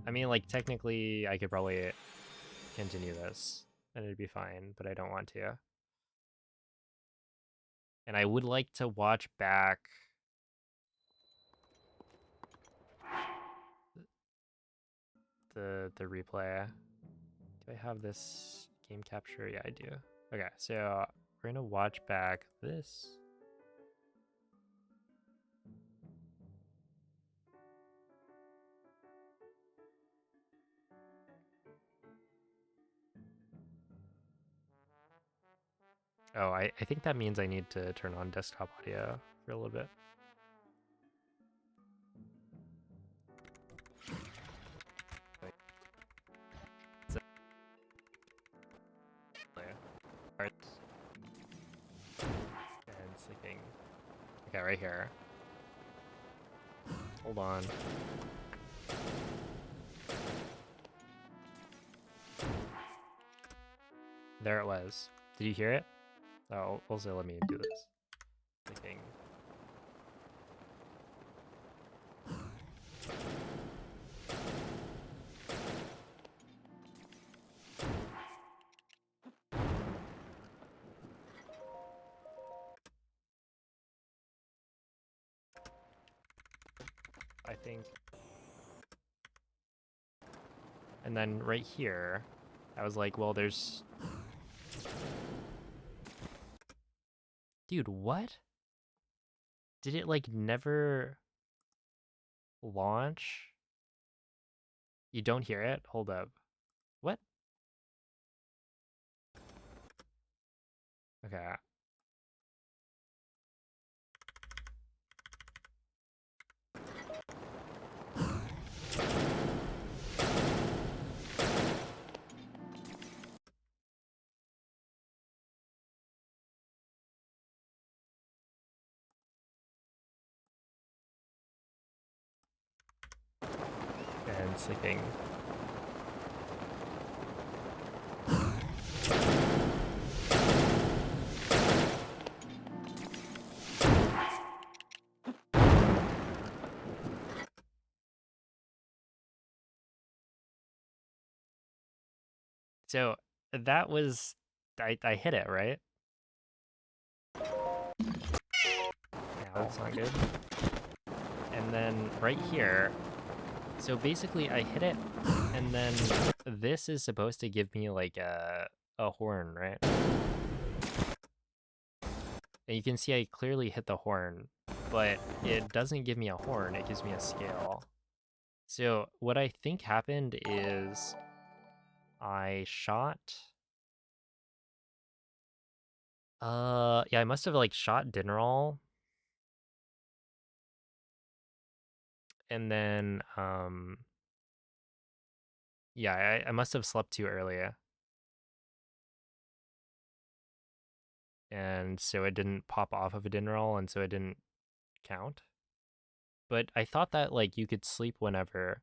I mean, like, technically, I could probably continue this and it'd be fine, but I don't want to. And I would like to watch back the replay. Do I have this game capture? Yeah, I do. Okay, so we're gonna watch back this. Oh, I think that means I need to turn on desktop audio for a little bit. And sleeping. Okay, right here. Hold on. There it was. Did you hear it? Oh, also let me do this. Sleeping. I think. And then right here, I was like, well, there's... Dude, what? Did it, like, never launch? You don't hear it? Hold up. What? Okay. been sleeping. So that was, I hit it, right? Yeah, that's not good. And then right here, so basically I hit it, and then this is supposed to give me like a horn, right? And you can see I clearly hit the horn, but it doesn't give me a horn, it gives me a scale. So what I think happened is I shot... yeah, I must have like shot Dinnerall. And then, yeah, I must have slept too early. And so it didn't pop off of a Dinnerall, and so it didn't count. But I thought that like you could sleep whenever,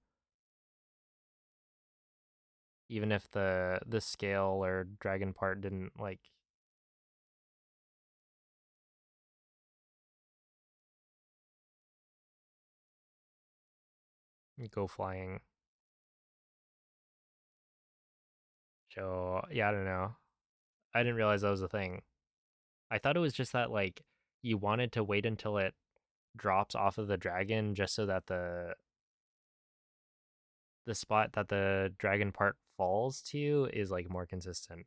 even if the scale or dragon part didn't like go flying. So yeah, I don't know. I didn't realize that was a thing. I thought it was just that like you wanted to wait until it drops off of the dragon just so that the spot that the dragon part falls to is like more consistent.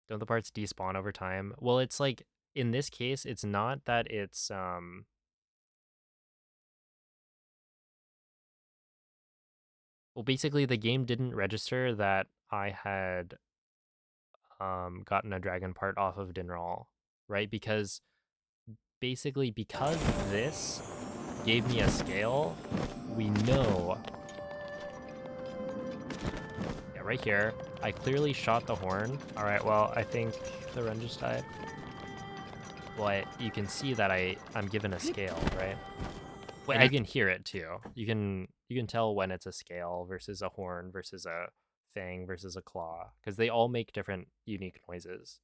Don't the parts despawn over time? Well, it's like in this case, it's not that it's well, basically the game didn't register that I had gotten a dragon part off of Dinral, right? Because basically because this gave me a scale, we know. Yeah, right here, I clearly shot the horn. All right, well, I think the run just died. But you can see that I'm given a scale, right? Wait, I can hear it too. You can tell when it's a scale versus a horn versus a fang versus a claw, because they all make different unique noises.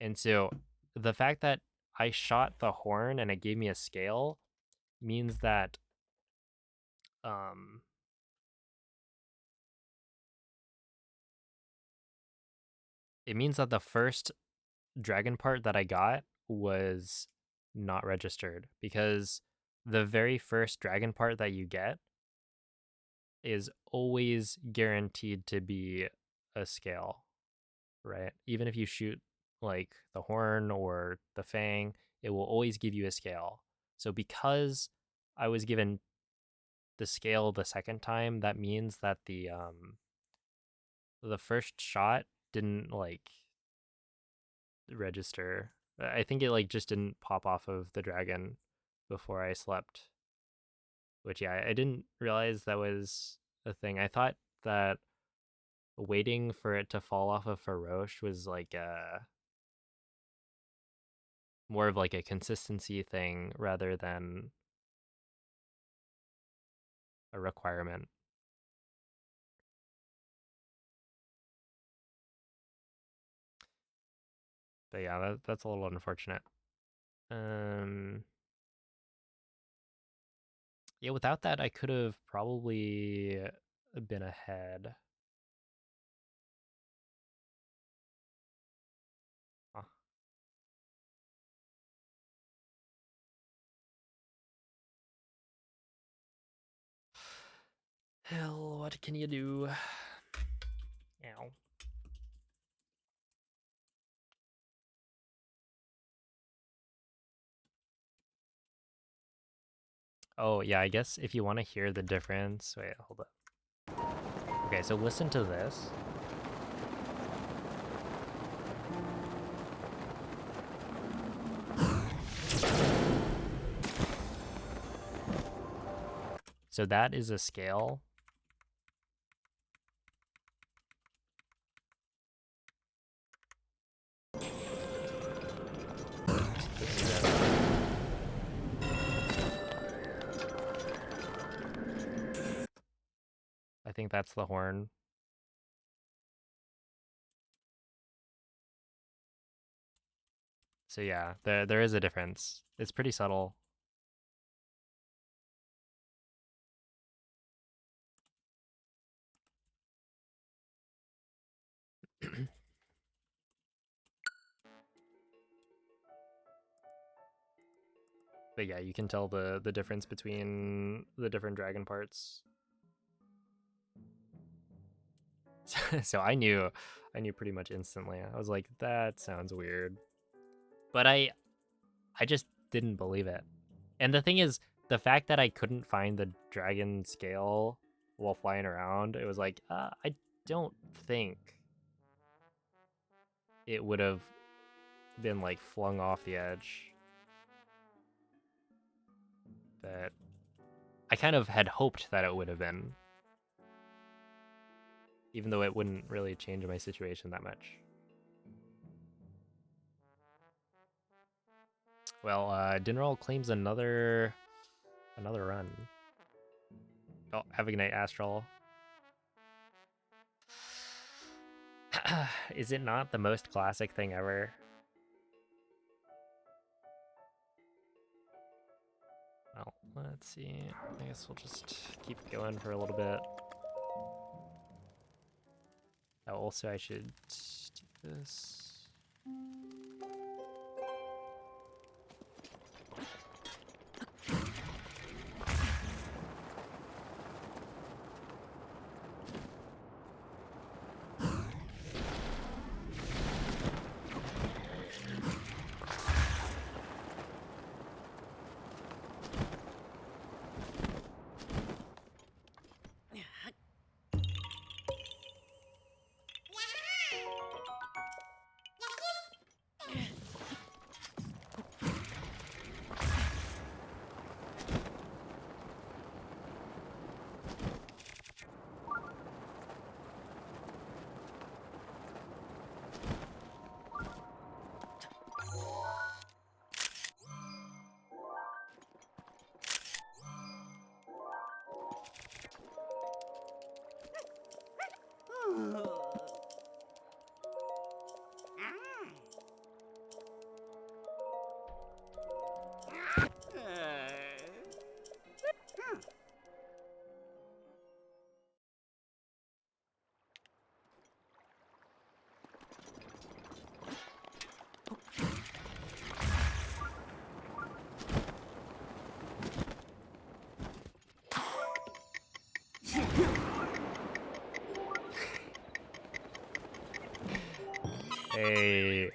And so the fact that I shot the horn and it gave me a scale means that um it means that the first dragon part that I got was not registered, because the very first dragon part that you get is always guaranteed to be a scale, right? Even if you shoot like the horn or the fang, it will always give you a scale. So because I was given the scale the second time, that means that the first shot didn't like register. I think it like just didn't pop off of the dragon before I slept. Which yeah, I didn't realize that was a thing. I thought that waiting for it to fall off of Faroche was like more of like a consistency thing rather than a requirement. But yeah, that's a little unfortunate. Yeah, without that, I could have probably been ahead. Huh. Hell, what can you do? Ow. Oh, yeah, I guess if you want to hear the difference... Wait, hold up. Okay, so listen to this. So that is a scale. think that's the horn. So yeah, there is a difference. It's pretty subtle. But yeah, you can tell the difference between the different dragon parts. So I knew pretty much instantly. I was like, that sounds weird. But I just didn't believe it. And the thing is, the fact that I couldn't find the dragon scale while flying around, it was like, I don't think it would have been like flung off the edge. But I kind of had hoped that it would have been, even though it wouldn't really change my situation that much. Well, Dinral claims another run. Oh, have a good night, Astral. Is it not the most classic thing ever? Well, let's see. I guess we'll just keep going for a little bit. Oh, also I should do this.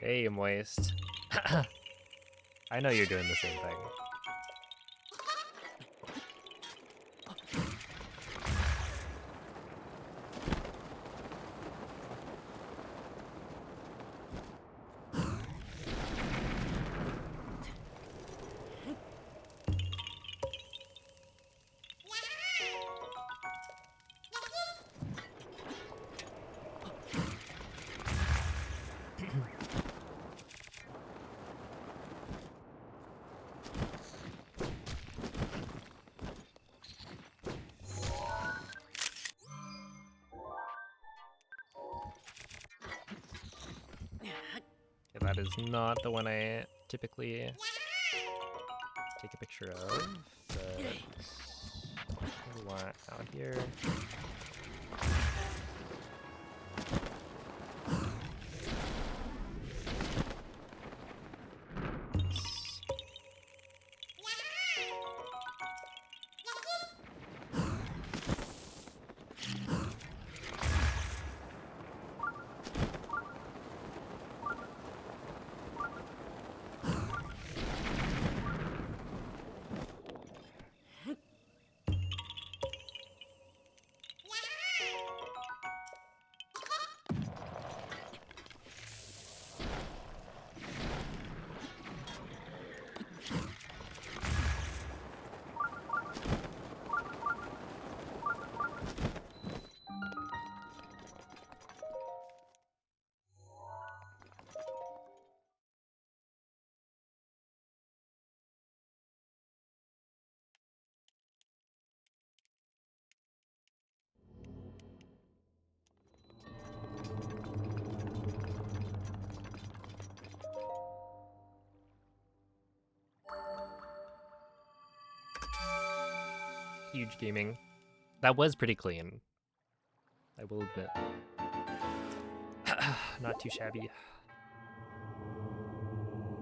Hey, Moist. I know you're doing the same thing. Okay, that is not the one I typically take a picture of, but what do we want out here? Huge gaming. That was pretty clean. I will admit. Not too shabby.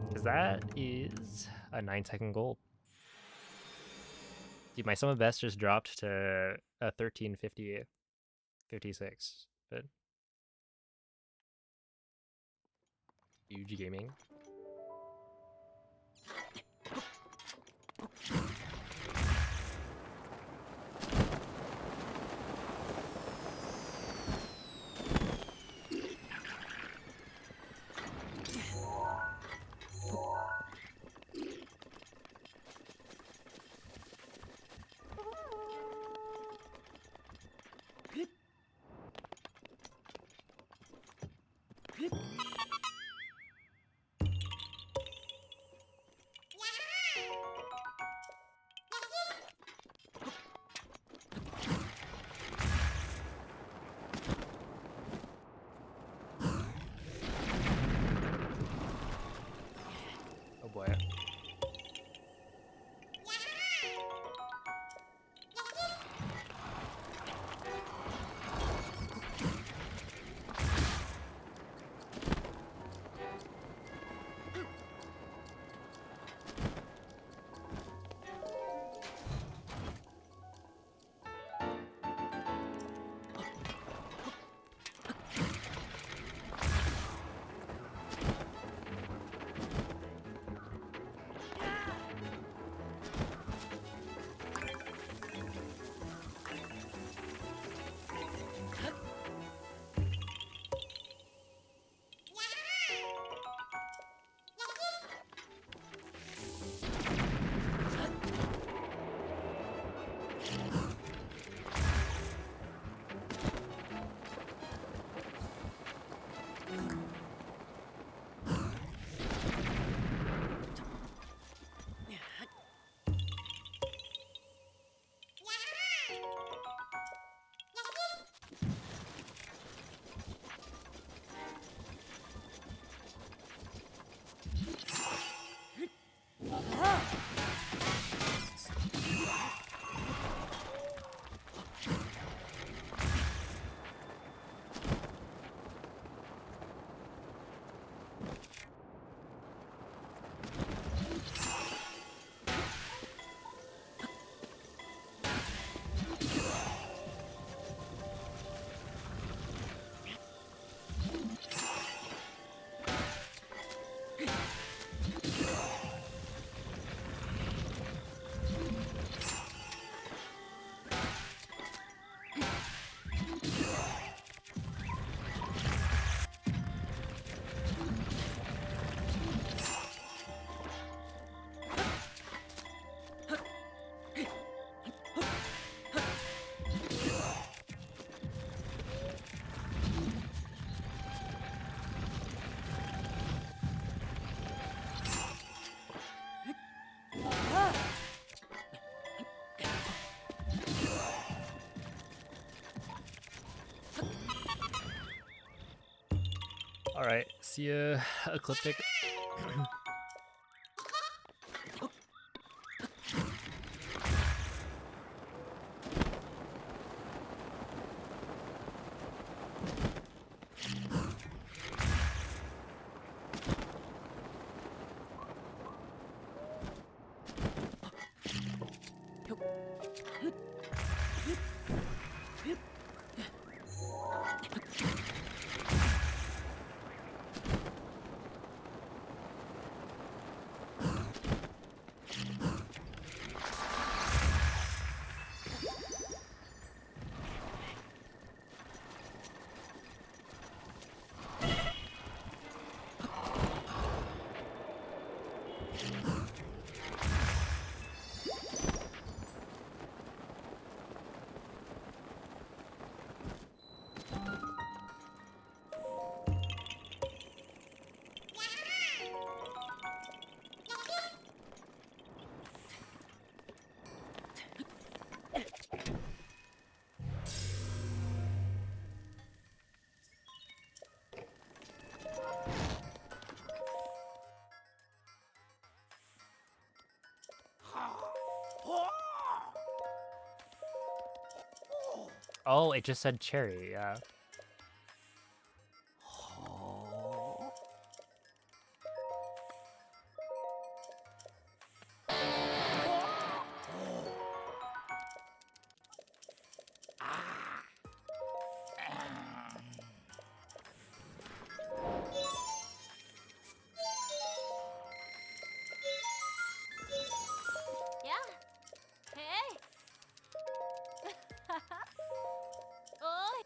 Because that is a 9-second gold. Dude, my sum of best just dropped to a 1350, 56. But huge gaming. Oh boy. Alright, see ya, Ecliptic. Oh, it just said cherry, yeah. Yeah. Hey. Oi.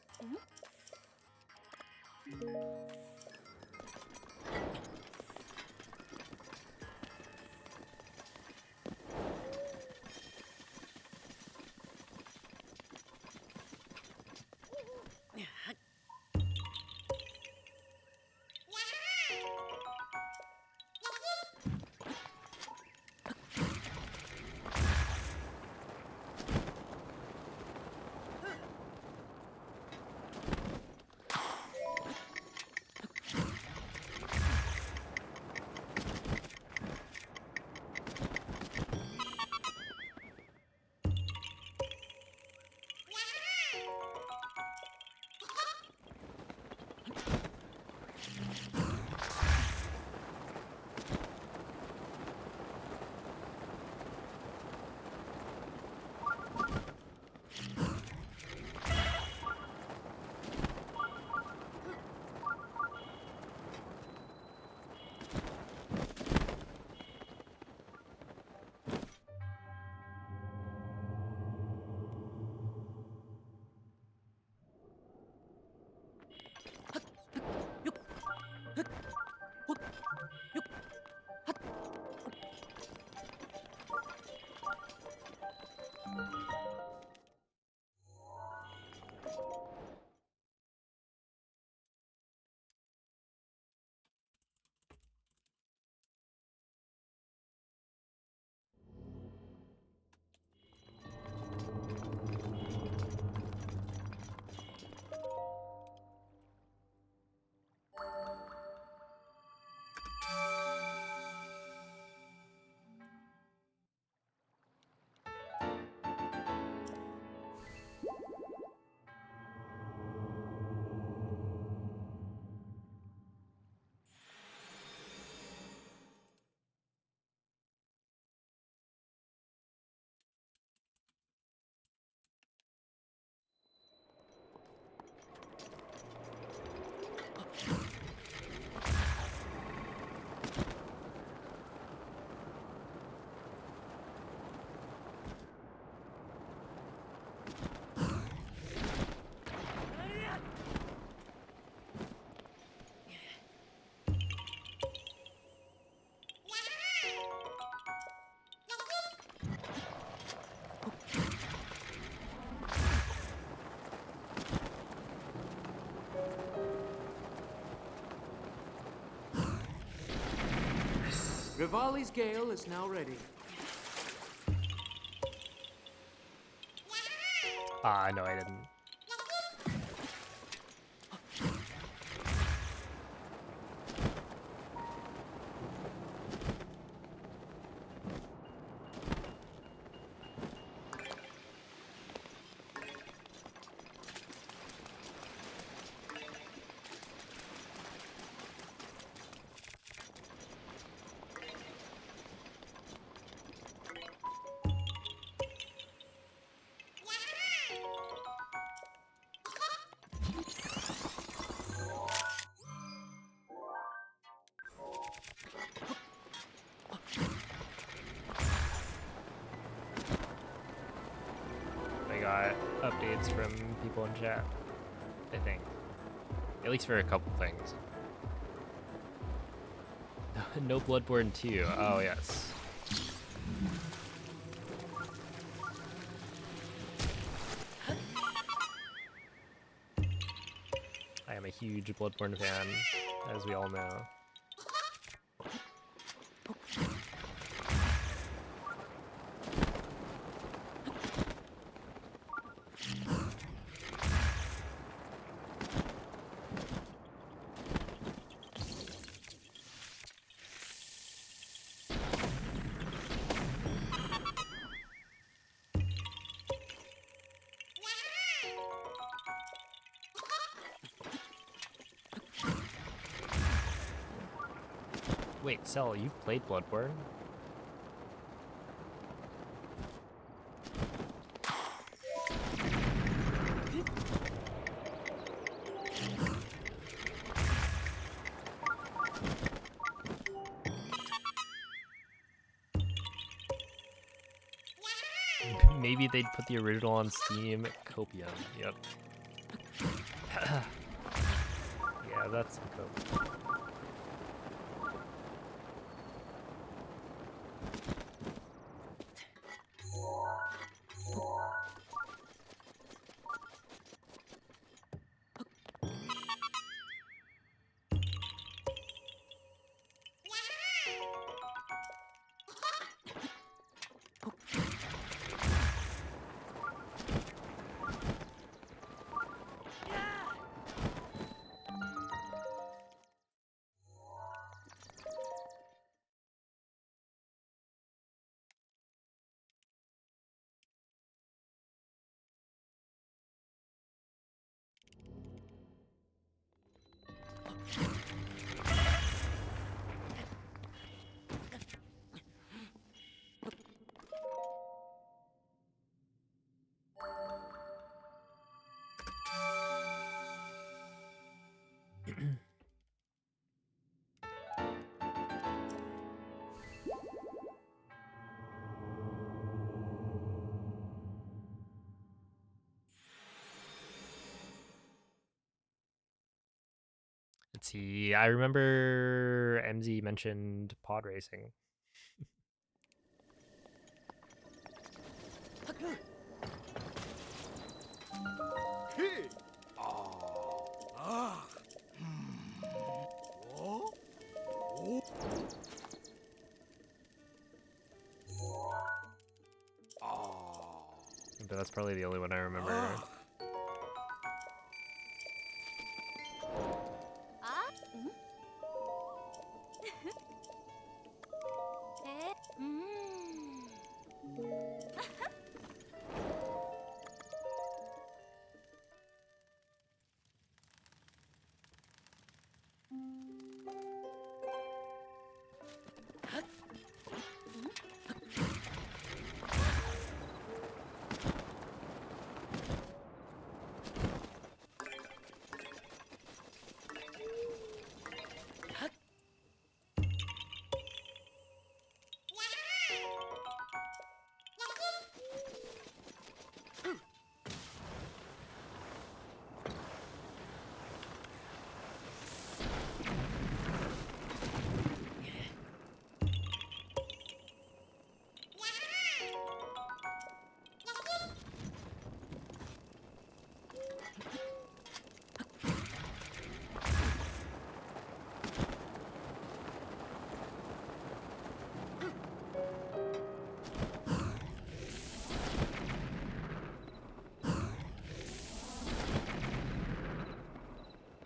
Rivali's Gale is now ready. Ah, no, I didn't. I got updates from people in chat, I think. At least for a couple things. No Bloodborne 2. Oh, yes. I am a huge Bloodborne fan, as we all know. Wait, Cell, you've played Bloodborne? Maybe they'd put the original on Steam. Copium, yep. Yeah, that's the code. Let's see. I remember MZ mentioned pod racing. But that's probably the only one I remember. Ah? Eh?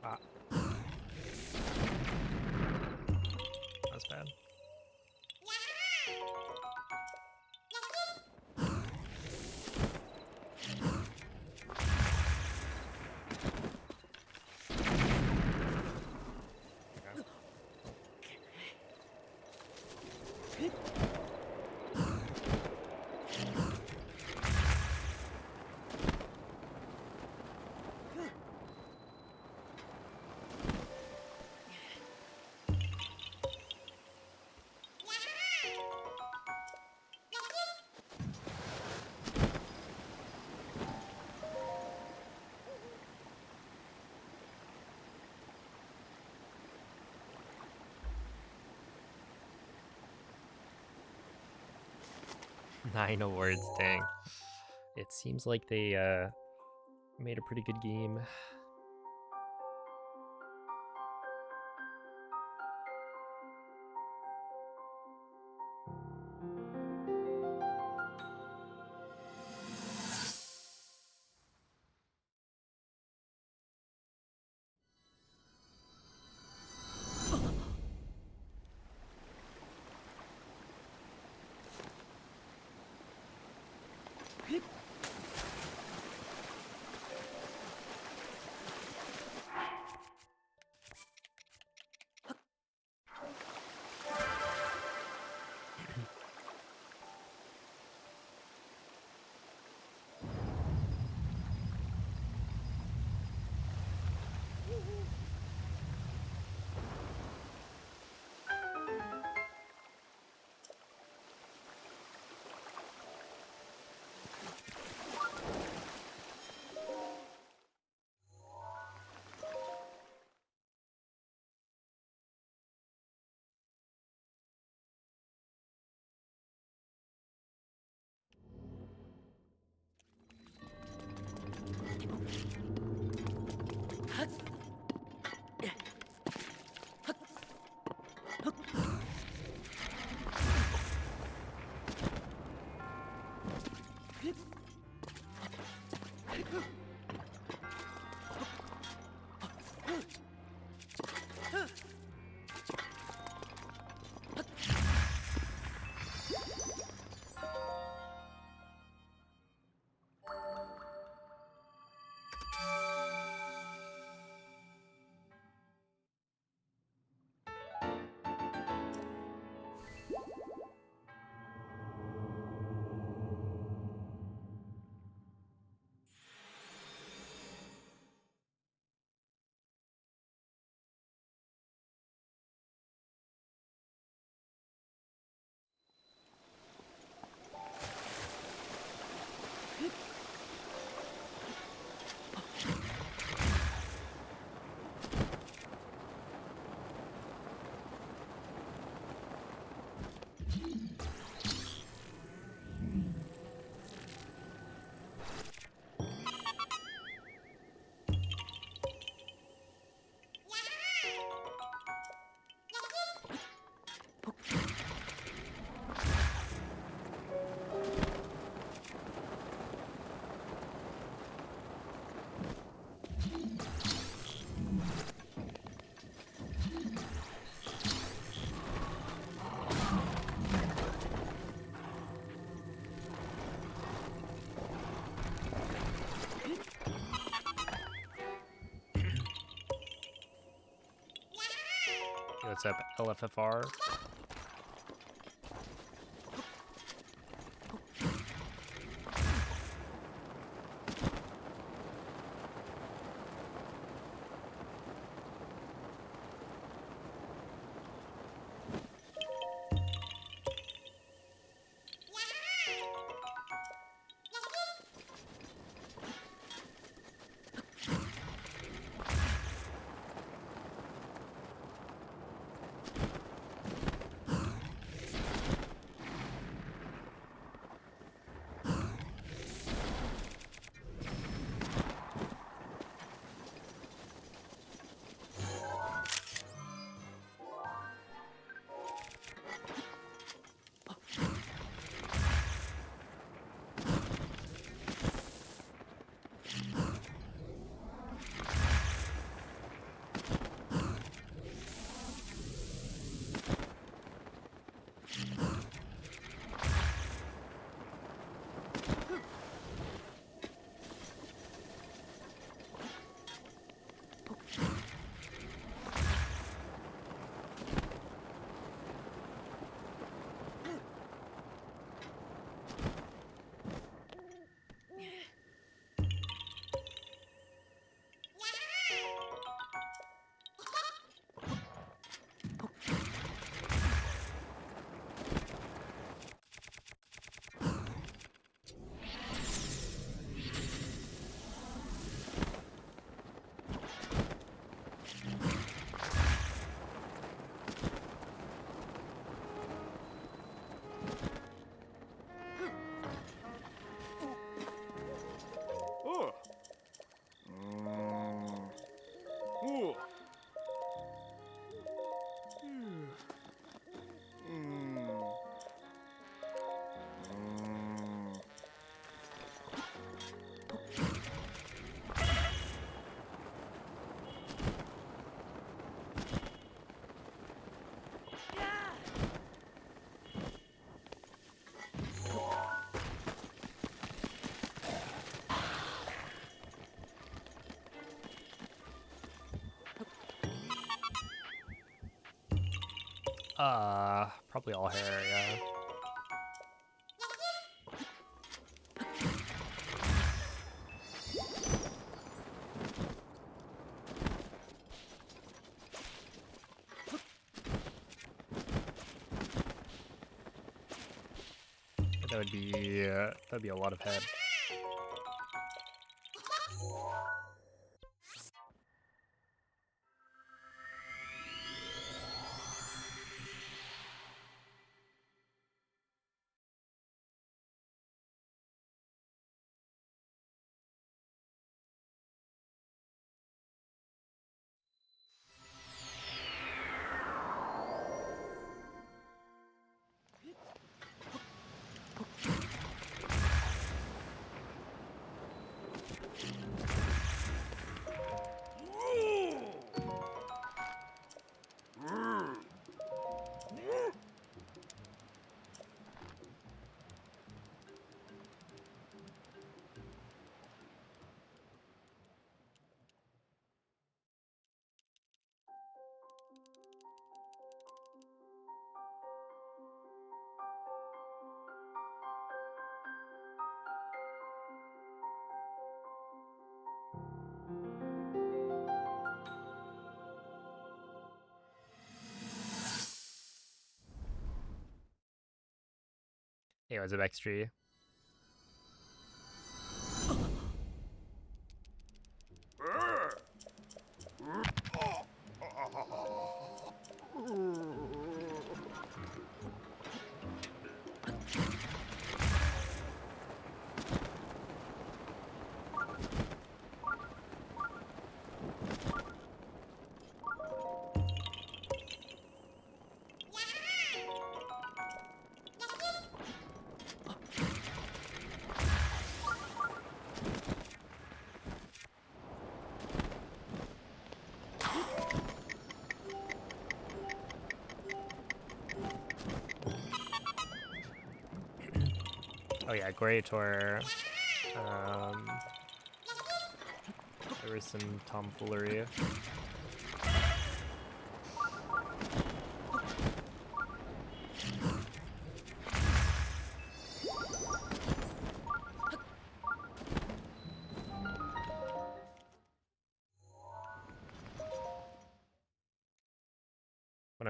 Ah. That's bad. Nine awards, dang. It seems like they made a pretty good game. What's up, LFFR? Oh. Oh. Probably all hair, yeah. That'd be a lot of head. Hey, what's up, X-Tree? Oh yeah, Greator. There was some tomfoolery.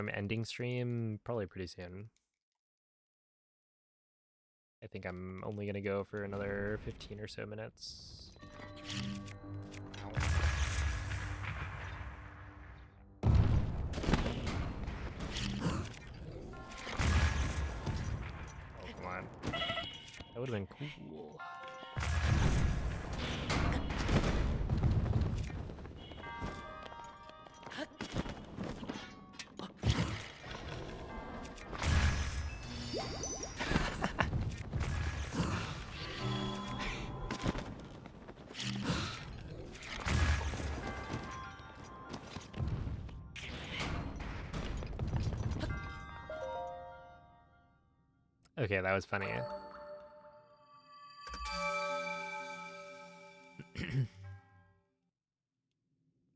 I'm ending stream probably pretty soon. I think I'm only gonna go for another 15 or so minutes. Oh, come on. That would have been cool. Okay, that was funny.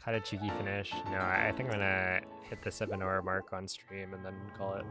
Kind of cheeky finish. No, I think I'm gonna hit the 7-hour mark on stream and then call it.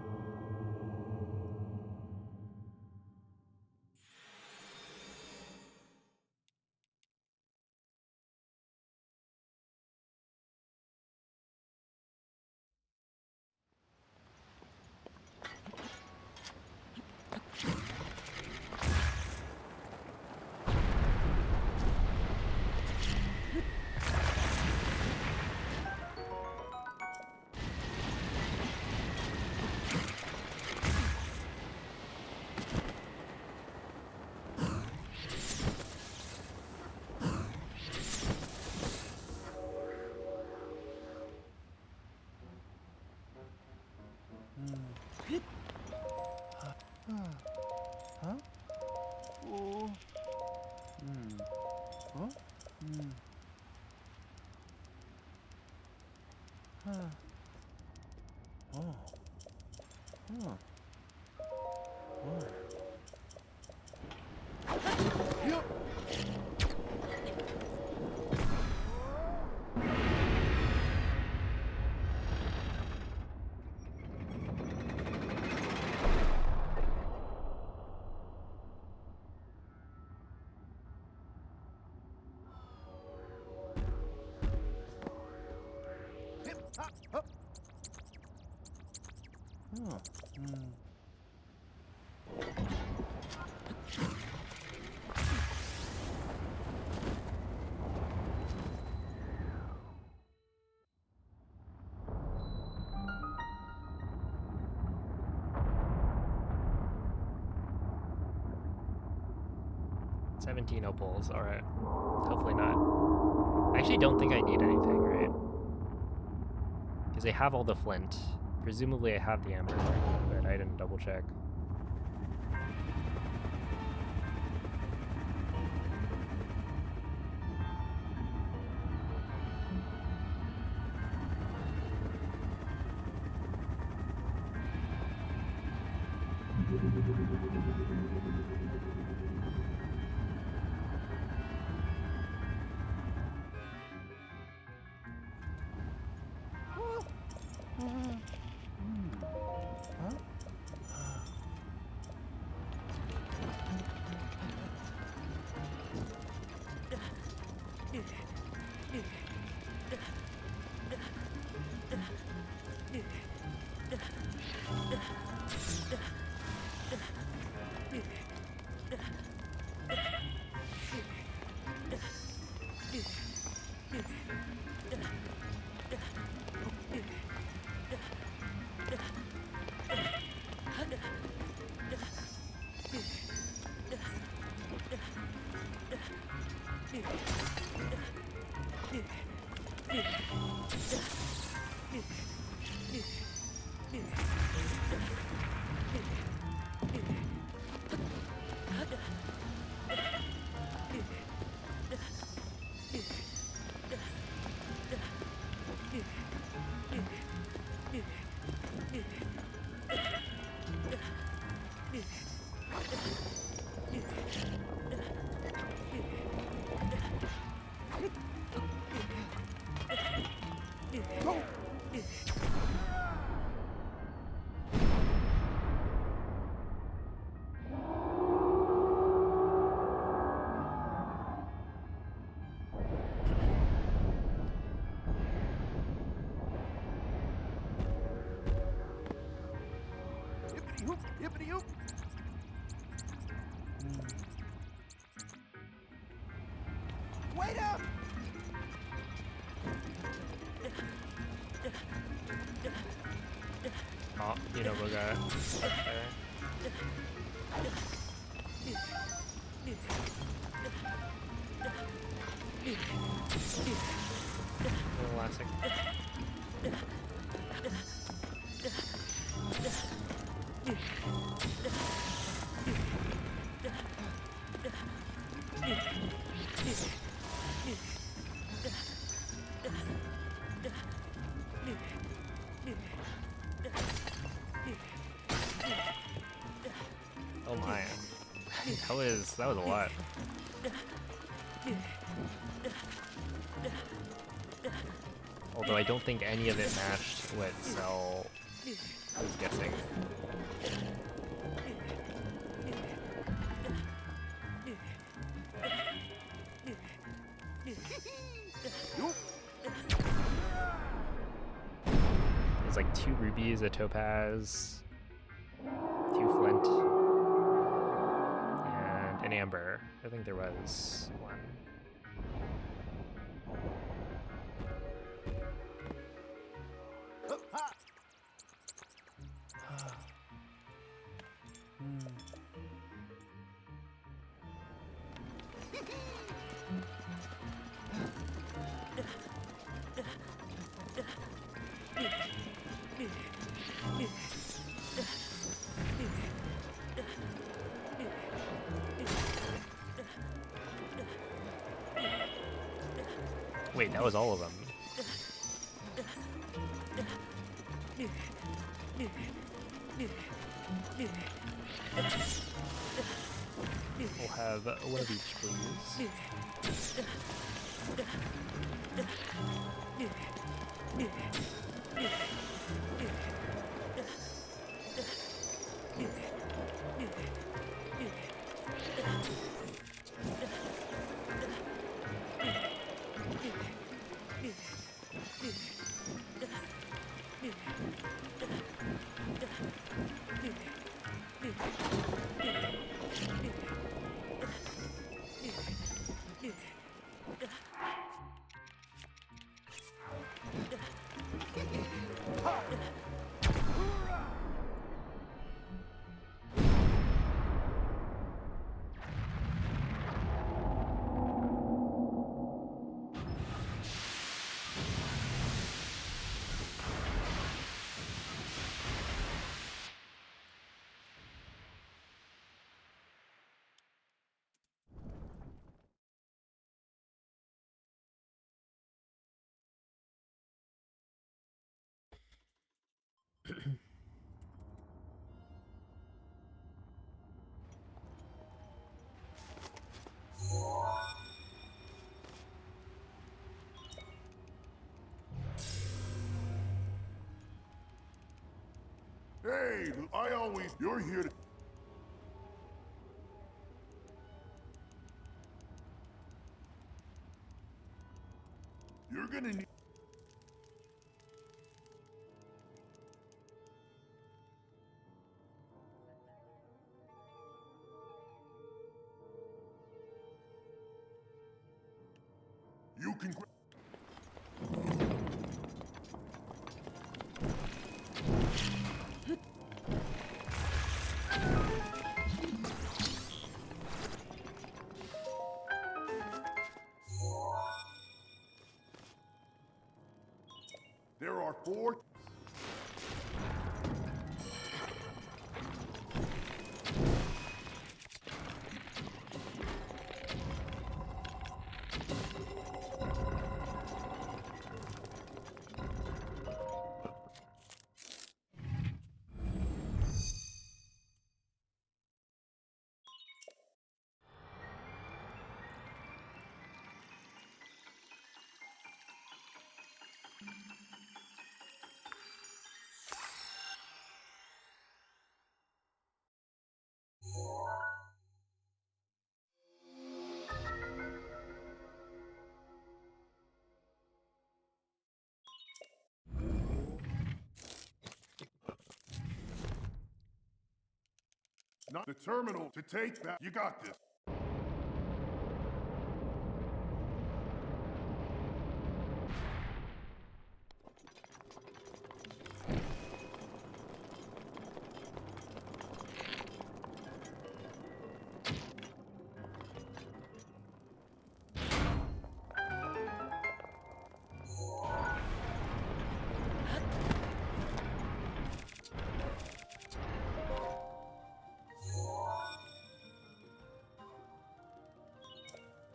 $17 opals, alright. Hopefully not. I actually don't think I need anything, right? Because I have all the flint. Presumably I have the amber, but I didn't double check. Yippity-hoop, yippity-hoop. Wait up! Oh, you know, Boga. There. Classic. Oh my. that was a lot. Although I don't think any of it matched what Cell was guessing. There's like 2 rubies, a topaz, 2 flint, and an amber. I think there was 1. Wait, that was all of them. We'll have 1 of each, please. Hey, you're here to... You're gonna need... You can... There are 4... not the terminal to take that. You got this.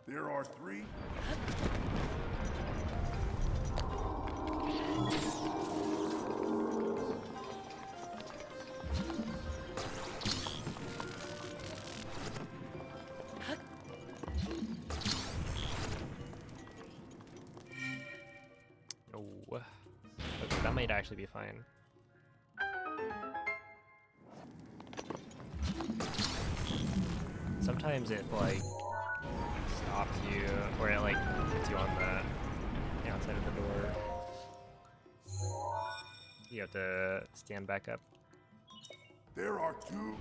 There are 3. Oh. Okay, that might actually be fine. Sometimes it, like, stops you, or it, like, puts you on the outside of the door. You have to stand back up. There are 2.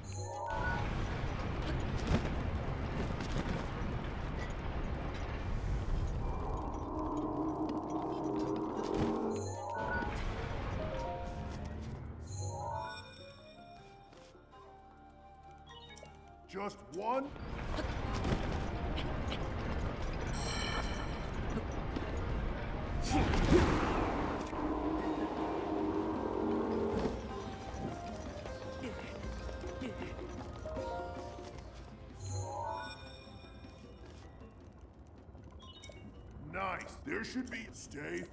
Just 1? Nice. There should be. Stay.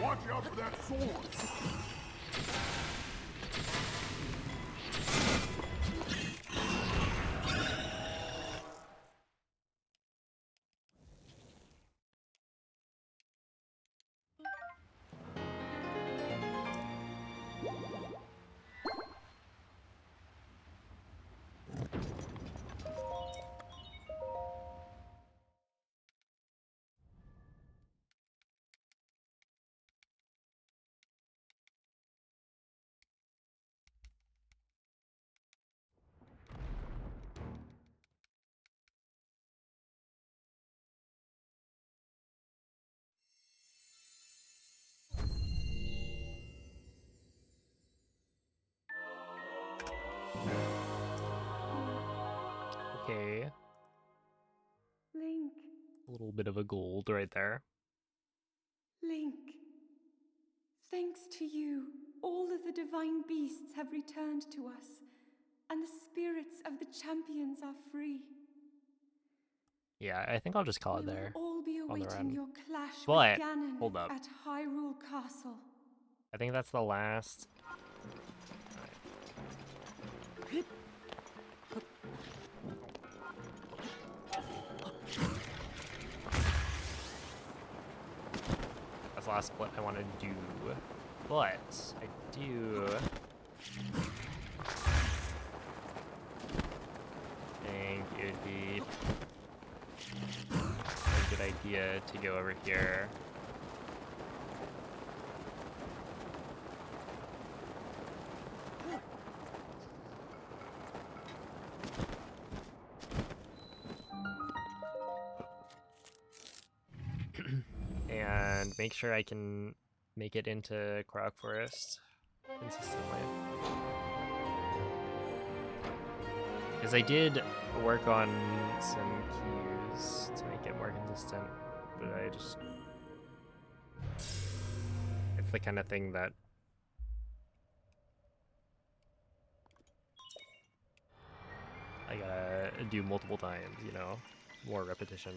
Watch out for that sword. Okay, Link, a little bit of a gold right there. Link. Thanks to you, all of the divine beasts have returned to us, and the spirits of the champions are free. Yeah, I think I'll just call We it will there all be on the awaiting run. your clash But, with Ganon hold up. at Hyrule Castle. I think that's the last. That's the last split I want to do. But I do think it would be a good idea to go over here. And make sure I can make it into Korok Forest consistently. Because I did work on some cues to make it more consistent, but I just... It's the kind of thing that I gotta do multiple times, you know? More repetition.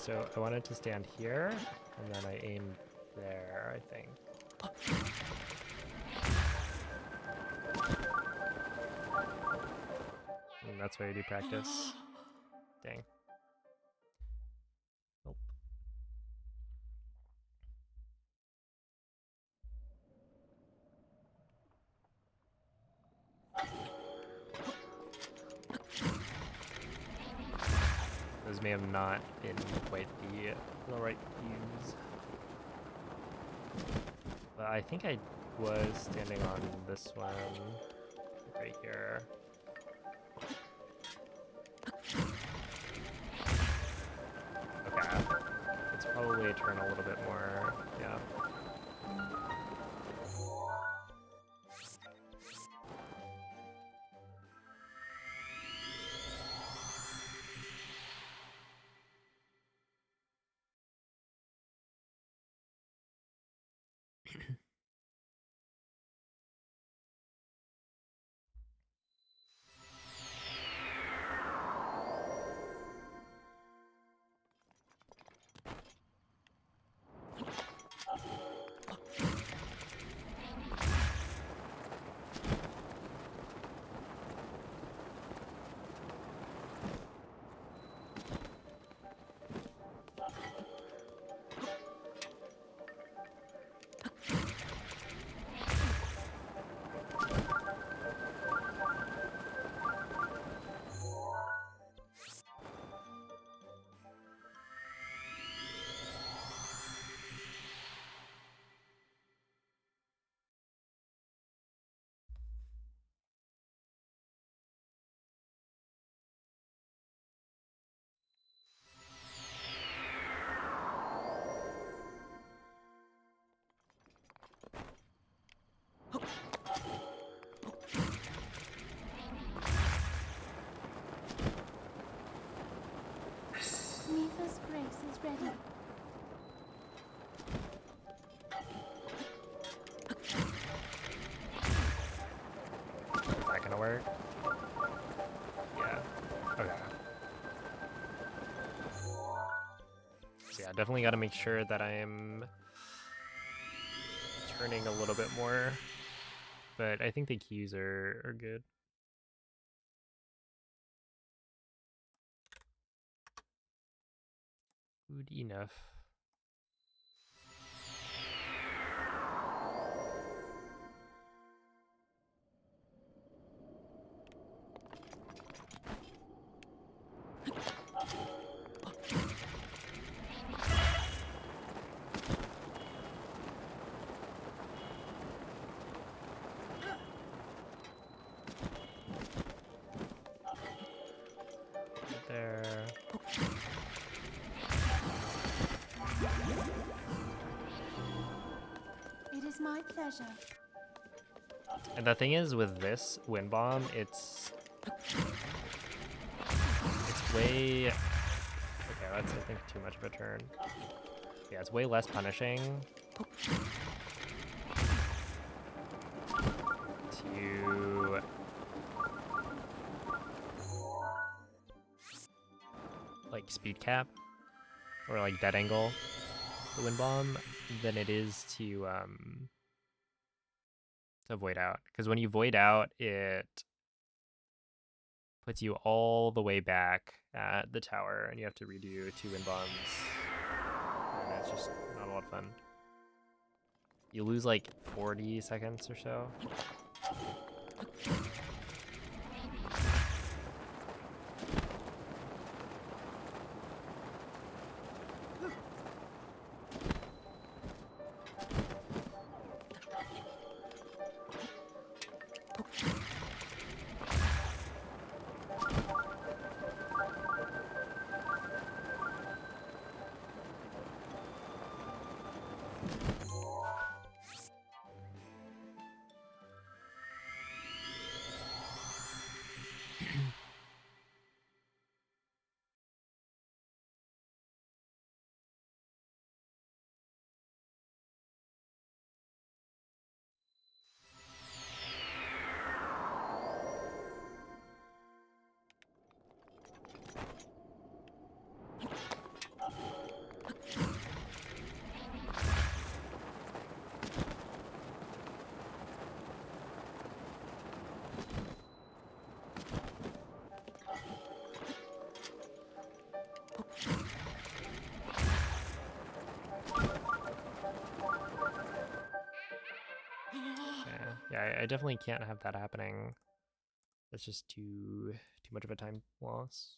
so I wanted to stand here, and then I aimed there, I think. And that's why I do practice. Dang. Nope. Those may have not been quite the right views. But I think I was standing on this one right here. Okay. Let's probably turn a little bit more. Yeah. Mifa's grace is ready. Is that gonna work? Yeah. Okay. So yeah, definitely gotta make sure that I'm turning a little bit more. But I think the keys are good. Good enough. Right there. It is my pleasure. And the thing is with this wind bomb, it's way, okay, that's I think too much of a turn. Yeah, it's way less punishing to like speed cap or like dead angle the wind bomb than it is to void out. Because when you void out, it puts you all the way back at the tower, and you have to redo 2 wind bombs, and it's just not a lot of fun. You lose like 40 seconds or so. Yeah, I definitely can't have that happening. That's just too much of a time loss.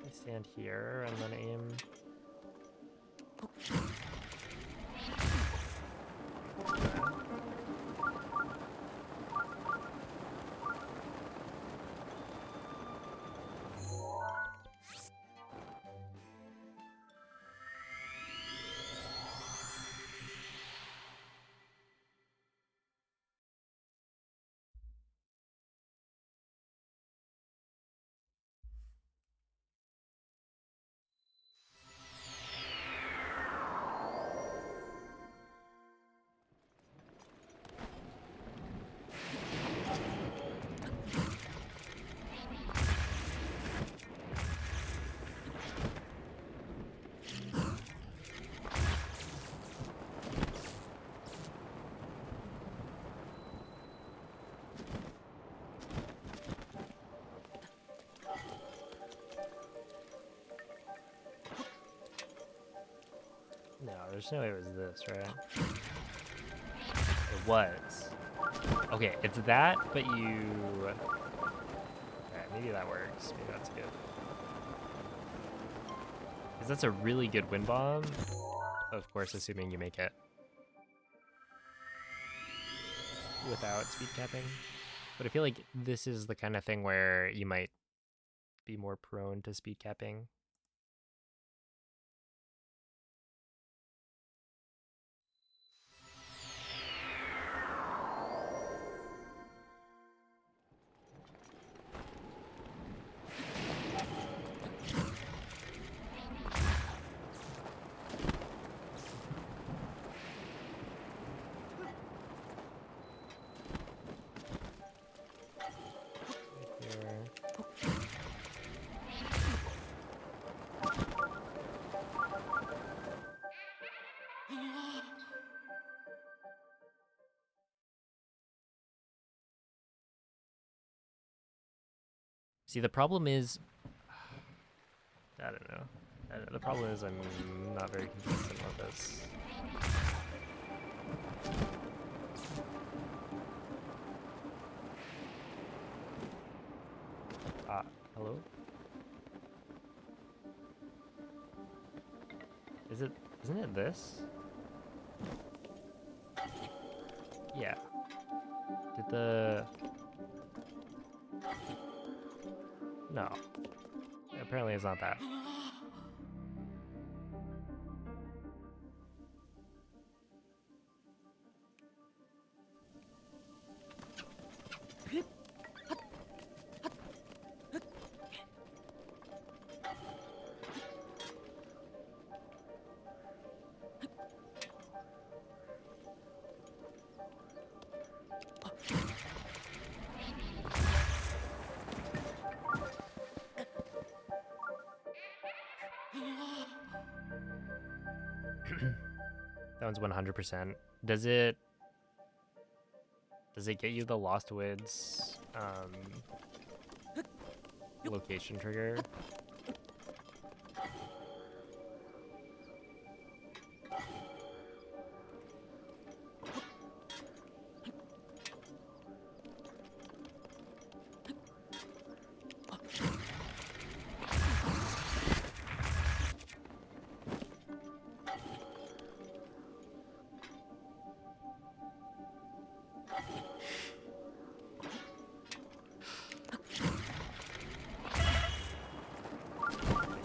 I stand here and then aim. No, there's no way it was this, right? It was. Okay, it's that, but you... Okay, maybe that works. Maybe that's good. Because that's a really good wind bomb. Of course, assuming you make it. Without speed capping. But I feel like this is the kind of thing where you might be more prone to speed capping. See, the problem is... I don't know. The problem is I'm not very consistent with this. Hello? Isn't it this? Yeah. Did the... No. Apparently it's not that. That one's 100%. Does it get you the Lost Woods location trigger?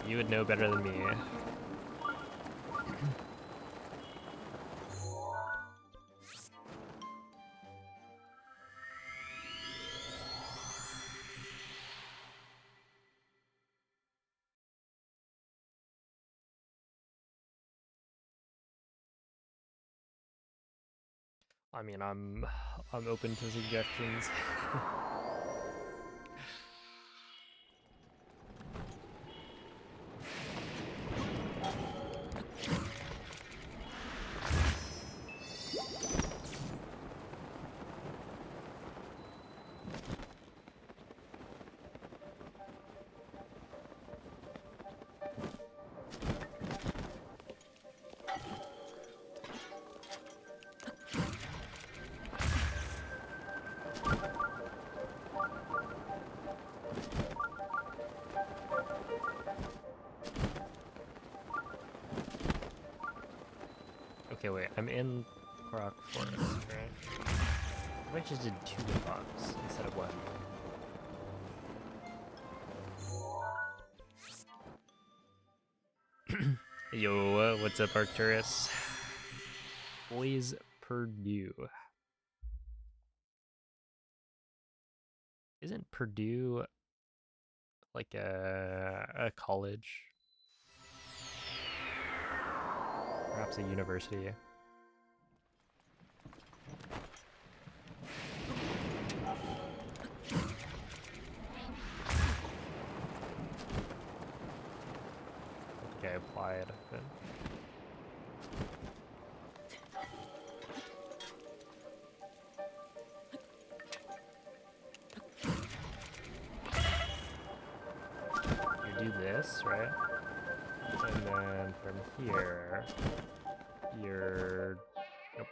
You would know better than me. I mean, I'm open to suggestions. Okay, wait, I'm in Korok Forest, right? I just did 2 bugs instead of 1. Yo, what's up, Arcturus? Boys Purdue. Isn't Purdue like a college? Perhaps a university. Okay, applied, but you do this, right? And then from here, you're... Nope.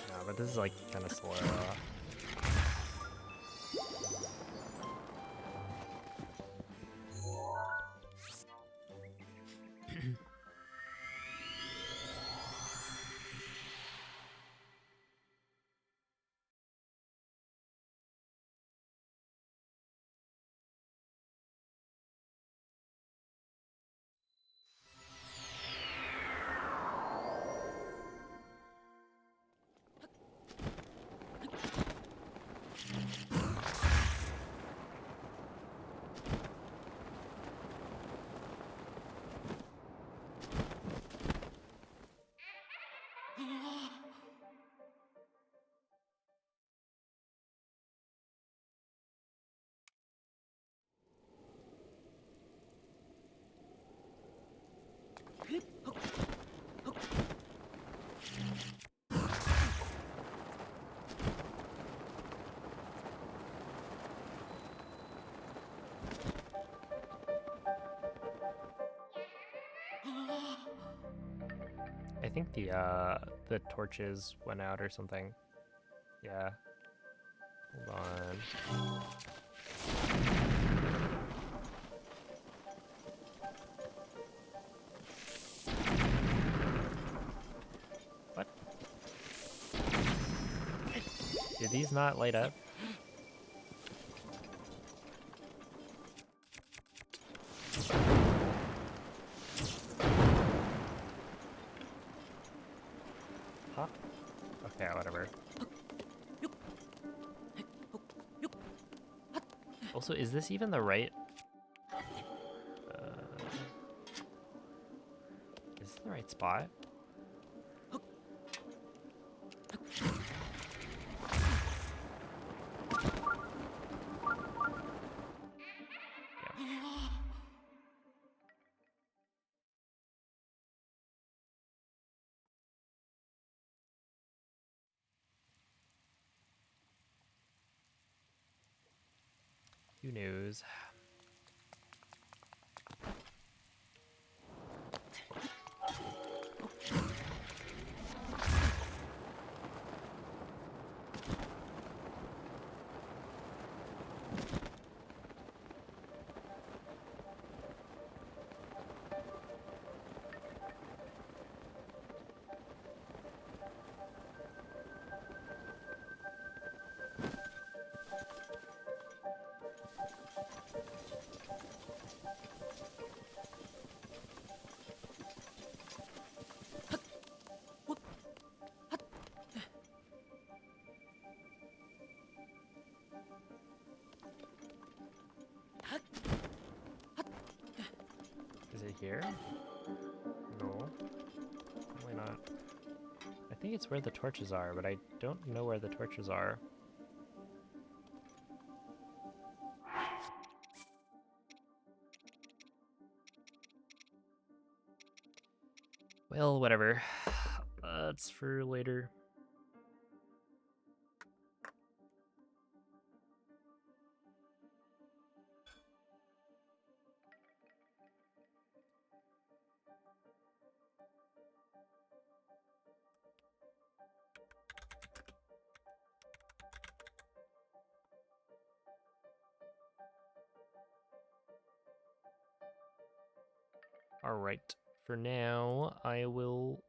No, but this is like kind of slow. I think the torches went out or something. Yeah. Hold on. What? Did these not light up? Huh? Okay, whatever. Also, is this even the right... is this the right spot? Yeah. Who knows? here? No. Probably not. I think it's where the torches are, but I don't know where the torches are. Well, whatever. That's for later. All right. For now, I will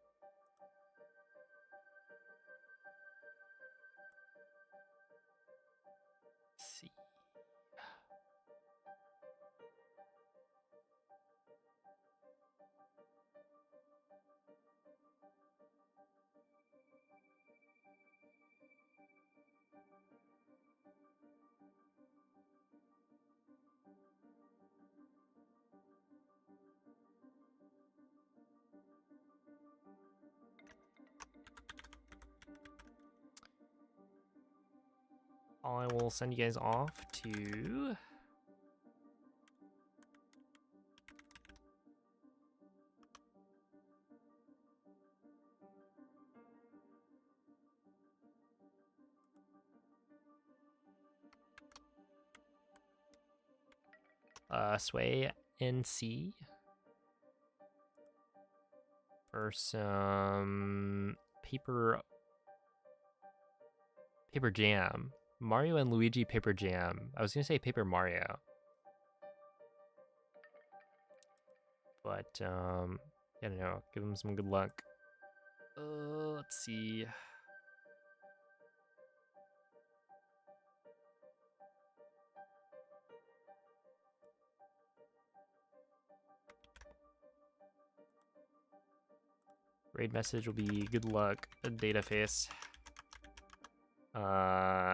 see. I will send you guys off to Sway NC for some paper jam. Mario and Luigi paper jam. I was gonna say Paper Mario. But I don't know, give him some good luck. Let's see. Raid message will be good luck, data face.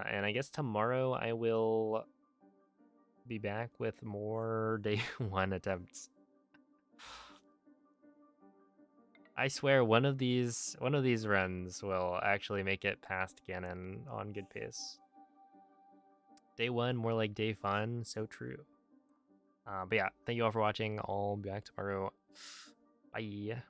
And I guess tomorrow I will be back with more day 1 attempts. I swear one of these runs will actually make it past Ganon on good pace. Day 1 more like day fun, so true. But yeah, thank you all for watching. I'll be back tomorrow. Bye.